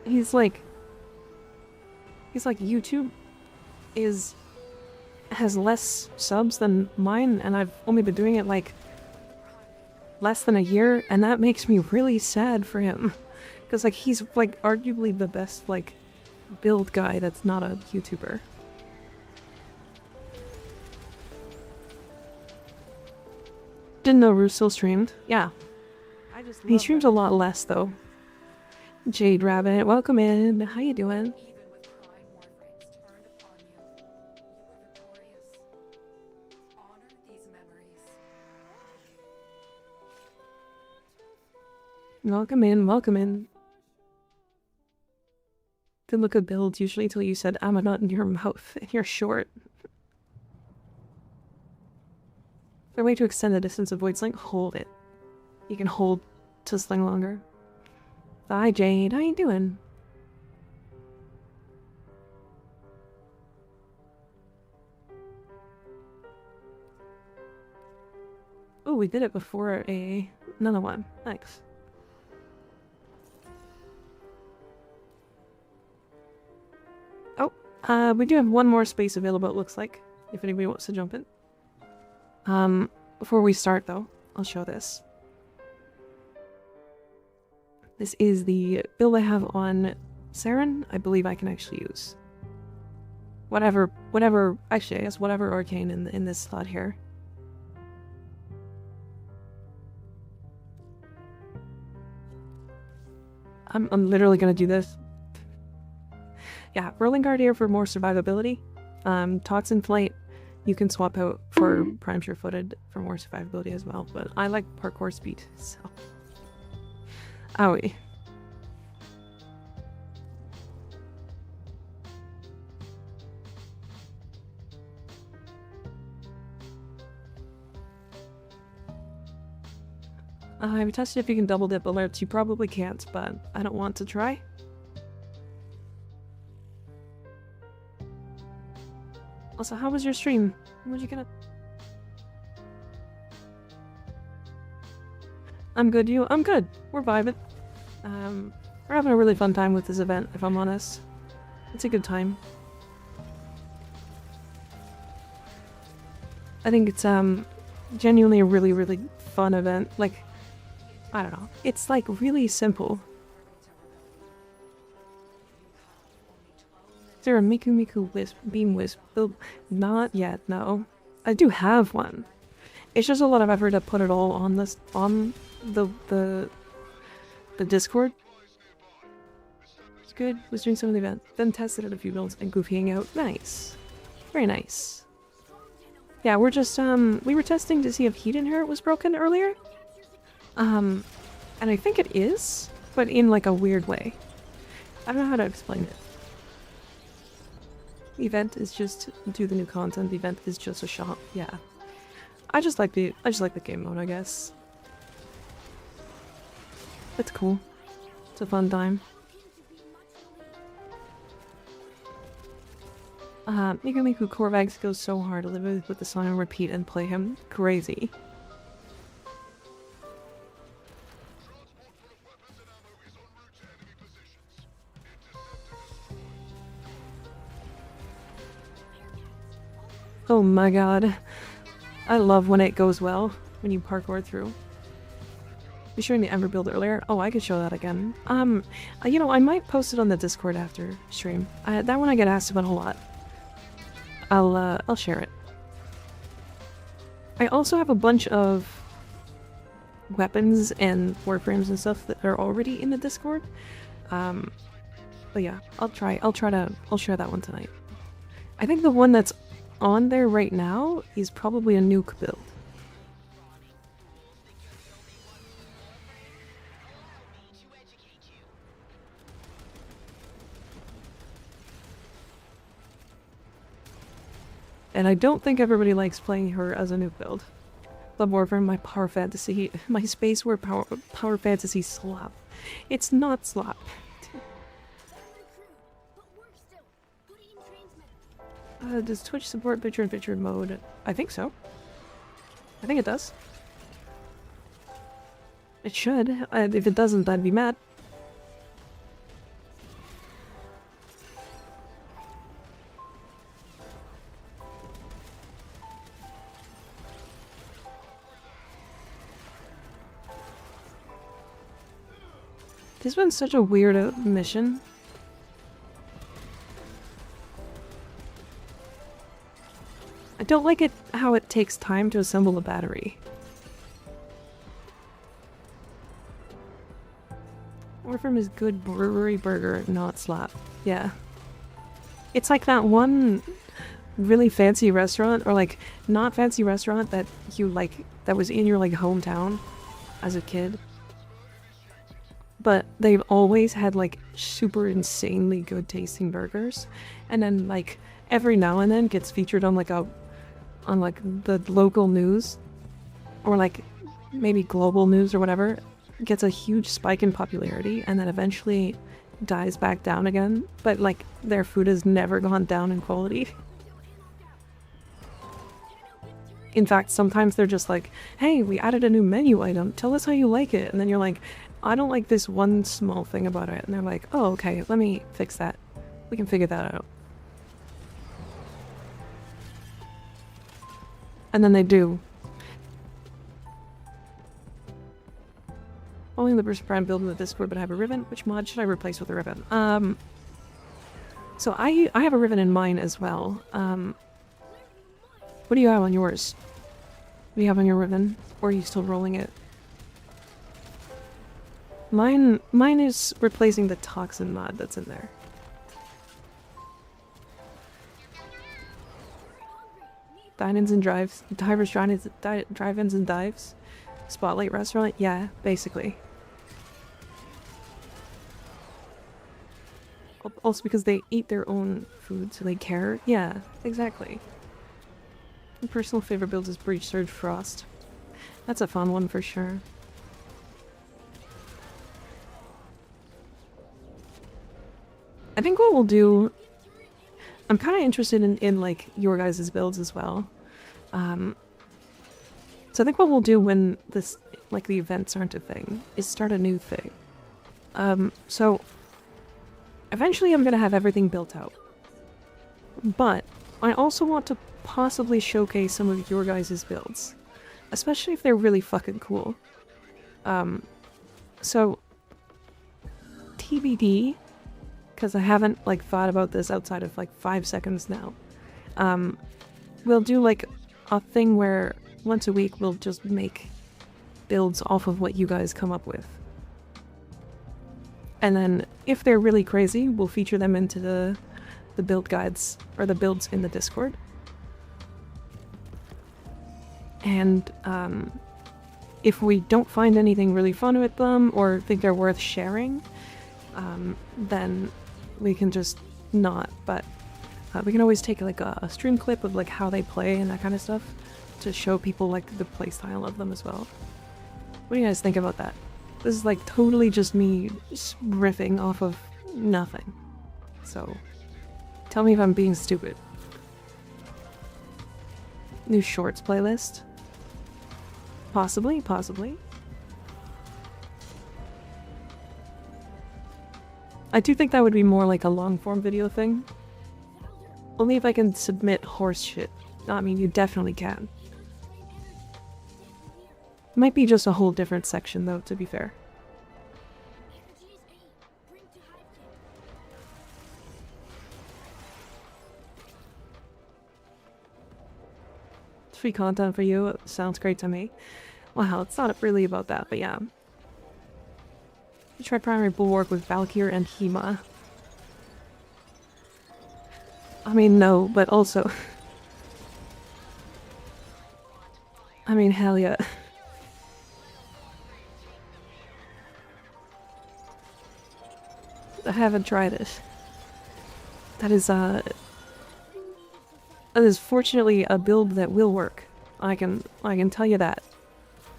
he's like YouTube has less subs than mine, and I've only been doing it like less than a year, and that makes me really sad for him, because like he's like arguably the best like build guy that's not a YouTuber. Didn't know Rue still streamed. Yeah, he streams a lot less though. Jade Rabbit, welcome in. How you doing? Even with prime Warframes turned upon you, you were victorious. Honor these memories. Welcome in, welcome in. Didn't look at builds usually till you said I'm a nut in your mouth and you're short. Is there a way to extend the distance of Void Sling? Hold it. You can hold to sling longer. Hi Jade, how you doing? Oh, we did it before another one. Thanks. Oh, we do have one more space available, it looks like, if anybody wants to jump in. Before we start though, I'll show this. This is the build I have on Saren. I believe I can actually use whatever, actually I guess whatever arcane in this slot here. I'm literally gonna do this. Yeah, Rolling Guard here for more survivability. Toxin Flight you can swap out for Prime Sure Footed for more survivability as well, but I like parkour speed, so. Owie. I've tested if you can double dip alerts. You probably can't, but I don't want to try. Also, how was your stream? What you gonna... I'm good, you? I'm good. We're vibing. We're having a really fun time with this event, if I'm honest. It's a good time. I think it's genuinely a really, really fun event. Like, I don't know. It's like really simple. Is there a Miku Wisp, Beam Wisp build? Not yet, no. I do have one. It's just a lot of effort to put it all on this, on the Discord. It's good. Was doing some of the event. Then tested it a few builds and goofying out. Nice. Very nice. Yeah, we're just, we were testing to see if Heat Inherit was broken earlier. And I think it is, but in like a weird way. I don't know how to explain it. The event is just do the new content. The event is just a shop. Yeah. I just like the game mode, I guess. It's cool. It's a fun time. Miku Korvax goes so hard to live with the song and repeat and play him. Crazy. Oh my god. I love when it goes well, when you parkour through. You showing the Ember build earlier? Oh, I could show that again. You know, I might post it on the Discord after stream. That one I get asked about a lot. I'll share it. I also have a bunch of weapons and warframes and stuff that are already in the Discord. But yeah, I'll share that one tonight. I think the one that's on there right now is probably a nuke build. And I don't think everybody likes playing her as a nuke build. Love Warframe, my power fantasy, my space war power fantasy slop. It's not slop. Does Twitch support picture-in-picture mode? I think so. I think it does. It should. If it doesn't, I'd be mad. This one's such a weird mission. I don't like it how it takes time to assemble a battery. Warframe is good brewery burger, not slap. Yeah. It's like that one really fancy restaurant, or like not fancy restaurant that you like, that was in your like hometown as a kid. But they've always had like super insanely good tasting burgers, and then like every now and then gets featured on like the local news, or like maybe global news or whatever, gets a huge spike in popularity and then eventually dies back down again, but like their food has never gone down in quality. In fact, sometimes they're just like, hey, we added a new menu item, tell us how you like it. And then you're like, I don't like this one small thing about it. And they're like, oh, okay, let me fix that. We can figure that out. And then they do. Only the Burst Prime build in the Discord, but I have a Riven. Which mod should I replace with a Riven? So I have a Riven in mine as well. What do you have on yours? What do you have on your Riven? Or are you still rolling it? Mine is replacing the Toxin mod that's in there. Dine-ins and drives. Divers, drive-ins and dives. Spotlight restaurant? Yeah, basically. Also because they eat their own food, so they care. Yeah, exactly. My personal favorite build is Breach Surge Frost. That's a fun one for sure. I think what we'll do... I'm kind of interested in like your guys' builds as well. So I think what we'll do when this, like the events aren't a thing, is start a new thing. So eventually I'm gonna have everything built out. But I also want to possibly showcase some of your guys' builds. Especially if they're really fucking cool. So TBD, because I haven't like thought about this outside of like 5 seconds now. We'll do like a thing where once a week we'll just make builds off of what you guys come up with. And then if they're really crazy, we'll feature them into the build guides, or the builds in the Discord. And if we don't find anything really fun with them, or think they're worth sharing, then we can just not. But we can always take like a stream clip of like how they play and that kind of stuff to show people like the playstyle of them as well. What do you guys think about that? This is like totally just me riffing off of nothing. So tell me if I'm being stupid. New shorts playlist? Possibly, possibly. I do think that would be more like a long form video thing. Only if I can submit horse shit. I mean, you definitely can. Might be just a whole different section, though, to be fair. It's free content for you. It sounds great to me. Wow, it's not really about that, but yeah. You tried primary bulwark with Valkyr and Hema. I mean, no, but also... I mean, hell yeah. I haven't tried it. That is fortunately a build that will work. I can tell you that.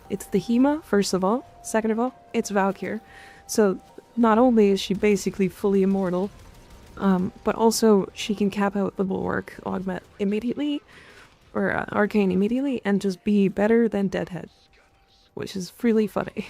It's the Hema, first of all. Second of all, it's Valkyr. So not only is she basically fully immortal, but also she can cap out the bulwark augment immediately, or arcane immediately, and just be better than Deadhead, which is really funny.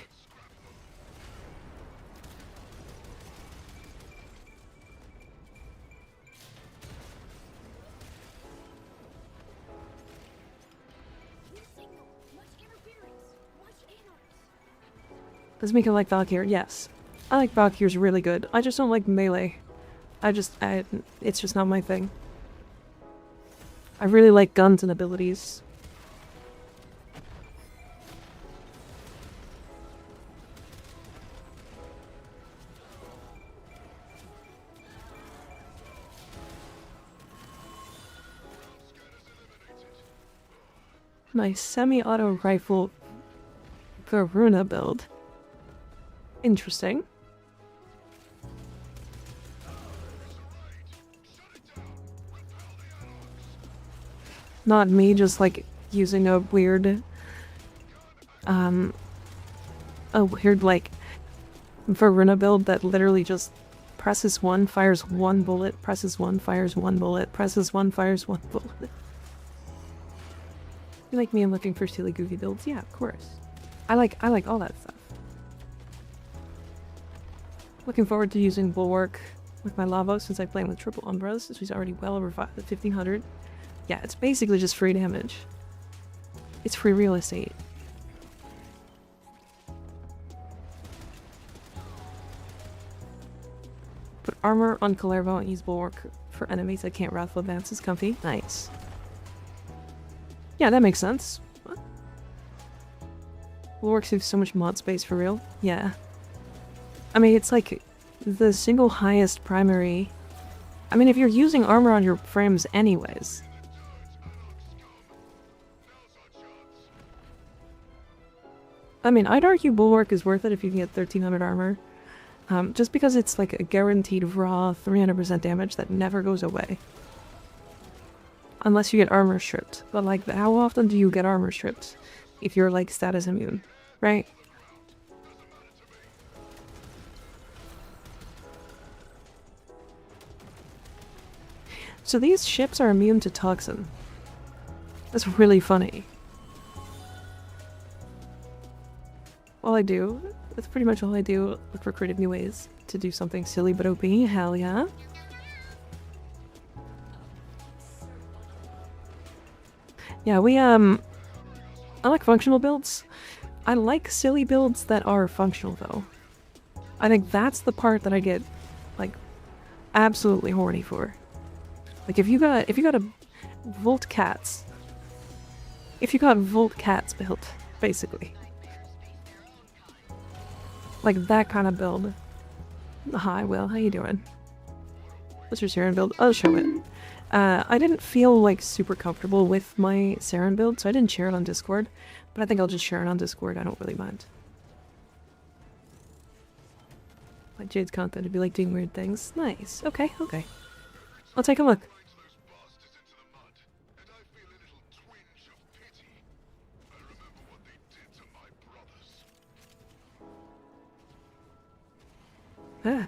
Does Mika like Valkyr? Yes. I like Valkyr's really good. I just don't like melee. It's just not my thing. I really like guns and abilities. My semi-auto rifle Varuna build. Interesting. Not me just like using a weird like Varuna build that literally just presses one, fires one bullet, presses one, fires one bullet, presses one, fires one bullet. You like me and looking for silly goofy builds? Yeah, of course. I like all that stuff. Looking forward to using Bulwark with my Lavo since I'm playing with triple Umbras, since he's already well over 1500. Yeah, it's basically just free damage. It's free real estate. Put armor on Kalervo and use Bulwark for enemies that can't Wrathful Advance is comfy. Nice. Yeah, that makes sense. What? Bulwark saves so much mod space for real. Yeah. I mean, it's like the single highest primary... I mean, if you're using armor on your frames anyways... I mean, I'd argue Bulwark is worth it if you can get 1300 armor. Just because it's like a guaranteed raw 300% damage that never goes away. Unless you get armor stripped. But like, how often do you get armor stripped? If you're like status immune, right? So these ships are immune to toxin. That's really funny. All I do, that's pretty much all I do, look for creative new ways to do something silly but OP. Hell yeah. Yeah, I like functional builds. I like silly builds that are functional though. I think that's the part that I get, like, absolutely horny for. Like if you got a Volt Cats. If you got Volt Cats built, basically. Like that kind of build. Hi, Will. How you doing? What's your Saren build? I'll show it. I didn't feel like super comfortable with my Saren build, so I didn't share it on Discord. But I think I'll just share it on Discord. I don't really mind. Like Jade's content would be like doing weird things. Nice. Okay, okay. I'll take a look. Ah.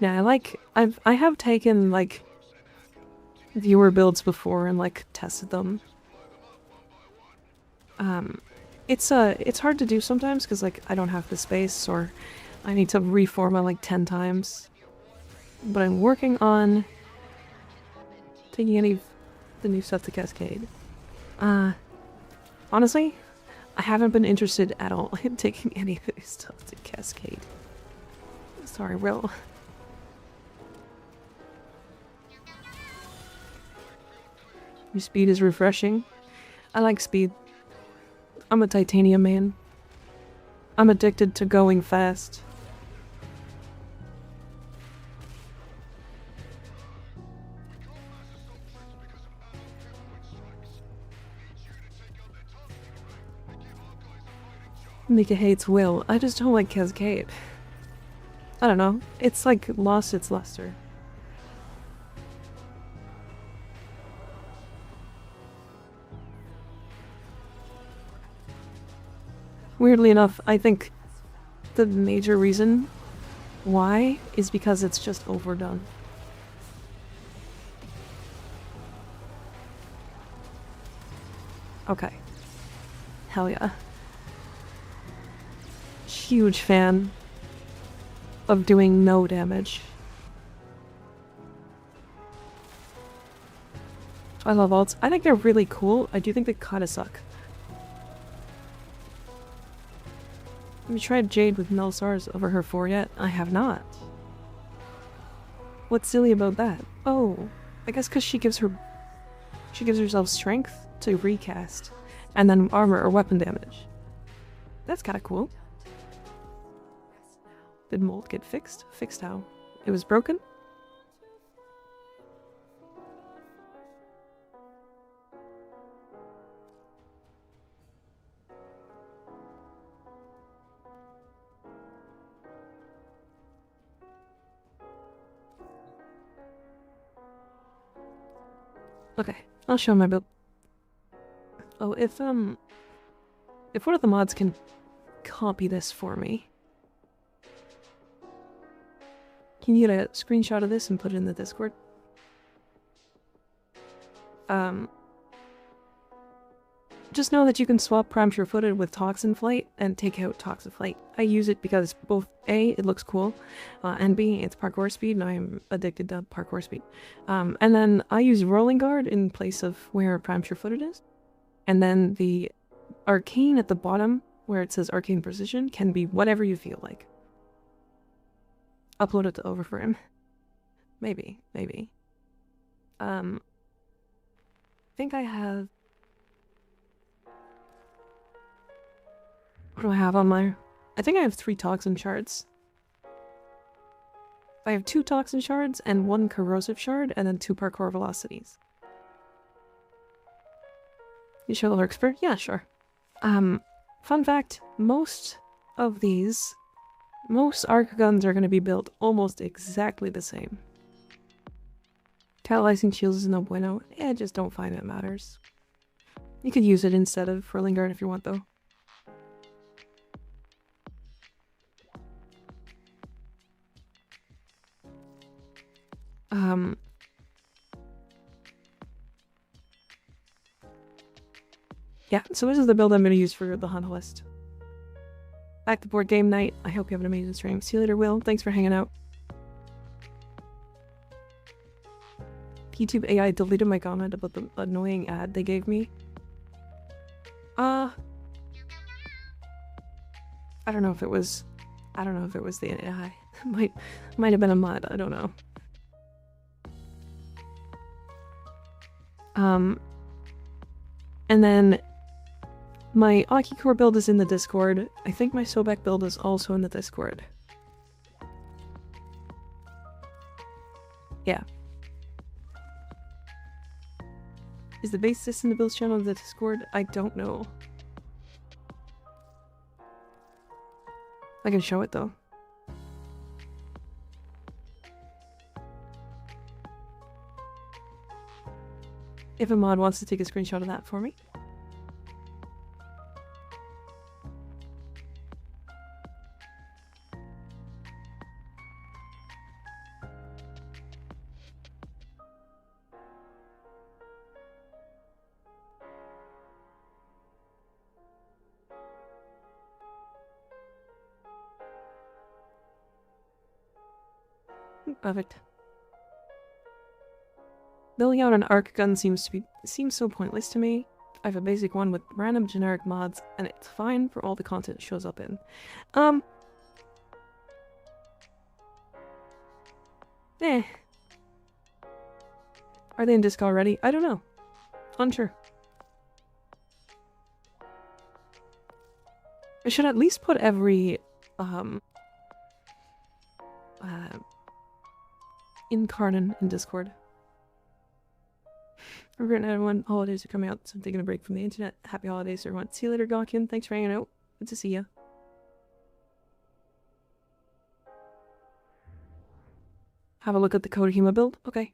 Yeah, I have taken like viewer builds before and like tested them. It's hard to do sometimes because like I don't have the space or I need to reformat like 10 times. but I'm working on taking any of the new stuff to Cascade. Honestly, I haven't been interested at all in taking any of the new stuff to Cascade. Sorry, Will. Your speed is refreshing. I like speed. I'm a titanium man. I'm addicted to going fast. Mika hates Will. I just don't like Cascade. I don't know. It's like lost its luster. Weirdly enough, I think the major reason why is because it's just overdone. Okay. Hell yeah. Huge fan of doing no damage. I love alts. I think they're really cool. I do think they kinda suck. Have you tried Jade with null stars over her 4 yet? I have not. What's silly about that? Oh, I guess because she gives herself strength to recast, and then armor or weapon damage. That's kinda cool. Did mold get fixed? Fixed how? It was broken? Okay, I'll show my build. Oh, if one of the mods can copy this for me. Can you get a screenshot of this and put it in the Discord? Just know that you can swap Prime Sure-Footed with Toxin Flight and take out Toxin Flight. I use it because both A, it looks cool, and B, it's parkour speed, and I'm addicted to parkour speed. And then I use Rolling Guard in place of where Prime Sure-Footed is. And then the Arcane at the bottom, where it says Arcane Precision, can be whatever you feel like. Upload it to Warframe. Maybe. I think I have... What do I have on my... I think I have 3 Toxin Shards. I have 2 Toxin Shards and 1 Corrosive Shard, and then 2 Parkour Velocities. You show the Lurkspur? Yeah, sure. Fun fact, most arc guns are going to be built almost exactly the same. Catalyzing shields is no bueno. I just don't find it matters. You could use it instead of Whirling Guard if you want, though. Yeah, so this is the build I'm going to use for the hunt list. Back to board game night. I hope you have an amazing stream. See you later, Will. Thanks for hanging out. YouTube AI deleted my comment about the annoying ad they gave me. I don't know if it was the AI. Might have been a mod, I don't know. And then my Aki-Core build is in the Discord. I think my Sobek build is also in the Discord. Yeah. Is the base system in the builds channel in the Discord? I don't know. I can show it though. If a mod wants to take a screenshot of that for me. Perfect. Building out an arc gun seems so pointless to me. I have a basic one with random generic mods, and it's fine for all the content it shows up in. Eh. Are they in disc already? I don't know. Unsure. I should at least put every, incarnate in Discord. I've written everyone, holidays are coming out, so I'm taking a break from the internet. Happy holidays, everyone. See you later, Gawkin. Thanks for hanging out. Good to see ya. Have a look at the Kodahima build? Okay.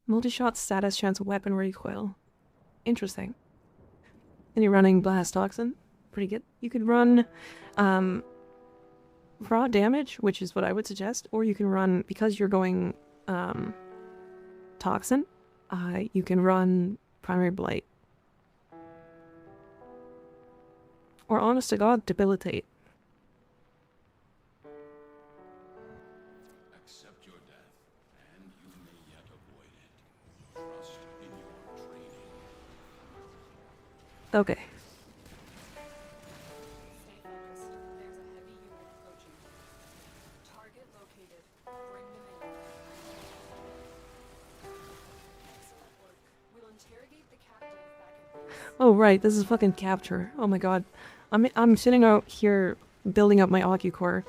Multi-shot status chance weapon recoil. Interesting. And you're running Blast Toxin. Pretty good. You could run raw damage, which is what I would suggest, or you can run, because you're going Toxin, you can run Primary Blight. Or honest to God, Debilitate. Accept your death, and you may yet avoid it. Trust in your training. Okay. Stay focused. There's a heavy unit approaching. Target located. Bring them in. Excellent work. We'll interrogate the captive back at base. Oh right, this is fucking capture. Oh my god. I'm sitting out here building up my Ocucore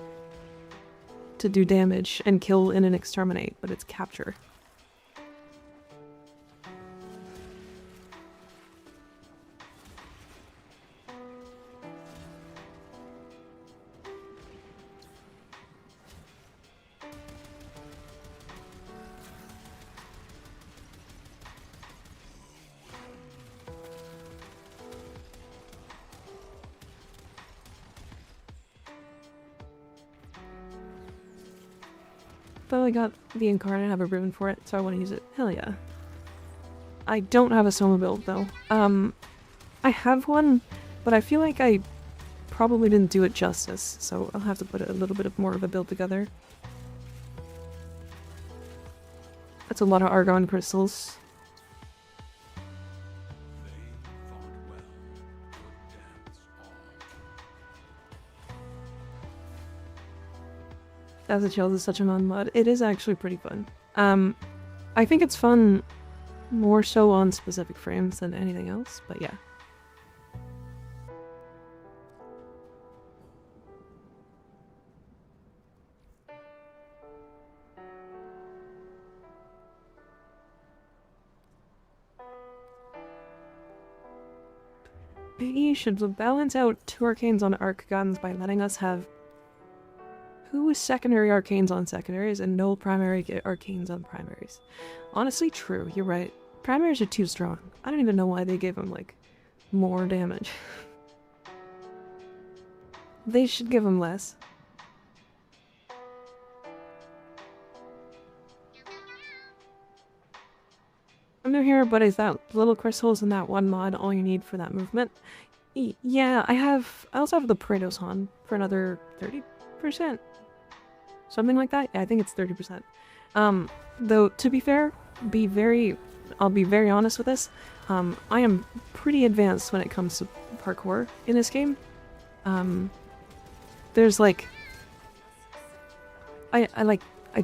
to do damage and kill in an exterminate, but it's capture. Finally got the incarnate, have a ribbon for it, so I want to use it. Hell yeah. I don't have a Soma build though. I have one, but I feel like I probably didn't do it justice, so I'll have to put a little bit of more of a build together. That's a lot of Argon crystals. They fought well. Your dance on. As a child is such a non-mod. It is actually pretty fun. I think it's fun more so on specific frames than anything else, but yeah. Maybe you should balance out 2 arcanes on arc guns by letting us have 2 secondary arcanes on secondaries and no primary arcanes on primaries. Honestly, true, you're right. Primaries are too strong. I don't even know why they gave them, like, more damage. They should give them less. I'm new here, but is that little crystals in that one mod all you need for that movement? Yeah, I also have the Paretos on for another 30%. Something like that? Yeah, I think it's 30%. Though, to be fair, I'll be very honest with this. I am pretty advanced when it comes to parkour in this game. There's like... I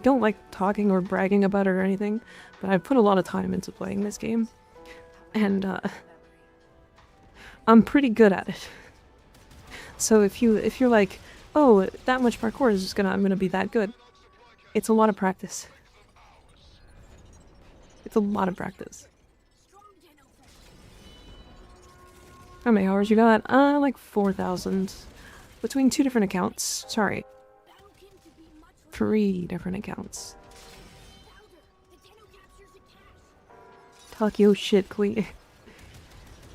don't like talking or bragging about it or anything, but I've put a lot of time into playing this game. And, I'm pretty good at it. So if you're like, oh, that much parkour is just I'm gonna be that good. It's a lot of practice. It's a lot of practice. How many hours you got? Like 4,000. Between 2 different accounts. Sorry. 3 different accounts. Talk your shit, Queen.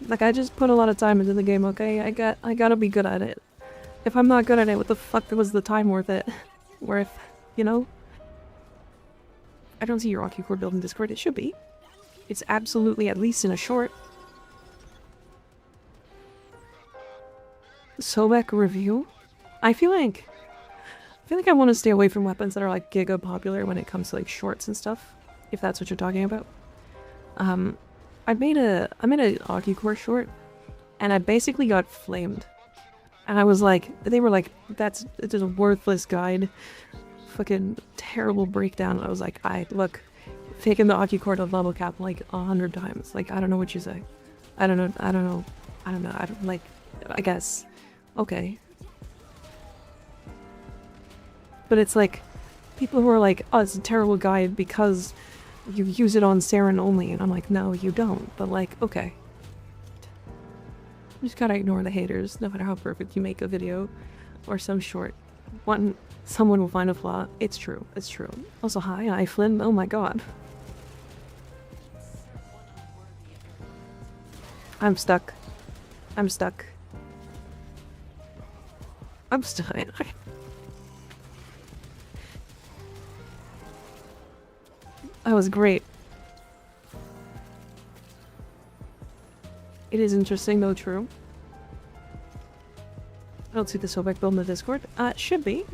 Like, I just put a lot of time into the game, okay? I gotta be good at it. If I'm not good at it, what the fuck was the time worth it? Worth, you know? I don't see your Ocucore build in Discord. It should be. It's absolutely at least in a short. Sobek review? I feel like I want to stay away from weapons that are like giga popular when it comes to like shorts and stuff. if that's what you're talking about. I made a ArchiCore short, and I basically got flamed. And I was like, they were like, it's a worthless guide. Fucking terrible breakdown. I was like, look, taking the ArchiCore to level cap like 100 times. Like, I don't know what you say. I don't know. I guess. Okay. But it's like, people who are like, oh, it's a terrible guide because you use it on Saren only. And I'm like, no, you don't. But like, okay. You just gotta ignore the haters, no matter how perfect you make a video or some short. Someone will find a flaw. It's true. It's true. Also, hi, Flynn. Oh my god. I'm stuck. I'm stuck. I'm stuck. That was great. It is interesting, though true. I don't see the Sobek build in the Discord. It should be.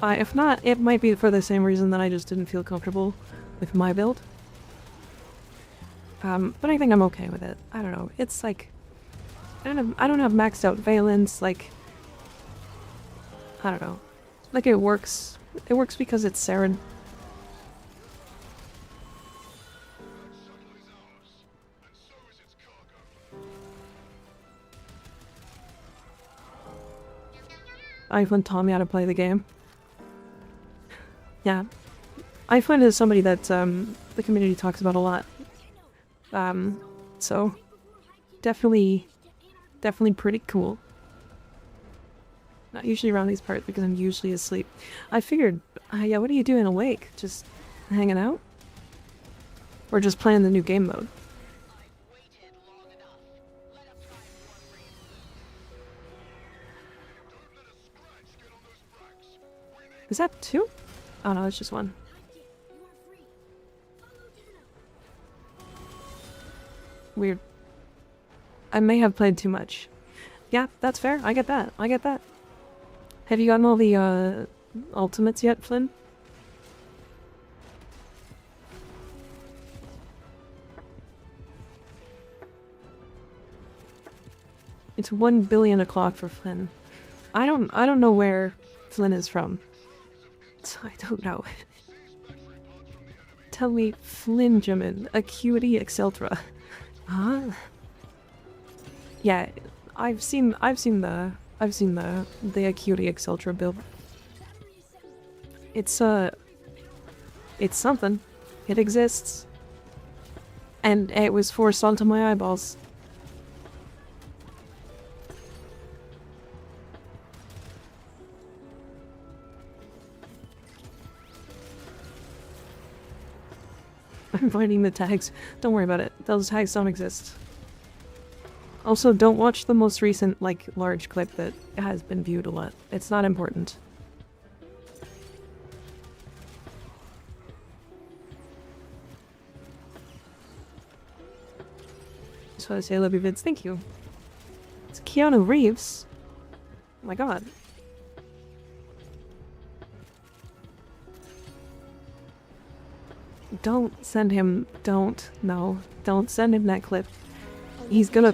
If not, it might be for the same reason that I just didn't feel comfortable with my build. But I think I'm okay with it. I don't know. It's like, I don't have maxed out valence. Like, I don't know. Like it works. It works because it's Saren. iPhone taught me how to play the game. Yeah. iPhone is somebody that the community talks about a lot. So definitely pretty cool. Not usually around these parts because I'm usually asleep. I figured, yeah, what are you doing awake? Just hanging out? Or just playing the new game mode? Is that two? Oh no, it's just one. Weird. I may have played too much. Yeah, that's fair. I get that. I get that. Have you gotten all the ultimates yet, Flynn? It's 1 billion o'clock for Flynn. I don't know where Flynn is from. So I don't know. Tell me, Flinjamin, Acuity Exceltra. Huh? Yeah, I've seen the Acuity Exceltra build. It's something. It exists. And it was forced onto my eyeballs. I'm finding the tags. Don't worry about it. Those tags don't exist. Also, don't watch the most recent, like, large clip that has been viewed a lot. It's not important. Just want to say I love your vids. Thank you. It's Keanu Reeves. Oh my god. Don't send him. Don't send him that clip. He's gonna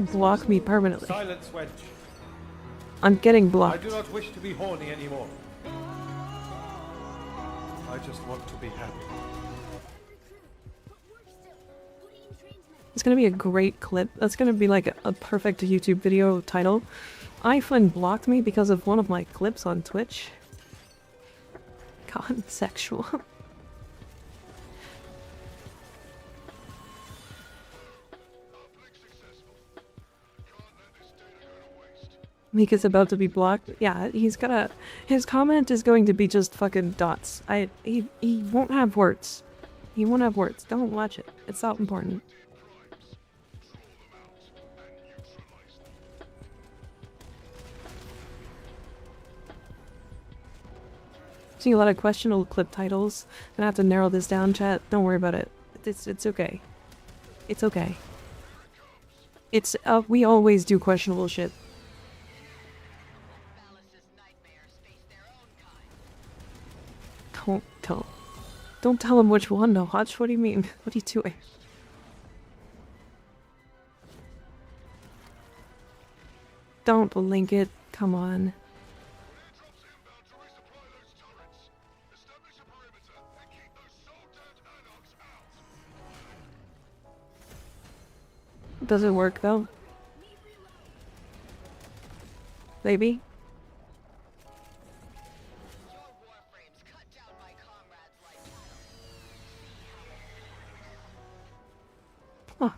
block me permanently. Silence, Wedge. I'm getting I blocked. do not wish to be horny anymore. I just want to be happy. It's gonna be a great clip. That's gonna be like a perfect YouTube video title. iPhone blocked me because of one of my clips on Twitch. God, sexual. Mika's about to be blocked. Yeah, he's gonna. His comment is going to be just fucking dots. He won't have words. He won't have words. Don't watch it. It's not important. Seeing a lot of questionable clip titles. Gonna have to narrow this down, chat. Don't worry about it. It's okay. It's okay. It's we always do questionable shit. Don't. Don't tell him which one to watch. What do you mean? What are you doing? Don't link it. Come on. Does it work though? Maybe? Your Warframes cut down my comrades like Oh.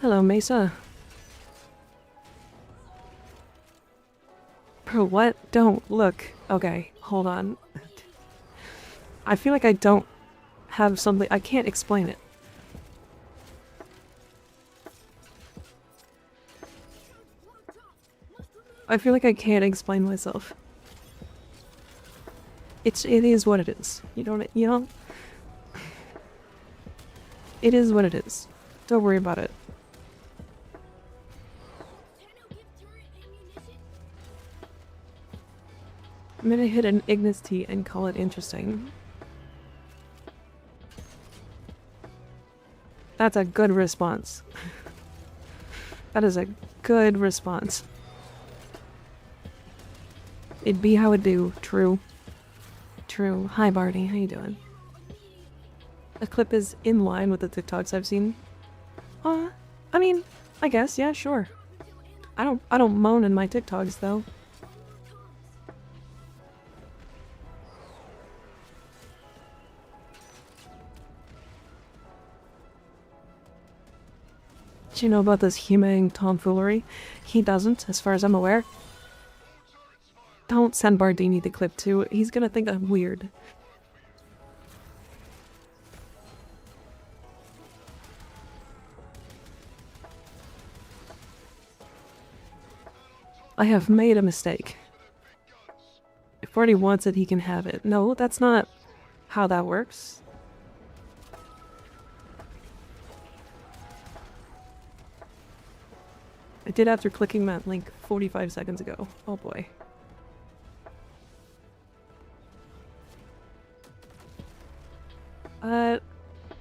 Hello, Mesa. Bro, what? Don't look. Okay, hold on. I feel like I don't have something. I can't explain it. I feel like I can't explain myself. It is what it is. You know? It is what it is. Don't worry about it. I'm gonna hit an Ignis T and call it interesting. That's a good response. That is a good response. It'd be how it do. True. True. Hi Barney, how you doing? The clip is in line with the TikToks I've seen. I mean, I guess, yeah, sure. I don't moan in my TikToks though. Do you know about this humane tomfoolery? He doesn't, as far as I'm aware. Don't send Bardini the clip too. He's gonna think I'm weird. I have made a mistake. If Barty wants it, he can have it. No, that's not how that works. I did after clicking that link 45 seconds ago. Oh boy.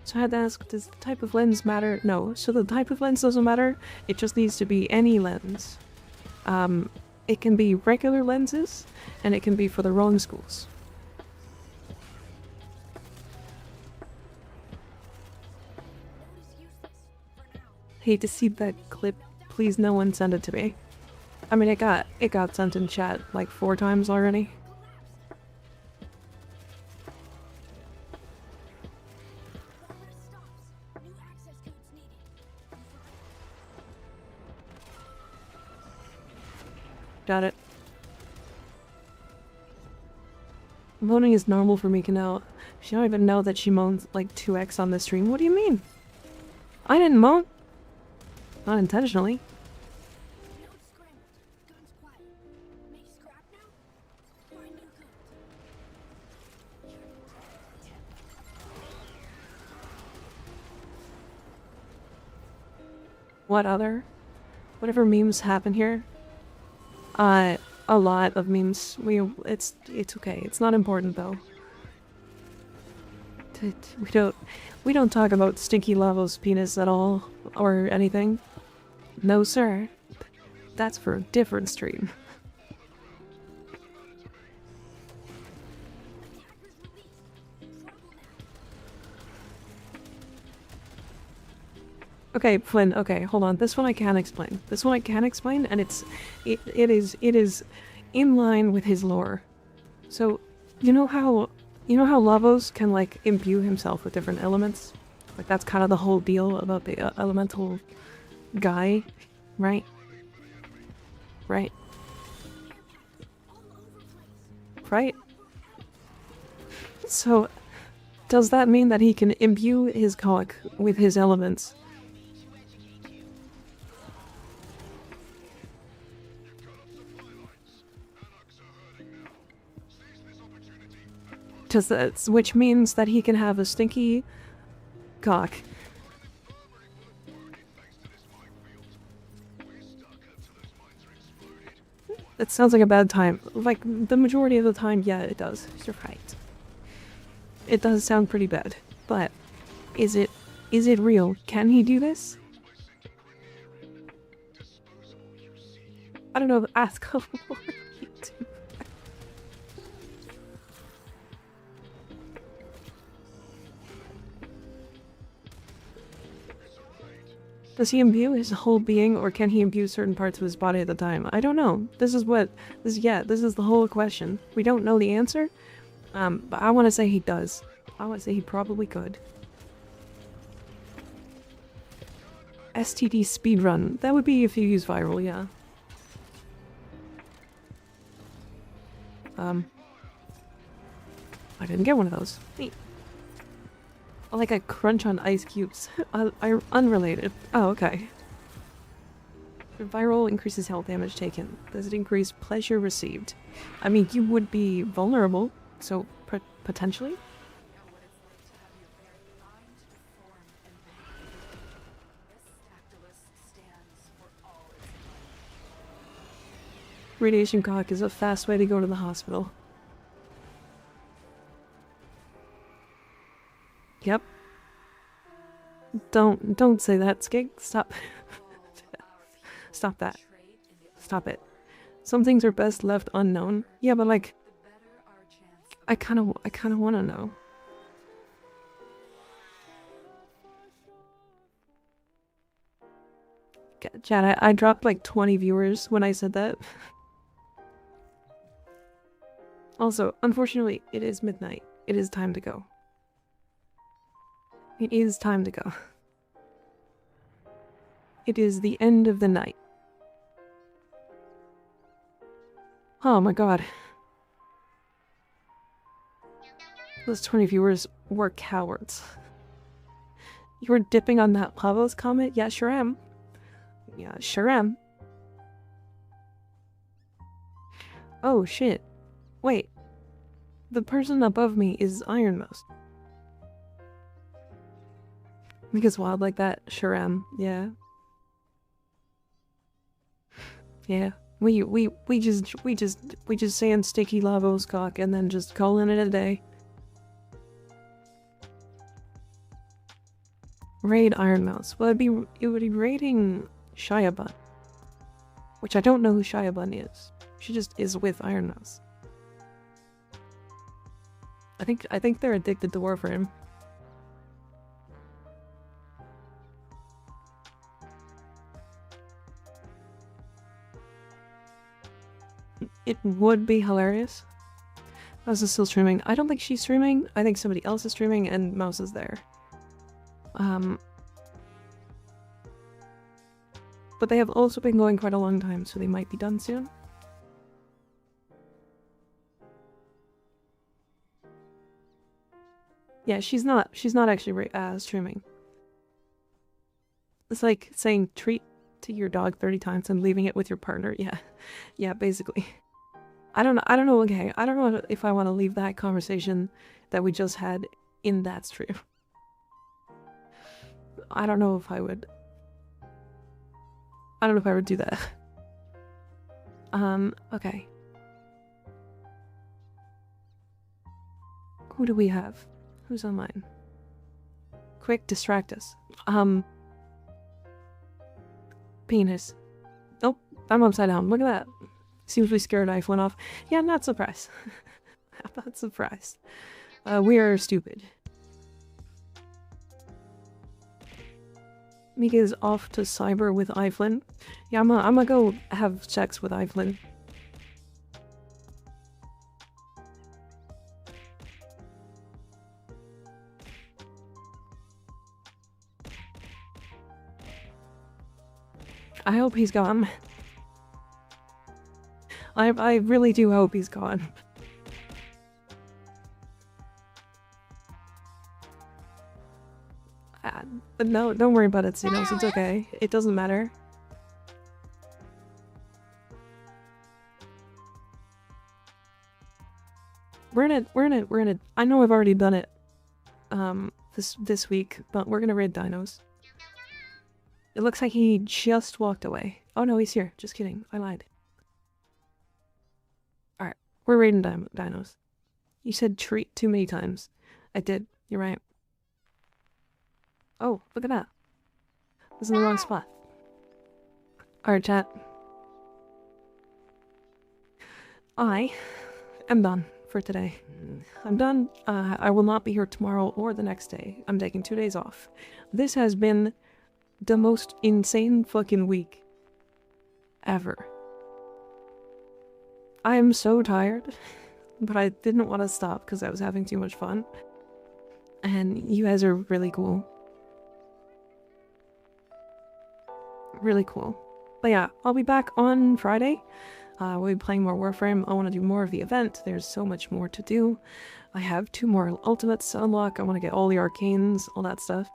So I had to ask, does the type of lens matter? No. So the type of lens doesn't matter. It just needs to be any lens. It can be regular lenses, and it can be for the wrong schools. Hate to see that clip. Please no one send it to me. I mean, it got sent in chat like 4 times already. Got it. Moaning is normal for Mika now. She don't even know that she moans like 2x on the stream. What do you mean? I didn't moan. Not intentionally. What other? Whatever memes happen here? A lot of memes. It's okay. It's not important though. We don't talk about Stinky Lavo's penis at all or anything. No, sir. That's for a different stream. Okay, Flynn, okay, hold on. This one I can explain. This one I can explain, and it is in line with his lore. So, you know how Lavos can like imbue himself with different elements? Like that's kind of the whole deal about the elemental guy, right? Right. Right? So, does that mean that he can imbue his cock with his elements? Which means that he can have a stinky cock. It sounds like a bad time. Like, the majority of the time, yeah, it does. You're right. It does sound pretty bad, but is it real? Can he do this? I don't know. Ask him more on YouTube. Does he imbue his whole being, or can he imbue certain parts of his body at the time? I don't know. This is the whole question. We don't know the answer, but I want to say he does. I want to say he probably could. STD speedrun. That would be if you use viral, yeah. I didn't get one of those. Neat. I like a crunch on ice cubes. Unrelated. Oh, okay. Viral increases health damage taken. Does it increase pleasure received? I mean, you would be vulnerable, so potentially? Know what it's like to have your very mind deform and manipulated. This Stactylus stands for all its might. Radiation cock is a fast way to go to the hospital. Yep. Don't say that, Skig. Stop. Stop that. Stop it. Some things are best left unknown. Yeah, but like, The better our chance. I kind of want to know. Chad, I dropped like 20 viewers when I said that. Also, unfortunately, it is midnight. It is time to go. It is time to go. It is the end of the night. Oh my god. Those 20 viewers were cowards. You were dipping on that Pablo's comment? Yeah, sure am. Yeah, sure am. Oh shit. Wait. The person above me is Ironmost. Because wild like that, sure am. Yeah. Yeah. We just saying sticky lavos cock and then just calling it a day. Raid Ironmouse. Well, it would be raiding Shiabun. Which I don't know who Shiabun is. She just is with Ironmouse. I think they're addicted to Warframe. It would be hilarious. Mouse is still streaming. I don't think she's streaming. I think somebody else is streaming and Mouse is there. But they have also been going quite a long time, so they might be done soon. Yeah, she's not actually streaming. It's like saying treat to your dog 30 times and leaving it with your partner. Yeah. Yeah, basically. I don't know, okay. I don't know if I want to leave that conversation that we just had in that stream. I don't know if I would. I don't know if I would do that. Okay. Who do we have? Who's on mine? Quick, distract us. Penis. Nope, I'm upside down. Look at that. Seems we scared knife went off. Yeah, I'm not surprised. I'm not surprised. We are stupid. Mika is off to cyber with Eiflin. Yeah, I'm gonna go have sex with Eiflin. I hope he's gone. I really do hope he's gone. But no, don't worry about it, Xenos. It's okay. It doesn't matter. We're in it. I know I've already done it this week, but we're gonna raid dinos. It looks like he just walked away. Oh no, he's here. Just kidding. I lied. Alright, we're raiding dinos. You said treat too many times. I did. You're right. Oh, look at that. I was in the wrong spot. Alright, chat. I am done for today. I'm done. I will not be here tomorrow or the next day. I'm taking 2 days off. This has been the most insane fucking week ever. I am so tired, but I didn't want to stop because I was having too much fun. And you guys are really cool. Really cool. But yeah, I'll be back on Friday. We'll be playing more Warframe. I want to do more of the event. There's so much more to do. I have 2 more ultimates to unlock. I want to get all the arcanes, all that stuff.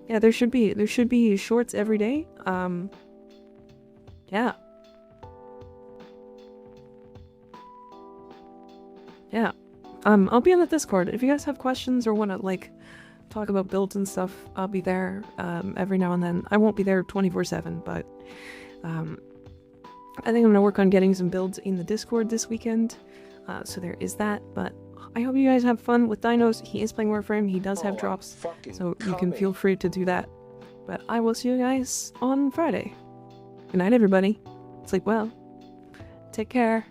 Yeah, there should be shorts every day. Yeah. Yeah. I'll be in the Discord. If you guys have questions or want to, like, talk about builds and stuff, I'll be there every now and then. I won't be there 24/7, but I think I'm gonna work on getting some builds in the Discord this weekend. So there is that, but I hope you guys have fun with dinos. He is playing Warframe. He does have drops, so you can feel free to do that. But I will see you guys on Friday. Good night, everybody. Sleep well. Take care.